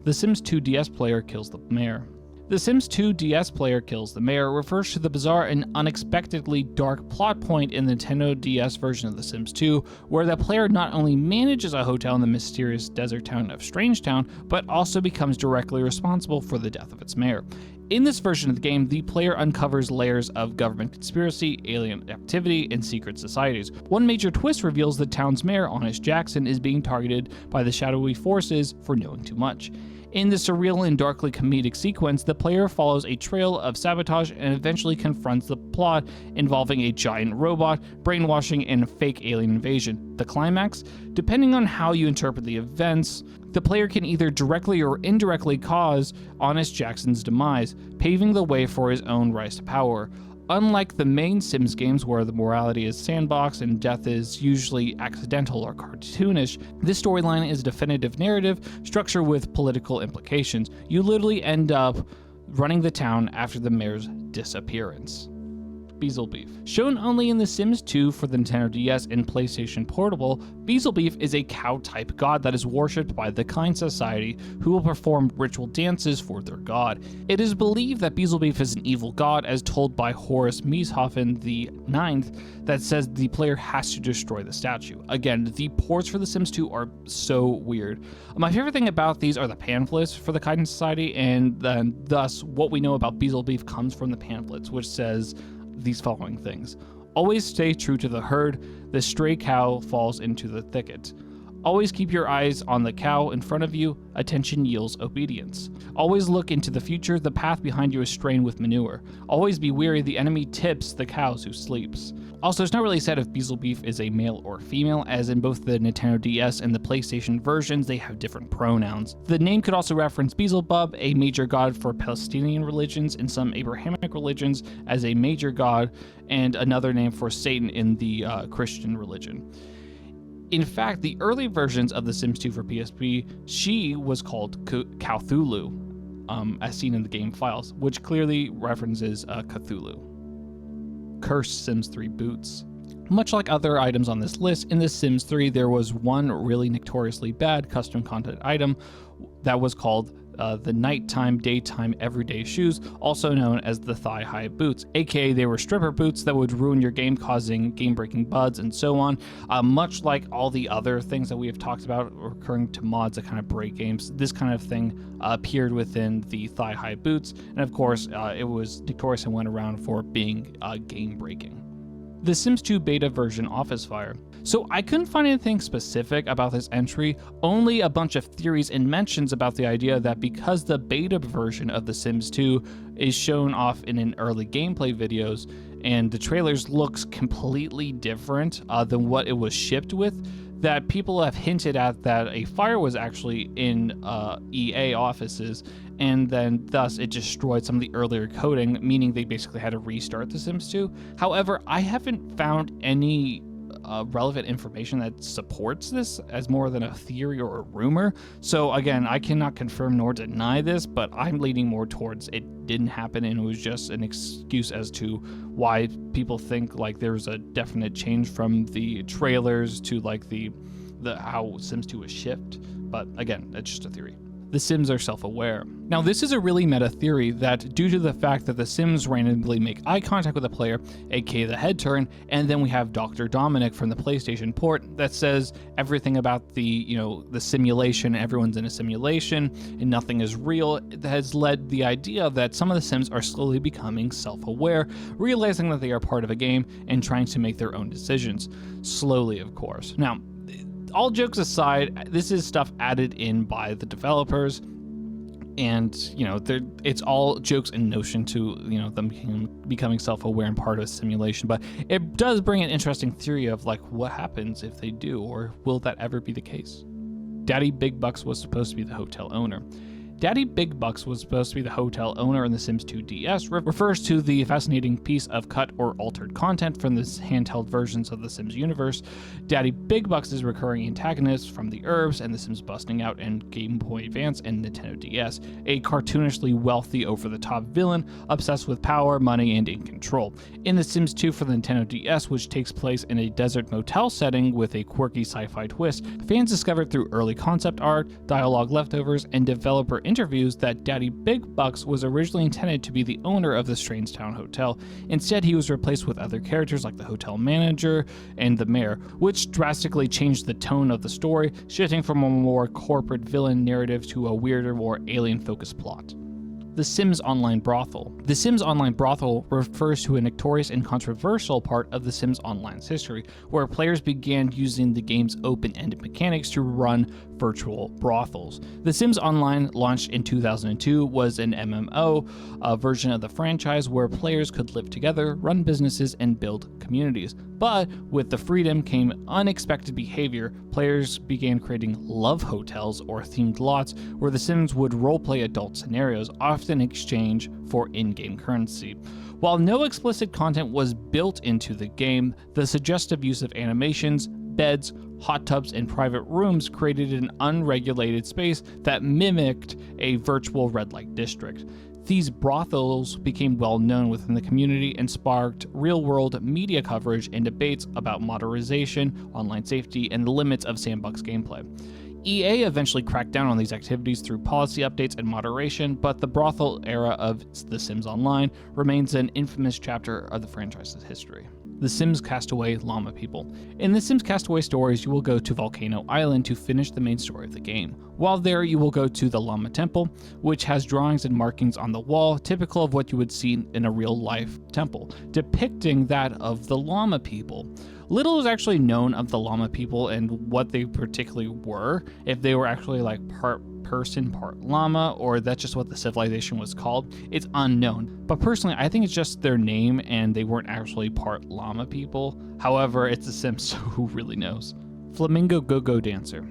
S1: The Sims 2 DS player kills the mayor. The Sims 2 DS player kills the mayor refers to the bizarre and unexpectedly dark plot point in the Nintendo DS version of The Sims 2, where the player not only manages a hotel in the mysterious desert town of Strangetown, but also becomes directly responsible for the death of its mayor. In this version of the game, the player uncovers layers of government conspiracy, alien activity, and secret societies. One major twist reveals the town's mayor, Honest Jackson, is being targeted by the shadowy forces for knowing too much. In the surreal and darkly comedic sequence, the player follows a trail of sabotage and eventually confronts the plot involving a giant robot, brainwashing, and a fake alien invasion. The climax? Depending on how you interpret the events, the player can either directly or indirectly cause Honest Jackson's demise, paving the way for his own rise to power. Unlike the main Sims games where the morality is sandbox and death is usually accidental or cartoonish, this storyline is a definitive narrative structure with political implications. You literally end up running the town after the mayor's disappearance. Beef. Shown only in The Sims 2 for the Nintendo DS and PlayStation Portable, Beef is a cow-type god that is worshipped by the Kind Society, who will perform ritual dances for their god. It is believed that Beef is an evil god, as told by Horus Mieshofen the Ninth, that says the player has to destroy the statue. Again, the ports for The Sims 2 are so weird. My favorite thing about these are the pamphlets for the Kind Society, and then thus what we know about Beef comes from the pamphlets, which says these following things. Always stay true to the herd. The stray cow falls into the thicket. Always keep your eyes on the cow in front of you. Attention yields obedience. Always look into the future. The path behind you is strained with manure. Always be wary. The enemy tips the cows who sleeps. Also, it's not really said if Beef is a male or female, as in both the Nintendo DS and the PlayStation versions, they have different pronouns. The name could also reference Beelzebub, a major god for Palestinian religions and some Abrahamic religions, as a major god, and another name for Satan in the Christian religion. In fact, the early versions of The Sims 2 for PSP, she was called Cthulhu, as seen in the game files, which clearly references Cthulhu. Cursed Sims 3 boots. Much like other items on this list, in The Sims 3 there was one really notoriously bad custom content item that was called the nighttime, daytime, everyday shoes, also known as the thigh-high boots, aka they were stripper boots that would ruin your game, causing game-breaking bugs and so on. Much like all the other things that we have talked about recurring to mods that kind of break games, this kind of thing appeared within the thigh-high boots, and of course it was notorious and went around for being game-breaking. The Sims 2 beta version Office Fire. So I couldn't find anything specific about this entry, only a bunch of theories and mentions about the idea that because the beta version of The Sims 2 is shown off in an early gameplay videos and the trailers looks completely different than what it was shipped with, that people have hinted at that a fire was actually in EA offices, and then thus it destroyed some of the earlier coding, meaning they basically had to restart The Sims 2. However, I haven't found any relevant information that supports this as more than a theory or a rumor. So again, I cannot confirm nor deny this, but I'm leaning more towards it didn't happen and it was just an excuse as to why people think like there's a definite change from the trailers to like the how Sims 2 was shipped. But again, it's just a theory. The Sims are self-aware. Now, this is a really meta theory that due to the fact that the Sims randomly make eye contact with a player, aka the head turn, and then we have Dr. Dominic from the PlayStation port that says everything about the simulation, everyone's in a simulation and nothing is real, it has led the idea that some of the Sims are slowly becoming self-aware, realizing that they are part of a game and trying to make their own decisions. Slowly, of course. Now, all jokes aside, this is stuff added in by the developers, and it's all jokes in notion to them becoming self-aware and part of a simulation. But it does bring an interesting theory of like what happens if they do, or will that ever be the case? Daddy Big Bucks was supposed to be the hotel owner. Daddy Big Bucks was supposed to be the hotel owner in The Sims 2 DS, refers to the fascinating piece of cut or altered content from the handheld versions of the Sims universe. Daddy Big Bucks is recurring antagonist from The Herbs and The Sims Busting Out and Game Boy Advance and Nintendo DS, a cartoonishly wealthy over-the-top villain obsessed with power, money, and in control. In The Sims 2 for the Nintendo DS, which takes place in a desert motel setting with a quirky sci-fi twist, fans discovered through early concept art, dialogue leftovers, and developer interviews that Daddy Big Bucks was originally intended to be the owner of the Strangetown Hotel. Instead, he was replaced with other characters like the hotel manager and the mayor, which drastically changed the tone of the story, shifting from a more corporate villain narrative to a weirder, more alien-focused plot. The Sims Online Brothel. The Sims Online Brothel refers to a notorious and controversial part of The Sims Online's history, where players began using the game's open-ended mechanics to run virtual brothels. The Sims Online, launched in 2002, was an MMO, a version of the franchise where players could live together, run businesses, and build communities. But with the freedom came unexpected behavior. Players began creating love hotels or themed lots where the Sims would roleplay adult scenarios, often in exchange for in-game currency. While no explicit content was built into the game, the suggestive use of animations, beds, hot tubs, and private rooms created an unregulated space that mimicked a virtual red light district. These brothels became well known within the community and sparked real-world media coverage and debates about modernization, online safety, and the limits of sandbox gameplay. EA eventually cracked down on these activities through policy updates and moderation, but the brothel era of The Sims Online remains an infamous chapter of the franchise's history. The Sims Castaway Llama People. In The Sims Castaway stories, you will go to Volcano Island to finish the main story of the game. While there, you will go to the Llama Temple, which has drawings and markings on the wall, typical of what you would see in a real-life temple, depicting that of the Llama People. Little is actually known of the Llama People and what they particularly were, if they were actually like part person, part llama, or that's just what the civilization was called. It's unknown. But personally, I think it's just their name and they weren't actually part llama people. However, it's The Sims, so who really knows? Flamingo Go-Go Dancer.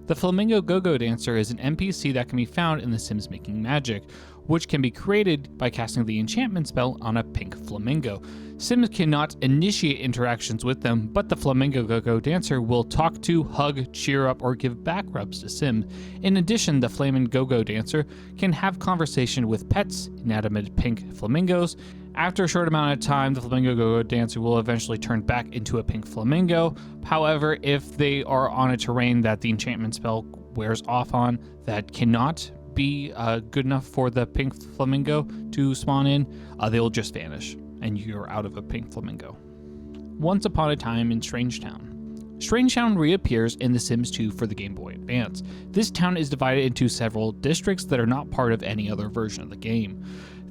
S1: The Flamingo Go-Go Dancer is an NPC that can be found in The Sims Making Magic, which can be created by casting the enchantment spell on a pink flamingo. Sims cannot initiate interactions with them, but the Flamingo Go-Go Dancer will talk to, hug, cheer up, or give back rubs to Sim. In addition, the Flamingo Go-Go Dancer can have conversation with pets, inanimate pink flamingos. After a short amount of time, the Flamingo Go-Go Dancer will eventually turn back into a pink flamingo. However, if they are on a terrain that the enchantment spell wears off on that cannot be good enough for the pink flamingo to spawn in, they will just vanish, and you're out of a pink flamingo. Once Upon a Time in Strangetown. Strangetown reappears in The Sims 2 for the Game Boy Advance. This town is divided into several districts that are not part of any other version of the game.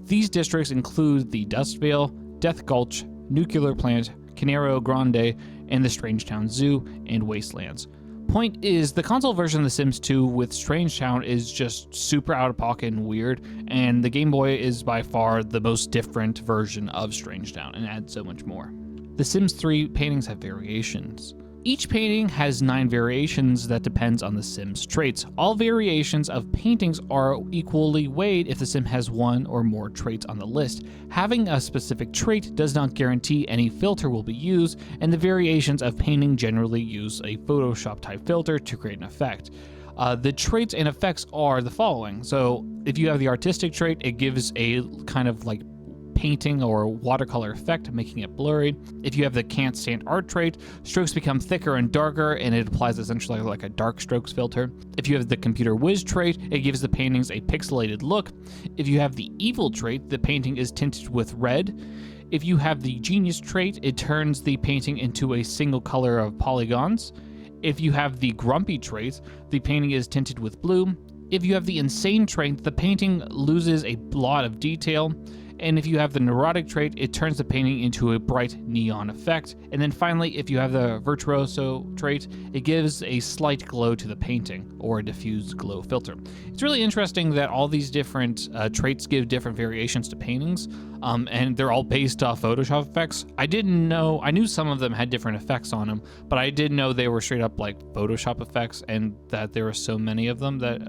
S1: These districts include the Dust Vale, Death Gulch, Nuclear Plant, Canaro Grande, and the Strangetown Zoo and Wastelands. Point is, the console version of The Sims 2 with Strangetown is just super out of pocket and weird, and the Game Boy is by far the most different version of Strangetown and adds so much more. The Sims 3 paintings have variations. Each painting has 9 variations that depends on the Sim's traits. All variations of paintings are equally weighed if the Sim has one or more traits on the list. Having a specific trait does not guarantee any filter will be used, and the variations of painting generally use a Photoshop type filter to create an effect. The traits and effects are the following. So if you have the artistic trait, it gives a kind of like painting or watercolor effect, making it blurry. If you have the can't stand art trait, strokes become thicker and darker, and it applies essentially like a dark strokes filter. If you have the computer whiz trait, it gives the paintings a pixelated look. If you have the evil trait, the painting is tinted with red. If you have the genius trait, it turns the painting into a single color of polygons. If you have the grumpy trait, the painting is tinted with blue. If you have the insane trait, the painting loses a lot of detail. And if you have the neurotic trait, it turns the painting into a bright neon effect. And then finally, if you have the virtuoso trait, it gives a slight glow to the painting, or a diffused glow filter. It's really interesting that all these different traits give different variations to paintings, and they're all based off Photoshop effects. I knew some of them had different effects on them, but I didn't know they were straight up like Photoshop effects, and that there were so many of them that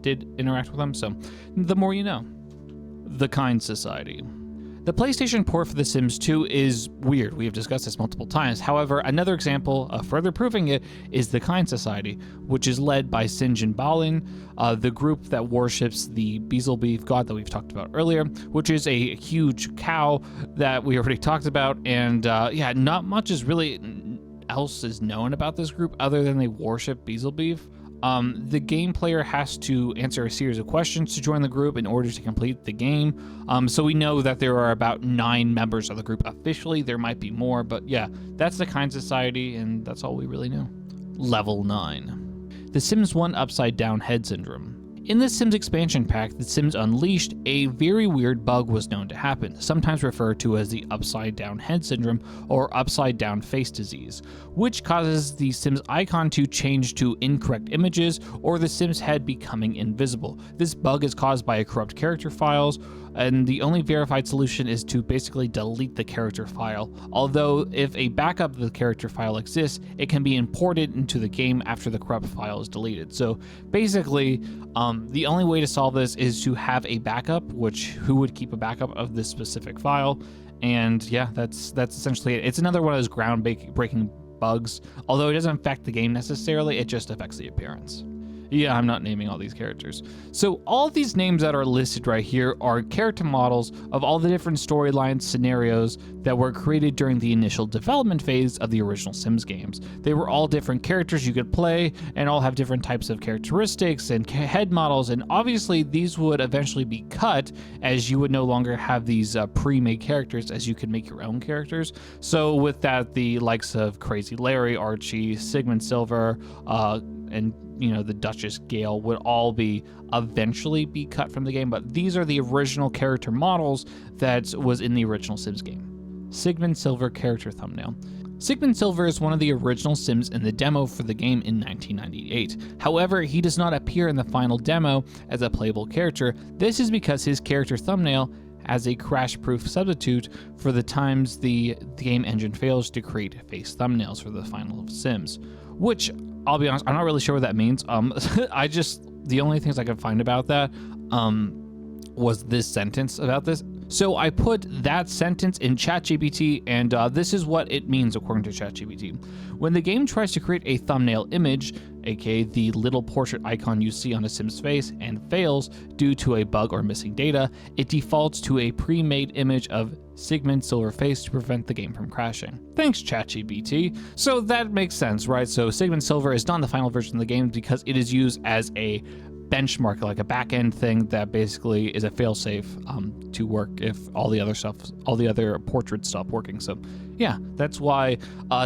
S1: did interact with them. So the more you know. The Kind Society. The PlayStation port for The Sims 2 is weird. We have discussed this multiple times. However, another example of further proving it is The Kind Society, which is led by Sinjin Balin, the group that worships the Beelzebub god that we've talked about earlier, which is a huge cow that we already talked about. And not much is really else is known about this group other than they worship Beelzebub. The game player has to answer a series of questions to join the group in order to complete the game. So we know that there are about 9 members of the group officially. There might be more, but yeah, that's the Kind Society, and that's all we really know. Level 9. The Sims 1 Upside Down Head Syndrome. In the Sims expansion pack, The Sims Unleashed, a very weird bug was known to happen, sometimes referred to as the upside down head syndrome or upside down face disease, which causes the Sims icon to change to incorrect images or the Sims head becoming invisible. This bug is caused by corrupt character files, and the only verified solution is to basically delete the character file. Although if a backup of the character file exists, it can be imported into the game after the corrupt file is deleted. So basically, the only way to solve this is to have a backup, who would keep a backup of this specific file. And yeah, that's essentially it. It's another one of those groundbreaking bugs. Although it doesn't affect the game necessarily, it just affects the appearance. Yeah, I'm not naming all these characters. So all of these names that are listed right here are character models of all the different storylines, scenarios that were created during the initial development phase of the original Sims games. They were all different characters you could play and all have different types of characteristics and head models, and obviously these would eventually be cut as you would no longer have these pre-made characters, as you could make your own characters. So with that, the likes of Crazy Larry, Archie, Sigmund Silver, and the Duchess Gale would all eventually be cut from the game, but these are the original character models that was in the original Sims game. Sigmund Silver character thumbnail. Sigmund Silver is one of the original Sims in the demo for the game in 1998. However, he does not appear in the final demo as a playable character. This is because his character thumbnail as a crash-proof substitute for the times the game engine fails to create face thumbnails for the final Sims, which, I'll be honest, I'm not really sure what that means. The only things I could find about that was this sentence about this. So I put that sentence in ChatGPT, and this is what it means according to ChatGPT. When the game tries to create a thumbnail image, aka the little portrait icon you see on a Sim's face, and fails due to a bug or missing data, it defaults to a pre-made image of Sigmund Silver face to prevent the game from crashing. Thanks, ChatGPT. So that makes sense, right? So Sigmund Silver is not in the final version of the game because it is used as a benchmark, like a back-end thing that basically is a failsafe to work if all the other portraits stop working. So yeah, that's why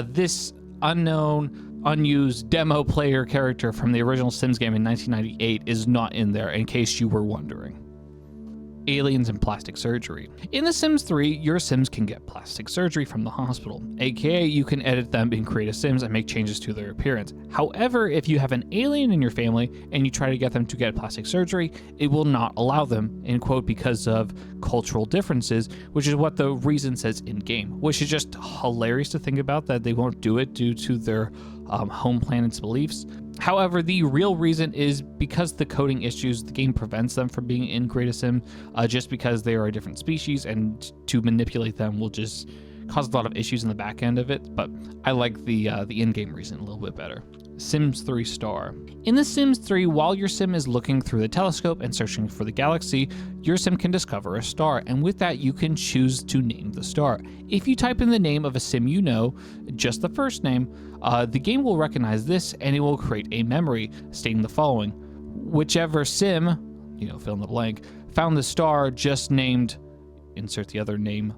S1: this unknown, unused demo player character from the original Sims game in 1998 is not in there, in case you were wondering. Aliens and plastic surgery. In The Sims 3, your Sims can get plastic surgery from the hospital, aka you can edit them in Create a Sims and make changes to their appearance. However, if you have an alien in your family and you try to get them to get plastic surgery, it will not allow them, in quote, because of cultural differences, which is what the reason says in game, which is just hilarious to think about, that they won't do it due to their home planet's beliefs. However, the real reason is because the coding issues, the game prevents them from being in Create a Sim, just because they are a different species, and to manipulate them will just cause a lot of issues in the back end of it. But I like the in-game reason a little bit better. Sims 3 star. In The Sims 3, while your sim is looking through the telescope and searching for the galaxy, your sim can discover a star, and with that you can choose to name the star. If you type in the name of a sim you know, just the first name, the game will recognize this and it will create a memory stating the following. Whichever sim, fill in the blank, found the star just named, insert the other name,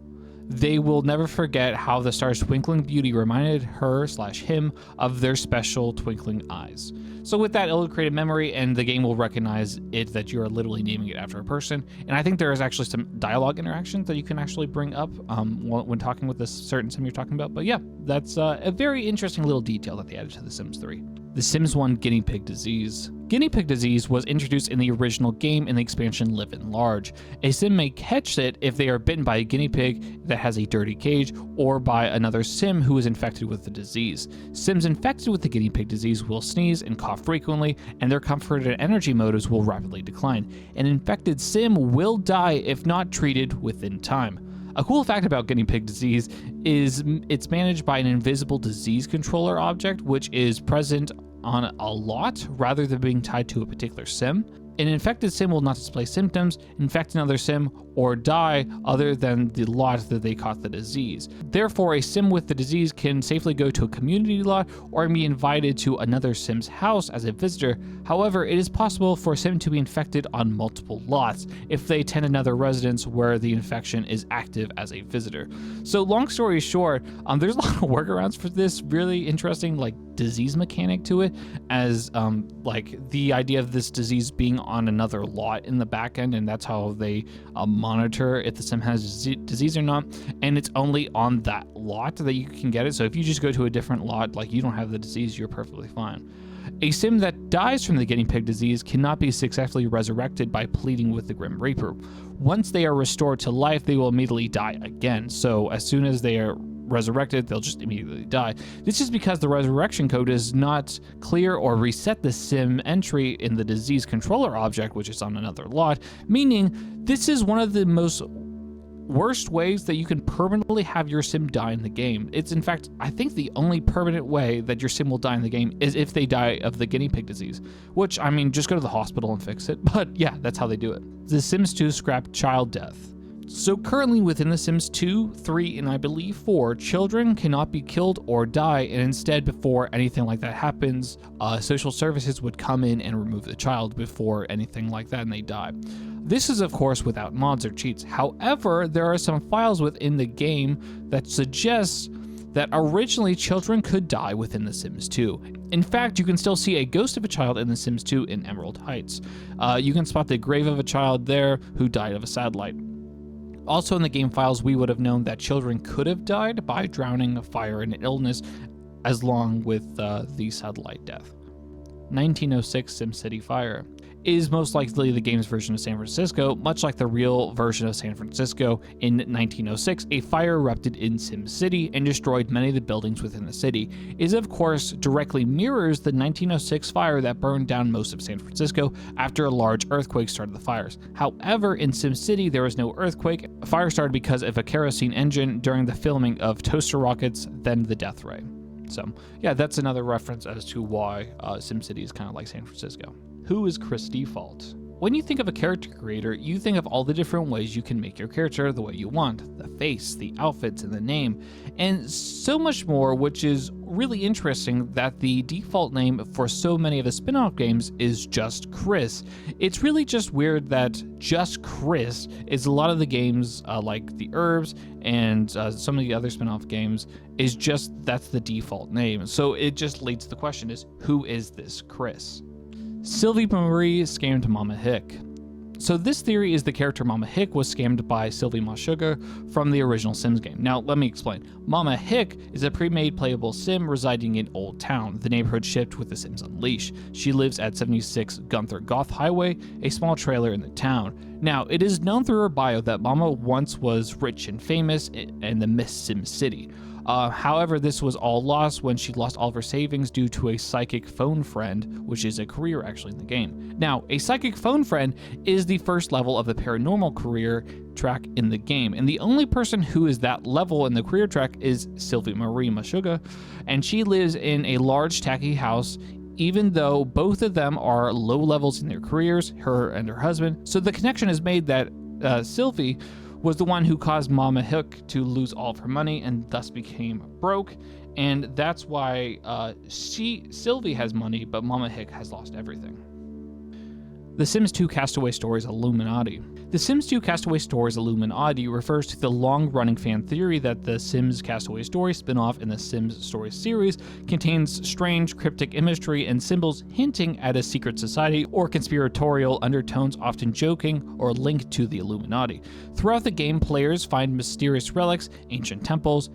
S1: they will never forget how the star's twinkling beauty reminded her/him of their special twinkling eyes. So with that, it'll create a memory and the game will recognize it that you are literally naming it after a person. And I think there is actually some dialogue interactions that you can actually bring up when talking with this certain sim you're talking about. But yeah, that's a very interesting little detail that they added to The Sims 3. The Sims 1 guinea pig disease. Guinea pig disease was introduced in the original game in the expansion Live and Large. A sim may catch it if they are bitten by a guinea pig that has a dirty cage or by another sim who is infected with the disease. Sims infected with the guinea pig disease will sneeze and cough frequently, and their comfort and energy motives will rapidly decline. An infected sim will die if not treated within time. A cool fact about guinea pig disease is it's managed by an invisible disease controller object, which is present on a lot rather than being tied to a particular sim. An infected sim will not display symptoms, infect another sim, or die other than the lot that they caught the disease. Therefore, a sim with the disease can safely go to a community lot or be invited to another sim's house as a visitor. However, it is possible for a sim to be infected on multiple lots if they attend another residence where the infection is active as a visitor. So long story short, there's a lot of workarounds for this really interesting disease mechanic to it, as the idea of this disease being on another lot in the back end, and that's how they monitor if the sim has disease or not, and it's only on that lot that you can get it. So if you just go to a different lot, you don't have the disease, you're perfectly fine. A sim that dies from the guinea pig disease cannot be successfully resurrected by pleading with the Grim Reaper. Once they are restored to life, they will immediately die again. So as soon as they are resurrected, they'll just immediately die. This is because the resurrection code is not clear or reset the sim entry in the disease controller object, which is on another lot, meaning this is one of the most worst ways that you can permanently have your sim die in the game. It's in fact, I think the only permanent way that your sim will die in the game is if they die of the guinea pig disease, which, just go to the hospital and fix it. But yeah, that's how they do it. The Sims 2 scrapped child death. So currently within The Sims 2, 3, and I believe 4, children cannot be killed or die, and instead before anything like that happens, social services would come in and remove the child before anything like that and they die. This is of course without mods or cheats. However, there are some files within the game that suggest that originally children could die within The Sims 2. In fact, you can still see a ghost of a child in The Sims 2 in Emerald Heights. You can spot the grave of a child there who died of a satellite. Also in the game files, we would have known that children could have died by drowning, fire, and illness, as long with the satellite death. 1906 SimCity Fire is most likely the game's version of San Francisco. Much like the real version of San Francisco, in 1906, a fire erupted in SimCity and destroyed many of the buildings within the city. It, of course, directly mirrors the 1906 fire that burned down most of San Francisco after a large earthquake started the fires. However, in SimCity, there was no earthquake. A fire started because of a kerosene engine during the filming of Toaster Rockets, then the Death Ray. So yeah, that's another reference as to why SimCity is kind of like San Francisco. Who is Chris Default? When you think of a character creator, you think of all the different ways you can make your character the way you want. The face, the outfits, and the name, and so much more, which is really interesting that the default name for so many of the spin-off games is just Chris. It's really just weird that just Chris is a lot of the games, like the Herbs and some of the other spin-off games, is just that's the default name. So it just leads to the question is, who is this Chris? Sylvie Marie scammed Mama Hick. So this theory is the character Mama Hick was scammed by Sylvie Ma Sugar from the original Sims game. Now, let me explain. Mama Hick is a pre-made playable sim residing in Old Town, the neighborhood shipped with The Sims Unleashed. She lives at 76 Gunther Goth Highway, a small trailer in the town. Now, it is known through her bio that Mama once was rich and famous and the Miss Sim City. However, this was all lost when she lost all of her savings due to a psychic phone friend, which is a career actually in the game. Now, a psychic phone friend is the first level of the paranormal career track in the game, and the only person who is that level in the career track is Sylvie Marie Meshuggah, and she lives in a large tacky house, even though both of them are low levels in their careers, her and her husband. So the connection is made that Sylvie was the one who caused Mama Hook to lose all of her money and thus became broke, and that's why Sylvie has money, but Mama Hick has lost everything. The Sims 2 Castaway Stories Illuminati. The Sims 2 Castaway Stories Illuminati refers to the long-running fan theory that the Sims Castaway Story spin-off in the Sims Stories series contains strange, cryptic imagery and symbols hinting at a secret society or conspiratorial undertones, often joking or linked to the Illuminati. Throughout the game, players find mysterious relics, ancient temples,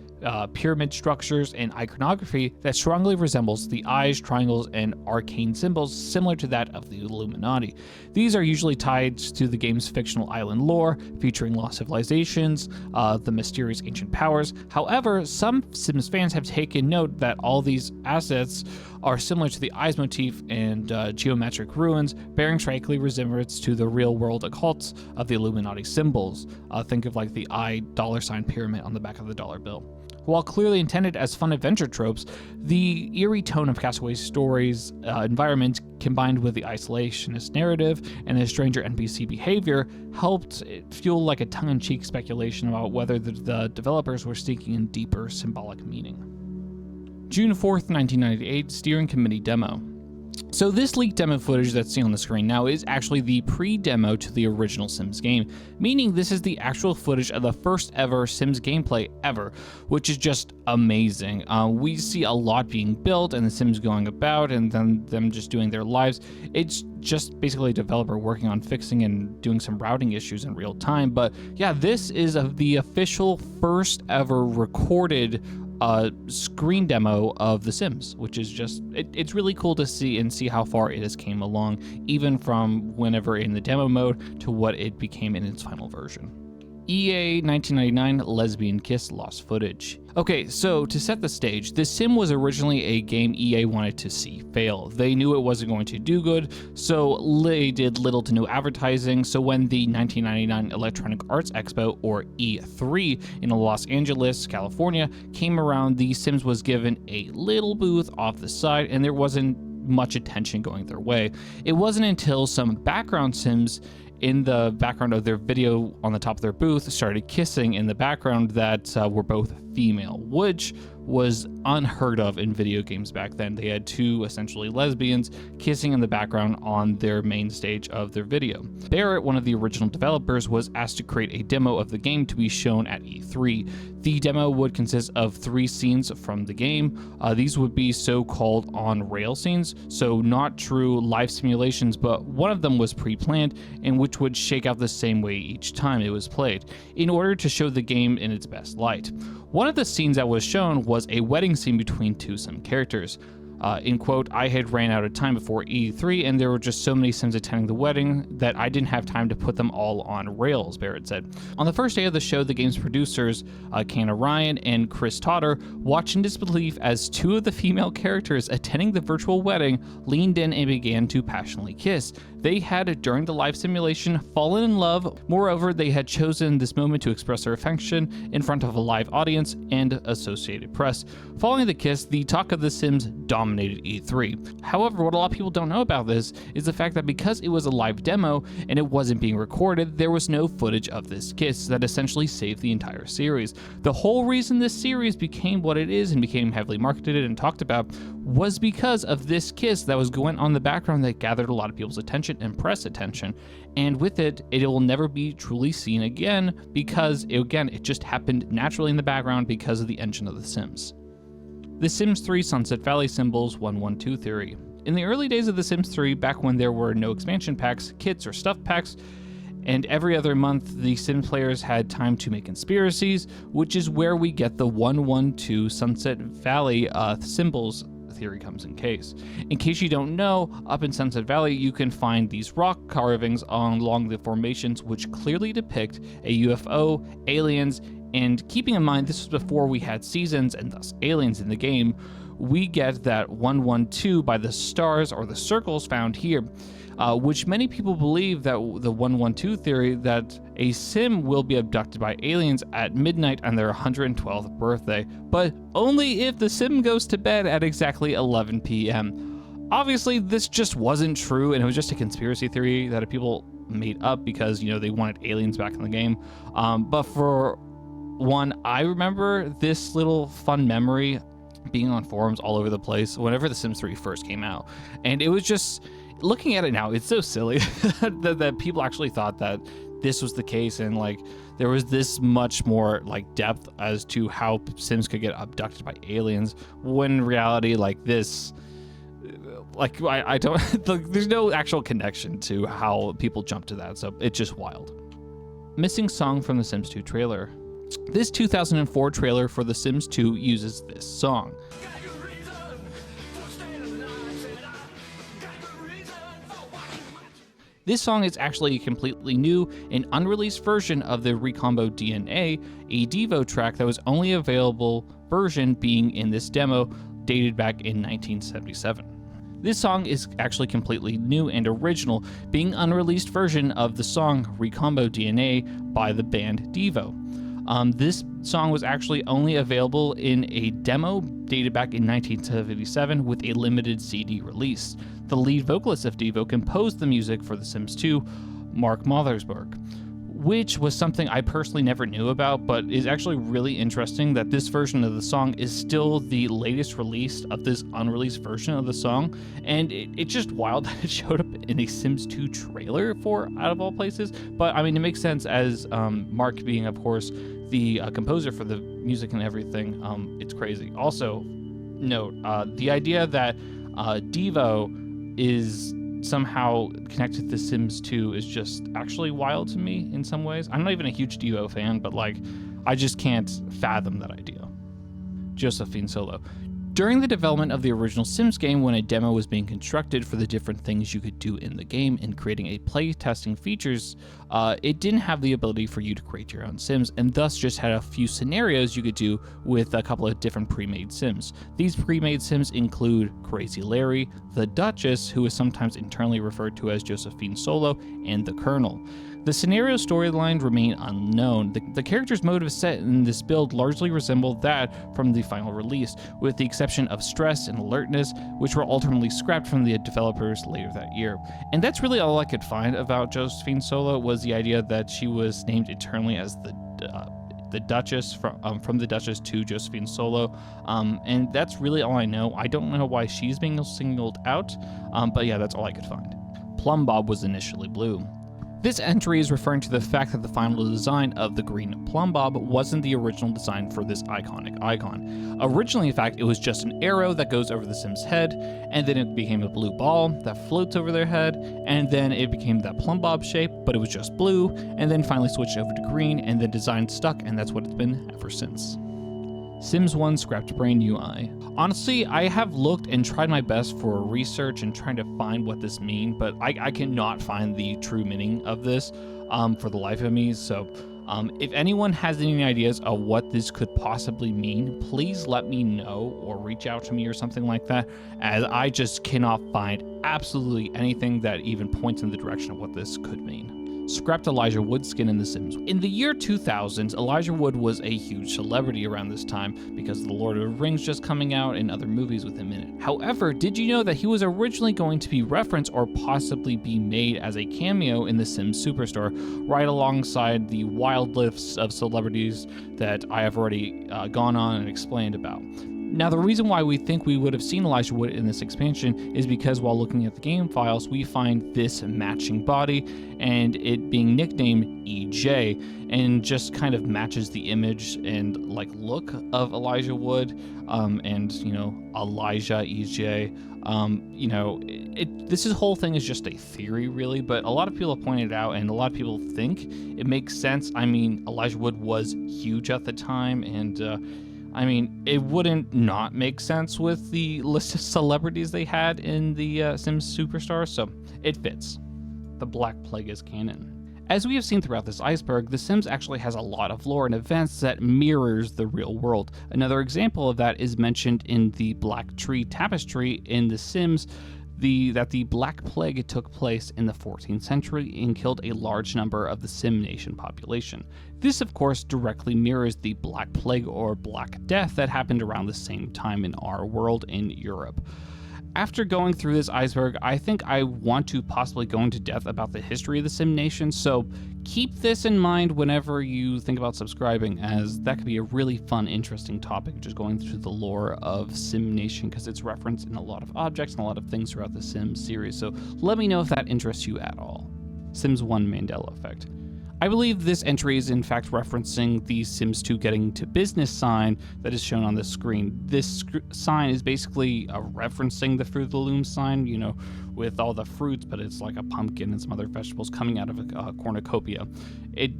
S1: pyramid structures, and iconography that strongly resembles the eyes, triangles, and arcane symbols similar to that of the Illuminati. These are usually tied to the game's fictional island lore, featuring lost civilizations, the mysterious ancient powers. However, some Sims fans have taken note that all these assets are similar to the eyes motif and geometric ruins, bearing strikingly resemblance to the real-world occults of the Illuminati symbols. Think of like the eye $ pyramid on the back of the dollar bill. While clearly intended as fun adventure tropes, the eerie tone of Castaway Stories' environment, combined with the isolationist narrative and the stranger NPC behavior, helped fuel like a tongue-in-cheek speculation about whether the developers were seeking in deeper symbolic meaning. June 4th, 1998, Steering Committee Demo. So this leaked demo footage that's seen on the screen now is actually the pre-demo to the original Sims game, meaning this is the actual footage of the first ever Sims gameplay ever, which is just amazing. We see a lot being built and the Sims going about and then them just doing their lives. It's just basically a developer working on fixing and doing some routing issues in real time. But yeah, this is the official first ever recorded screen demo of The Sims, which is just, it's really cool to see and see how far it has came along, even from whenever in the demo mode to what it became in its final version. EA 1999 Lesbian Kiss Lost Footage. Okay, so to set the stage, The Sim was originally a game EA wanted to see fail. They knew it wasn't going to do good, so they did little to no advertising. So when the 1999 Electronic Arts Expo, or E3, in Los Angeles, California, came around, The Sims was given a little booth off the side, and there wasn't much attention going their way. It wasn't until some background Sims in the background of their video on the top of their booth started kissing in the background that were both female, which was unheard of in video games back then. They had two essentially lesbians kissing in the background on their main stage of their video. Barrett, one of the original developers, was asked to create a demo of the game to be shown at E3. The demo would consist of 3 scenes from the game. These would be so-called on-rail scenes, so not true live simulations, but one of them was pre-planned and which would shake out the same way each time it was played, in order to show the game in its best light. One of the scenes that was shown was a wedding scene between 2 Sim characters. In quote, "I had ran out of time before E3 and there were just so many Sims attending the wedding that I didn't have time to put them all on rails," Barrett said. On the first day of the show, the game's producers, Canna Ryan and Chris Totter, watched in disbelief as 2 of the female characters attending the virtual wedding leaned in and began to passionately kiss. They had, during the live simulation, fallen in love. Moreover, they had chosen this moment to express their affection in front of a live audience and Associated Press. Following the kiss, the talk of The Sims dominated E3. However, what a lot of people don't know about this is the fact that because it was a live demo and it wasn't being recorded, there was no footage of this kiss that essentially saved the entire series. The whole reason this series became what it is and became heavily marketed and talked about was because of this kiss that was going on in the background that gathered a lot of people's attention and press attention. And with it, it will never be truly seen again because, it just happened naturally in the background because of the engine of The Sims. The Sims 3 Sunset Valley Symbols 112 Theory. In the early days of The Sims 3, back when there were no expansion packs, kits, or stuff packs, and every other month the Sim players had time to make conspiracies, which is where we get the 112 Sunset Valley Symbols theory comes in case. In case you don't know, up in Sunset Valley you can find these rock carvings along the formations which clearly depict a UFO, aliens, And keeping in mind this was before we had seasons and thus aliens in the game, we get that 112 by the stars or the circles found here, which many people believe that the 112 theory that a sim will be abducted by aliens at midnight on their 112th birthday, but only if the sim goes to bed at exactly 11 p.m. Obviously, this just wasn't true, and it was just a conspiracy theory that people made up because, they wanted aliens back in the game. But for one, I remember this little fun memory being on forums all over the place whenever The Sims 3 first came out. And it was just, looking at it now, it's so silly that people actually thought that this was the case, and there was this much more depth as to how Sims could get abducted by aliens, when in reality this, I don't, there's no actual connection to how people jump to that, so it's just wild. Missing song from The Sims 2 trailer. This 2004 trailer for The Sims 2 uses this song. This song is actually a completely new and unreleased version of the Recombo DNA, a Devo track that was only available version being in this demo dated back in 1977. This song is actually completely new and original, being unreleased version of the song Recombo DNA by the band Devo. This song was actually only available in a demo dated back in 1977 with a limited CD release. The lead vocalist of Devo composed the music for The Sims 2, Mark Mothersbaugh, which was something I personally never knew about, but is actually really interesting that this version of the song is still the latest release of this unreleased version of the song, and it's just wild that it showed up in a Sims 2 trailer out of all places. But I mean, it makes sense as Mark being, of course, the composer for the music and everything. It's crazy. Also, note the idea that Devo is somehow connected to Sims 2 is just actually wild to me in some ways. I'm not even a huge Devo fan, but I just can't fathom that idea. Josephine Solo. During the development of the original Sims game, when a demo was being constructed for the different things you could do in the game and creating a play testing features, it didn't have the ability for you to create your own Sims, and thus just had a few scenarios you could do with a couple of different pre-made Sims. These pre-made Sims include Crazy Larry, the Duchess, who is sometimes internally referred to as Josephine Solo, and the Colonel. The scenario storyline remain unknown. The character's motives set in this build largely resemble that from the final release, with the exception of stress and alertness, which were ultimately scrapped from the developers later that year. And that's really all I could find about Josephine Solo, was the idea that she was named internally as the Duchess, from the Duchess to Josephine Solo, and that's really all I know. I don't know why she's being singled out, but yeah, that's all I could find. Plum Bob was initially blue. This entry is referring to the fact that the final design of the green plumb bob wasn't the original design for this iconic icon. Originally, in fact, it was just an arrow that goes over the Sim's head, and then it became a blue ball that floats over their head, and then it became that plumb bob shape, but it was just blue, and then finally switched over to green, and the design stuck, and that's what it's been ever since. Sims 1 Scrapped Brain UI. Honestly, I have looked and tried my best for research and trying to find what this means, but I cannot find the true meaning of this for the life of me. So if anyone has any ideas of what this could possibly mean, please let me know or reach out to me or something like that, as I just cannot find absolutely anything that even points in the direction of what this could mean. Scrapped Elijah Wood skin in The Sims. In the year 2000, Elijah Wood was a huge celebrity around this time because of The Lord of the Rings just coming out and other movies with him in it. However, did you know that he was originally going to be referenced or possibly be made as a cameo in The Sims Superstore, right alongside the wild list of celebrities that I have already gone on and explained about? Now, the reason why we think we would have seen Elijah Wood in this expansion is because while looking at the game files, we find this matching body and it being nicknamed EJ, and just kind of matches the image and look of Elijah Wood, and Elijah EJ. This whole thing is just a theory, really, but a lot of people have pointed out, and a lot of people think it makes sense. I mean, Elijah Wood was huge at the time, and it wouldn't not make sense with the list of celebrities they had in the Sims Superstar, so it fits. The Black Plague is canon. As we have seen throughout this iceberg, The Sims actually has a lot of lore and events that mirrors the real world. Another example of that is mentioned in the Black Tree Tapestry in The Sims, that the Black Plague took place in the 14th century and killed a large number of the Sim Nation population. This, of course, directly mirrors the Black Plague or Black Death that happened around the same time in our world in Europe. After going through this iceberg, I think I want to possibly go into depth about the history of the Sim Nation, so keep this in mind whenever you think about subscribing, as that could be a really fun, interesting topic, just going through the lore of Sim Nation, because it's referenced in a lot of objects and a lot of things throughout the Sims series, so let me know if that interests you at all. Sims 1 Mandela Effect. I believe this entry is in fact referencing the Sims 2 getting to business sign that is shown on the screen. This sign is basically referencing the Fruit of the Loom sign, you know, with all the fruits, but it's like a pumpkin and some other vegetables coming out of a cornucopia.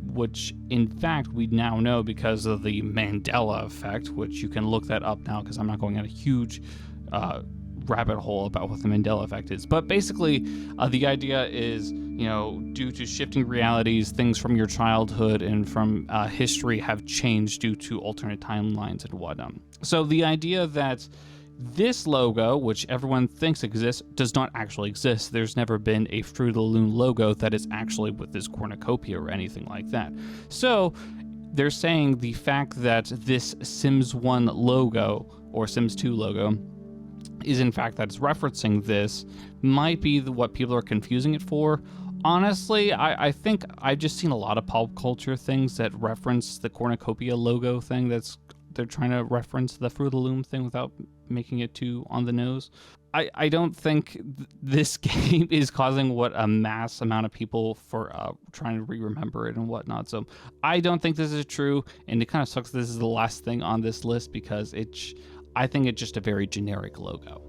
S1: Which in fact we now know because of the Mandela effect, which you can look that up now because I'm not going on a huge rabbit hole about what the Mandela effect is. But basically, the idea is, you know, due to shifting realities, things from your childhood and from history have changed due to alternate timelines and whatnot. So the idea that this logo, which everyone thinks exists, does not actually exist. There's never been a Fruit of the Loom logo that is actually with this cornucopia or anything like that. So they're saying the fact that this Sims 1 logo or Sims 2 logo is in fact that it's referencing this might be what people are confusing it for. Honestly, I think I've just seen a lot of pop culture things that reference the cornucopia logo thing. They're trying to reference the Fruit of the Loom thing without making it too on the nose. I don't think this game is causing what a mass amount of people for trying to remember it and whatnot. So I don't think this is true, and it kind of sucks this is the last thing on this list because I think it's just a very generic logo.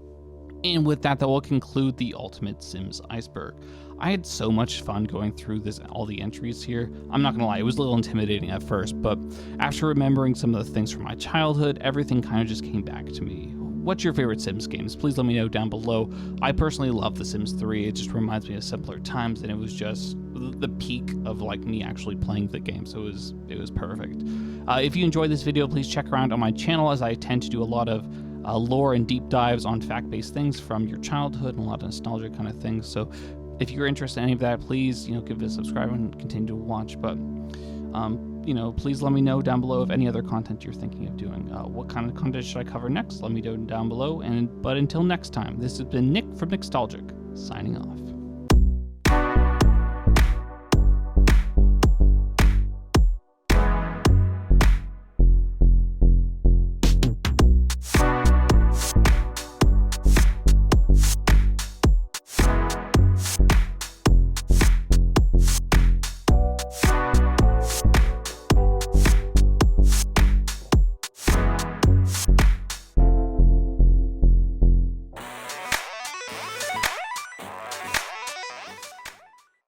S1: And with that will conclude the Ultimate Sims Iceberg. I had so much fun going through all the entries here. I'm not gonna lie, it was a little intimidating at first, but after remembering some of the things from my childhood, everything kind of just came back to me. What's your favorite Sims games? Please let me know down below. I personally love The Sims 3. It just reminds me of simpler times, and it was just the peak of like me actually playing the game, so it was perfect. If you enjoyed this video, please check around on my channel, as I tend to do a lot of lore and deep dives on fact-based things from your childhood and a lot of nostalgia kind of things. So if you're interested in any of that, please, give it a subscribe and continue to watch. But please let me know down below of any other content you're thinking of doing. What kind of content should I cover next? Let me know down below. But until next time, this has been Nick from Nostalgic, signing off.